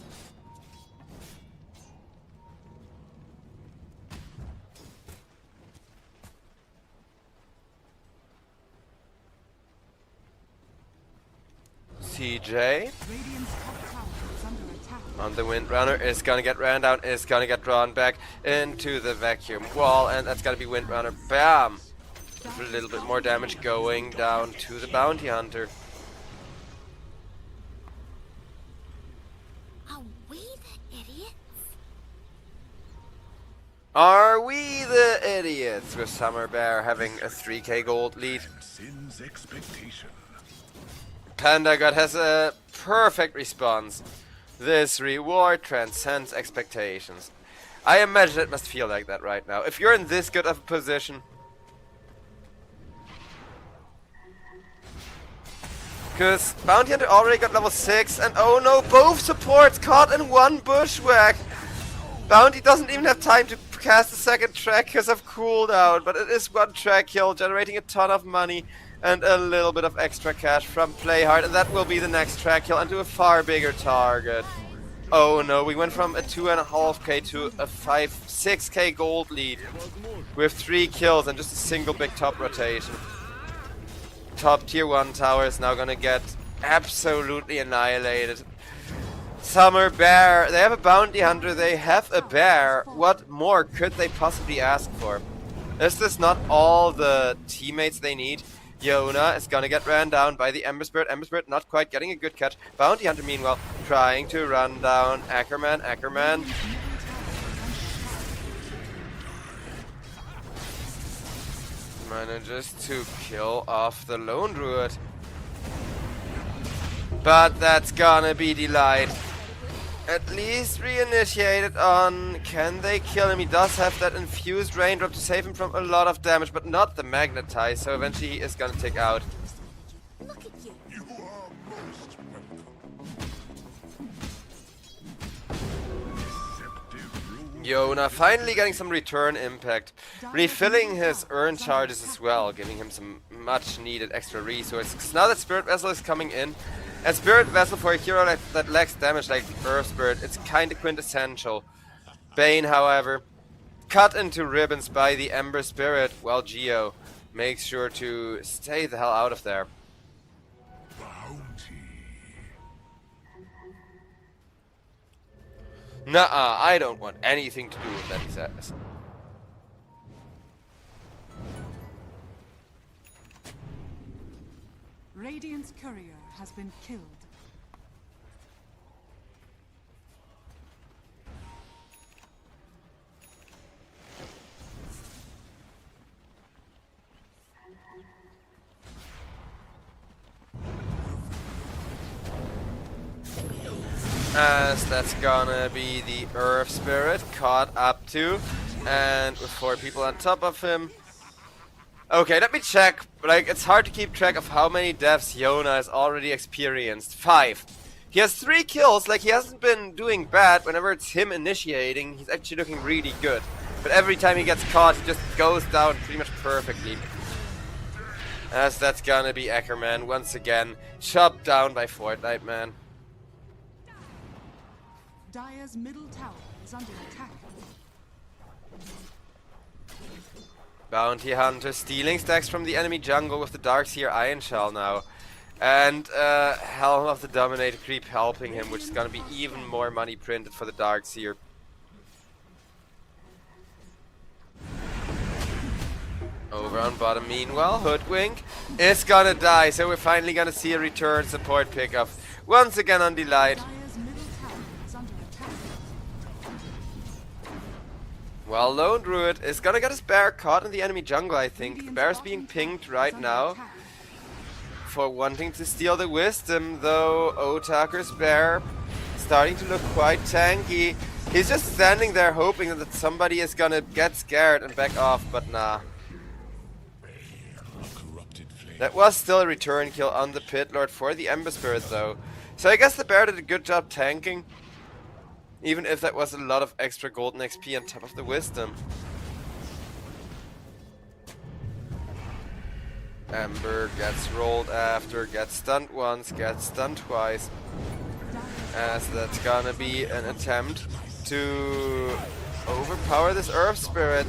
CJ Radiant's top tower is under attack. on the Windrunner is gonna get ran down, is gonna get drawn back into the vacuum wall, and that's gonna be Windrunner. Bam! A little bit more damage going down to the Bounty Hunter. Are we the idiots? Are we the idiots with Summer Bear having a 3k gold lead? Sin's expectation. Panda God has a perfect response. This reward transcends expectations. I imagine it must feel like that right now. If you're in this good of a position. Because Bounty Hunter already got level 6, and oh no, both supports caught in one bushwhack. Bounty doesn't even have time to cast a second track because of cooldown, but it is one track kill, generating a ton of money and a little bit of extra cash from Playhard, and that will be the next track kill and to a far bigger target. Oh no, we went from a 2.5k to a 6k gold lead with 3 kills and just a single big top rotation. Top tier 1 tower is now gonna get absolutely annihilated. Summer Bear, they have a Bounty Hunter, they have a bear. What more could they possibly ask for? Is this not all the teammates they need? Yona is gonna get ran down by the Ember Spirit. Ember Spirit not quite getting a good catch. Bounty Hunter, meanwhile, trying to run down Ackerman. Ackerman manages to kill off the Lone Druid. But that's gonna be delight. At least reinitiated on. Can they kill him? He does have that infused raindrop to save him from a lot of damage, but not the magnetize, so eventually he is gonna take out. Look at you. You are most welcome. Deceptive rule. Yona finally getting some return impact. Refilling his urn charges as well, giving him some much needed extra resources. Now that Spirit Vessel is coming in, a Spirit Vessel for a hero that lacks damage like the Earth Spirit, it's kinda quintessential. Bane, however, cut into ribbons by the Ember Spirit, while Geo makes sure to stay the hell out of there. Bounty. Nuh-uh, I don't want anything to do with that, he says. Radiant's courier has been killed. As that's gonna be the Earth Spirit caught up to, and with 4 people on top of him. Okay, let me check. Like, it's hard to keep track of how many deaths Yona has already experienced. 5. He has 3 kills. Like, he hasn't been doing bad. Whenever it's him initiating, he's actually looking really good. But every time he gets caught, he just goes down pretty much perfectly. As that's gonna be Ackerman once again, chopped down by Fortnite Man. Dire's middle tower is under attack. Bounty Hunter stealing stacks from the enemy jungle with the Darkseer Iron Shell now. And Helm of the Dominator creep helping him, which is gonna be even more money printed for the Darkseer. Over on bottom meanwhile, Hoodwink is gonna die, so we're finally gonna see a return support pickup. Once again on Delight. Dire's middle tower is under attack. Well, Lone Druid is gonna get his bear caught in the enemy jungle, I think. The bear is being pinged right now for wanting to steal the wisdom, though Otaker's bear starting to look quite tanky. He's just standing there hoping that somebody is gonna get scared and back off, but nah. Corrupted flame. That was still a return kill on the Pit Lord for the Ember Spirit though. So I guess the bear did a good job tanking. Even if that was a lot of extra golden XP on top of the wisdom. Ember gets rolled after, gets stunned once, gets stunned twice. As that's gonna be an attempt to overpower this Earth Spirit.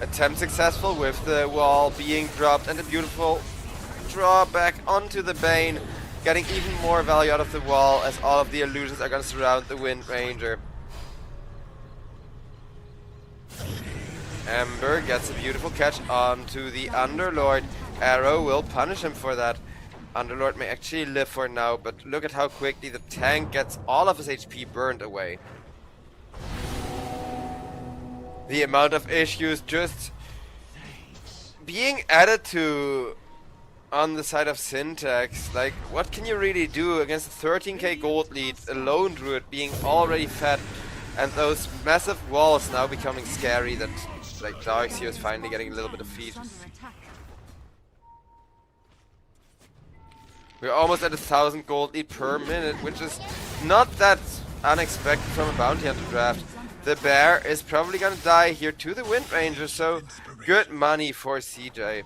Attempt successful with the wall being dropped and a beautiful draw back onto the Bane. Getting even more value out of the wall as all of the illusions are gonna surround the Wind Ranger. Ember gets a beautiful catch onto the Underlord. Arrow will punish him for that. Underlord may actually live for now, but look at how quickly the tank gets all of his HP burned away. The amount of issues just being added to on the side of Syntax. Like, what can you really do against a 13k gold lead, a Lone Druid being already fat, and those massive walls now becoming scary that, like, Darkseer is finally getting a little bit of feed. Under attack. We're almost at 1,000 gold lead per minute, which is not that unexpected from a bounty hunter draft. The bear is probably gonna die here to the Wind Ranger, so good money for CJ.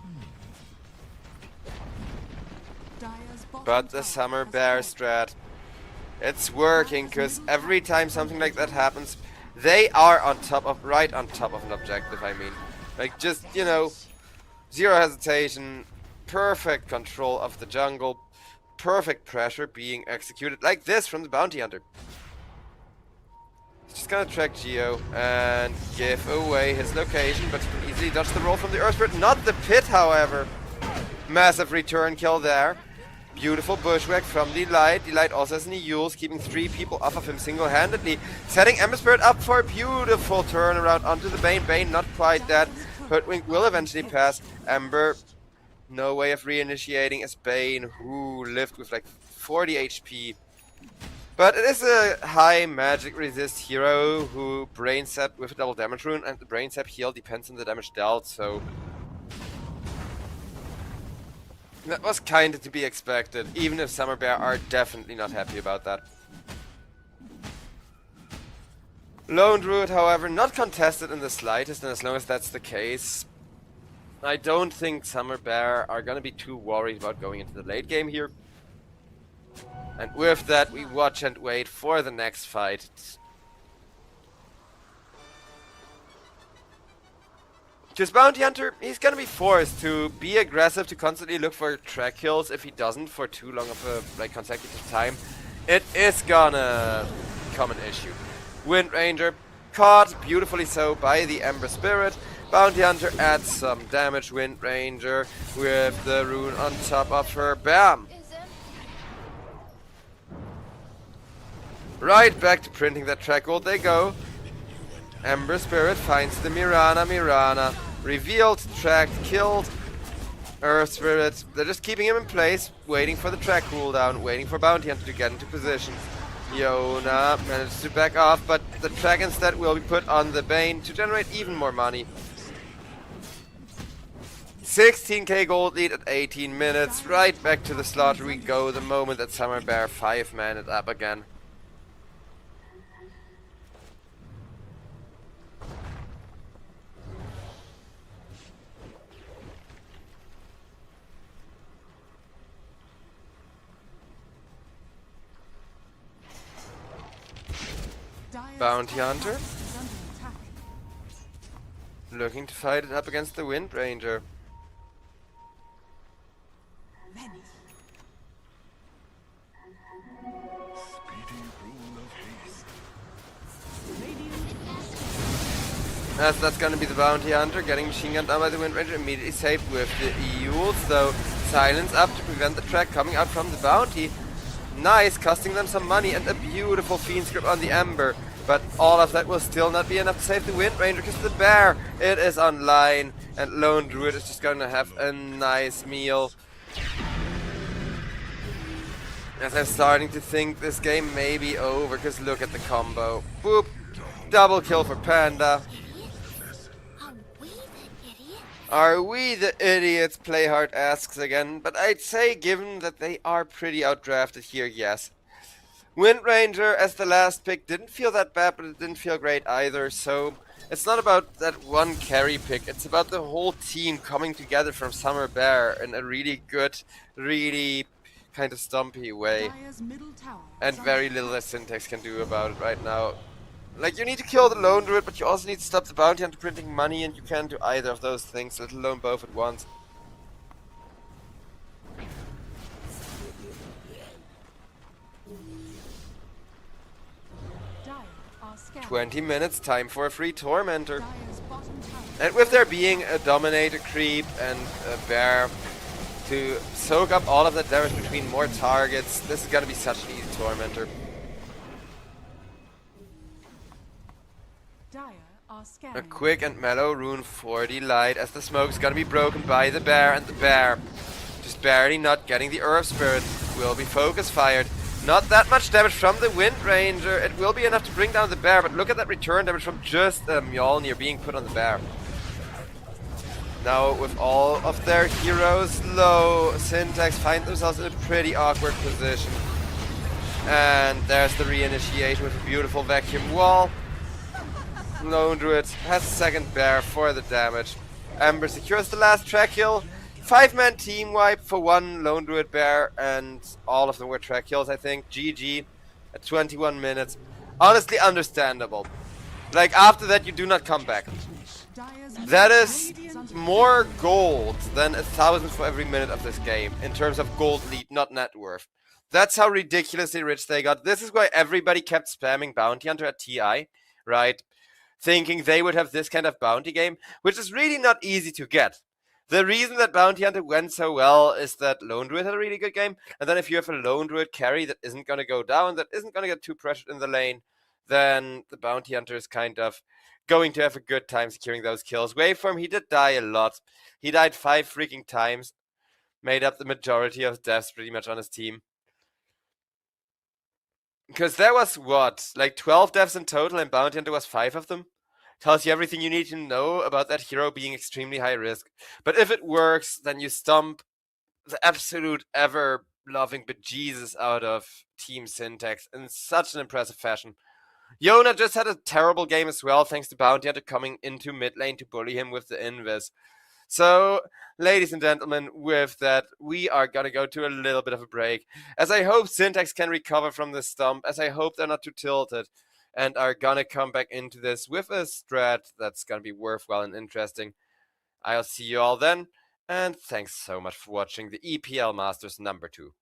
Dire's bottom But the tower Summer has Bear fallen. strat, it's working, because every time something like that happens, they are on top of, right on top of an objective, I mean. Like, just, you know, zero hesitation, perfect control of the jungle, perfect pressure being executed like this from the bounty hunter. He's just gonna track Geo and give away his location, but he can easily dodge the roll from the Earth Spirit. Not the Pit, however. Massive return kill there. Beautiful bushwhack from Delight. Delight also has any Yules, keeping 3 people off of him single-handedly. Setting Ember Spirit up for a beautiful turnaround onto the Bane. Bane not quite dead. Hoodwink will eventually pass. Ember, no way of reinitiating as Bane, who lived with like 40 HP. But it is a high magic resist hero who brain sap with a double damage rune, and the brain sap heal depends on the damage dealt, so that was kinda to be expected, even if Summer Bear are definitely not happy about that. Lone Druid, however, not contested in the slightest, and as long as that's the case, I don't think Summer Bear are gonna be too worried about going into the late game here. And with that, we watch and wait for the next fight. Just Bounty Hunter, he's gonna be forced to be aggressive, to constantly look for track kills. If he doesn't for too long of a consecutive time, it is gonna become an issue. Wind Ranger, caught beautifully so by the Ember Spirit. Bounty Hunter adds some damage. Wind Ranger with the rune on top of her. Bam! Right back to printing that track gold they go. Ember Spirit finds the Mirana. Revealed, tracked, killed. Earth Spirit, they're just keeping him in place, waiting for the track cooldown, waiting for Bounty Hunter to get into position. Yona managed to back off, but the track instead will be put on the Bane to generate even more money. 16k gold lead at 18 minutes. Right back to the slaughter we go the moment that Summer Bear 5-man it up again. Bounty Hunter looking to fight it up against the Wind Ranger. As that's gonna be the Bounty Hunter getting machine gunned down by the Wind Ranger, immediately saved with the Eul's, though silence up to prevent the track coming out from the Bounty. Nice, costing them some money and a beautiful Fiend Script on the Ember. But all of that will still not be enough to save the Wind Ranger, because the Bear, it is online, and Lone Druid is just gonna have a nice meal. As I'm starting to think this game may be over, because look at the combo. Boop! Double kill for Panda. Are we the idiots? Playhard asks again, but I'd say given that they are pretty outdrafted here, yes. Wind Ranger as the last pick didn't feel that bad, but it didn't feel great either, so it's not about that one carry pick, it's about the whole team coming together from Summer Bear in a really good, really kind of stumpy way. And very little that Syntax can do about it right now. Like, you need to kill the Lone Druid, but you also need to stop the Bounty Hunter printing money, and you can't do either of those things, let alone both at once. Scared. 20 minutes, time for a free Tormentor. And with there being a Dominator creep and a Bear to soak up all of that damage between more targets, this is gonna be such an easy Tormentor. A quick and mellow rune for the light as the smoke's gonna be broken by the Bear, and the Bear just barely not getting the Earth Spirit will be focus fired. Not that much damage from the Wind Ranger. It will be enough to bring down the Bear, but look at that return damage from just Mjolnir being put on the Bear. Now, with all of their heroes low, Syntax find themselves in a pretty awkward position. And there's the reinitiate with a beautiful vacuum wall. Lone Druid has second Bear for the damage. Ember secures the last track kill. 5-man team wipe for one Lone Druid Bear, and all of them were track kills, I think. GG at 21 minutes. Honestly, understandable. Like, after that, you do not come back. That is more gold than 1,000 for every minute of this game, in terms of gold lead, not net worth. That's how ridiculously rich they got. This is why everybody kept spamming Bounty Hunter at TI, right? Thinking they would have this kind of bounty game, which is really not easy to get. The reason that Bounty Hunter went so well is that Lone Druid had a really good game, and then if you have a Lone Druid carry that isn't going to go down, that isn't going to get too pressured in the lane, then the Bounty Hunter is kind of going to have a good time securing those kills. Waveform, he did die a lot. He died 5 freaking times, made up the majority of deaths pretty much on his team. Because there was what, like 12 deaths in total, and Bounty Hunter was 5 of them? Tells you everything you need to know about that hero being extremely high risk. But if it works, then you stomp the absolute ever-loving bejesus out of Team Syntax in such an impressive fashion. Yona just had a terrible game as well, thanks to Bounty Hunter coming into mid lane to bully him with the invis. So, ladies and gentlemen, with that, we are gonna go to a little bit of a break, as I hope Syntax can recover from this stump, as I hope they're not too tilted, and are gonna come back into this with a strat that's gonna be worthwhile and interesting. I'll see you all then, and thanks so much for watching the EPL Masters #2.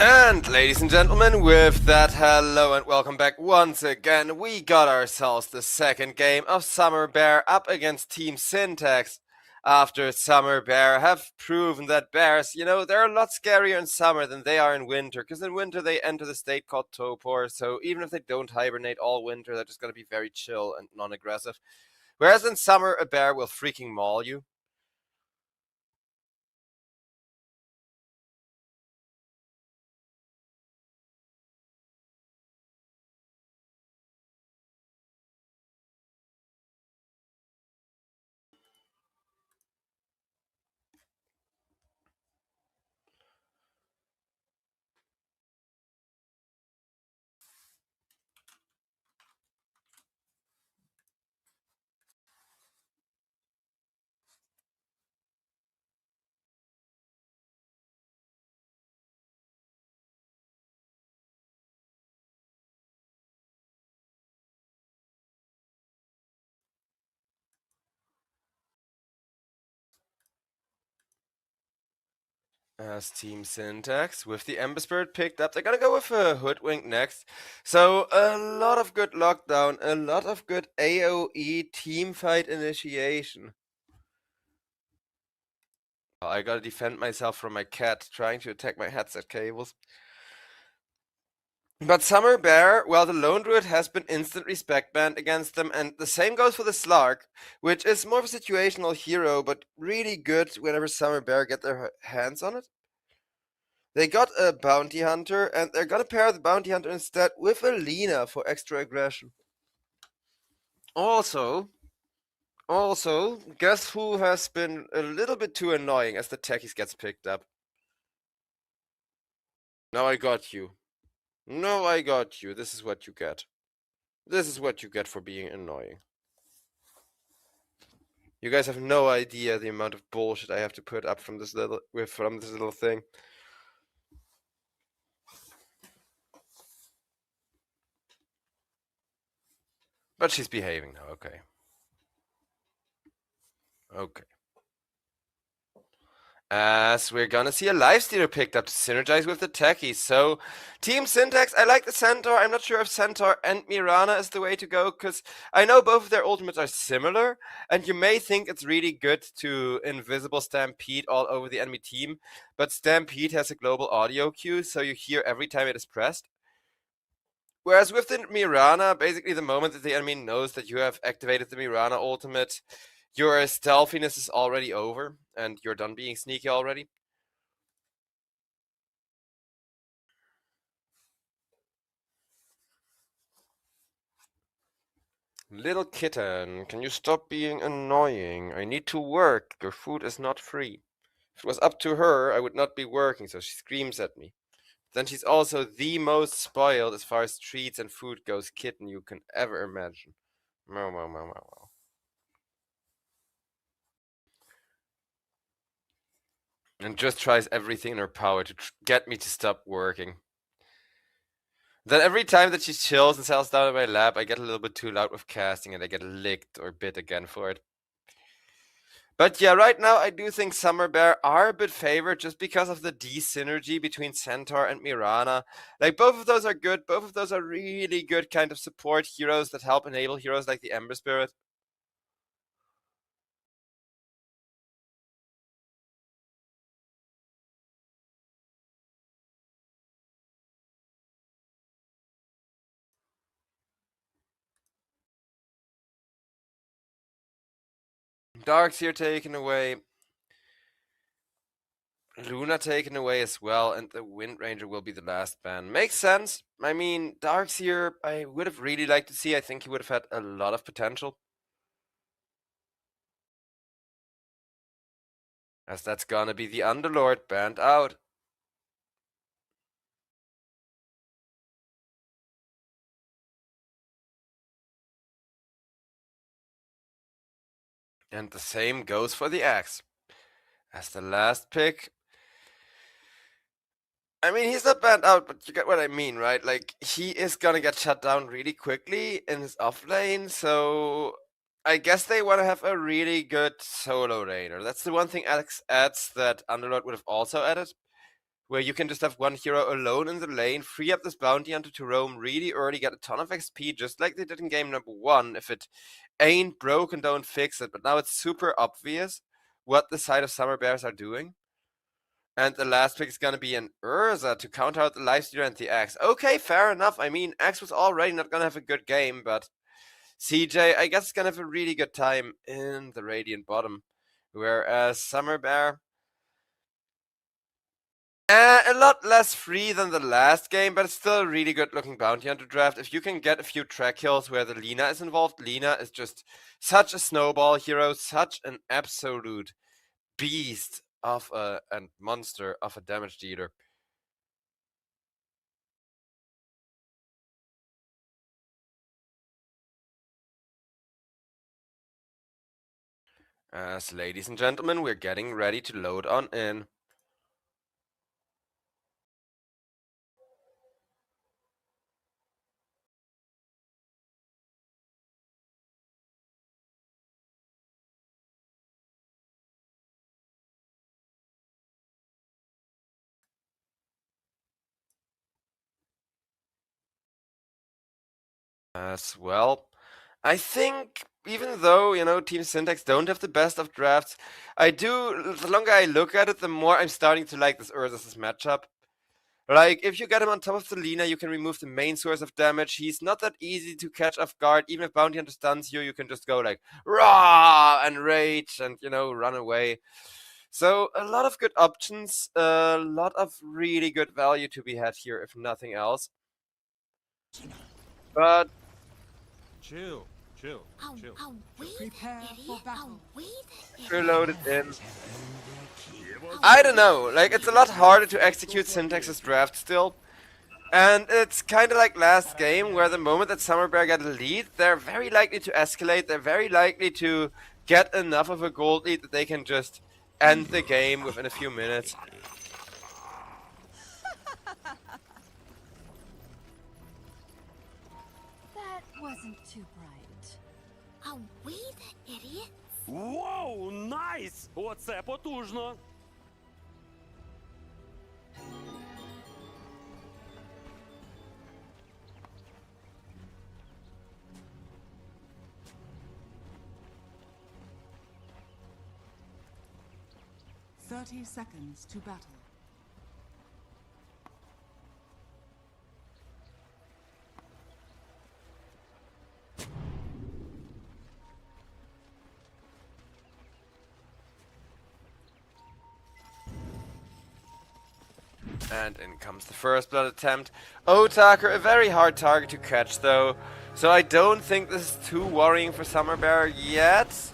And ladies and gentlemen, with that, hello and welcome back once again. We got ourselves the second game of Summer Bear up against Team Syntax. After Summer Bear have proven that bears, they're a lot scarier in summer than they are in winter, because in winter they enter the state called torpor, so even if they don't hibernate all winter, they're just going to be very chill and non-aggressive. Whereas in summer, a bear will freaking maul you. As Team Syntax with the Ember Spirit picked up. They're gonna go with a Hoodwink next. So a lot of good lockdown, a lot of good AoE teamfight initiation. I gotta defend myself from my cat trying to attack my headset cables. But Summer Bear, well, the Lone Druid has been instant respect banned against them, and the same goes for the Slark, which is more of a situational hero, but really good whenever Summer Bear get their hands on it. They got a Bounty Hunter, and they're gonna pair the Bounty Hunter instead with a Lina for extra aggression. Also, guess who has been a little bit too annoying as the techies gets picked up? Now I got you. No, I got you. This is what you get. This is what you get for being annoying. You guys have no idea the amount of bullshit I have to put up from this little thing. But she's behaving now, okay. Okay. As we're gonna see a Lifestealer picked up to synergize with the techies. So, Team Syntax, I like the Centaur. I'm not sure if Centaur and Mirana is the way to go, because I know both of their ultimates are similar, and you may think it's really good to Invisible Stampede all over the enemy team, but Stampede has a global audio cue, so you hear every time it is pressed. Whereas with the Mirana, basically the moment that the enemy knows that you have activated the Mirana ultimate, your stealthiness is already over, and you're done being sneaky already. Little kitten, can you stop being annoying? I need to work. Your food is not free. If it was up to her, I would not be working, so she screams at me. Then she's also the most spoiled as far as treats and food goes kitten you can ever imagine. Meow, meow, meow, meow, meow. And just tries everything in her power to get me to stop working. Then every time that she chills and settles down in my lap, I get a little bit too loud with casting and I get licked or bit again for it. But yeah, right now I do think Summer Bear are a bit favored just because of the D-synergy between Centaur and Mirana. Like, both of those are good. Both of those are really good kind of support heroes that help enable heroes like the Ember Spirit. Darkseer taken away. Luna taken away as well, and the Wind Ranger will be the last ban. Makes sense. I mean, Darkseer, I would have really liked to see. I think he would have had a lot of potential. As that's gonna be the Underlord banned out. And the same goes for the Axe. As the last pick. I mean, he's not banned out, but you get what I mean, right? Like, he is gonna get shut down really quickly in his off lane, so I guess they want to have a really good solo laner. That's the one thing Alex adds that Underlord would have also added. where you can just have one hero alone in the lane, free up this bounty hunter to roam really early, get a ton of XP, just like they did in game number 1. If it ain't broken, don't fix it. But now it's super obvious what the side of Summer Bears are doing. And the last pick is going to be an Urza to counter out the Lifestealer and the Axe. Okay, fair enough. I mean, Axe was already not going to have a good game, but CJ, I guess, is going to have a really good time in the Radiant bottom. Whereas Summer Bear, a lot less free than the last game, but it's still a really good looking bounty hunter draft. If you can get a few track kills where the Lina is involved, Lina is just such a snowball hero, such an absolute beast of a and monster of a damage dealer. As ladies and gentlemen, we're getting ready to load on in. As well, I think even though, Team Syntax don't have the best of drafts, the longer I look at it, the more I'm starting to like this Urza's matchup. Like, if you get him on top of the Lina, you can remove the main source of damage. He's not that easy to catch off guard. Even if Bounty Hunter stuns you, you can just go like, rah, and rage, and, run away. So, a lot of good options, a lot of really good value to be had here, if nothing else. But Chill. Prepare for battle. reloaded in. I don't know, like, it's a lot harder to execute Syntax's draft still. And it's kind of like last game, where the moment that Summer Bear get a lead, they're very likely to escalate, they're very likely to get enough of a gold lead that they can just end the game within a few minutes. That wasn't too bright. Are we the idiots? Воу, найс! Оце потужно! Thirty seconds to battle. And in comes the first blood attempt. Otaker, a very hard target to catch though, so I don't think this is too worrying for Summer Bear yet.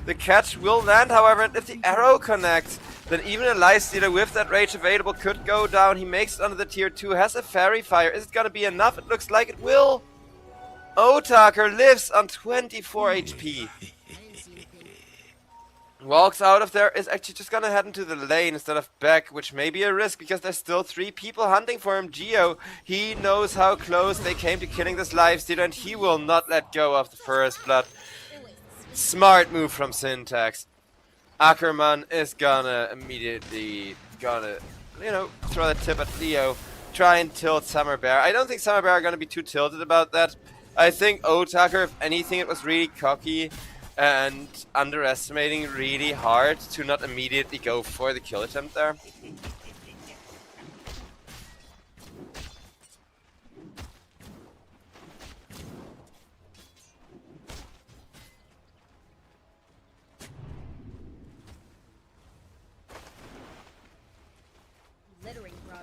The catch will land, however, and if the arrow connects, then even a Lifestealer with that rage available could go down. He makes it onto the tier 2, has a Fairy Fire. Is it gonna be enough? It looks like it will. Otaker lives on 24 HP. Walks out of there, is actually just gonna head into the lane instead of back, which may be a risk because there's still 3 people hunting for him. Geo, he knows how close they came to killing this Lifestealer, and he will not let go of the first blood. Smart move from Syntax. Ackerman is gonna immediately throw the tip at Leo, try and tilt Summer Bear. I don't think Summer Bear are gonna be too tilted about that. I think Otaker, if anything, it was really cocky and underestimating really hard to not immediately go for the kill attempt there. Littering, bro.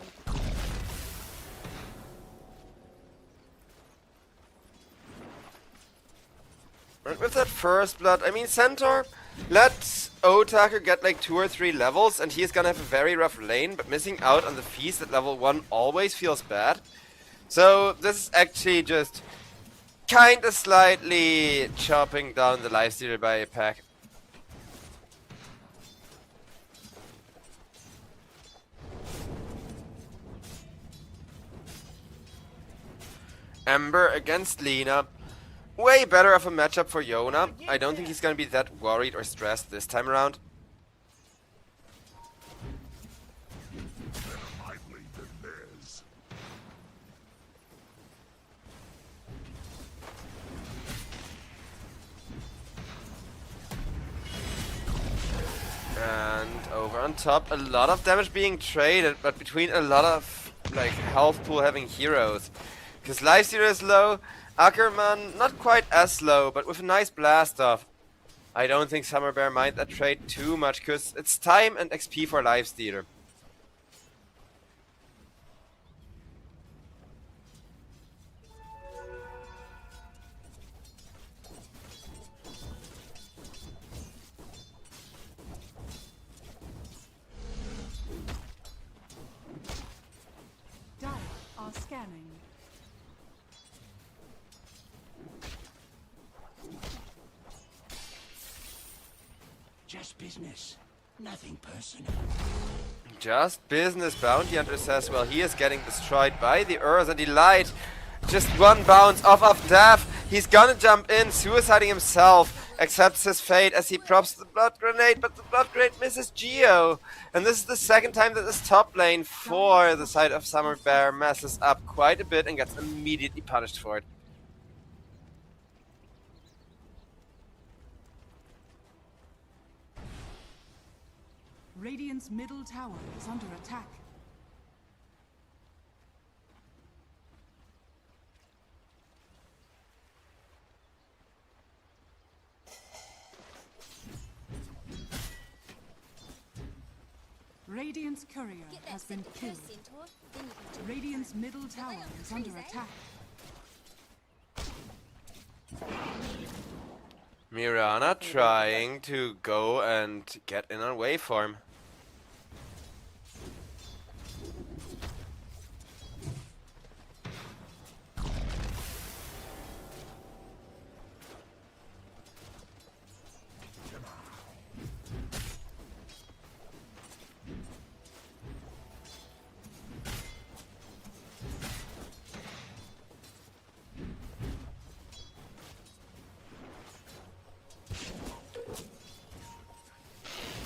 And with that first blood, I mean, Centaur, let Otaker get like 2 or 3 levels and he's gonna have a very rough lane, but missing out on the feast at level 1 always feels bad. So this is actually just kinda slightly chopping down the Lifestealer by a pack. Ember against Lina. Way better of a matchup for Yona. I don't think he's gonna be that worried or stressed this time around. on top. A lot of damage being traded, but between a lot of like health pool having heroes. Because Lifestealer is low, Ackerman not quite as low, but with a nice blast off. I don't think Summer Bear mind that trade too much, because it's time and XP for Lifestealer. Dire are scanning. Just business. Nothing personal. Just business, Bounty Hunter says, well, he is getting destroyed by the Urza Delight. Just one bounce off of death. He's gonna jump in, suiciding himself, accepts his fate as he props the blood grenade, but the blood grenade misses Geo. And this is the second time that this top lane for the side of Summer Bear messes up quite a bit and gets immediately punished for it. Radiant's middle tower is under attack. Radiant's courier has been killed. Radiant's middle tower is under attack. Mirana trying to go and get in on waveform.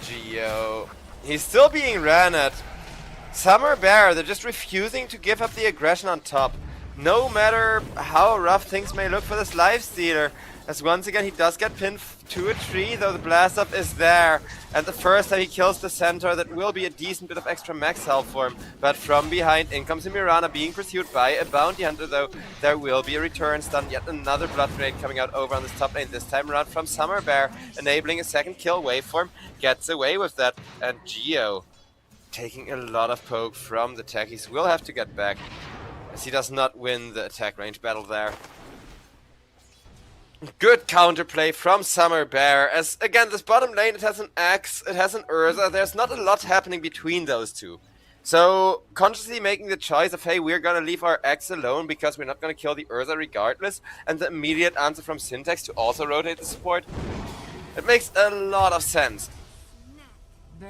Geo. He's still being ran at. Summer Bear, they're just refusing to give up the aggression on top. No matter how rough things may look for this Lifestealer. As once again he does get pinned to a tree, though the blast off is there. And the first time he kills the centaur, that will be a decent bit of extra max health for him. But from behind, in comes Mirana, being pursued by a bounty hunter, though. There will be a return stun, yet another blood grenade coming out over on this top lane, this time around from Summer Bear, enabling a second kill waveform, gets away with that. And Geo, taking a lot of poke from the techies, will have to get back, as he does not win the attack range battle there. Good counterplay from Summer Bear, as again this bottom lane, it has an Axe, it has an Urza, there's not a lot happening between those two. So consciously making the choice of, hey, we're gonna leave our Axe alone because we're not gonna kill the Urza regardless, and the immediate answer from Syntax to also rotate the support, it makes a lot of sense.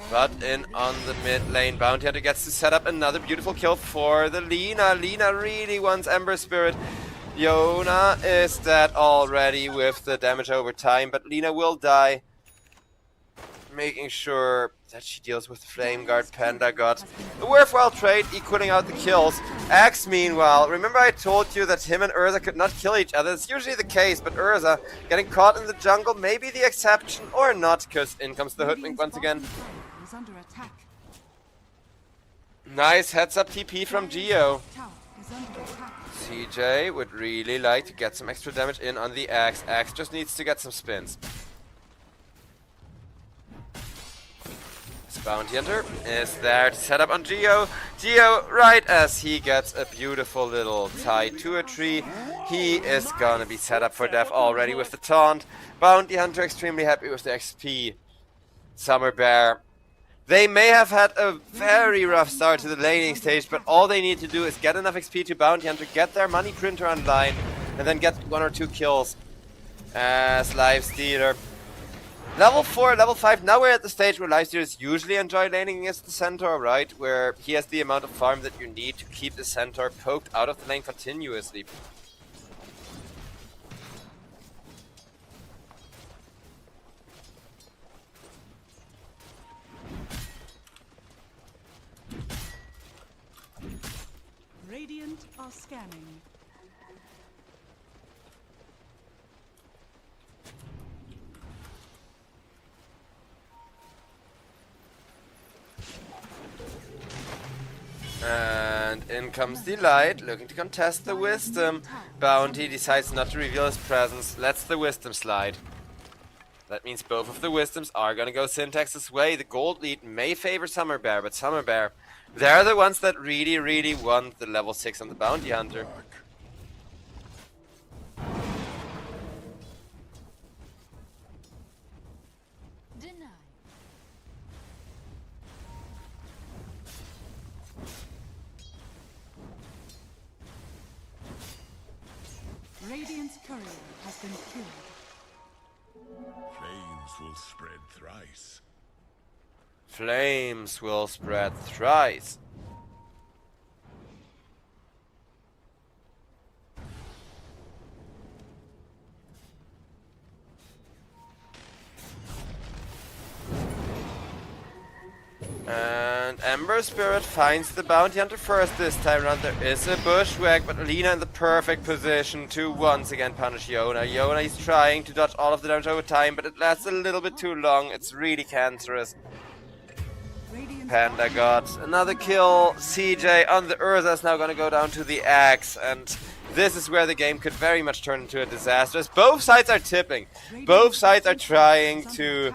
But in on the mid lane, Bounty Hunter gets to set up another beautiful kill for the Lina. Lina really wants Ember Spirit. Yona is dead already with the damage over time, but Lina will die. Making sure that she deals with the Flame Guard Panda God. A worthwhile trade, equaling out the kills. Axe, meanwhile, remember I told you that him and Urza could not kill each other. It's usually the case, but Urza getting caught in the jungle may be the exception or not, because in comes the Hoodwink once again. Is under attack. Nice heads up TP from Geo. Tower is under attack. CJ would really like to get some extra damage in on the Axe. Axe just needs to get some spins. This Bounty Hunter is there to set up on Geo. Geo, right as he gets a beautiful little tie to a tree, he is gonna be set up for death already with the taunt. Bounty Hunter extremely happy with the XP. Summer Bear, they may have had a very rough start to the laning stage, but all they need to do is get enough XP to Bounty Hunter, get their money printer online, and then get 1 or 2 kills as Lifestealer. Level 4, level 5, now we're at the stage where Lifestealers usually enjoy laning against the Centaur, right? Where he has the amount of farm that you need to keep the Centaur poked out of the lane continuously. Radiant are scanning. And in comes Delight, looking to contest the Wisdom. Bounty decides not to reveal his presence, lets the Wisdom slide. That means both of the Wisdoms are gonna go Syntax's way. The gold lead may favor Summer Bear, but Summer Bear, they're the ones that really want the level 6 on the Bounty Hunter. Denied. Radiant's courier has been killed. Flames will spread thrice. Flames will spread thrice. And Ember Spirit finds the Bounty Hunter first this time around. There is a bushwhack, but Lina in the perfect position to once again punish Yona. Yona is trying to dodge all of the damage over time, but it lasts a little bit too long. It's really cancerous. Panda got another kill. CJ on the Urza is now going to go down to the Axe, and this is where the game could very much turn into a disaster. As both sides are tipping. Both sides are trying to,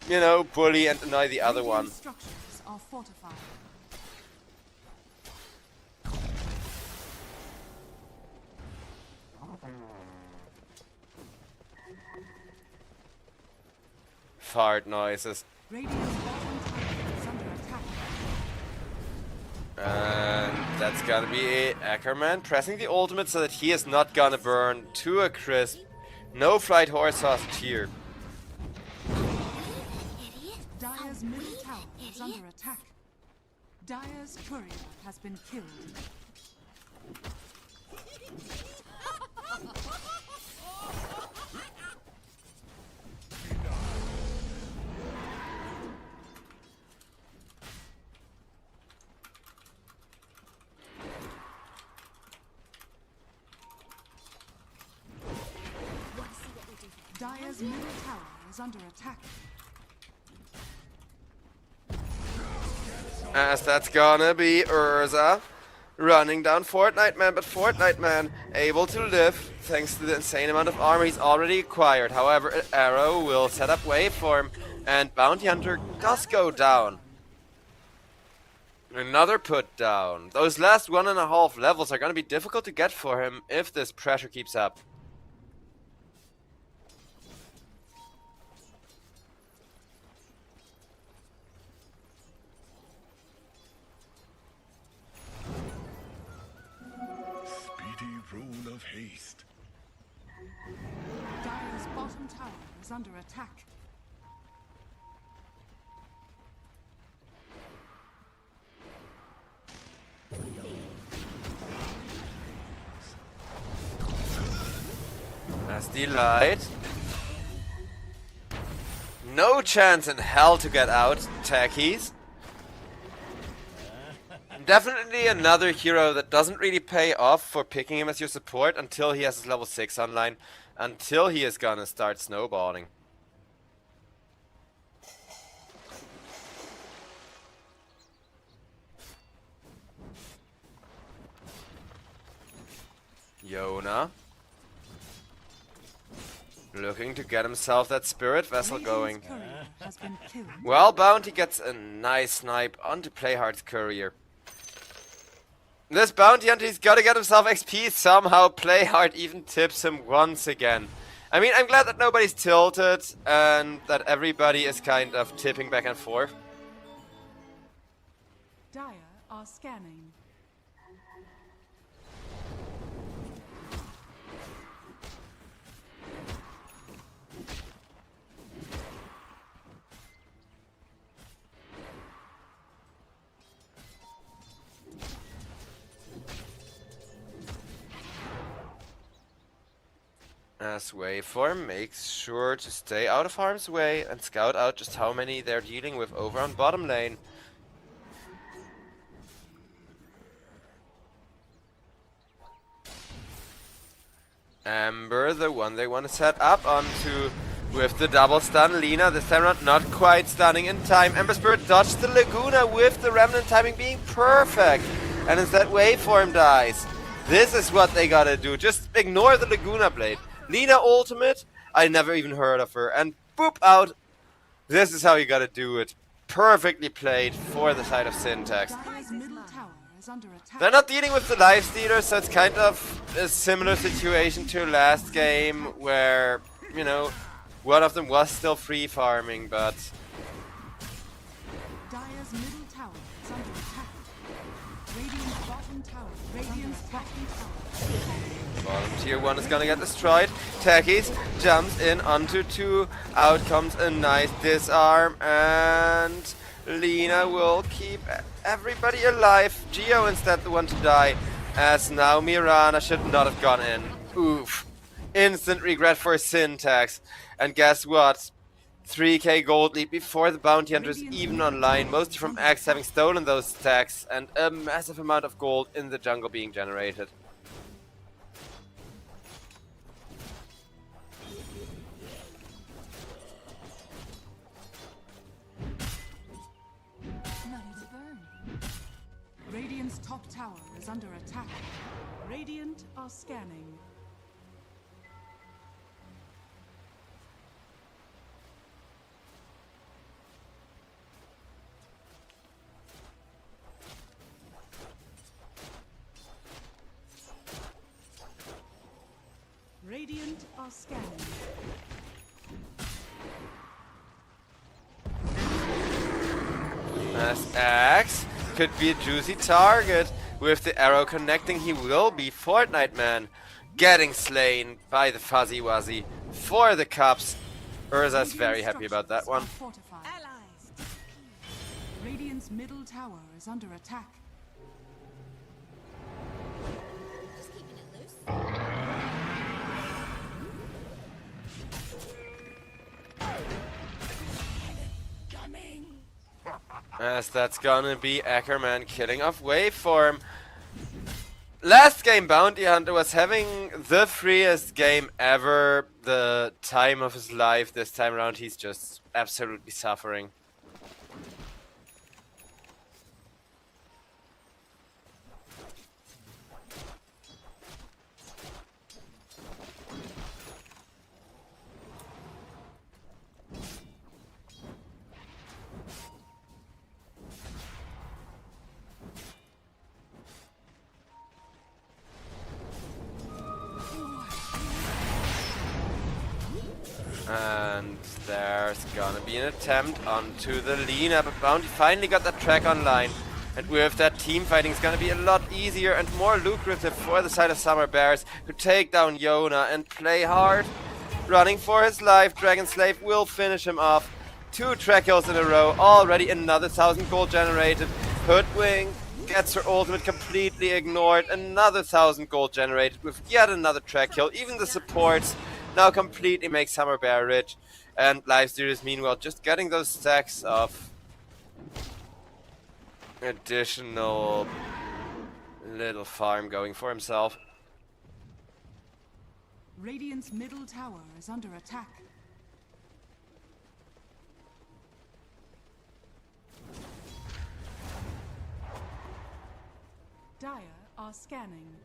you know, bully and annoy the other one. Structures are fortified. Fart noises. Radiant's bottom tower is under attack. And that's gonna be it. Ackerman pressing the ultimate so that he is not gonna burn to a crisp. No fried horse sausage here. Dire's middle tower is under attack. Dire's courier has been killed. Dire's middle tower is under attack. As that's gonna be Urza running down Fortnite Man, but Fortnite Man able to live thanks to the insane amount of armor he's already acquired. However, an arrow will set up wave for him, and Bounty Hunter does go down. Another put down. Those last 1.5 levels are gonna be difficult to get for him if this pressure keeps up. Speedy rule of haste. Dire's bottom tower is under attack. As Delight. No chance in hell to get out, techies. Definitely another hero that doesn't really pay off for picking him as your support until he has his level 6 online. Until he is gonna start snowballing. Yona. Looking to get himself that spirit vessel going. Radiant's courier has been killed. Well, Bounty gets a nice snipe onto Playhard's courier. This Bounty Hunter, he's gotta get himself XP somehow. Playhard even tips him once again. I mean, I'm glad that nobody's tilted and that everybody is kind of tipping back and forth. Dire are scanning. As Waveform makes sure to stay out of harm's way and scout out just how many they're dealing with over on bottom lane. Amber, the one they want to set up onto with the double stun. Lina this time around not quite stunning in time. Ember Spirit dodged the Laguna with the Remnant timing being perfect. and instead waveform dies. This is what they gotta do. Just ignore the Laguna Blade. Lina ultimate, I never even heard of her, and boop out. This is how you gotta do it. Perfectly played for the side of Syntax. Dire's middle tower is under attack. They're not dealing with the lifestealer, so it's kind of a similar situation to last game where, you know, one of them was still free farming, but Dire's middle tower is under attack. Radiant's bottom tower. Radiant's bottom tower. bottom tier 1 is gonna get destroyed. Techies jumps in onto 2. Out comes a nice disarm, and Lina will keep everybody alive. Geo instead the one to die, as now Mirana should not have gone in. Oof. Instant regret for Syntax. And guess what? 3k gold lead before the bounty hunter is even online, mostly from Axe having stolen those stacks, and a massive amount of gold in the jungle being generated. Ready to burn. Radiant's top tower is under attack. Radiant are scanning. Radiant are scanning. As Axe could be a juicy target. With the arrow connecting, he will be Fortnite Man. Getting slain by the Fuzzy Wuzzy for the Cups. Urza's very happy about that one. Allies. Radiant's middle tower is under attack. Just keeping it loose. As that's gonna be Ackerman killing off Waveform. Last game Bounty Hunter was having the freest game ever, the time of his life. This time around he's just absolutely suffering. And there's gonna be an attempt onto the Lina, but Bounty finally got that track online. And with that, team fighting is gonna be a lot easier and more lucrative for the side of Summer Bears to take down Yona and play hard. Running for his life, Dragon Slave will finish him off. 2 track kills in a row, already another 1000 gold generated. Hoodwink gets her ultimate completely ignored, another 1000 gold generated with yet another track kill. Even the supports now completely make Summer Bear rich. And Lifestealers meanwhile just getting those stacks of additional little farm going for himself. Radiant's middle tower is under attack. Dire are scanning.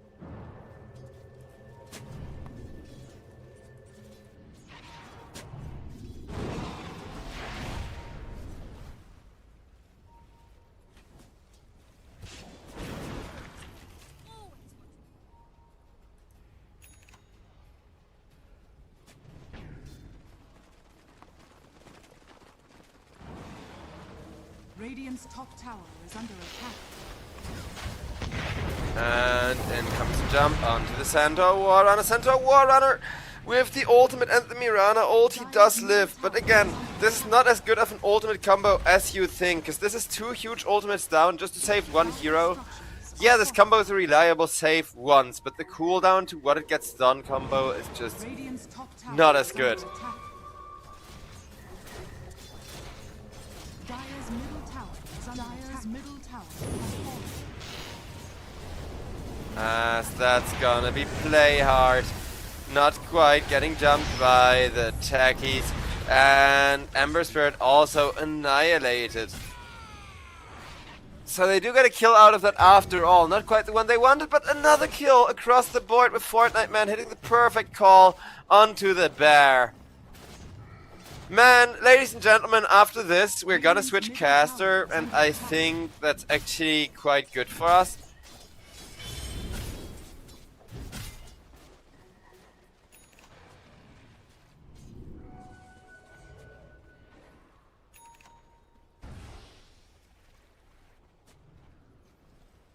Radiant's top tower is under attack. And in comes the jump onto the Centaur Warrunner. Centaur Warrunner with the ultimate and the Mirana ult, he does live. But again, this is not as good of an ultimate combo as you think, because this is 2 huge ultimates down just to save 1 hero. Yeah, this combo is a reliable save once, but the cooldown to what it gets done combo is just Radiant's top tower not as is under good. attack. Dire's middle tower is under attack. Middle tower has fallen. As that's gonna be play hard. Not quite getting jumped by the Techies. And Ember Spirit also annihilated. So they do get a kill out of that after all. Not quite the one they wanted, but another kill across the board with Fortnite Man hitting the perfect call onto the bear. Man, ladies and gentlemen, after this, we're gonna switch caster, and I think that's actually quite good for us.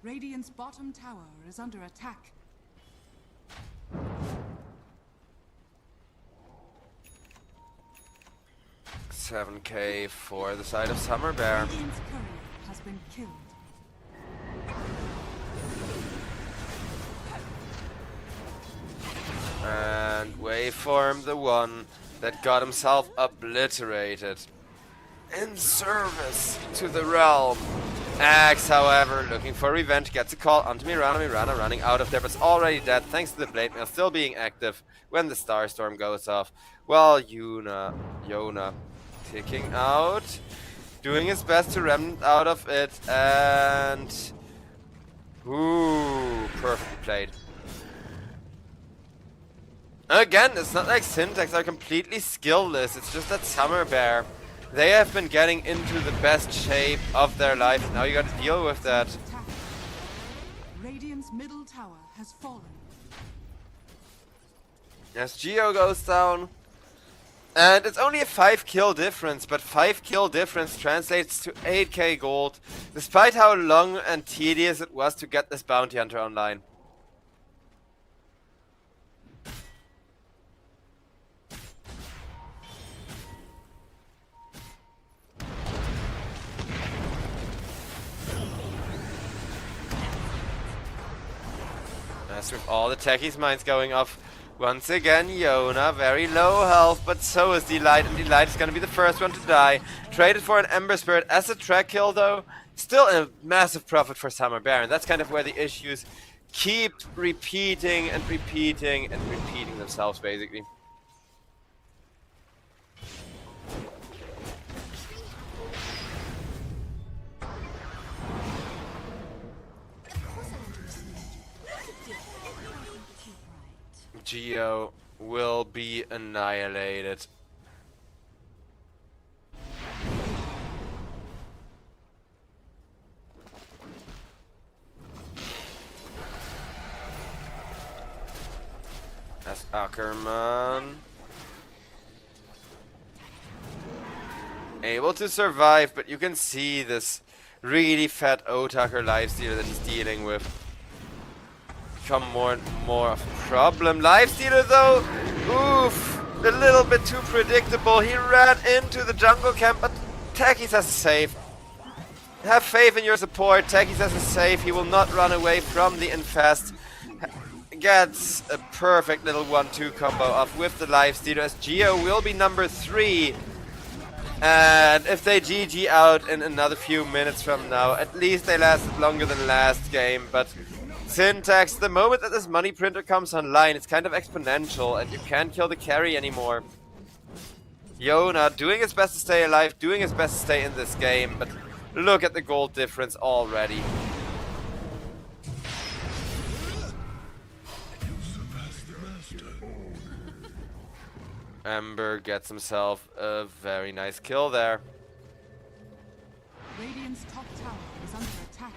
Radiant's bottom tower is under attack. $7K for the side of Summer Bear. Radiant's courier has been killed. And Waveform, the one that got himself obliterated. In service to the realm. Axe, however, looking for revenge, gets a call onto Mirana running out of there, but it's already dead thanks to the Blade Mail still being active when the Starstorm goes off. Well, Yona ticking out, doing his best to remnant out of it, and... Ooh, perfectly played. Again, it's not like Syntax are completely skillless, it's just that Summer Bear. They have been getting into the best shape of their life. Now you gotta deal with that. Attack. Radiant's middle tower has fallen. As Geo goes down. And it's only a 5 kill difference, but 5 kill difference translates to 8k gold, despite how long and tedious it was to get this bounty hunter online. As with all the techies' minds going off, once again Yona, very low health, but so is Delight, and Delight is gonna be the first one to die. Traded for an Ember Spirit as a track kill though, still a massive profit for Summer Bear, and that's kind of where the issues keep repeating themselves basically. Geo will be annihilated. As Ackerman able to survive, but you can see this really fat Otaker lifestealer that he's dealing with become more and more of a problem. Lifestealer though, oof, a little bit too predictable. He ran into the jungle camp, but Techies has a save. Have faith in your support. Techies has a save. He will not run away from the infest. Gets a perfect little 1-2 combo off with the Lifestealer, as Geo will be number 3. And if they GG out in another few minutes from now, at least they lasted longer than last game. But Syntax, the moment that this money printer comes online, it's kind of exponential and you can't kill the carry anymore. Yona doing his best to stay alive, doing his best to stay in this game, but look at the gold difference already. Ember gets himself a very nice kill there. Radiant's top tower is under attack.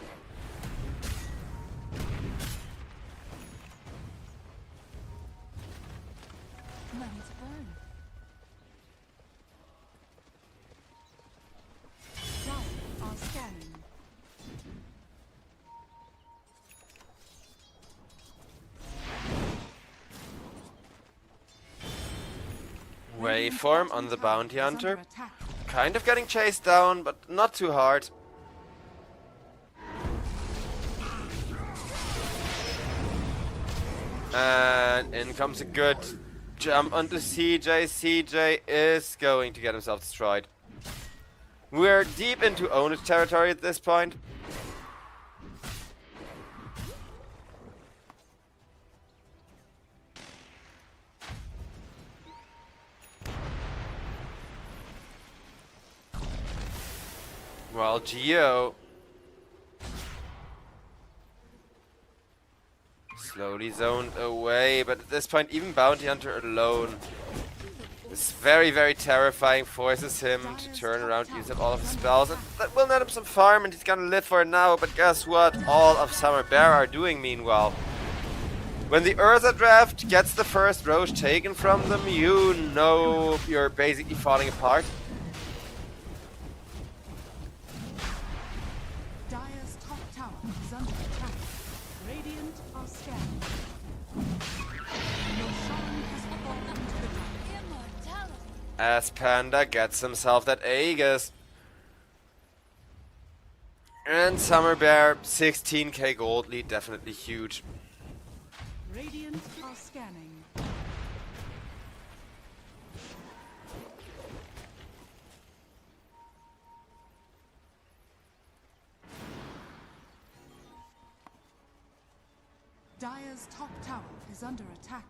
Let it burn. Dire are scanning. Waveform on the bounty hunter. Kind of getting chased down, but not too hard. And in comes a good jump onto CJ. CJ is going to get himself destroyed. We're deep into ownage territory at this point. Well, Geo Slowly zoned away, but at this point, even Bounty Hunter alone is very, very terrifying. Forces him to turn around, use up all of his spells, and that will net him some farm, and he's gonna live for it now. But guess what? All of Summer Bear are doing meanwhile. When the Urza draft gets the first Roche taken from them, you know you're basically falling apart. Dire's top tower is under attack. Radiant are scanning. Your shrine has fallen to the ground. Immortality. As Panda gets himself that Aegis. And Summer Bear, 16k gold lead, definitely huge. Radiant are scanning. Dire's top tower is under attack.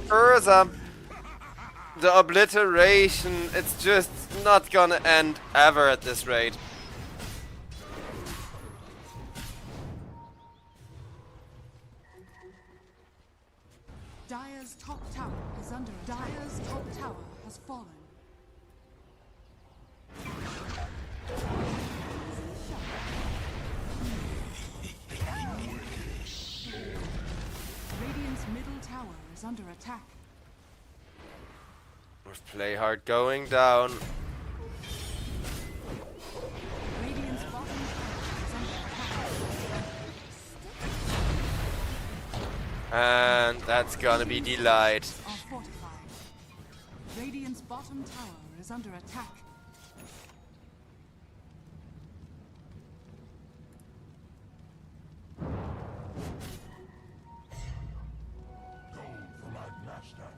Urza. The obliteration, it's just not gonna end ever at this rate. Dire's top tower is under attack. Dire's top tower has fallen. Radiant's middle tower is under attack. With play hard going down. Radiant's bottom tower is under attack. And that's gonna be delight. Are fortified. Radiant's bottom tower is under attack. Gold for my master.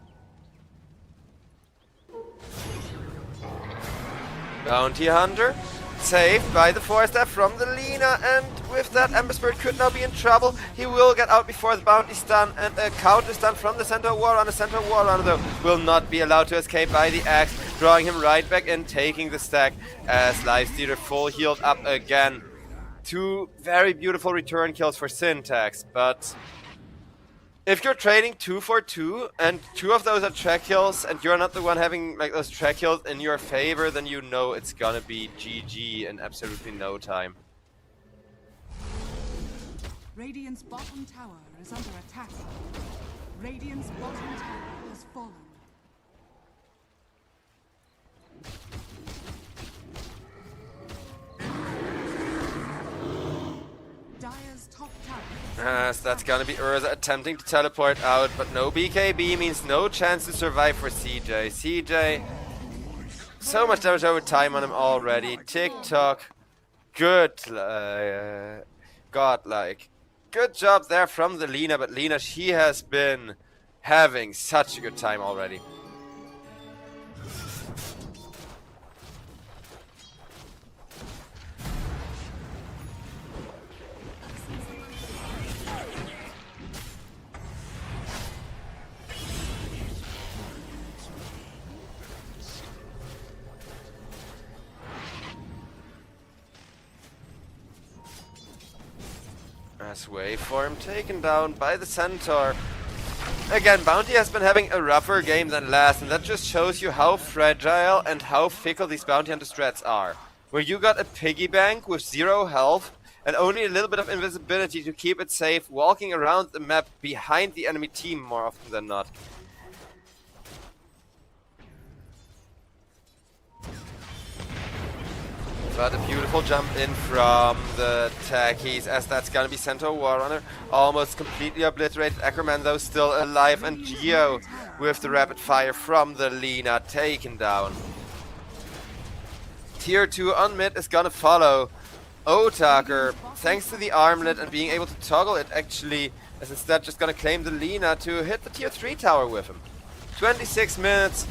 Bounty Hunter saved by the 4-step from the Lina, and with that Ember Spirit could now be in trouble. He will get out before the bounty stun, and a counter stun from the Centaur Warrunner. Centaur Warrunner though will not be allowed to escape by the axe, drawing him right back in, taking the stack as Lifestealer full healed up again. Two very beautiful return kills for Syntax, but if you're trading 2 for 2 and 2 of those are track kills and you're not the one having like those track kills in your favor, then you know it's gonna be GG in absolutely no time. Radiant's bottom tower is under attack. Radiant's bottom tower has fallen. Dire's top tower. As that's gonna be Urza attempting to teleport out, but no BKB means no chance to survive for CJ. CJ, so much damage over time on him already. TikTok, good, godlike. Good job there from the Lina, but Lina, she has been having such a good time already. As waveform taken down by the Centaur. Again, Bounty has been having a rougher game than last, and that just shows you how fragile and how fickle these Bounty Hunter strats are. Where you got a piggy bank with 0 health and only a little bit of invisibility to keep it safe, walking around the map behind the enemy team more often than not. But a beautiful jump in from the techies, as that's gonna be Centaur Warrunner. Almost completely obliterated. Ackerman though still alive, and Geo with the rapid fire from the Lina taken down. Tier 2 on mid is gonna follow. Otaker, thanks to the armlet and being able to toggle it, actually is instead just gonna claim the Lina to hit the tier 3 tower with him. 26 minutes.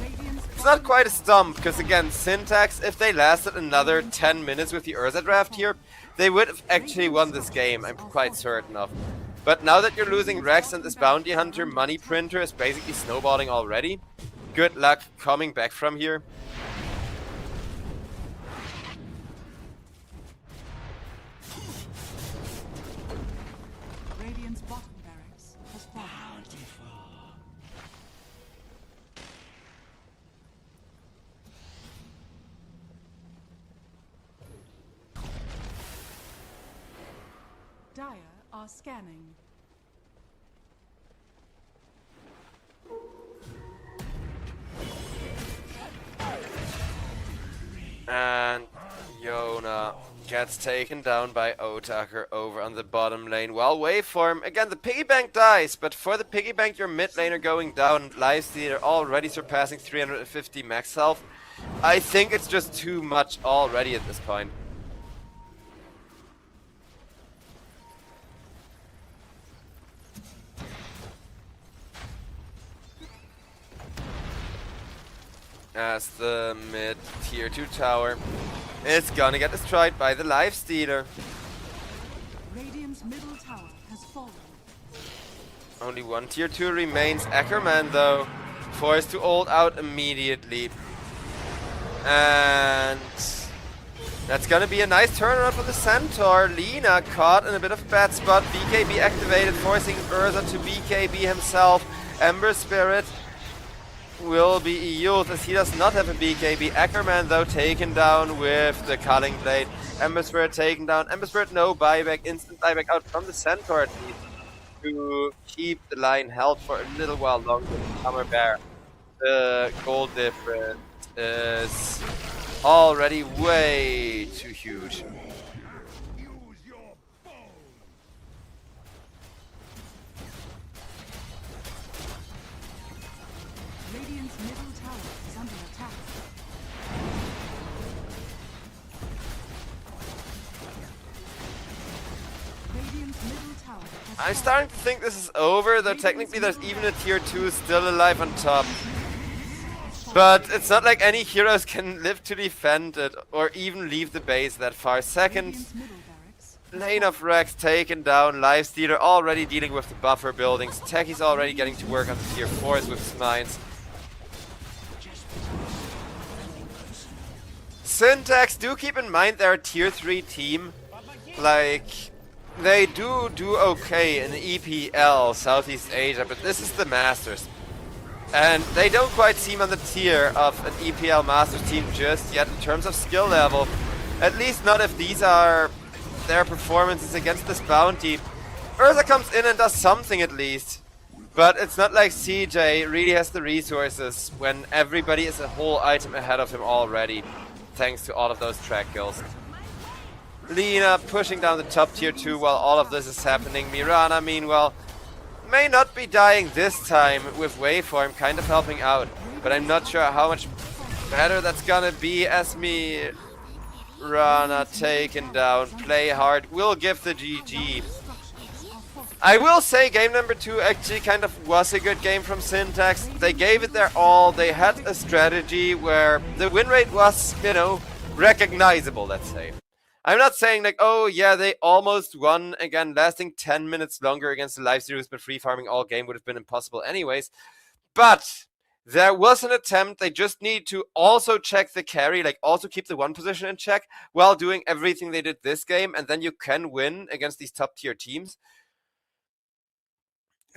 It's not quite a stump, because again, Syntax, if they lasted another 10 minutes with the Urza draft here, they would have actually won this game, I'm quite certain of. But now that you're losing Rex and this Bounty Hunter money printer is basically snowballing already, good luck coming back from here. Dire are scanning. And Yona gets taken down by Otaker over on the bottom lane. Well, waveform, again, the piggy bank dies, but for the piggy bank, your mid laner going down, Lifestealer already surpassing 350 max health. I think it's just too much already at this point. As the mid tier 2 tower is gonna get destroyed by the Lifestealer. Radiant's middle tower has fallen. Only one tier 2 remains. Ackerman though, forced to ult out immediately. And that's gonna be a nice turnaround for the Centaur. Lina caught in a bit of a bad spot. BKB activated, forcing Urza to BKB himself. Ember Spirit will be used as he does not have a BKB. Ackerman though taken down with the Culling Blade. Ember Spirit taken down. Ember Spirit no buyback, instant buyback out from the Centaur at least to keep the line held for a little while longer than Summer Bear. The goal difference is already way too huge. Radiant's middle tower is under attack. Radiant's middle tower has I'm starting to think this is over, though technically there's even a tier 2 still alive on top. But it's not like any heroes can live to defend it or even leave the base that far. Second Radiant's middle barracks. lane of Rex taken down. Lifestealer already dealing with the buffer buildings. Techie's already getting to work on the tier 4s with his mines. Syntax, do keep in mind they're a tier 3 team. Like, they do okay in EPL, Southeast Asia, but this is the Masters. And they don't quite seem on the tier of an EPL Masters team just yet in terms of skill level. At least not if these are their performances against this bounty. Urza comes in and does something at least. But it's not like CJ really has the resources when everybody is a whole item ahead of him already, thanks to all of those track kills. Lina pushing down the top tier 2 while all of this is happening. Mirana, meanwhile, may not be dying this time with waveform kind of helping out, but I'm not sure how much better that's gonna be as Mirana taken down. Play hard, will give the GG. I will say game number 2 actually kind of was a good game from Syntax. They gave it their all. They had a strategy where the win rate was, you know, recognizable, let's say. I'm not saying like, oh yeah, they almost won. Again, lasting 10 minutes longer against the Lifestealer who's been free farming all game would have been impossible anyways. But there was an attempt. They just need to also check the carry, like also keep the one position in check while doing everything they did this game, and then you can win against these top tier teams.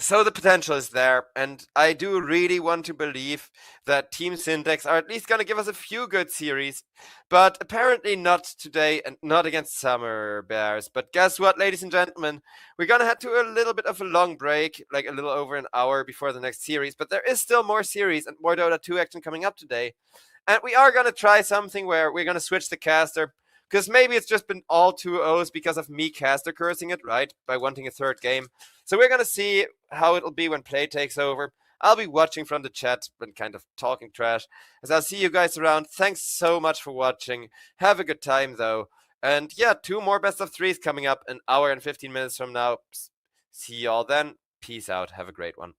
So the potential is there, and I do really want to believe that Team Syntax are at least going to give us a few good series, but apparently not today and not against Summer Bears. But guess what, ladies and gentlemen? We're going to head to a little bit of a long break, like a little over an hour before the next series, but there is still more series and more Dota 2 action coming up today. And we are going to try something where we're going to switch the caster, because maybe it's just been all 2-0s because of me caster cursing it, right? By wanting a third game. So we're going to see how it'll be when play takes over. I'll be watching from the chat and kind of talking trash. As I'll see you guys around. Thanks so much for watching. Have a good time though. And yeah, 2 more best of 3s coming up an hour and 15 minutes from now. See y'all then. Peace out. Have a great one.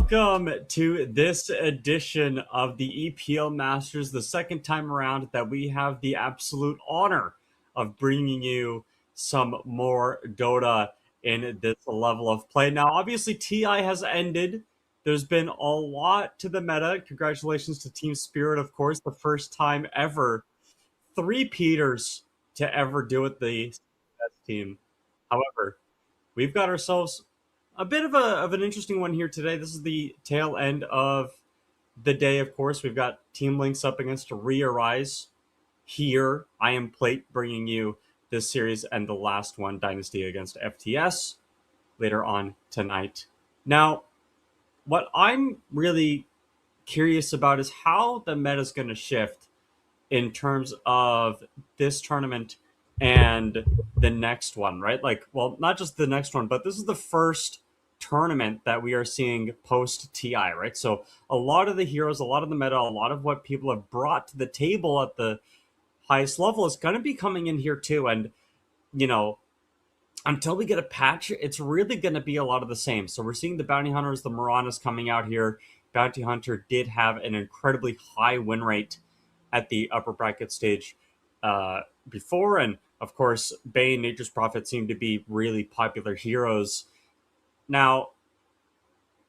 Welcome to this edition of the EPL Masters, the second time around that we have the absolute honor of bringing you some more Dota in this level of play. Now, obviously, TI has ended. There's been a lot to the meta. Congratulations to Team Spirit, of course, the first time ever. Three Peters to ever do it, the team. However, we've got ourselves a bit of an interesting one here today. This is the tail end of the day, of course. We've got Team Links up against Rearise here. I am Plate bringing you this series and the last one, Dynasty against FTS, later on tonight. Now, what I'm really curious about is how the meta is going to shift in terms of this tournament and the next one, right? Like, well, not just the next one, but this is the first tournament that we are seeing post TI, right? So a lot of the heroes, a lot of the meta, a lot of what people have brought to the table at the highest level is going to be coming in here too. And, you know, until we get a patch, it's really going to be a lot of the same. So we're seeing the Bounty Hunters, the Maranas coming out here. Bounty Hunter did have an incredibly high win rate at the upper bracket stage before. And of course, Bane, Nature's Prophet seem to be really popular heroes. Now,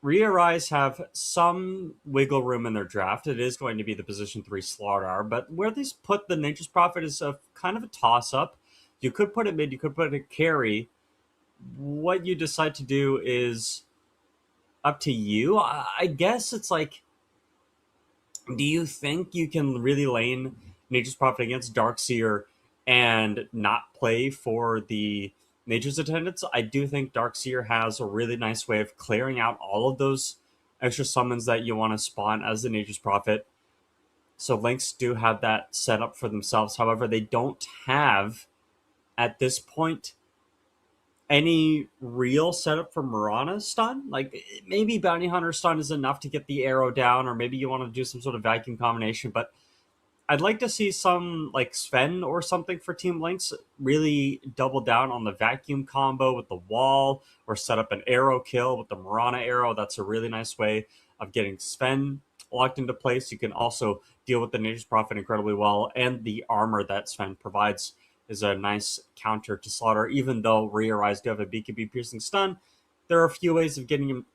Rearise have some wiggle room in their draft. It is going to be the position 3 Slardar, but where they put the Nature's Prophet is a kind of a toss-up. You could put it mid, you could put it carry. What you decide to do is up to you. I guess it's like, do you think you can really lane Nature's Prophet against Darkseer and not play for the Nature's Attendants? I do think Darkseer has a really nice way of clearing out all of those extra summons that you want to spawn as the Nature's Prophet. So Lynx do have that set up for themselves. However, they don't have, at this point, any real setup for Marana stun. Like, maybe Bounty Hunter stun is enough to get the arrow down, or maybe you want to do some sort of vacuum combination, but I'd like to see some, like, Sven or something for Team Lynx really double down on the vacuum combo with the wall, or set up an arrow kill with the Marana arrow. That's a really nice way of getting Sven locked into place. You can also deal with the Nature's Prophet incredibly well, and the armor that Sven provides is a nice counter to Slaughter. Even though Rearise do have a BKB piercing stun, there are a few ways of getting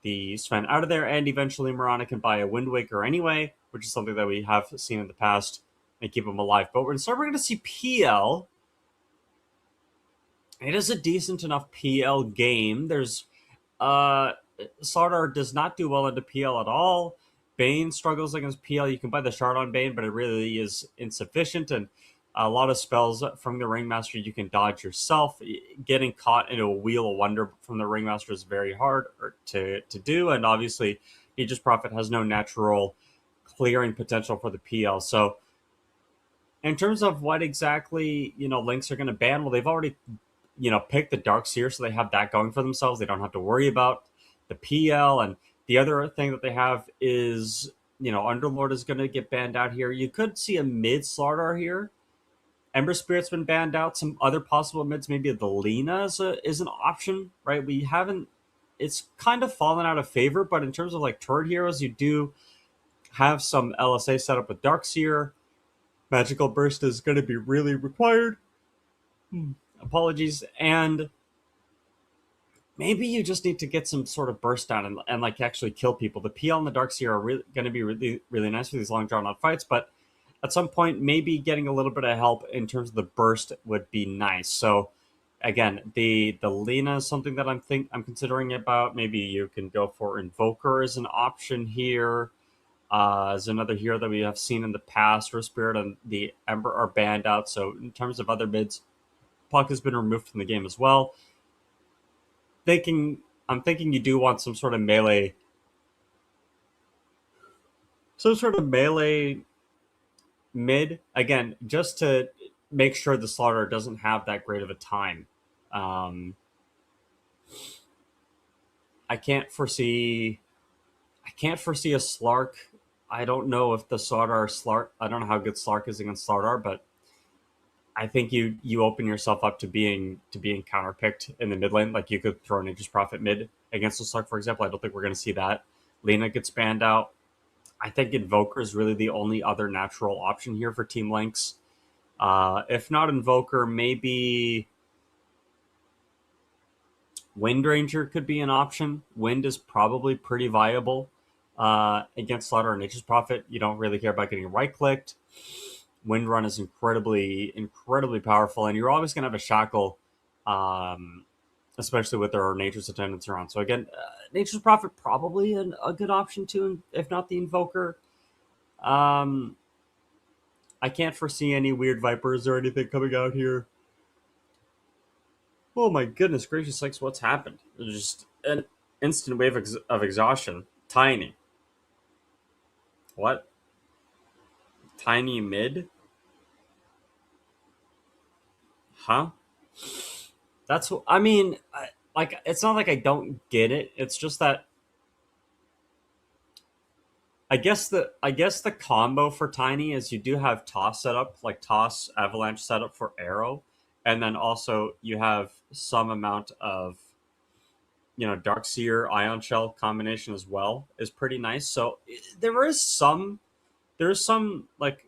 the Sven out of there, and eventually Marana can buy a Wind Waker anyway, which is something that we have seen in the past, and keep him alive. But we're going to see PL. It is a decent enough PL game. There's Slardar does not do well into PL at all. Bane struggles against PL. You can buy the shard on Bane, but it really is insufficient, and a lot of spells from the Ringmaster you can dodge yourself. Getting caught into a Wheel of Wonder from the Ringmaster is very hard to do, and obviously Nature's Prophet has no natural clearing potential for the PL. So in terms of what exactly, Lynx are going to ban, well, they've already, picked the Darkseer, so they have that going for themselves. They don't have to worry about the PL. And the other thing that they have is, Underlord is going to get banned out here. You could see a mid Slardar here. Ember Spirit's been banned out. Some other possible mids, maybe the Lina is an option, right? It's kind of fallen out of favor, but in terms of like turret heroes, you do have some LSA set up with Darkseer. Magical Burst is going to be really required. Apologies. And maybe you just need to get some sort of burst down and like actually kill people. The PL and the Darkseer are going to be really, really nice for these long drawn out fights, but at some point, maybe getting a little bit of help in terms of the burst would be nice. So again, the Lina is something that I'm considering about. Maybe you can go for Invoker as an option here. As another hero that we have seen in the past. Rose Spirit and the Ember are banned out. So in terms of other mids, Puck has been removed from the game as well. I'm thinking you do want some sort of melee mid, again, just to make sure the Slaughter doesn't have that great of a time. I can't foresee a Slark. I don't know if the Slark, I don't know how good Slark is against Slardar, but I think you open yourself up to being counterpicked in the mid lane. Like, you could throw Nature's Prophet mid against the Slug, for example. I don't think we're going to see that. Lena gets banned out. I think Invoker is really the only other natural option here for Team Lynx. If not Invoker, maybe Wind Ranger could be an option. Wind is probably pretty viable against Slaughter and Nature's Prophet. You don't really care about getting right-clicked. Wind Run is incredibly powerful, and you're always going to have a Shackle, especially with their Nature's Attendants around. So again, Nature's Prophet probably a good option too, if not the Invoker. I can't foresee any weird Vipers or anything coming out here. Oh my goodness gracious sakes, what's happened? Just an instant wave of exhaustion. Tiny. What? Tiny mid? Huh? That's what I mean. Like, it's not like I don't get it. It's just that I guess the combo for Tiny is you do have toss set up, like toss avalanche set up for arrow, and then also you have some amount of, you know, Darkseer Ion Shell combination as well is pretty nice. So there's some like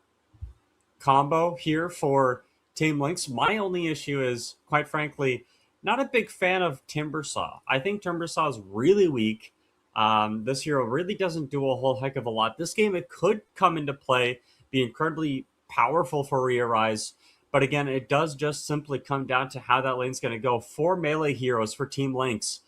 combo here for Team Lynx. My only issue is, quite frankly, not a big fan of Timbersaw. I think Timbersaw is really weak. This hero really doesn't do a whole heck of a lot. This game, it could come into play, be incredibly powerful for Rearise, but again, it does just simply come down to how that lane's going to go. 4 melee heroes for Team Lynx.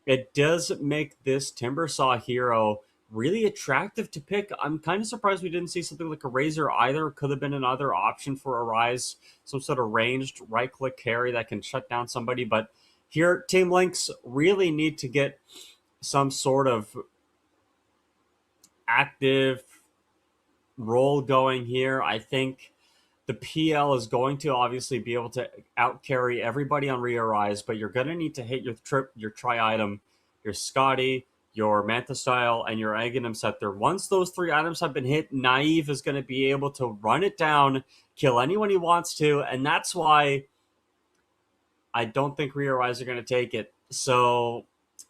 It does make this Timbersaw hero really attractive to pick. I'm kind of surprised we didn't see something like a Razor either. Could have been another option for Arise, some sort of ranged right-click carry that can shut down somebody. But here, Team Lynx really need to get some sort of active role going here. I think the PL is going to obviously be able to out-carry everybody on Rearise, but you're going to need to hit your tri-item, your Scotty, your Manta Style, and your Aghanim Scepter. Once those 3 items have been hit, Naive is going to be able to run it down, kill anyone he wants to, and that's why I don't think Rearise are going to take it. So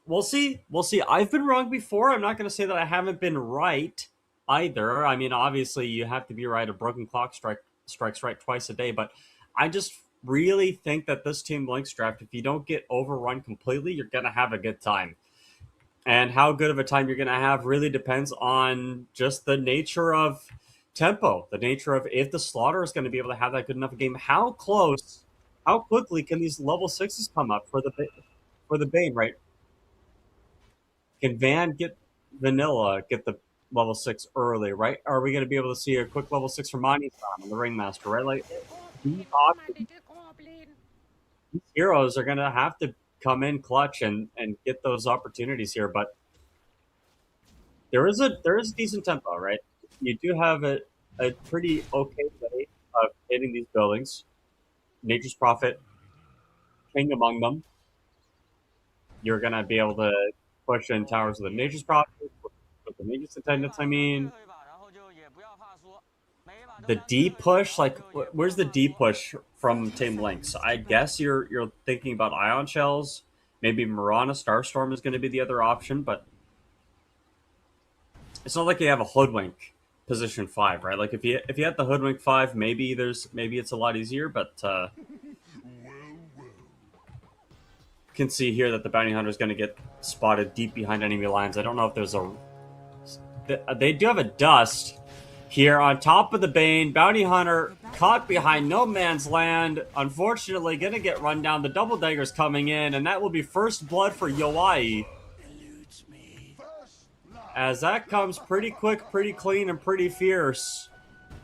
we'll see. We'll see. I've been wrong before. I'm not going to say that I haven't been right either. I mean, obviously, you have to be right. A broken clock strikes right twice a day, but I just really think that this Team Lynx draft, if you don't get overrun completely, you're going to have a good time. And how good of a time you're going to have really depends on just the nature of tempo, the nature of if the Slaughter is going to be able to have that good enough a game. How quickly can these level 6s come up for the Bane, right? Can Van get Vanilla get the level 6 early, right? Are we going to be able to see a quick level 6 from Mani-san and the Ringmaster, right? Like, these heroes are going to have to come in clutch and get those opportunities here, but there is a decent tempo, right? You do have a pretty okay way of hitting these buildings. Nature's Prophet, king among them. You're going to be able to push in towers with the Nature's Prophet, with the Nature's Attendants, I mean. The D push, like, where's the D push from Team Lynx? I guess you're thinking about Ion Shells. Maybe Mirana Starstorm is going to be the other option, but it's not like you have a Hoodwink position 5, right? Like, if you had the Hoodwink 5, maybe it's a lot easier, but you can see here that the Bounty Hunter is going to get spotted deep behind enemy lines. I don't know if there's they do have a Dust here on top of the Bane. Bounty Hunter caught behind no man's land. Unfortunately, going to get run down. The Double Dagger's coming in, and that will be first blood for Yoai. As that comes pretty quick, pretty clean, and pretty fierce.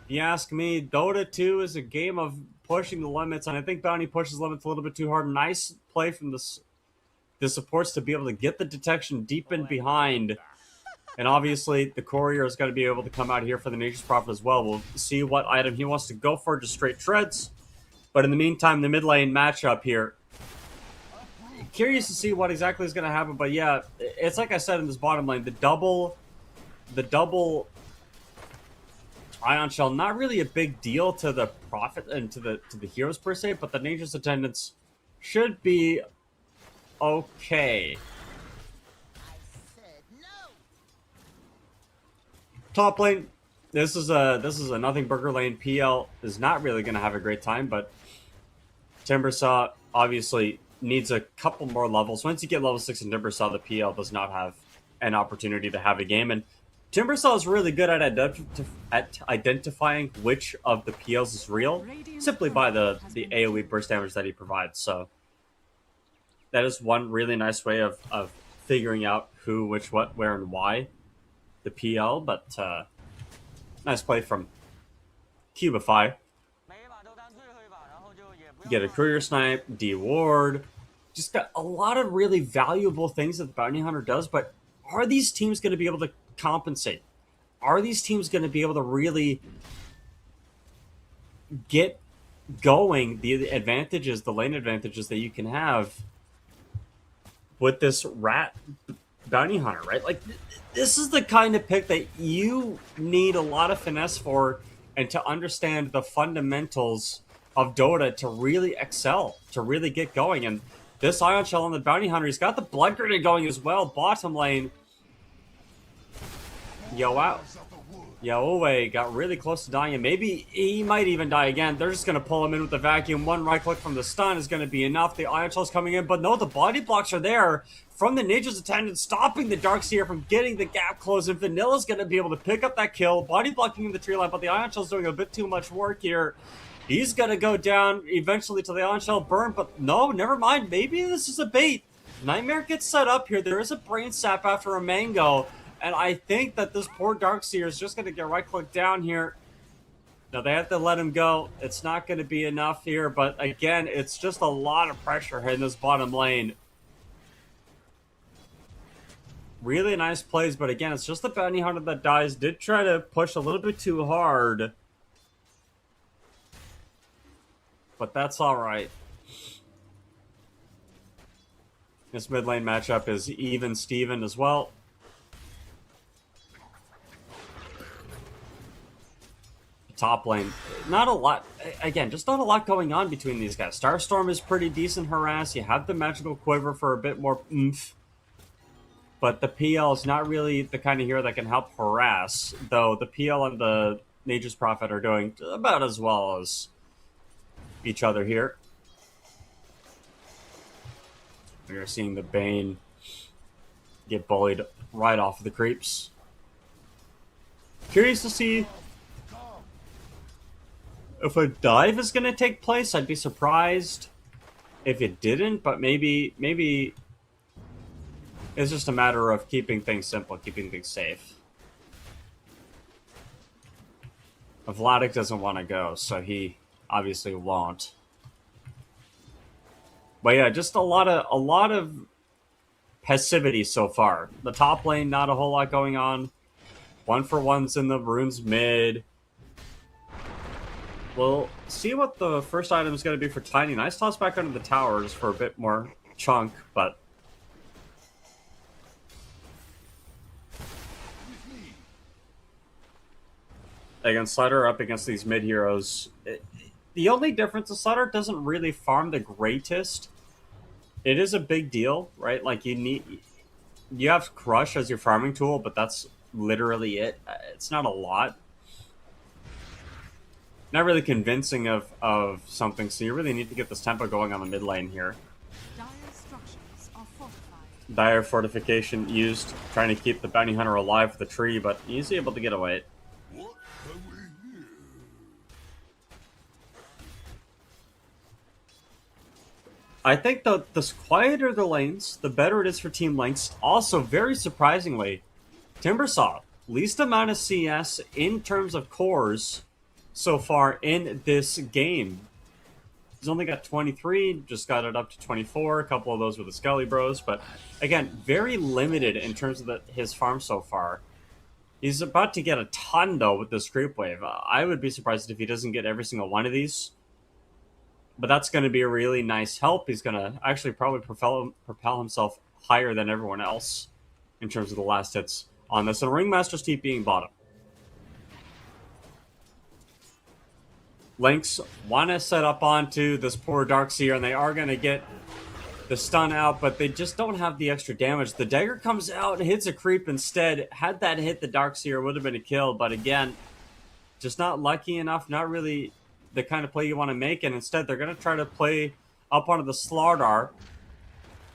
If you ask me, Dota 2 is a game of pushing the limits, and I think Bounty pushes limits a little bit too hard. Nice play from the supports to be able to get the detection deep in behind. And obviously, the Courier is going to be able to come out here for the Nature's Prophet as well. We'll see what item he wants to go for, just straight treads. But in the meantime, the mid lane matchup here. Curious to see what exactly is going to happen. But yeah, it's like I said in this bottom lane, the double Ion Shell, not really a big deal to the Prophet and to the heroes per se, but the Nature's Attendants should be okay. Top lane. This is a nothing burger lane. PL is not really going to have a great time, but Timbersaw obviously needs a couple more levels. Once you get level 6 in Timbersaw, the PL does not have an opportunity to have a game. And Timbersaw is really good at identifying which of the PLs is real, simply by the AoE burst damage that he provides. So that is one really nice way of figuring out who, which, what, where, and why the PL. But nice play from Cubify. Get a courier snipe, D-ward. Just got a lot of really valuable things that the Bounty Hunter does, but are these teams going to be able to compensate? Are these teams going to be able to really get going the advantages, the lane advantages that you can have with this rat Bounty Hunter, right? Like, this is the kind of pick that you need a lot of finesse for and to understand the fundamentals of Dota to really excel, to really get going. And this Ion Shell on the Bounty Hunter, he's got the Blood Grenade going as well. Bottom lane. Yowie got really close to dying, and maybe he might even die again. They're just going to pull him in with the vacuum. One right click from the stun is going to be enough. The Ion Shell's coming in, but no, the body blocks are there from the Ninja's attendant, stopping the Darkseer from getting the gap closed, and Vanilla's going to be able to pick up that kill. Body blocking in the tree line, but the Ion Shell's doing a bit too much work here. He's going to go down eventually to the Ion Shell burn, but no, never mind. Maybe this is a bait. Nightmare gets set up here. There is a Brain Sap after a Mango, and I think that this poor Darkseer is just going to get right-clicked down here. Now, they have to let him go. It's not going to be enough here, but again, it's just a lot of pressure in this bottom lane. Really nice plays, but again, it's just the Bounty Hunter that dies. Did try to push a little bit too hard, but that's all right. This mid lane matchup is even Steven as well. Top lane, not a lot. Again, just not a lot going on between these guys. Starstorm is pretty decent harass. You have the magical quiver for a bit more oomph. But the PL is not really the kind of hero that can help harass, though the PL and the Nature's Prophet are doing about as well as each other here. We are seeing the Bane get bullied right off of the creeps. Curious to see if a dive is going to take place. I'd be surprised if it didn't, but maybe it's just a matter of keeping things simple, keeping things safe. Vladik doesn't want to go, so he obviously won't. But yeah, just a lot of passivity so far. The top lane, not a whole lot going on. 1-for-1s in the runes mid. We'll see what the first item is going to be for Tiny. Nice toss back under the towers for a bit more chunk, but against Slider up against these mid heroes. The only difference is Slider doesn't really farm the greatest. It is a big deal, right? Like you have Crush as your farming tool, but that's literally it. It's not a lot. Not really convincing of something, so you really need to get this tempo going on the mid lane here. Dire structures are fortified. Dire fortification used, trying to keep the Bounty Hunter alive with the tree, but he's able to get away. What have we here? I think the quieter the lanes, the better it is for team lengths. Also, very surprisingly, Timbersaw, least amount of CS in terms of cores so far in this game. He's only got 23, just got it up to 24. A couple of those with the Skelly Bros, but again, very limited in terms of his farm so far. He's about to get a ton, though, with this creep wave. I would be surprised if he doesn't get every single one of these. But that's going to be a really nice help. He's going to actually probably propel himself higher than everyone else in terms of the last hits on this. And Ringmaster's Teeth being bottom. Lynx want to set up onto this poor Darkseer, and they are going to get the stun out, but they just don't have the extra damage. The dagger comes out and hits a creep instead. Had that hit the Darkseer, it would have been a kill, but again, just not lucky enough, not really the kind of play you want to make, and instead they're going to try to play up onto the Slardar.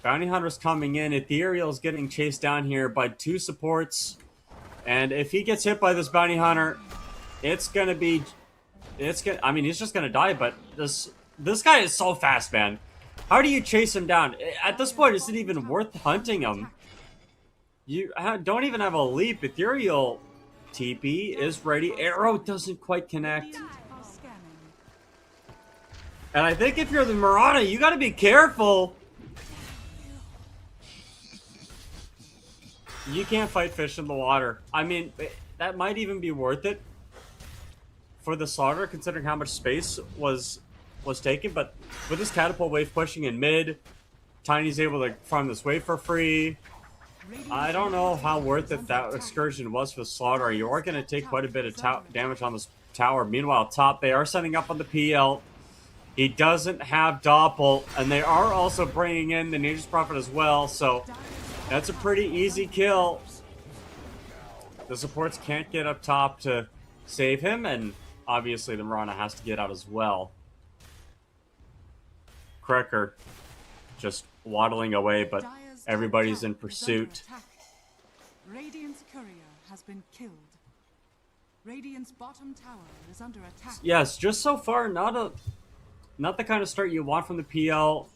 Bounty Hunter's coming in. Ethereal's getting chased down here by 2 supports, and if he gets hit by this Bounty Hunter, it's going to be... I mean, he's just going to die, but this guy is so fast, man. How do you chase him down? At this point, is it even worth hunting him? You don't even have a leap. Ethereal TP is ready. Arrow doesn't quite connect. Radiant are scanning. And I think if you're the Mirana, you got to be careful. You can't fight fish in the water. I mean, that might even be worth it for the Slaughter, considering how much space was taken. But with this catapult wave pushing in mid, Tiny's able to farm this wave for free. I don't know how worth it that excursion was for the Slaughter. You are going to take quite a bit of damage on this tower. Meanwhile, top, they are setting up on the PL. He doesn't have Doppel, and they are also bringing in the Nature's Prophet as well, so that's a pretty easy kill. The supports can't get up top to save him, and obviously the Mirana has to get out as well. Krekker just waddling away, but everybody's in pursuit. Radiant's courier has been killed. Radiant's bottom tower is under attack. Yes, just so far, not the kind of start you want from the PL.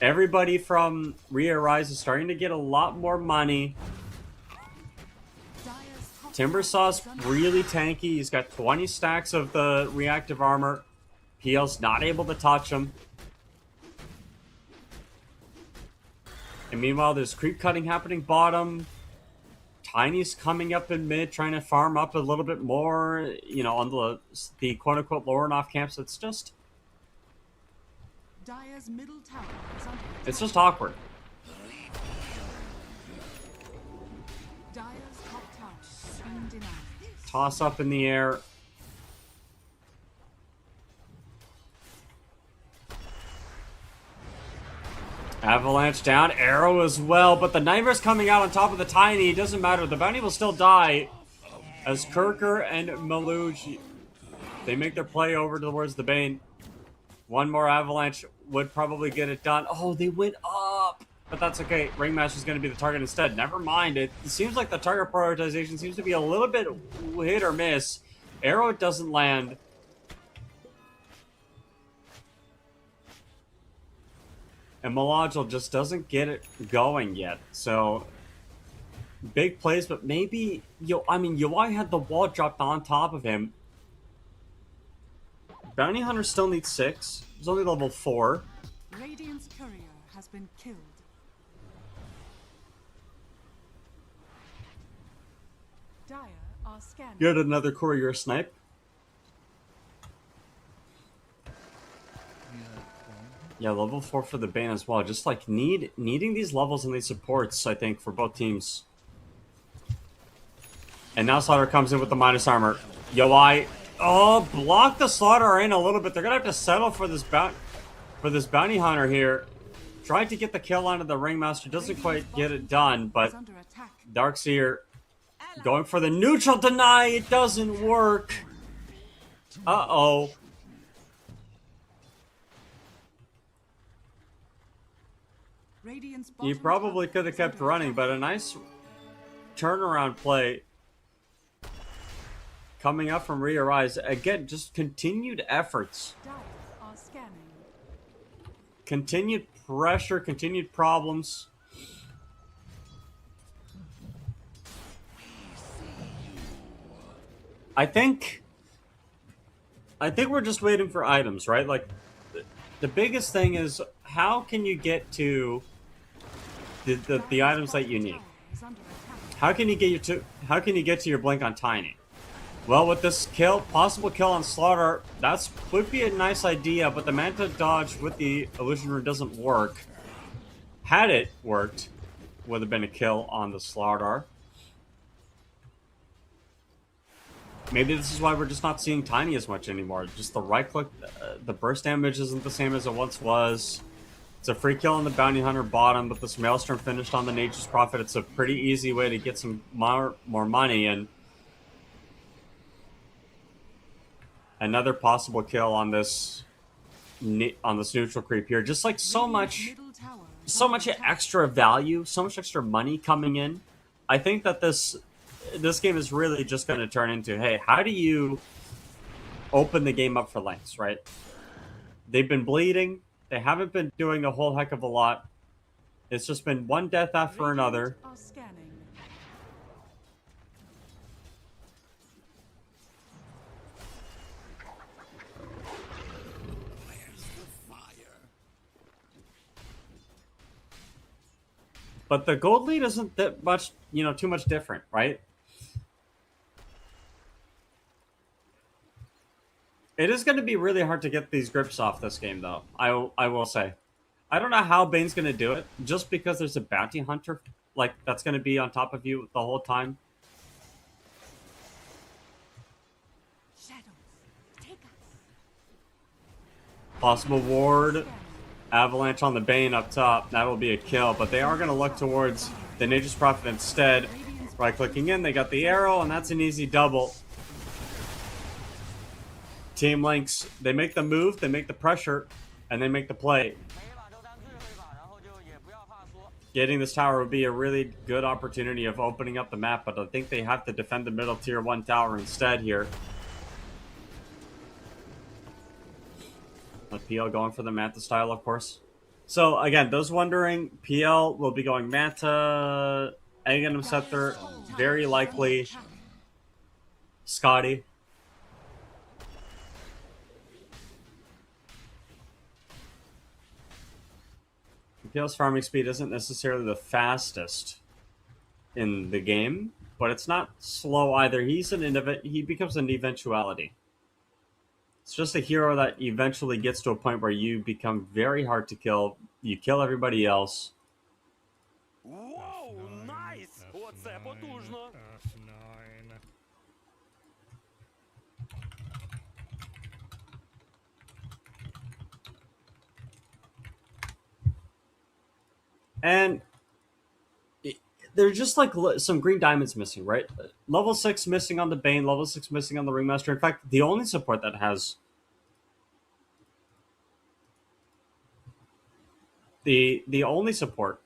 Everybody from Re-Arise is starting to get a lot more money. Timbersaw's really tanky. He's got 20 stacks of the reactive armor. PL's not able to touch him. And meanwhile, there's creep cutting happening bottom. Tiny's coming up in mid, trying to farm up a little bit more, you know, on the quote-unquote lower and off camps. It's just... Dire's middle tower is under attack. It's just awkward. Dire's top tower is being denied. Toss up in the air. Avalanche down, arrow as well, but the Nightmare's coming out on top of the Tiny. It doesn't matter, the Bounty will still die as Kirker and Maluj, they make their play over towards the Bane. One more Avalanche would probably get it done. Oh, they went up, but that's okay. Ringmaster's going to be the target instead. Never mind, it seems like the target prioritization seems to be a little bit hit or miss. Arrow doesn't land. And Malagil just doesn't get it going yet. So, big plays, but maybe... Yoi had the wall dropped on top of him. Bounty Hunter still needs 6. He's only level 4. Radiant's courier has been killed. Dire are scanning. Get another courier snipe. Yeah, level 4 for the Bane as well. Just like needing these levels and these supports, I think, for both teams. And now Slaughter comes in with the minus armor. Yoi, oh, block the Slaughter in a little bit. They're gonna have to settle for this bounty hunter here. Tried to get the kill onto the Ringmaster, doesn't quite get it done, but Darkseer going for the neutral deny. It doesn't work. Uh-oh. You probably could have kept running, but a nice turnaround play coming up from Re-Arise. Again, just continued efforts. Continued pressure, continued problems. I think we're just waiting for items, right? Like, the biggest thing is, how can you get to the items that you need? How can you get to your blink on Tiny? Well, with this possible kill on Slaughter, would be a nice idea, but the Manta dodge with the Illusion Rune doesn't work. Had it worked, would have been a kill on the Slaughter. Maybe this is why we're just not seeing Tiny as much anymore. Just the right click, the burst damage isn't the same as it once was. It's a free kill on the Bounty Hunter bottom, but this Maelstrom finished on the Nature's Prophet. It's a pretty easy way to get some more money, and another possible kill on this neutral creep here. Just like so much extra value, so much extra money coming in. I think that this game is really just going to turn into, hey, how do you open the game up for lengths, right? They've been bleeding. They haven't been doing a whole heck of a lot. It's just been one death after another. Are scanning. But the gold lead isn't that much, too much different, right? It is going to be really hard to get these grips off this game, though. I will say. I don't know how Bane's going to do it, just because there's a bounty hunter that's going to be on top of you the whole time. Shadows, take us. Possible ward. Avalanche on the Bane up top. That will be a kill, but they are going to look towards the Nature's Prophet instead. Right-clicking in, they got the arrow, and that's an easy double. Team Links, they make the move, they make the pressure, and they make the play. Getting this tower would be a really good opportunity of opening up the map, but I think they have to defend the middle tier 1 tower instead here. With PL going for the Manta style, of course. So, again, those wondering, PL will be going Manta, Aghanim Scepter, very likely Scotty. PL's farming speed isn't necessarily the fastest in the game, but it's not slow either. He becomes an eventuality. It's just a hero that eventually gets to a point where you become very hard to kill. You kill everybody else. Вау, найс! Оце потужно! And there's just like some green diamonds missing, right? Level 6 missing on the Bane, level 6 missing on the Ringmaster. In fact, the only support that has the only support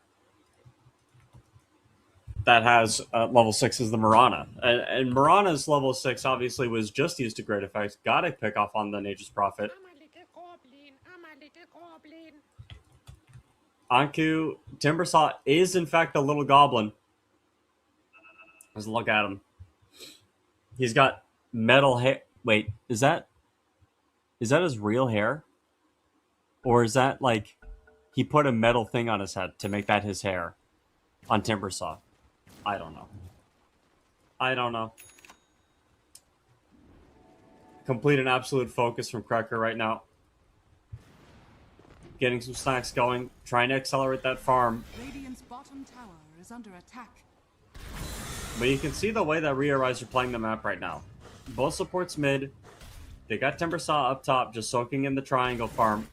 that has level 6 is the Mirana. And Mirana's level 6 obviously was just used to great effect. Got a pick off on the Nature's Prophet. Anku, Timbersaw is in fact a little goblin. Let's look at him. He's got metal hair. Wait, is that his real hair? Or is that like he put a metal thing on his head to make that his hair on Timbersaw? I don't know. Complete and absolute focus from Cracker right now. Getting some stacks going, trying to accelerate that farm. Radiant's bottom tower is under attack. But you can see the way that Rise are playing the map right now. Both supports mid. They got Timbersaw up top, just soaking in the triangle farm.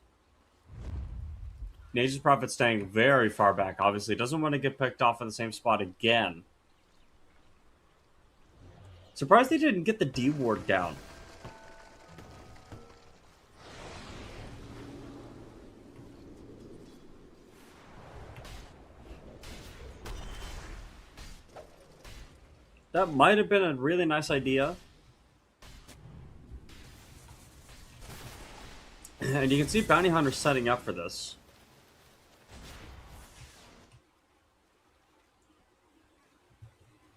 Nature's Prophet staying very far back. Obviously, doesn't want to get picked off in the same spot again. Surprised they didn't get the D ward down. That might have been a really nice idea. And you can see Bounty Hunter setting up for this.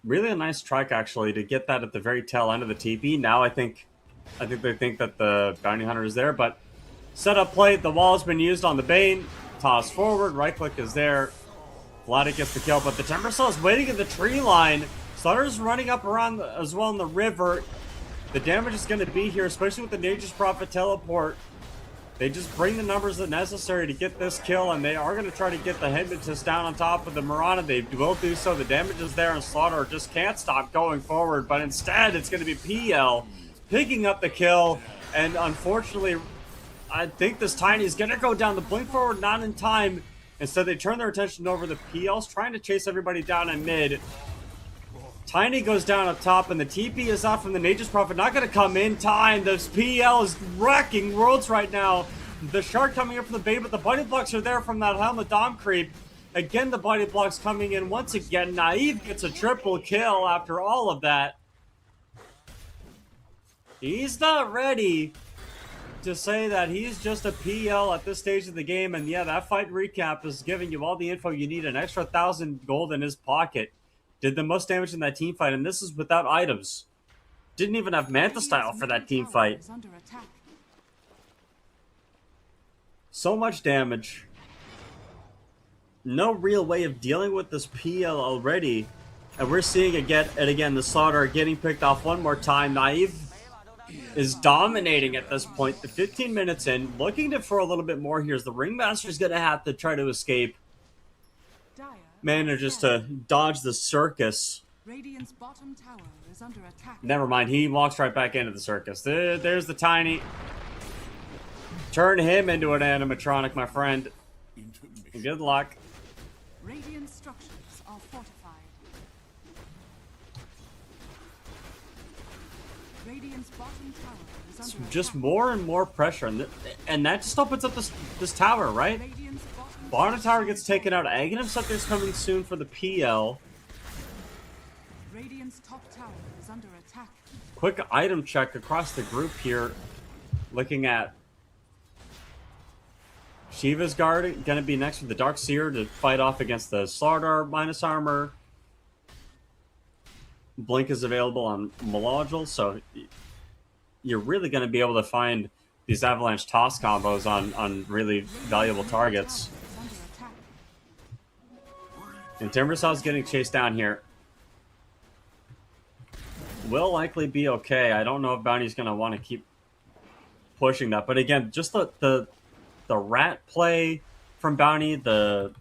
Really a nice trike, actually, to get that at the very tail end of the TP. Now I think they think that the Bounty Hunter is there, but setup play, the wall has been used on the Bane. Toss forward, right click is there. Vladik gets the kill, but the Timbersaw is waiting in the tree line. Slaughter's running up around as well in the river. The damage is going to be here, especially with the Nature's Prophet teleport. They just bring the numbers that necessary to get this kill, and they are going to try to get the Hypnotist down on top of the Mirana. They will do so. The damage is there, and Slaughter just can't stop going forward. But instead, it's going to be PL picking up the kill, and unfortunately, I think this Tiny is going to go down. The blink forward not in time. Instead, they turn their attention over the PLs, trying to chase everybody down in mid. Tiny goes down up top, and the TP is out from the Nature's Prophet. Not going to come in time. This PL is wrecking worlds right now. The Shark coming in from the bait, but the body blocks are there from that Helmet Dom creep. Again, the body blocks coming in once again. Naive gets a triple kill after all of that. He's not ready to say that he's just a PL at this stage of the game. And yeah, that fight recap is giving you all the info you need. An extra 1,000 gold in his pocket. Did the most damage in that team fight, and this is without items. Didn't even have Manta style for that team fight. So much damage. No real way of dealing with this PL already. And we're seeing it again, the Slaughter getting picked off one more time. Naive is dominating at this point. The 15 minutes in, looking for a little bit more here as the Ringmaster's going to have to try to escape. Manages to dodge the circus. Radiant's bottom tower is under attack. Never mind, he walks right back into the circus. There's the Tiny. Turn him into an animatronic, my friend. Good luck. Radiant structures are fortified. Radiant's bottom tower is under Just attack. more and more pressure, and that just opens up this tower, right? Radiant's bottom Barna Tower gets taken out. Aghanim Scepter's coming soon for the PL. Radiant's top tower is under attack. Quick item check across the group here. Looking at Shiva's Guard, gonna be next with the Dark Seer to fight off against the Slardar minus armor. Blink is available on Melodral, so you're really gonna be able to find these Avalanche toss combos on really valuable targets. And Timbersaw's getting chased down here. Will likely be okay. I don't know if Bounty's gonna want to keep pushing that, but again, just the rat play from Bounty, the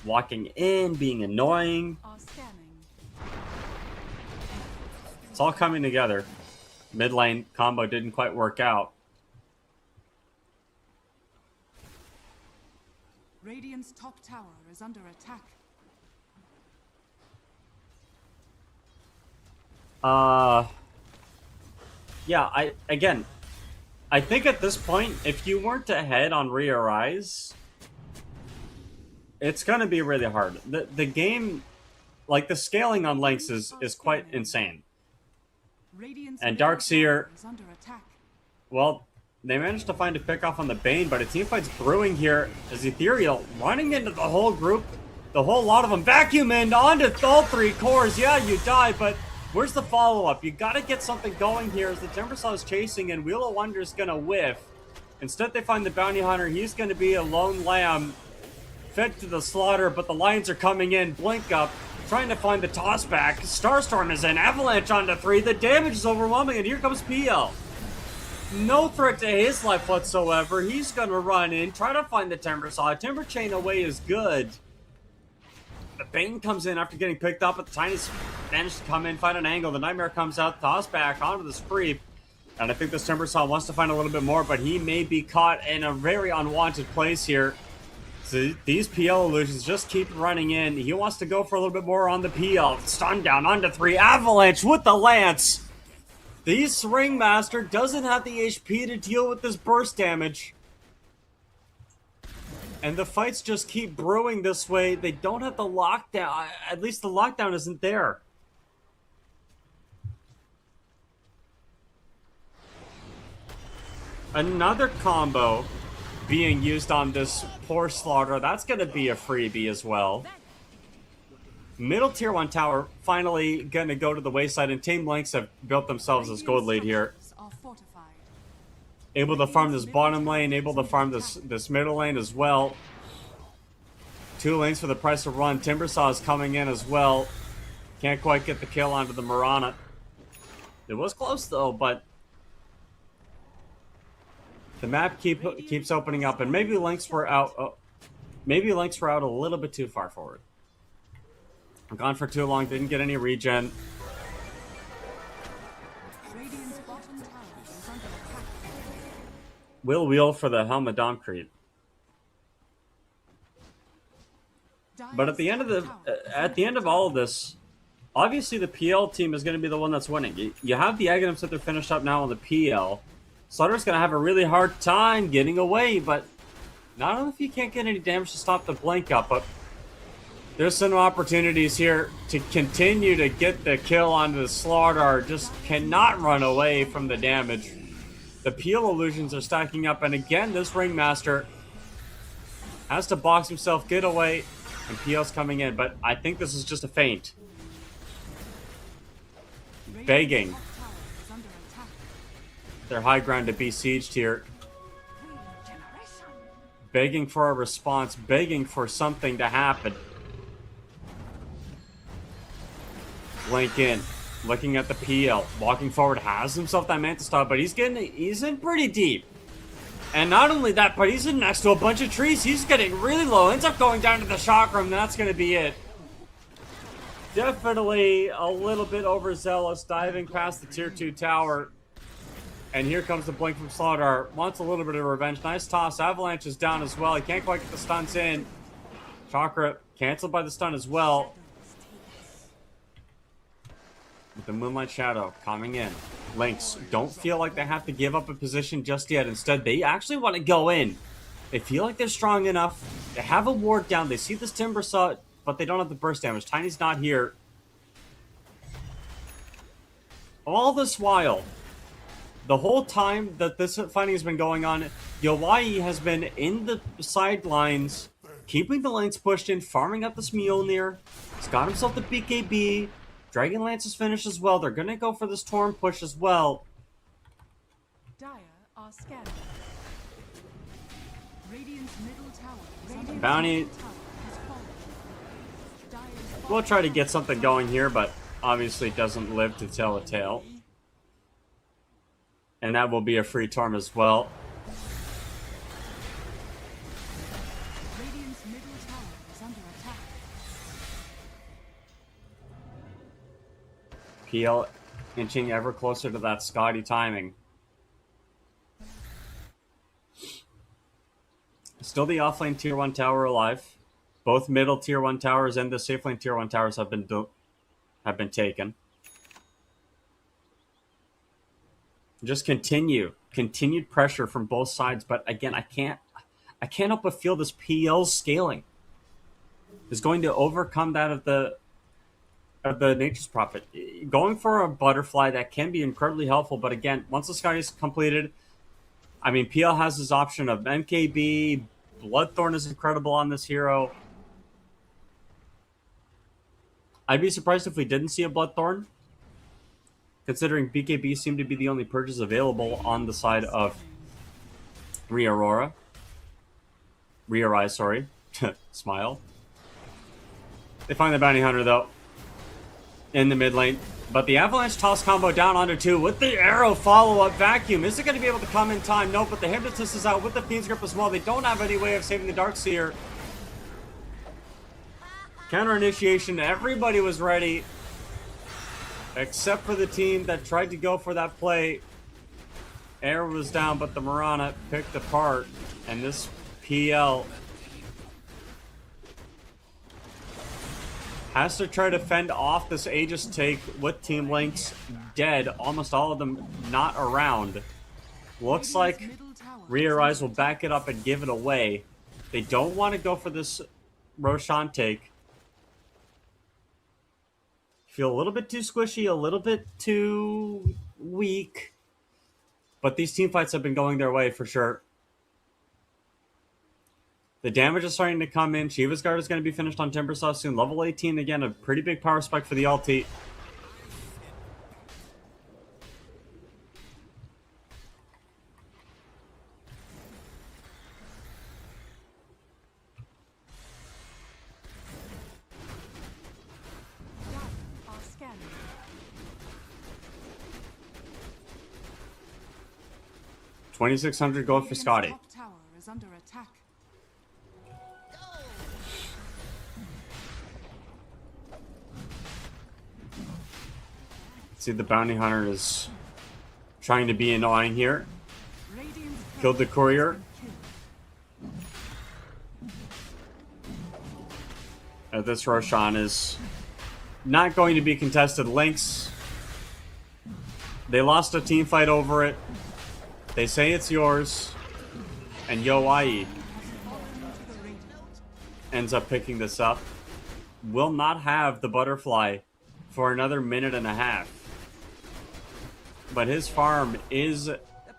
walking in, being annoying. It's all coming together. Mid lane combo didn't quite work out. Radiant's top tower is under attack. Yeah, I think at this point, if you weren't ahead on Re-Arise, it's gonna be really hard. The game, like the scaling on Lynx is quite insane. Radiant's And Darkseer, is under attack. well, they managed to find a pick off on the Bane, but a team fight's brewing here as Ethereal running into the whole group, the whole lot of them. Vacuum in onto all three cores. Yeah, you die, but where's the follow-up? You gotta get something going here as the Timbersaw is chasing and Wheel of Wonder's gonna whiff. Instead, they find the Bounty Hunter. He's gonna be a lone lamb fed to the slaughter, but the Lions are coming in. Blink up, trying to find the toss back. Starstorm is in. Avalanche onto 3. The damage is overwhelming, and here comes PL. No threat to his life whatsoever. He's gonna run in, try to find the Timbersaw. Timber Chain away is good. The Bane comes in after getting picked up, but the Tiny's managed to come in, find an angle. The Nightmare comes out, toss back onto this creep. And I think this Timbersaw wants to find a little bit more, but he may be caught in a very unwanted place here. So these PL illusions just keep running in. He wants to go for a little bit more on the PL. Stun down onto 3. Avalanche with the Lance. This Ringmaster doesn't have the HP to deal with this burst damage. And the fights just keep brewing this way. They don't have the lockdown. At least the lockdown isn't there. Another combo being used on this poor Slaughter. That's going to be a freebie as well. Middle tier 1 tower finally going to go to the wayside, and Team Lynx have built themselves this gold lead here. Able to farm this bottom lane, able to farm this middle lane as well. 2 lanes for the price of 1. Timbersaw is coming in as well. Can't quite get the kill onto the Mirana. It was close though, but the map keeps opening up, and maybe Lynx were out. Maybe Lynx were out a little bit too far forward. Gone for too long, didn't get any regen. Radiant's bottom tower is under attack. Will wheel for the Helm of Domcrete. But at the end of all of this, obviously the PL team is going to be the one that's winning. You have the Aghanims that they're finished up now on the PL. Slaughter's going to have a really hard time getting away, but not only if you can't get any damage to stop the blink up, but there's some opportunities here to continue to get the kill onto the Slaughter. Just cannot run away from the damage. The PL illusions are stacking up, and again, this Ringmaster has to box himself, get away, and PL's coming in, but I think this is just a feint. Begging their high ground to be sieged here. Begging for a response, begging for something to happen. Blink in, looking at the PL, walking forward, has himself that Manta Stop, but he's in pretty deep. And not only that, but he's in next to a bunch of trees. He's getting really low, ends up going down to the chakra, and that's going to be it. Definitely a little bit overzealous, diving past the tier 2 tower. And here comes the blink from Slaughter. Wants a little bit of revenge. Nice toss. Avalanche is down as well. He can't quite get the stuns in. Chakra canceled by the stun as well. With the Moonlight Shadow coming in. Lynx don't feel like they have to give up a position just yet. Instead, they actually want to go in. They feel like they're strong enough. They have a ward down. They see this Timber Saw, but they don't have the burst damage. Tiny's not here. All this while, the whole time that this fighting has been going on, Yowai has been in the sidelines, keeping the lanes pushed in, farming up this Mjolnir. He's got himself the BKB. Dragonlance is finished as well. They're going to go for this Torn push as well. Dire are scanning. Radiant's middle tower. Bounty. We'll try to get something going here, but obviously doesn't live to tell a tale. And that will be a free Torm as well. Radiant's middle tower is under attack. PL inching ever closer to that Scotty timing. Still the offlane tier 1 tower alive. Both middle tier 1 towers and the safe lane tier 1 towers have been taken. Just continued pressure from both sides, but again, I can't help but feel this PL scaling is going to overcome that of the Nature's Prophet. Going for a butterfly that can be incredibly helpful, but again, once the sky is completed, I mean, PL has his option of MKB. Bloodthorn is incredible on this hero. I'd be surprised if we didn't see a Bloodthorn, considering BKB seemed to be the only purchase available on the side of Ria Rise, sorry. Smile. They find the Bounty Hunter, though, in the mid lane. But the Avalanche toss combo down onto 2 with the arrow follow-up vacuum. Is it going to be able to come in time? No, but the Hypnotist is out with the Fiend's Grip as well. They don't have any way of saving the Darkseer. Counter initiation. Everybody was ready, except for the team that tried to go for that play. Arrow was down, but the Mirana picked apart. And this PL has to try to fend off this Aegis take with Team Lynx dead, almost all of them not around. Looks like Ria Rise will back it up and give it away. They don't want to go for this Roshan take. Feel a little bit too squishy, a little bit too weak. But these team fights have been going their way for sure. The damage is starting to come in. Shiva's Guard is going to be finished on Timbersaw soon. Level 18, again, a pretty big power spike for the ulti. Are scanning. $2,600 gold for Scotty. Top tower is under attack. See, the Bounty Hunter is trying to be annoying here. Radiant's Killed the courier. This Roshan is not going to be contested. Lynx, they lost a team fight over it. They say it's yours. And Yoai ends up picking this up. Will not have the butterfly for another minute and a half. But his farm is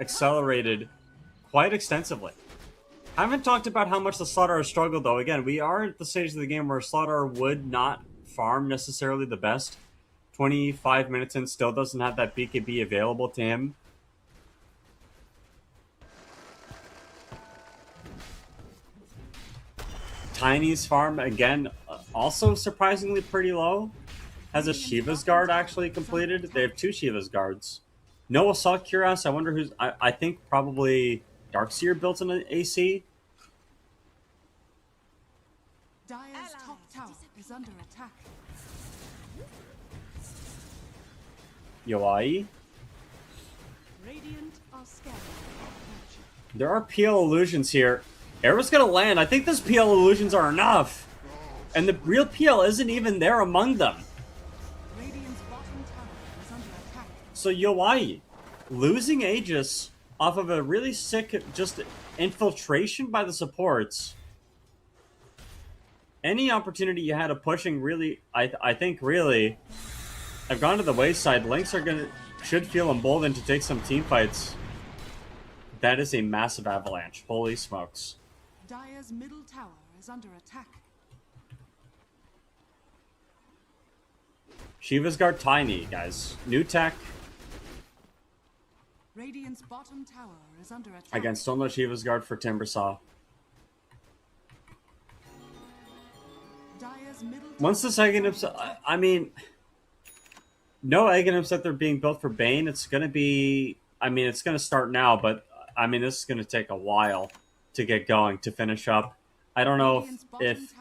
accelerated quite extensively. Haven't talked about how much the Slaughter has struggled, though. Again, we are at the stage of the game where Slaughter would not farm necessarily the best. 25 minutes in, still doesn't have that BKB available to him. Tiny's farm, again, also surprisingly pretty low. Has a Shiva's Guard actually completed. They have 2 Shiva's Guards. No Assault Cuirass. I wonder who's... I think probably Darkseer built an AC. Dire's top tower is under attack. Yoai. Radiant are scared. There are PL illusions here. Arrow's gonna land. I think those PL illusions are enough. And the real PL isn't even there among them. Radiant's bottom tower is under attack. So Yoai, losing Aegis off of a really sick just infiltration by the supports. Any opportunity you had of pushing really, I think really, have gone to the wayside. Lynx should feel emboldened to take some team fights. That is a massive avalanche. Holy smokes. Dire's middle tower is under attack. Shiva's Guard Tiny, guys. New tech. Radiant's bottom tower is under attack. Again, still no Shiva's Guard for Timbersaw. Dire's middle Once this Egg Imps, I mean, no Egg Imps that they're being built for Bane. It's going to be, I mean, it's going to start now, but I mean, this is going to take a while to get going, to finish up. I don't know if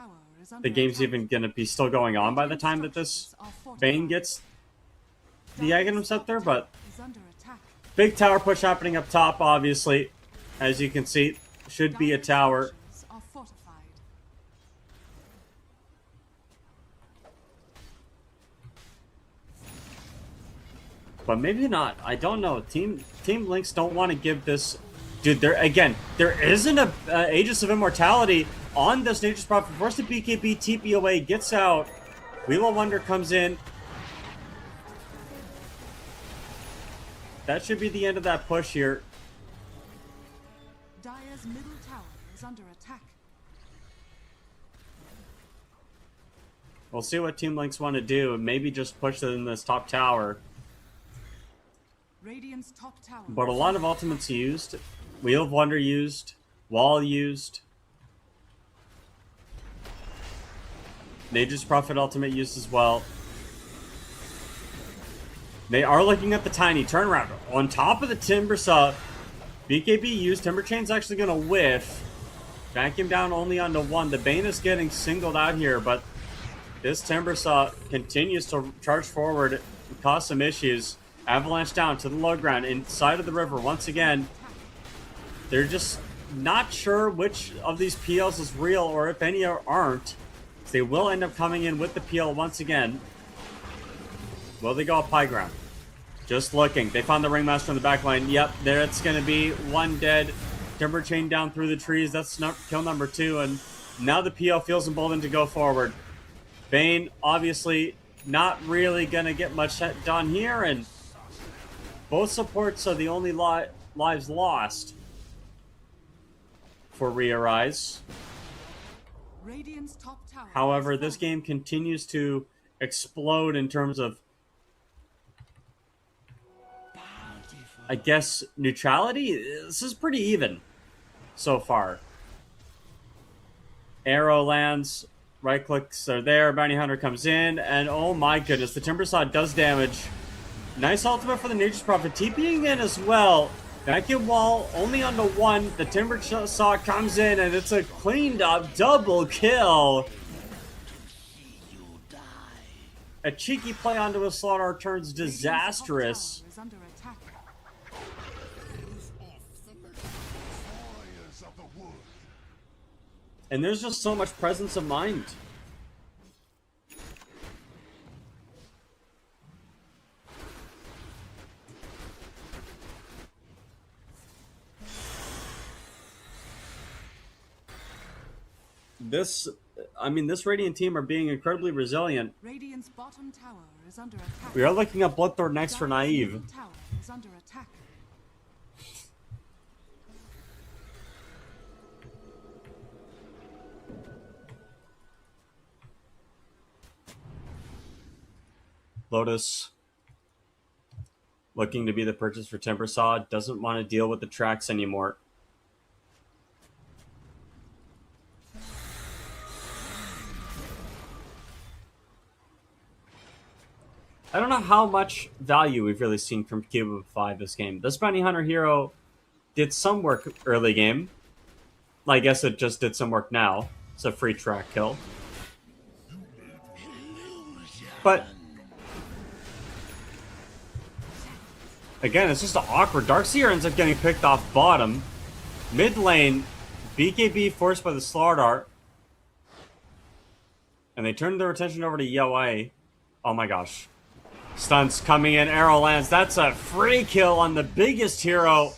the game's even going to be still going on by the time that this Bane gets the Egg Imps up there, but big tower push happening up top, obviously. As you can see, should be a tower. But maybe not. I don't know. Team Lynx don't want to give this... Dude, there isn't a Aegis of Immortality on this Nature's Prophet. Force the BKB, TP away, gets out. Wheel of Wonder comes in. That should be the end of that push here. Dire's middle tower is under attack. We'll see what Team Lynx want to do, and maybe just push it in this top tower. Radiant's top tower. But a lot of ultimates used. Wheel of Wonder used. Wall used. Nature's Prophet ultimate used as well. They are looking at the tiny turnaround. On top of the Timbersaw, BKB used. Timber Chain's actually going to whiff. Vacuum down only onto 1. The Bane is getting singled out here, but this Timbersaw continues to charge forward and cause some issues. Avalanche down to the low ground inside of the river once again. They're just not sure which of these PLs is real or if any aren't. They will end up coming in with the PL once again. Will they go up high ground? Just looking. They found the Ringmaster in the back line. Yep, there it's going to be 1 dead. Timber Chain down through the trees. That's kill number 2. And now the PL feels emboldened to go forward. Bane, obviously, not really going to get much done here. And both supports are the only lives lost for Rearise. Radiant's top tower. However, this game continues to explode in terms of, I guess, neutrality. This is pretty even so far. Arrow lands, right clicks are there, Bounty Hunter comes in, and oh my goodness, the Timbersaw does damage. Nice ultimate for the Nature's Prophet, TPing in as well. Vacuum Wall only onto 1. The Timbersaw comes in, and it's a cleaned up double kill. A cheeky play onto a Slaughter turns disastrous. And there's just so much presence of mind. This Radiant team are being incredibly resilient. Radiant's bottom tower is under attack. We are looking at Bloodthorn next for Dire's Naive. middle tower is under attack. Lotus looking to be the purchase for Timbersaw, doesn't want to deal with the tracks anymore. I don't know how much value we've really seen from Cube 5 this game. This Bounty Hunter hero did some work early game. I guess it just did some work now. It's a free track kill. But again, it's just an awkward. Darkseer ends up getting picked off bottom. Mid lane, BKB forced by the Slardar. And they turn their attention over to Yue. Oh my gosh. Stunts coming in, arrow lands. That's a free kill on the biggest hero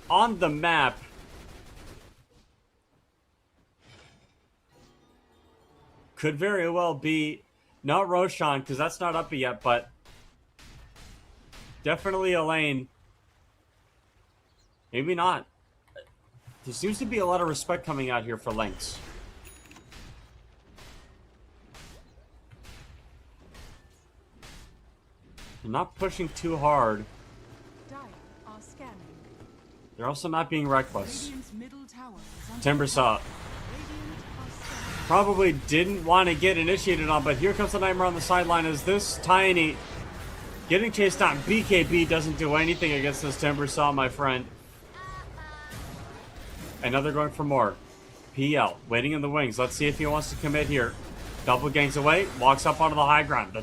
on the map. Could very well be not Roshan, because that's not up yet, but definitely Elaine. Maybe not. There seems to be a lot of respect coming out here for Lynx. They're not pushing too hard. Dire are scanning. They're also not being reckless. Radiant's middle tower is under Timbersaw attack. Radiant are scanning. probably didn't want to get initiated on, but here comes the Nightmare on the sideline as this Tiny getting chased down. BKB doesn't do anything against this Timbersaw, my friend. Another going for more. PL waiting in the wings. Let's see if he wants to commit here. Double gangs away, walks up onto the high ground.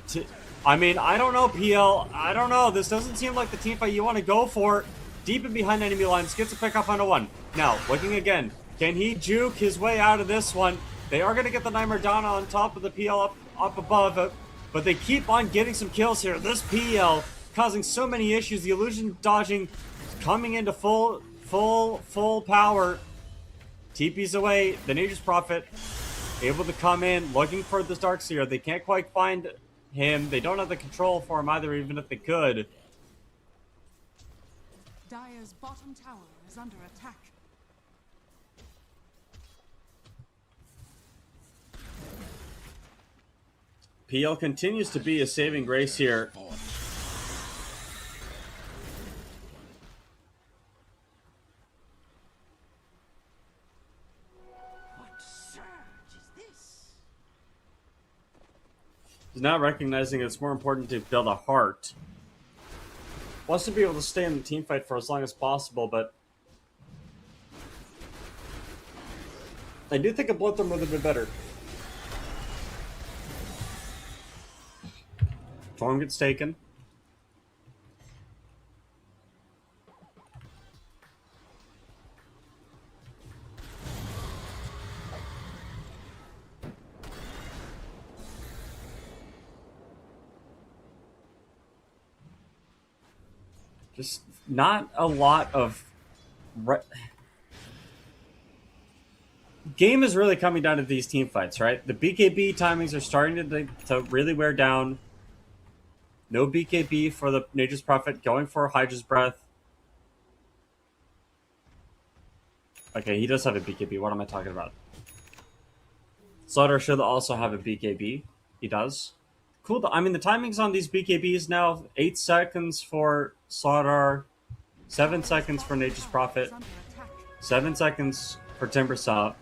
I mean, I don't know, PL. I don't know. This doesn't seem like the team fight you want to go for. Deep and behind enemy lines. Gets a pick up onto one. Now, looking again. Can he juke his way out of this one? They are going to get the Nightmare down on top of the PL up above it. But they keep on getting some kills here. This PL causing so many issues. The illusion dodging coming into full power. TP's away. The Nature's Prophet able to come in looking for this Darkseer. They can't quite find him. They don't have the control for him either, even if they could. Dire's bottom tower is under attack. PL continues to be a saving grace here. What surge is this? He's now recognizing it's more important to build a heart. Wants to be able to stay in the team fight for as long as possible, but I do think a Bloodthorn would have been better. Torm gets taken. Just not a lot of... Game is really coming down to these team fights, right? The BKB timings are starting to really wear down. No BKB for the Nature's Prophet, going for Hydra's Breath. Okay, he does have a BKB. What am I talking about? Slaughter should also have a BKB. He does. Cool. I mean, the timings on these BKBs now, 8 seconds for Slaughter, 7 seconds for Nature's Prophet, 7 seconds for Timbersaw.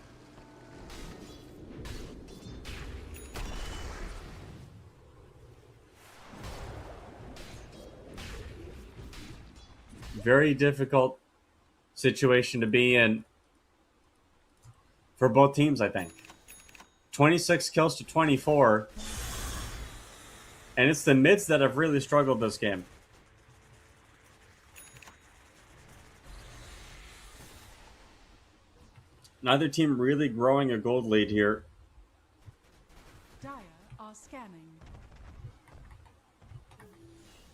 Very difficult situation to be in for both teams, I think. 26 kills to 24. And it's the mids that have really struggled this game. Neither team really growing a gold lead here. Dire are scanning.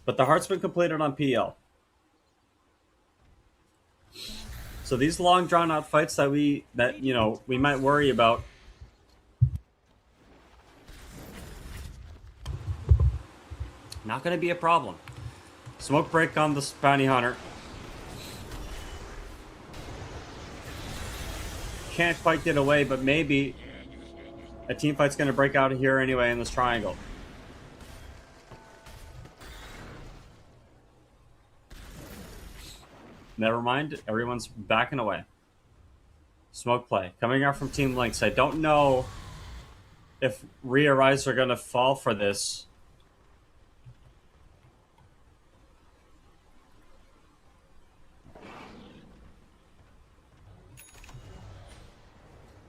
But the heart's been completed on PL. So these long drawn out fights that we might worry about. Not going to be a problem. Smoke break on the bounty hunter. Can't quite get away, but maybe a team fight's going to break out here anyway in this triangle. Never mind, everyone's backing away. Smoke play coming out from Team Lynx. I don't know if Rhea Rise are going to fall for this.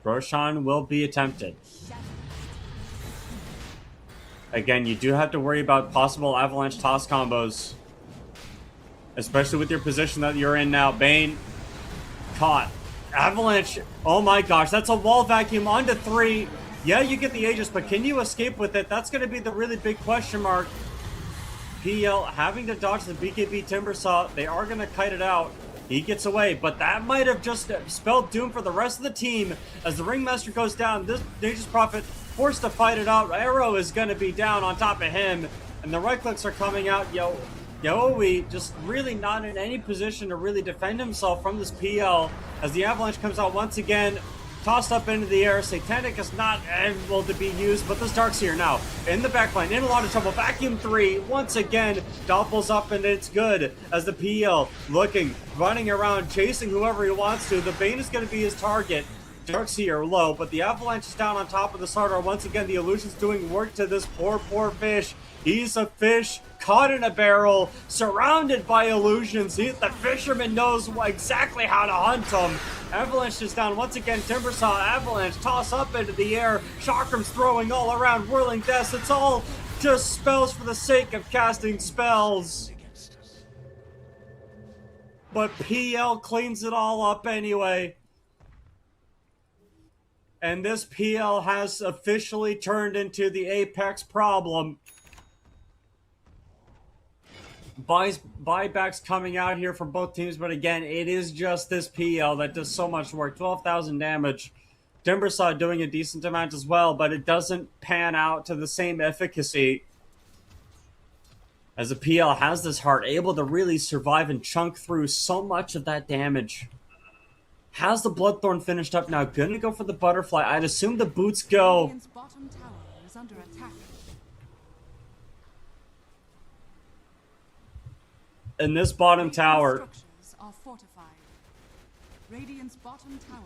Roshan will be attempted. Again, you do have to worry about possible avalanche toss combos. Especially with your position that you're in now. Bane caught. Avalanche. Oh my gosh, that's a wall vacuum onto 3. Yeah, you get the Aegis, but can you escape with it? That's going to be the really big question mark. PL having to dodge the BKB Timbersaw. They are going to kite it out. He gets away, but that might have just spelled doom for the rest of the team. As the Ringmaster goes down, this Nature's Prophet forced to fight it out. Arrow is going to be down on top of him, and the right clicks are coming out. Yowie just really not in any position to really defend himself from this PL. As the Avalanche comes out once again, tossed up into the air. Satanic is not able to be used, but this Darkseer now in the backline, in a lot of trouble. Vacuum 3, once again, doppels up and it's good. As the PL looking, running around, chasing whoever he wants to. The Bane is going to be his target. Darkseer low, but the Avalanche is down on top of the starter. Once again, the Illusion's doing work to this poor fish. He's a fish caught in a barrel, surrounded by illusions. The fisherman knows exactly how to hunt them. Avalanche is down once again. Timbersaw, Avalanche, toss up into the air. Chakrams throwing all around, whirling deaths. It's all just spells for the sake of casting spells. But PL cleans it all up anyway. And this PL has officially turned into the Apex problem. Buybacks coming out here from both teams, but again, it is just this PL that does so much work. 12,000 damage. Timbersaw doing a decent amount as well, but it doesn't pan out to the same efficacy. As the PL has this heart, able to really survive and chunk through so much of that damage. Has the Bloodthorn finished up now? Gonna go for the Butterfly. I'd assume the boots go. Radiant's bottom tower is under attack. In this bottom tower. Structures are fortified. Radiant's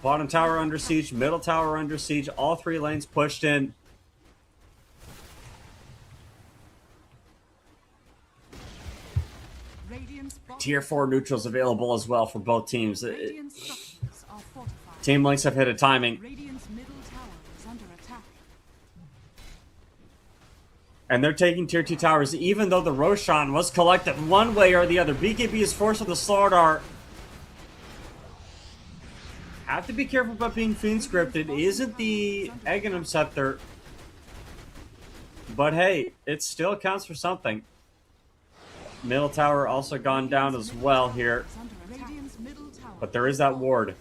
Bottom tower under siege, middle tower under siege, all 3 lanes pushed in. Tier 4 neutrals available as well for both teams. Team Lynx have hit a timing. Radiant's middle tower is under attack. And they're taking tier 2 towers, even though the Roshan was collected one way or the other. BKB is forced with the Slardar. Have to be careful about being Fiend scripted. Isn't the Aghanim Scepter. But hey, it still counts for something. Middle tower also gone down as well here. But there is that ward.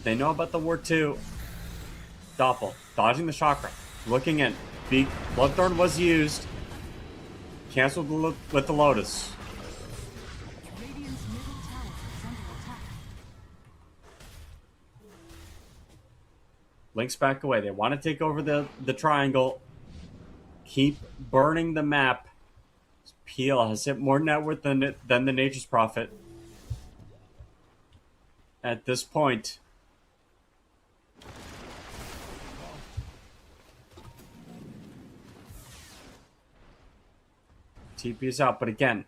They know about the ward too. Doppel, dodging the chakra. Looking in. Bloodthorn was used. Cancelled with the Lotus. Links back away. They want to take over the triangle. Keep burning the map. PL has hit more net worth than the Nature's Prophet. At this point. TP is out, but again,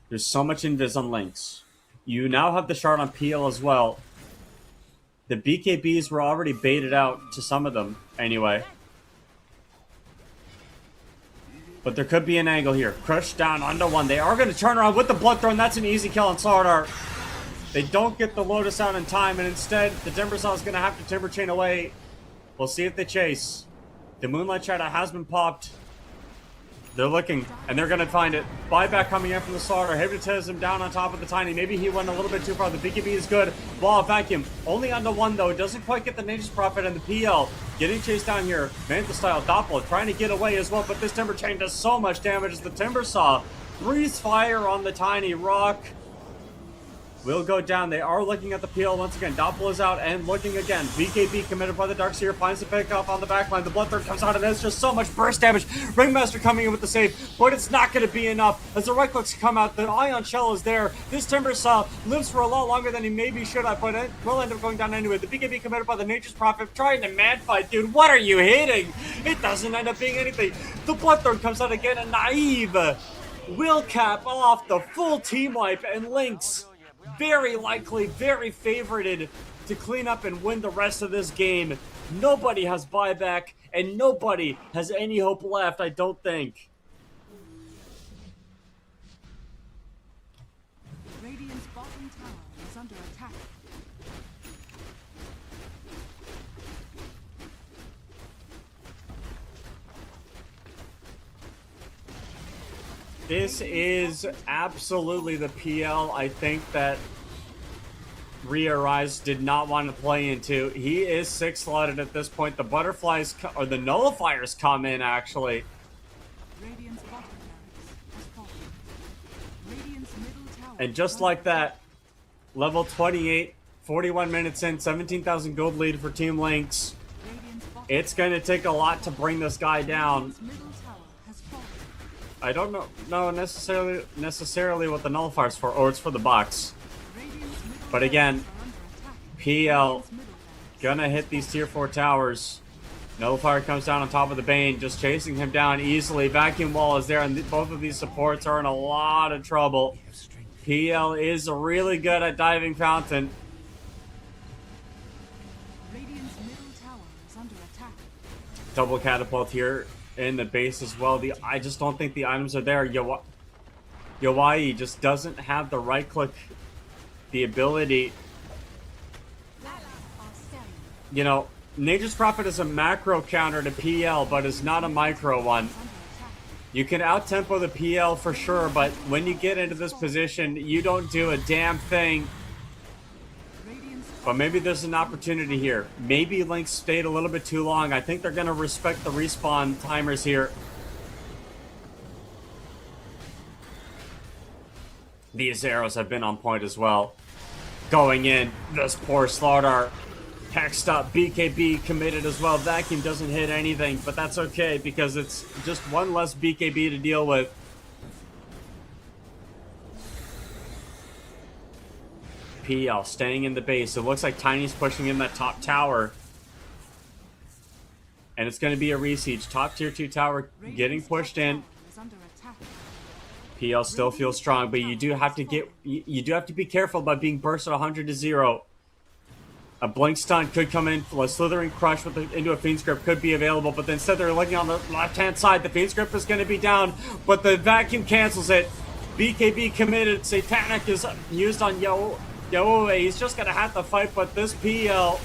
there's so much invis on Lynx. You now have the shard on PL as well. The BKBs were already baited out to some of them, anyway. But there could be an angle here. Crush down onto 1. They are going to turn around with the Bloodthorn. That's an easy kill on Slardar. They don't get the Lotus out in time, and instead, the Timbersaw is going to have to Timber Chain away. We'll see if they chase. The Moonlight Shadow has been popped. They're looking, and they're going to find it. Buyback coming in from the Slaughter. Hypnotism down on top of the Tiny. Maybe he went a little bit too far. The BKB is good. Ball of Vacuum. Only onto one, though. It doesn't quite get the Nature's Prophet and the PL. Getting chased down here. Manta style. Doppler trying to get away as well, but this Timber Chain does so much damage as the Timbersaw breathes fire on the Tiny. Rock will go down. They are looking at the PL once again. Doppel is out and looking again. BKB committed by the Darkseer finds the pick off on the backline. The Bloodthirst comes out and there's just so much burst damage. Ringmaster coming in with the save, but it's not going to be enough as the right clicks come out. The Ion Shell is there. This Timbersaw lives for a lot longer than he maybe should have, but it will end up going down anyway. The BKB committed by the Nature's Prophet trying to man fight. Dude, what are you hitting? It doesn't end up being anything. The Bloodthirst comes out again and Naive will cap off the full team wipe, and Lynx very likely, very favorited to clean up and win the rest of this game. Nobody has buyback, and nobody has any hope left, I don't think. Radiant's bottom tower is under attack. This is absolutely the PL I think that Rhea Rise did not want to play into. He is 6-slotted at this point. The butterflies, or the nullifiers come in, actually. Radiant's bottom barracks has fallen. Radiant's middle tower And just like that, level 28, 41 minutes in, 17,000 gold lead for Team Lynx. It's going to take a lot to bring this guy down. I don't know necessarily what the nullifier's for, or it's for the box. But again, PL gonna hit these tier 4 towers. Nullifier comes down on top of the Bane, just chasing him down easily. Vacuum Wall is there, and both of these supports are in a lot of trouble. PL is really good at Diving Fountain. Double catapult here in the base as well. I just don't think the items are there. Yawai just doesn't have the right click, the ability. You know, Nature's Prophet is a macro counter to PL, but is not a micro one. You can out-tempo the PL for sure, but when you get into this position, you don't do a damn thing. But maybe there's an opportunity here. Maybe Lynx stayed a little bit too long. I think they're going to respect the respawn timers here. These arrows have been on point as well. Going in, this poor Slardar. Hexed up, BKB committed as well. Vacuum doesn't hit anything, but that's okay because it's just one less BKB to deal with. PL staying in the base. It looks like Tiny's pushing in that top tower. And it's going to be a resiege. Top tier 2 tower getting pushed in. PL still feels strong, but you do have to be careful about being burst at 100 to 0. A blink stun could come in. A slithering crush into a Fiend's Grip could be available, but instead they're looking on the left-hand side. The Fiend's Grip is going to be down, but the Vacuum cancels it. BKB committed. Satanic is used on Yo, he's just going to have to fight, but this PL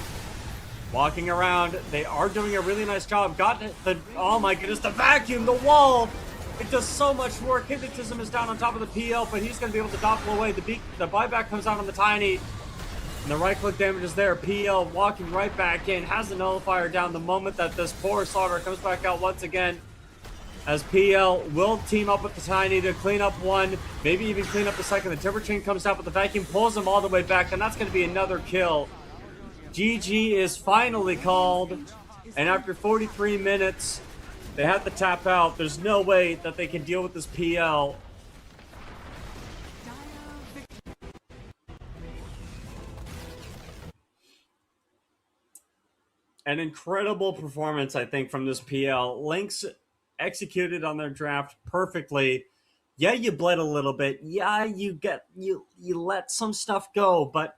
walking around, they are doing a really nice job. Got the, oh my goodness, the Vacuum, the wall. It does so much work. Hypnotism is down on top of the PL, but he's going to be able to doppel away. The buyback comes out on the Tiny. And the right click damage is there. PL walking right back in. Has the nullifier down the moment that this poor Slaughter comes back out once again. As PL will team up with the Tiny to clean up one. Maybe even clean up the second. The Timber Chain comes out, but the Vacuum pulls him all the way back. And that's going to be another kill. GG is finally called. And after 43 minutes, they have to tap out. There's no way that they can deal with this PL. An incredible performance, I think, from this PL. Lynx executed on their draft perfectly. Yeah, you bled a little bit. Yeah, you let some stuff go, but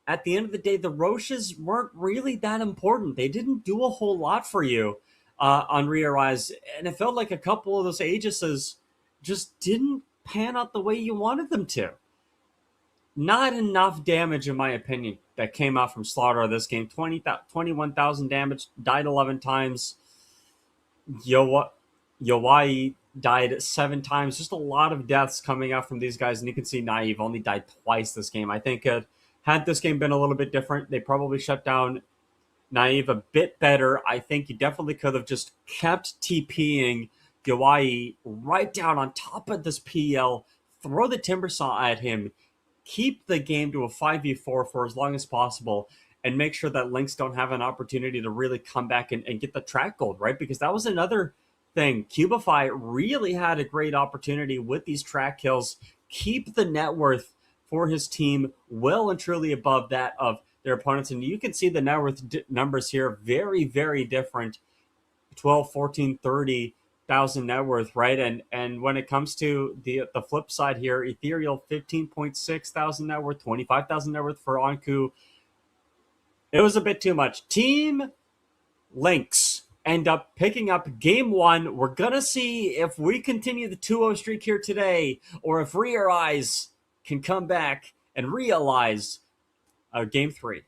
at the end of the day, the Roches weren't really that important. They didn't do a whole lot for you on Rhea Rise, and it felt like a couple of those Aegises just didn't pan out the way you wanted them to. not enough damage, in my opinion, that came out from Slaughter this game. 21,000 damage, died 11 times. Yowai died 7 times. Just a lot of deaths coming out from these guys. And you can see Naive only died twice this game. I think had this game been a little bit different, they probably shut down Naive a bit better. I think you definitely could have just kept TPing Yowai right down on top of this PL, throw the Timber Saw at him, keep the game to a 5v4 for as long as possible, and make sure that Lynx don't have an opportunity to really come back and get the track gold, right? Because that was another thing. Cubify really had a great opportunity with these track kills, keep the net worth for his team well and truly above that of their opponents. And you can see the net worth numbers here, very, very different. 12, 14, 30,000 net worth, right? And when it comes to the flip side here, Ethereal 15.6 thousand net worth, 25,000 net worth for Anku. It was a bit too much. Team Lynx end up picking up game 1. We're gonna see if we continue the 2-0 streak here today, or if Rear Eyes can come back and realize game 3.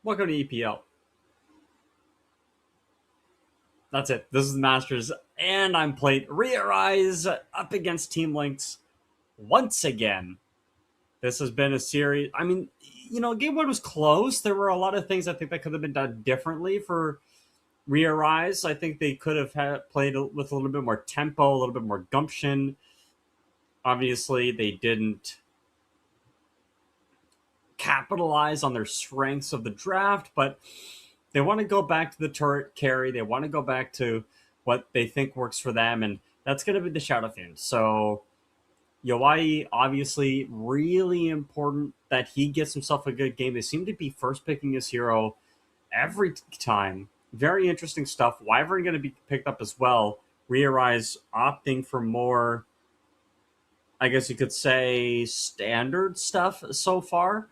Welcome to EPL. That's it. This is the Masters, and I'm playing Re-Arise up against Team Lynx once again. This has been a series. I mean, game one was close. There were a lot of things I think that could have been done differently for Re-Arise. I think they could have played with a little bit more tempo, a little bit more gumption. Obviously, they didn't capitalize on their strengths of the draft, but they want to go back to the turret carry. They want to go back to what they think works for them, and that's going to be the Shadow Fiend. So Yawai, obviously, really important that he gets himself a good game. They seem to be first picking his hero every time. Very interesting stuff. Wyvern going to be picked up as well. Re-Arise opting for more, I guess you could say, standard stuff so far.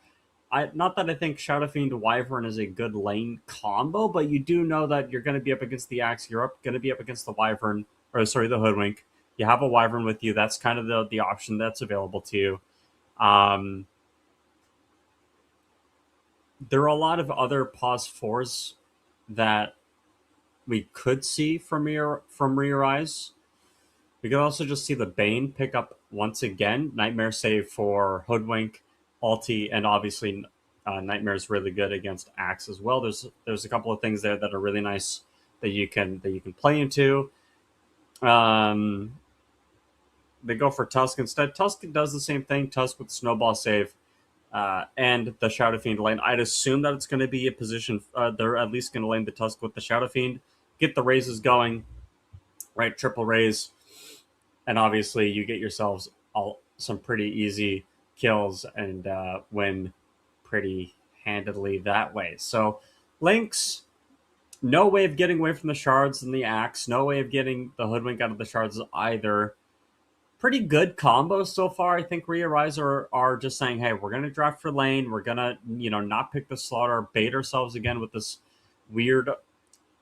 Not that I think Shadow Fiend Wyvern is a good lane combo, but you do know that you're going to be up against the Axe. You're going to be up against the Wyvern, the Hoodwink. You have a Wyvern with you. That's kind of the option that's available to you. There are a lot of other pause 4s that we could see from Re-Arise. We could also just see the Bane pick up once again. Nightmare save for Hoodwink, Ulti, and obviously Nightmare is really good against Axe as well. There's a couple of things there that are really nice that you can play into. They go for Tusk instead. Tusk does the same thing. Tusk with Snowball save and the Shadow Fiend lane. I'd assume that it's going to be a position. They're at least going to lane the Tusk with the Shadow Fiend. Get the raises going. Right, triple raise. And obviously you get yourselves some pretty easy kills and win pretty handedly that way. So Lynx, no way of getting away from the shards and the Axe. No way of getting the Hoodwink out of the shards either. Pretty good combo so far. I think Re-Arise are just saying, hey, we're going to draft for lane. We're going to, not pick the slaughter, bait ourselves again with this weird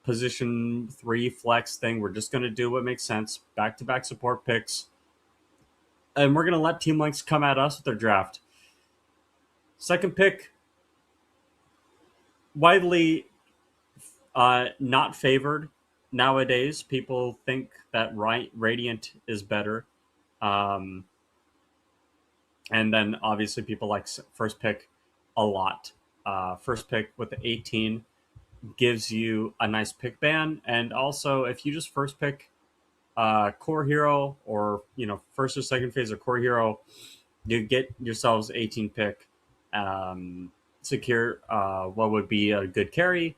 position 3 flex thing. We're just going to do what makes sense. Back-to-back support picks. And we're going to let Team Lynx come at us with their draft. Second pick, widely not favored nowadays. People think that Radiant is better. And then obviously people like first pick a lot. First pick with the 18 gives you a nice pick ban. And also if you just first pick core hero or, first or second phase of core hero, you get yourselves 18 pick, secure what would be a good carry.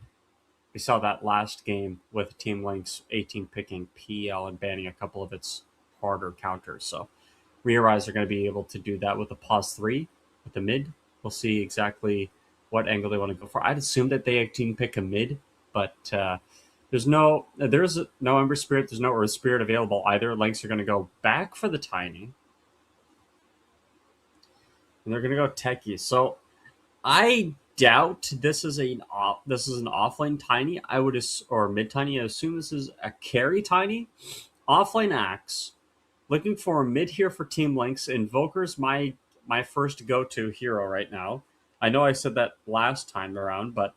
We saw that last game with Team Lynx 18 picking PL and banning a couple of its harder counters. So Re-Arise are going to be able to do that with a pause 3 with the mid. We'll see exactly what angle they want to go for. I'd assume that they 18 pick a mid, but there's no Ember Spirit, there's no Earth Spirit available either. Lynx are going to go back for the Tiny. And they're going to go Techie. So I doubt this is an offlane Tiny. Or mid Tiny. I assume this is a carry Tiny. Offlane Axe. Looking for a mid here for Team Lynx. Invoker's my first go-to hero right now. I know I said that last time around, but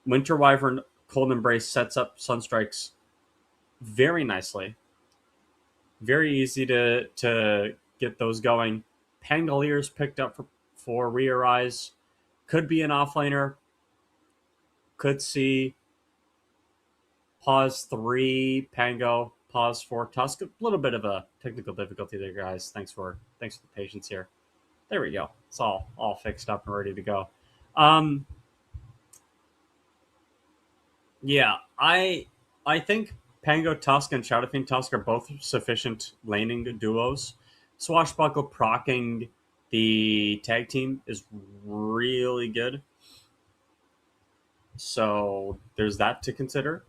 Winter Wyvern Cold Embrace sets up Sunstrikes very nicely. Very easy to get those going. Pangalier's picked up for Re-Arise. Could be an offlaner. Could see pause 3 Pango, pause 4 Tusk. A little bit of a technical difficulty there, guys. Thanks for the patience here. There we go. It's all fixed up and ready to go. Yeah, I think Pango Tusk and Shadow Fiend Tusk are both sufficient laning duos. Swashbuckle proccing the tag team is really good. So there's that to consider.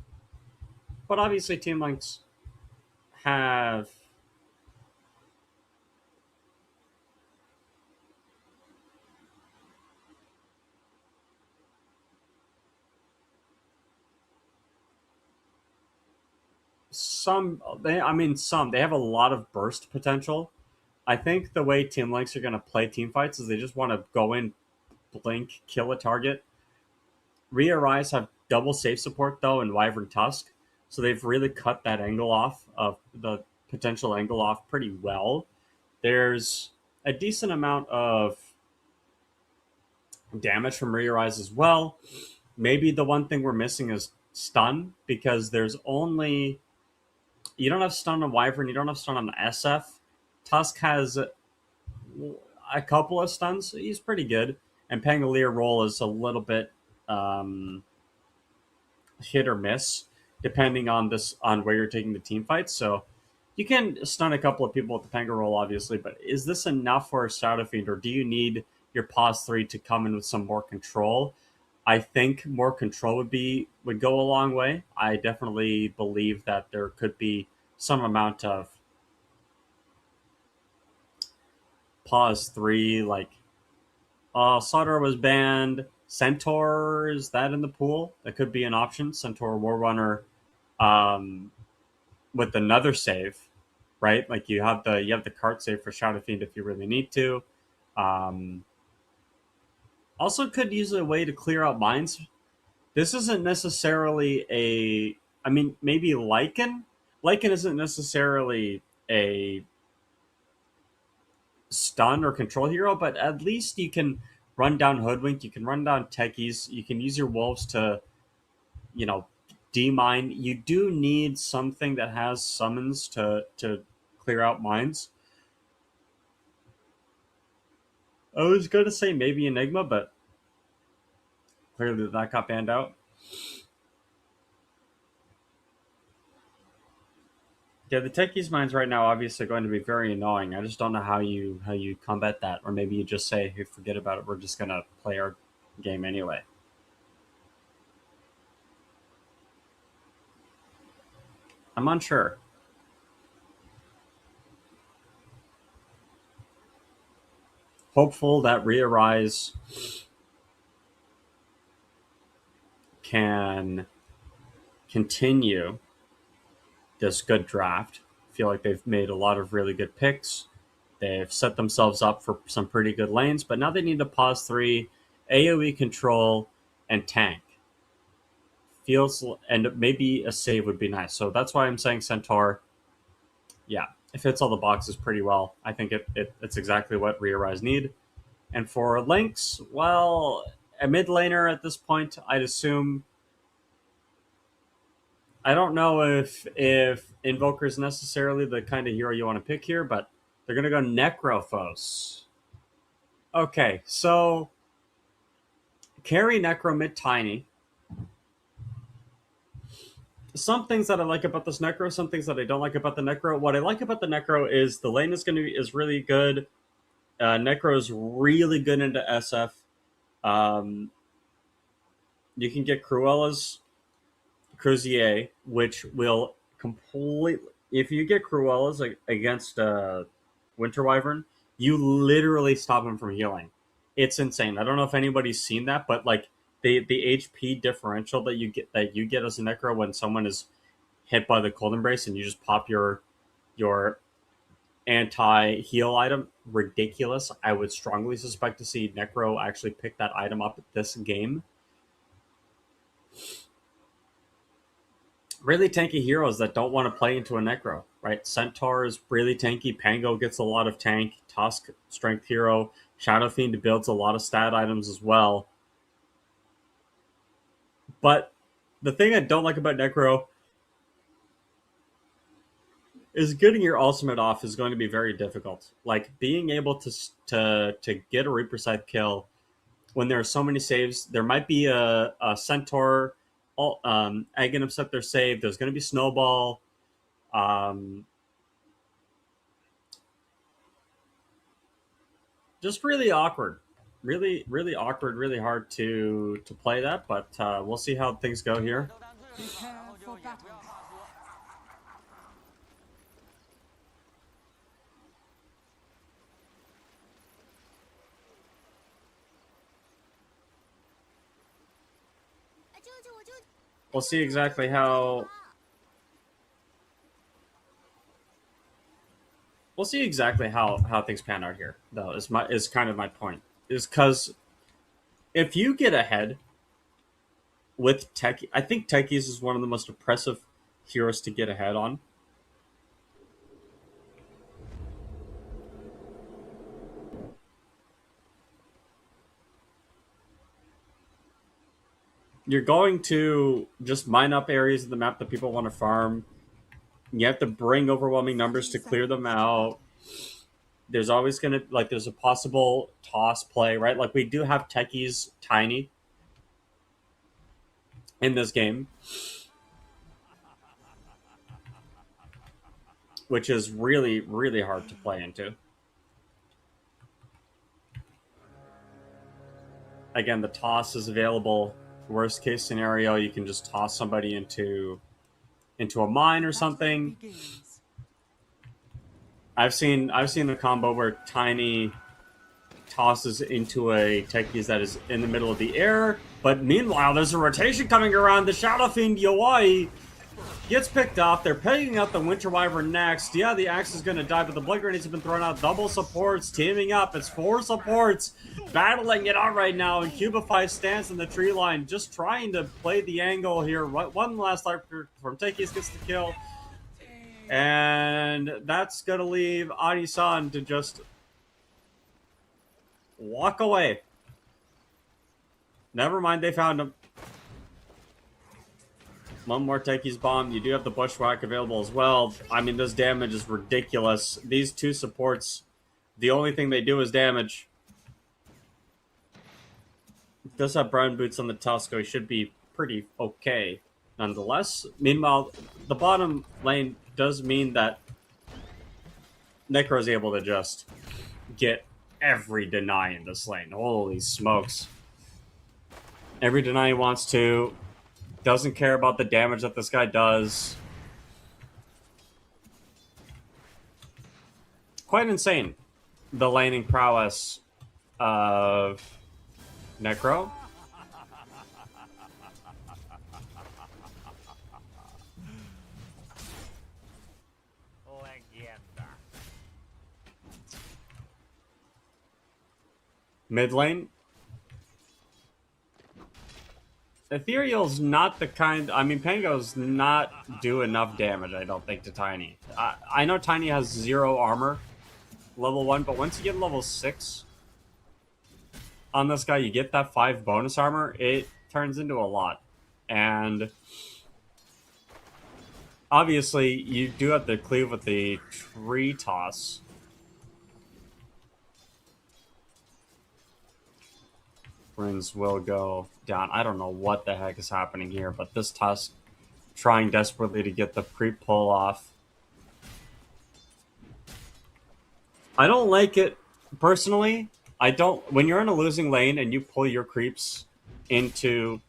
But obviously Team Lynx have they have a lot of burst potential. I think the way Team Lynx are going to play team fights is they just want to go in, blink, kill a target. Rhea Rise have double save support though in Wyvern Tusk, so they've really cut that angle off of the potential angle off pretty well. There's a decent amount of damage from Rhea Rise as well. Maybe the one thing we're missing is stun, because there's only, you don't have stun on Wyvern, you don't have stun on SF. Tusk has a couple of stuns. He's pretty good, and Pangolier roll is a little bit hit or miss depending on where you're taking the team fights. So you can stun a couple of people with the Panga roll, obviously, but is this enough for a Shadow Fiend, or do you need your pause 3 to come in with some more control? I think more control would go a long way. I definitely believe that there could be some amount of pause 3, like Sauter was banned. Centaur, is that in the pool? That could be an option. Centaur Warrunner with another save, right? Like you have the cart save for Shadow Fiend if you really need to. Also could use a way to clear out mines. This isn't necessarily maybe Lycan. Lycan isn't necessarily a stun or control hero, but at least you can run down Hoodwink, you can run down Techies, you can use your wolves to, demine. You do need something that has summons to clear out mines. I was going to say maybe Enigma, but clearly that got banned out. Yeah, the Techies mines right now obviously going to be very annoying. I just don't know how you combat that, or maybe you just say, "Hey, forget about it. We're just gonna play our game anyway." I'm unsure. Hopeful that Rhea Rise can continue this good draft. I feel like they've made a lot of really good picks. They've set themselves up for some pretty good lanes, but now they need to pause 3, AoE control, and tank. And maybe a save would be nice. So that's why I'm saying Centaur. Yeah, it fits all the boxes pretty well. I think it's exactly what Rhea Rise need. And for Lynx, well, a mid laner at this point, I'd assume. I don't know if Invoker is necessarily the kind of hero you want to pick here, but they're going to go Necrophos. Okay, so carry Necro mid tiny. Some things that I like about this Necro, some things that I don't like about the Necro. What I like about the Necro is the lane is really good. Necro is really good into SF. You can get Cruella's Cruzier, which will completely... If you get Cruella's against Winter Wyvern, you literally stop him from healing. It's insane. I don't know if anybody's seen that, but like the HP differential that you get as a Necro when someone is hit by the Cold Embrace and you just pop your anti-heal item, ridiculous. I would strongly suspect to see Necro actually pick that item up this game. Really tanky heroes that don't want to play into a Necro, right? Centaur is really tanky. Pango gets a lot of tank. Tusk, strength hero. Shadow Fiend builds a lot of stat items as well. But the thing I don't like about Necro is getting your ultimate off is going to be very difficult. Like being able to get a Reaper Scythe kill when there are so many saves. There might be a Centaur. Aghanim set their save. There's going to be Snowball. Just really awkward. Really, really awkward. Really hard to play that, but we'll see how things go here. Prepare for battle. We'll see exactly how... We'll see exactly how things pan out here, though, is kind of my point. Is because if you get ahead with Tech, I think Techies is one of the most oppressive heroes to get ahead on. You're going to just mine up areas of the map that people want to farm. You have to bring overwhelming numbers to clear them out. There's always going to, like, there's a possible toss play, right? Like, we do have Techies tiny in this game, which is really, really hard to play into. Again, the toss is available. Worst case scenario, you can just toss somebody into a mine or something. I've seen a combo where Tiny tosses into a Techies that is in the middle of the air, but meanwhile there's a rotation coming around. The Shadow Fiend Yawai gets picked off. They're picking up the Winter Wyvern next. Yeah, the axe is going to die, but the Blood Grenades have been thrown out. Double supports teaming up. It's 4 supports battling it out right now. And Cubify stands in the tree line, just trying to play the angle here. One last life from Techies gets the kill. And that's going to leave Adi-san to just walk away. Never mind, they found him. One more Techies bomb. You do have the Bushwhack available as well. I mean, this damage is ridiculous. These 2 supports, the only thing they do is damage. Does have Brown Boots on the Tusco. He should be pretty okay nonetheless. Meanwhile, the bottom lane does mean that Necro is able to just get every deny in this lane. Holy smokes. Every deny he wants to. Doesn't care about the damage that this guy does. Quite insane, the laning prowess of Necro. Mid lane. Ethereal's not the kind... I mean, Pango's not do enough damage, I don't think, to Tiny. I know Tiny has 0 armor, level 1, but once you get level 6 on this guy, you get that 5 bonus armor, it turns into a lot. And obviously, you do have to cleave with the tree toss. Runes will go down. I don't know what the heck is happening here, but this Tusk trying desperately to get the creep pull off. I don't like it personally. I don't. When you're in a losing lane and you pull your creeps into,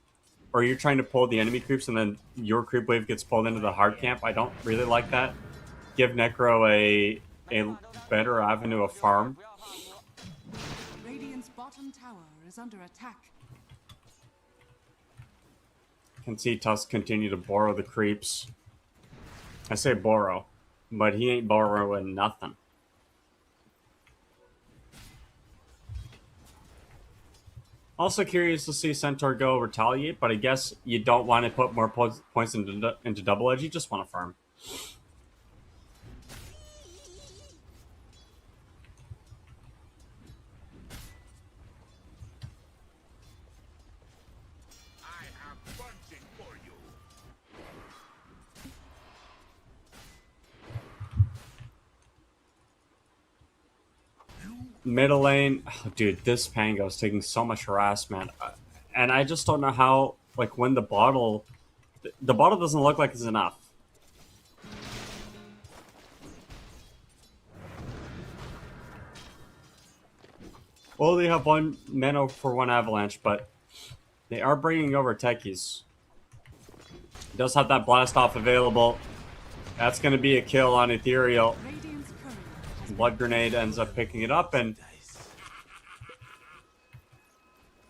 or you're trying to pull the enemy creeps and then your creep wave gets pulled into the hard camp, I don't really like that. Give Necro a better avenue of farm. Radiant's bottom tower is under attack. Can see Tusk continue to borrow the creeps. I say borrow, but he ain't borrowing nothing. Also curious to see Centaur go retaliate, but I guess you don't want to put more points into double edge. You just want to farm. Middle lane, oh, dude, this Pango is taking so much harassment, and I just don't know how. Like when the bottle doesn't look like it's enough. Well, they have 1 mana for 1 avalanche, but they are bringing over Techies. Does have that blast off available. That's going to be a kill on Ethereal. Blood Grenade ends up picking it up, and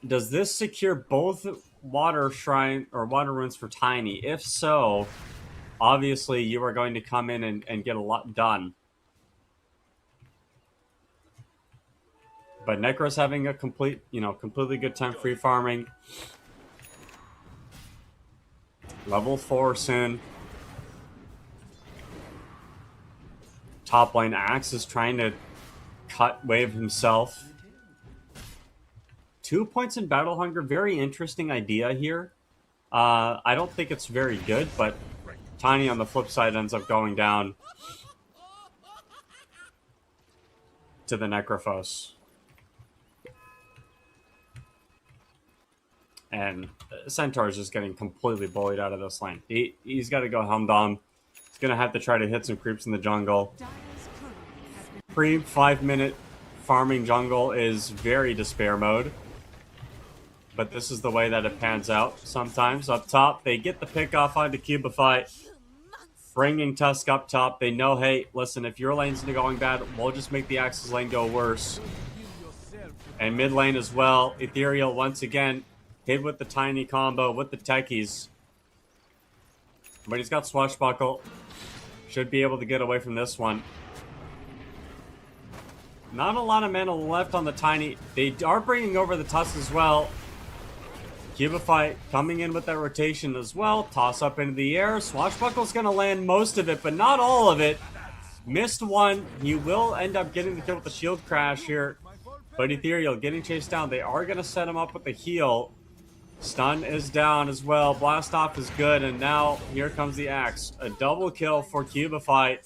does this secure both Water Shrine or Water Runes for Tiny? If so, obviously you are going to come in and get a lot done. But Necro's having a completely good time free farming. Level 4 soon. Top lane Axe is trying to cut wave himself. 2 points in Battle Hunger. Very interesting idea here. I don't think it's very good, but Tiny on the flip side ends up going down to the Necrophos. And Centaur is just getting completely bullied out of this lane. He's got to go Helmdom. He's going to have to try to hit some creeps in the jungle. Pre 5-minute farming jungle is very despair mode. But this is the way that it pans out sometimes. Up top, they get the pick off onto Cubify. Bringing Tusk up top. They know, hey, listen, if your lane's going bad, we'll just make the Axis lane go worse. And mid lane as well. Ethereal once again hit with the Tiny combo with the techies. But he's got Swashbuckle. Should be able to get away from this one. Not a lot of mana left on the Tiny. They are bringing over the Tusk as well. Cubify coming in with that rotation as well. Toss up into the air. Swashbuckle's going to land most of it, but not all of it. Missed one. He will end up getting the kill with the shield crash here. But Ethereal getting chased down. They are going to set him up with the heal. Stun is down as well. Blast off is good. And now here comes the Axe. A double kill for Cubify.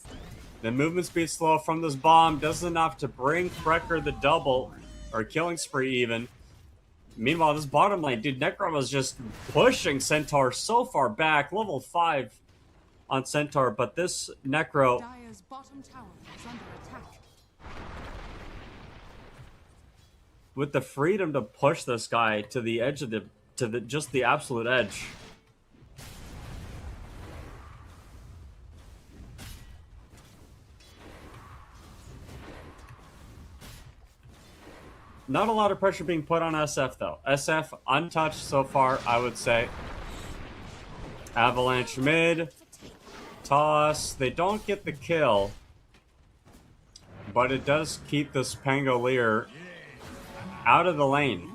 The movement speed slow from this bomb does enough to bring Frecker the double. Or killing spree even. Meanwhile, this bottom lane, dude, Necro was just pushing Centaur so far back. Level 5 on Centaur, but this Necro... Dire's bottom tower is under attack. With the freedom to push this guy to the edge of just the absolute edge. Not a lot of pressure being put on SF, though. SF untouched so far, I would say. Avalanche mid. Toss. They don't get the kill. But it does keep this Pangolier out of the lane.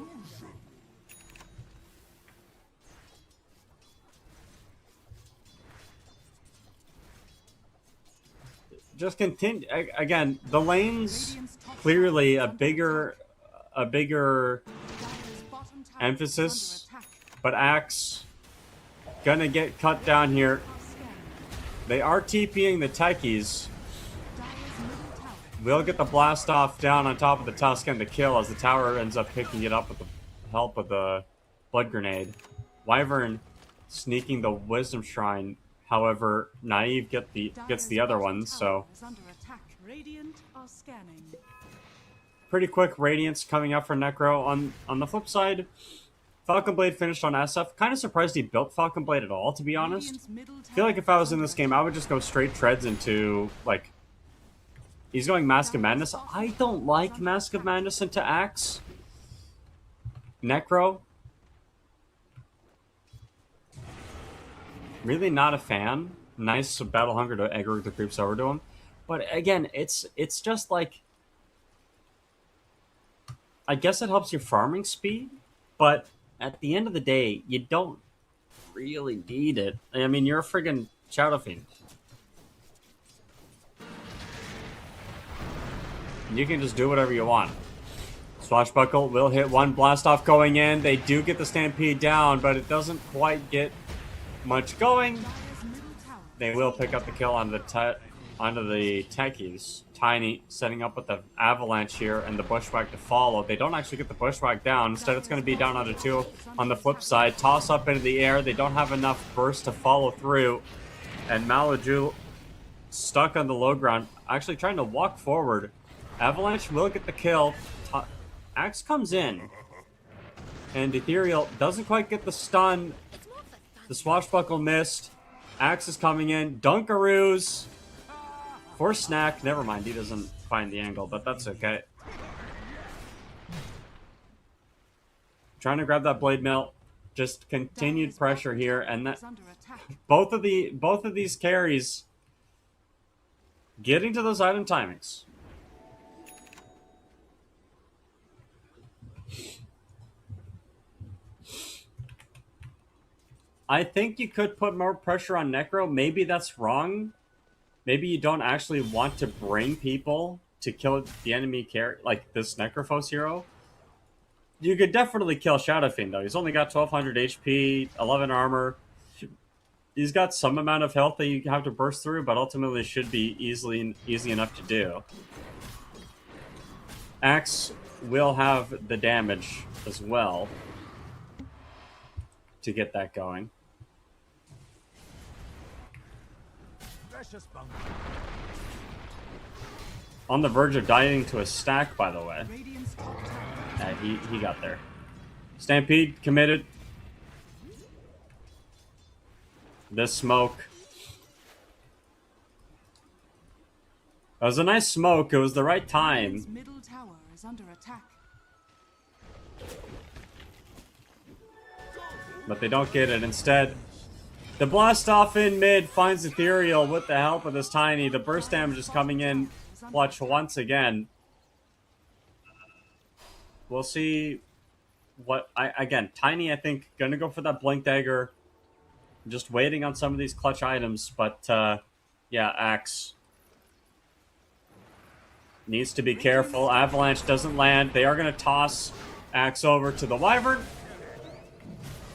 Just continue. Again, the lane's clearly a bigger emphasis, but Axe gonna get cut down here. They are TPing the techies. We'll get the blast off down on top of the Tusk and the kill as the tower ends up picking it up with the help of the blood grenade. Wyvern sneaking the Wisdom Shrine. However, Naive gets the other one, so Radiant are scanning. pretty quick Radiance coming up for Necro. On the flip side, Falcon Blade finished on SF. Kind of surprised he built Falcon Blade at all, to be honest. I feel like if I was in this game, I would just go straight treads into, like... He's going Mask of Madness. I don't like Mask of Madness into Axe. Necro. Really not a fan. Nice Battle Hunger to aggro the creeps over to him. But again, it's just like... I guess it helps your farming speed, but at the end of the day, you don't really need it. I mean, you're a friggin' Shadow Fiend. You can just do whatever you want. Swashbuckle will hit one blast off going in. They do get the Stampede down, but it doesn't quite get much going. They will pick up the kill on the techies. Tiny setting up with the Avalanche here and the Bushwhack to follow. They don't actually get the Bushwhack down. Instead, it's going to be down onto 2 on the flip side. Toss up into the air. They don't have enough burst to follow through. And Malaju stuck on the low ground, actually trying to walk forward. Avalanche will get the kill. Axe comes in. And Ethereal doesn't quite get the stun. The Swashbuckle missed. Axe is coming in. Dunkaroos. For Snack. Never mind, he doesn't find the angle, but that's okay. Trying to grab that Blade Mill. Just continued pressure here, and that both of these carries getting to those item timings. I think you could put more pressure on Necro. Maybe that's wrong. Maybe you don't actually want to bring people to kill the enemy character, like this Necrophos hero. You could definitely kill Shadow Fiend, though. He's only got 1200 HP, 11 armor. He's got some amount of health that you have to burst through, but ultimately should be easy enough to do. Axe will have the damage as well to get that going. On the verge of dying to a stack, by the way. Radiant's top tower. He got there. Stampede committed. This smoke. It was a nice smoke. It was the right Radiant's time. middle tower is under attack. But they don't get it. Instead, the blast off in mid finds Ethereal with the help of this Tiny. The burst damage is coming in clutch once again. We'll see what again, Tiny, I think, gonna go for that Blink Dagger. Just waiting on some of these clutch items, but yeah, Axe needs to be careful. Avalanche doesn't land. They are gonna toss Axe over to the Wyvern.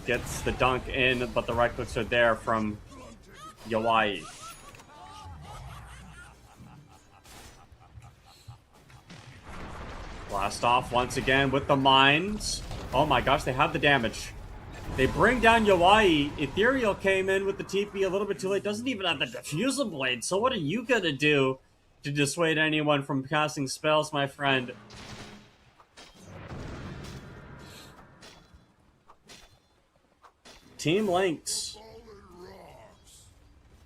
Gets the dunk in, but the right clicks are there from Yawai. Blast off once again with the mines. Oh my gosh, they have the damage. They bring down Yawai. Ethereal came in with the TP a little bit too late. Doesn't even have the Diffusal Blade. So what are you going to do to dissuade anyone from casting spells, my friend? Team Lynx.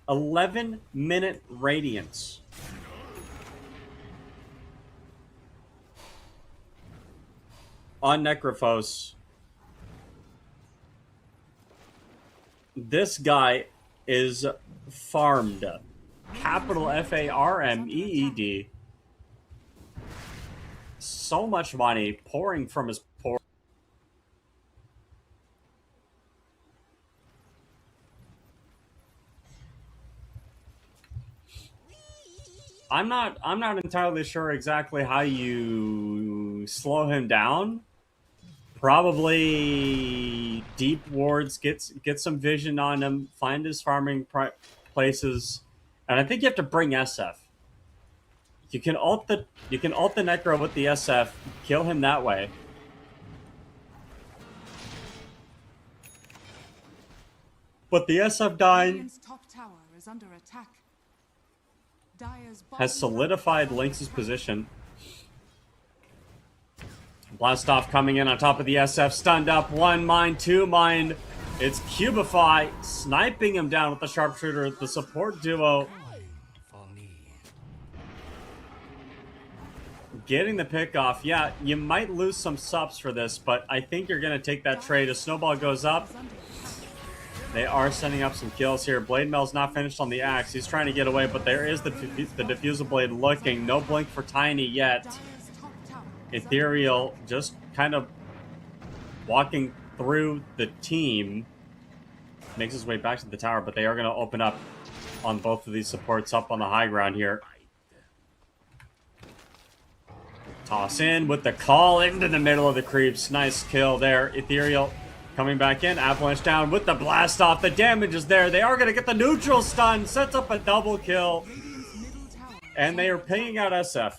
11-minute Radiance. On Necrophos. This guy is farmed. Capital Farmeed. So much money pouring from his pore. I'm not entirely sure exactly how you slow him down. Probably deep wards, get some vision on him, find his farming places, and I think you have to bring SF. You can ult the Necro with the SF, kill him that way. But the SF dying Radiant's top tower is under attack. Dire's bottom has solidified Lynx's position. Blast off coming in on top of the SF, stunned up, 1 mine, 2 mine. It's Cubify sniping him down with the sharpshooter, the support duo. Getting the pick off. Yeah, you might lose some subs for this, but I think you're going to take that trade. A snowball goes up. They are sending up some kills here. Blade Mail's not finished on the Axe. He's trying to get away, but there is the Diffusal Blade looking. No blink for Tiny yet. Ethereal just kind of walking through the team. Makes his way back to the tower, but they are going to open up on both of these supports up on the high ground here. Toss in with the call into the middle of the creeps. Nice kill there. Ethereal coming back in. Avalanche down with the blast off. The damage is there. They are going to get the neutral stun. Sets up a double kill. And they are paying out SF.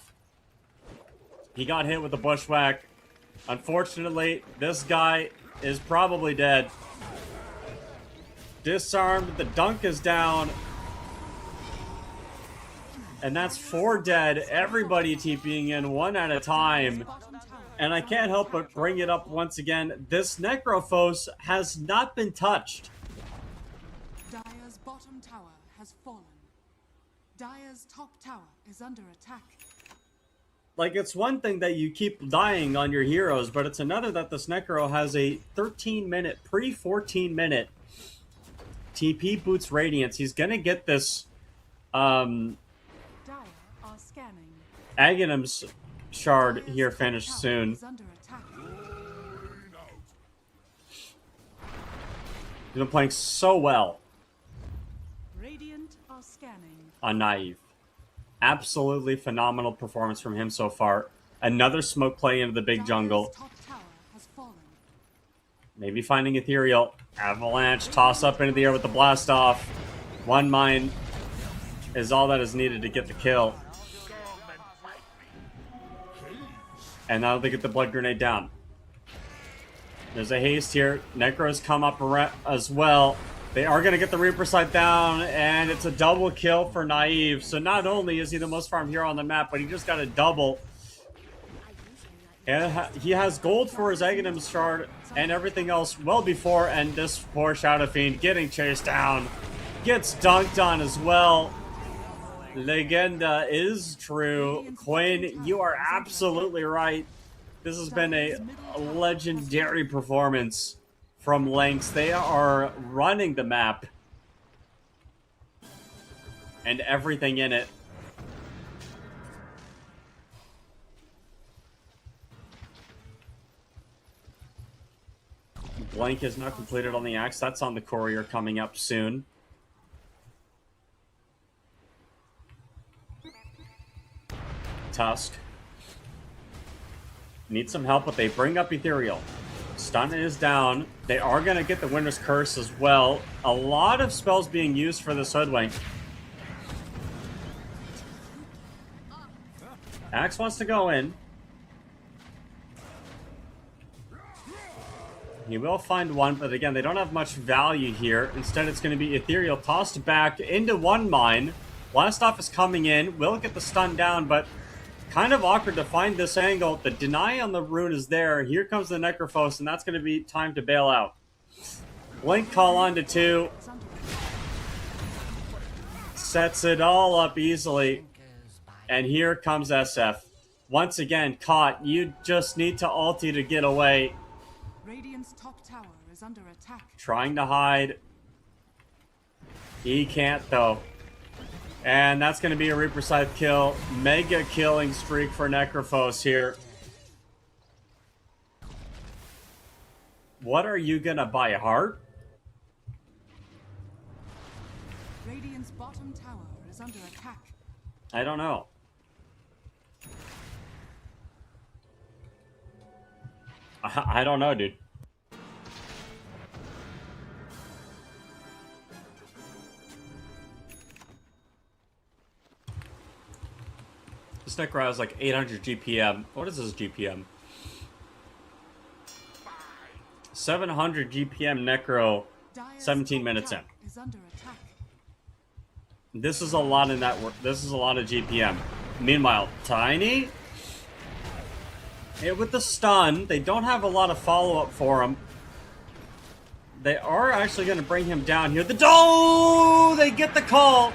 He got hit with the bushwhack. Unfortunately, this guy is probably dead. Disarmed. The dunk is down. And that's 4 dead. Everybody TPing in one at a time. And I can't help but bring it up once again. This Necrophos has not been touched. Dire's bottom tower has fallen. Dire's top tower is under attack. Like, it's one thing that you keep dying on your heroes, but it's another that this Necro has a 13-minute, pre-14-minute TP boots Radiance. He's going to get this Dire are scanning. Aghanim's shard here finished Tower soon. is under attack. He's been playing so well Radiant are scanning. on Naive. Absolutely phenomenal performance from him so far. Another smoke play into the big Dire's jungle. top tower has fallen. Maybe finding Ethereal. Avalanche, toss up into the air with the blast off. One mine is all that is needed to get the kill. And now they get the blood grenade down. There's a haste here. Necro's come up as well. They are going to get the Reaper Sight down, and it's a double kill for Naive. So not only is he the most farmed hero on the map, but he just got a double. And he has gold for his Aghanim Shard and everything else well before, and this poor Shadow Fiend getting chased down. Gets dunked on as well. Legenda is true. Quinn, you are absolutely right. This has been a legendary performance from Lynx. They are running the map and everything in it. Blank is not completed on the axe. That's on the courier coming up soon. Tusk. Need some help, but they bring up Ethereal. Stun is down. They are going to get the Winter's Curse as well. A lot of spells being used for this Hoodwink. Axe wants to go in. He will find one, but again, they don't have much value here. Instead, it's going to be Ethereal tossed back into one mine. Blastoff is coming in. Will get the stun down, but kind of awkward to find this angle. The deny on the rune is there. Here comes the Necrophos, and that's going to be time to bail out. Blink call on to 2. Sets it all up easily. And here comes SF. Once again, caught. You just need to ulti to get away. Radiant's top tower is under attack. Trying to hide. He can't, though. And that's going to be a Reaper Scythe kill. Mega killing streak for Necrophos here. What are you going to buy? Heart? Radiant's bottom tower is under attack. I don't know. I don't know, dude. This Necro has like 800 GPM. What is this GPM? 700 GPM Necro, 17 minutes in. Is under attack. This is a lot of network. This is a lot of GPM. Meanwhile, Tiny, with the stun, they don't have a lot of follow-up for him. They are actually going to bring him down here. They get the call.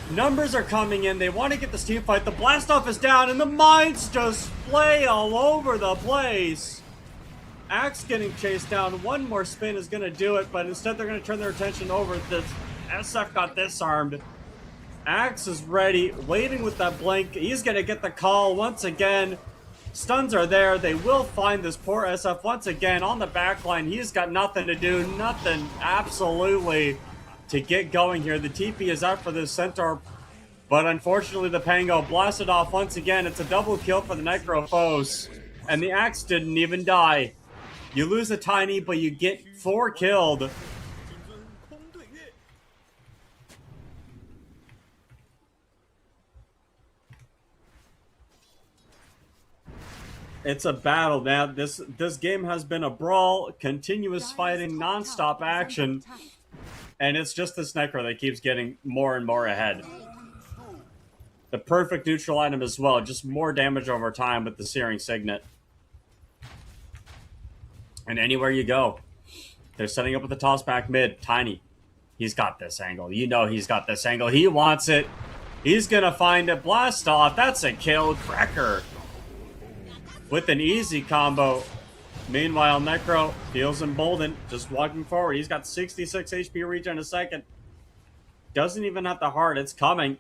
Numbers are coming in. They want to get this team fight. The Blastoff is down, and the mines just play all over the place. Axe getting chased down. One more spin is going to do it, but instead they're going to turn their attention over. The SF got disarmed. Axe is ready, waiting with that blink. He's going to get the call once again. Stuns are there. They will find this poor SF once again on the backline. He's got nothing to do. Nothing, absolutely, to get going here. The TP is out for this Centaur, but unfortunately the Pango blasted off once again. It's a double kill for the Necrophos, and the Axe didn't even die. You lose a Tiny, but you get 4 killed. It's a battle now. This game has been a brawl, continuous fighting, non-stop action. And it's just this Necro that keeps getting more and more ahead. The perfect neutral item as well. Just more damage over time with the Searing Signet. And anywhere you go, they're setting up with the toss back mid. Tiny. He's got this angle. You know he's got this angle. He wants it. He's going to find a blast off. That's a kill. Cracker. With an easy combo. Meanwhile, Necro feels emboldened, just walking forward. He's got 66 HP regen a second. Doesn't even have the heart. It's coming.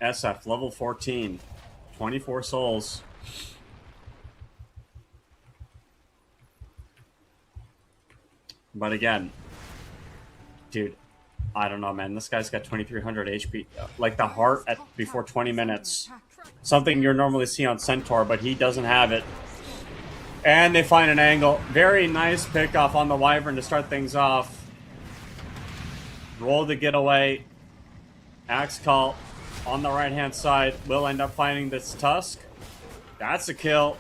SF, level 14. 24 souls. But again, dude, I don't know, man. This guy's got 2,300 HP. Like the heart at before 20 minutes. Something you're normally see on Centaur, but he doesn't have it. And they find an angle. Very nice pickoff on the Wyvern to start things off. Roll the getaway. Axe call on the right-hand side. Will end up finding this Tusk. That's a kill.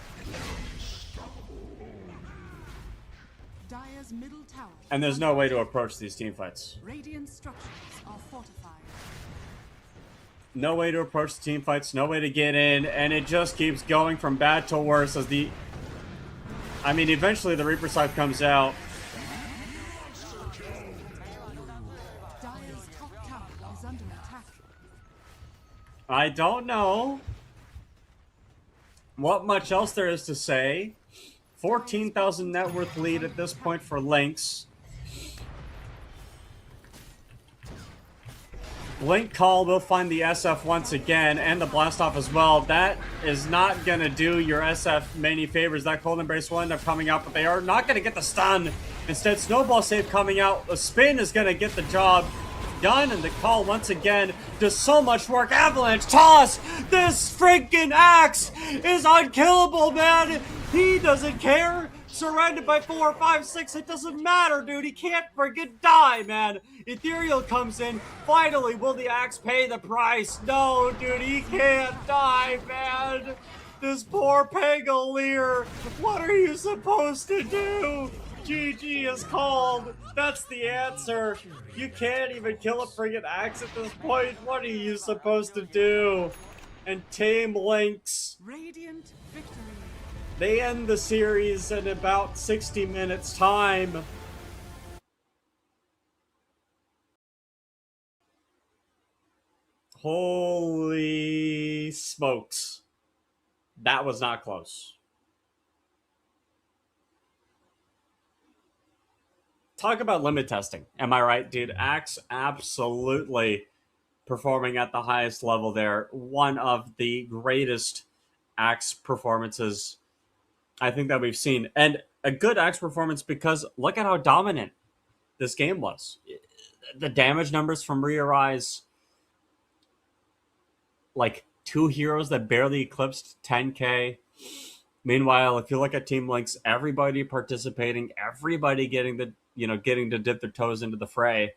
Dire's middle tower. And there's no way to approach these team fights. Radiant structures are fortified. No way to approach the team fights. No way to get in. And it just keeps going from bad to worse as the... I mean, eventually the Reaper Scythe comes out. Dire's top tower is under attack. I don't know what much else there is to say. 14,000 net worth lead at this point for Lynx. Blink Call will find the SF once again, and the Blast Off as well. That is not going to do your SF many favors. That Cold Embrace will end up coming out, but they are not going to get the stun. Instead, Snowball Save coming out. The spin is going to get the job done, and the call once again does so much work. Avalanche toss! This freaking axe is unkillable, man! He doesn't care! Surrounded by 4, 5, 6, it doesn't matter, dude. He can't friggin' die, man. Ethereal comes in. Finally, will the axe pay the price? No, dude, he can't die, man. This poor Pangolier. What are you supposed to do? GG is called. That's the answer. You can't even kill a friggin' axe at this point. What are you supposed to do? And tame Lynx. Radiant victory. They end the series in about 60 minutes time. Holy smokes. That was not close. Talk about limit testing. Am I right, dude? Axe absolutely performing at the highest level there. One of the greatest Axe performances I think that we've seen. And a good Axe performance because look at how dominant this game was. The damage numbers from Rearise, like 2 heroes that barely eclipsed 10k. Meanwhile, if you look at Team Lynx, everybody participating, everybody getting the, getting to dip their toes into the fray.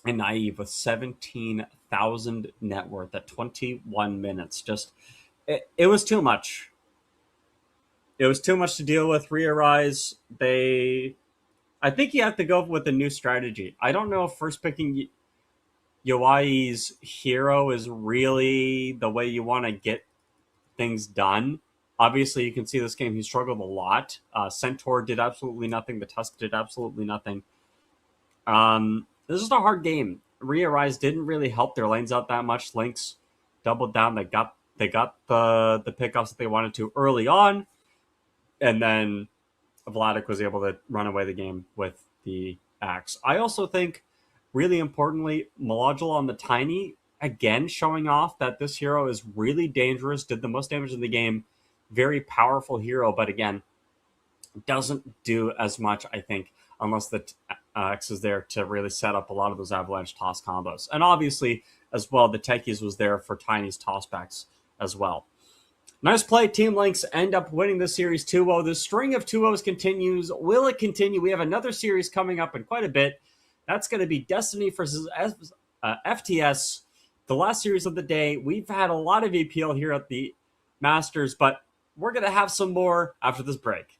And Naive with 17,000 net worth at 21 minutes. Just, it was too much. It was too much to deal with. Rearise, I think you have to go with a new strategy. I don't know if first picking Yawaii's hero is really the way you want to get things done. Obviously, you can see this game, he struggled a lot. Centaur did absolutely nothing. The Tusk did absolutely nothing. This is a hard game. Rearise didn't really help their lanes out that much. Lynx doubled down. They got the pickoffs that they wanted to early on. And then Vladik was able to run away the game with the axe. I also think, really importantly, Malodula on the Tiny, again, showing off that this hero is really dangerous, did the most damage in the game, very powerful hero, but again, doesn't do as much, I think, unless the X is there to really set up a lot of those Avalanche toss combos. And obviously, as well, the Techies was there for Tiny's tossbacks as well. Nice play. Team Lynx end up winning the series 2-0. The string of 2-0s continues. Will it continue? We have another series coming up in quite a bit. That's going to be Destiny versus FTS, the last series of the day. We've had a lot of EPL here at the Masters, but we're going to have some more after this break.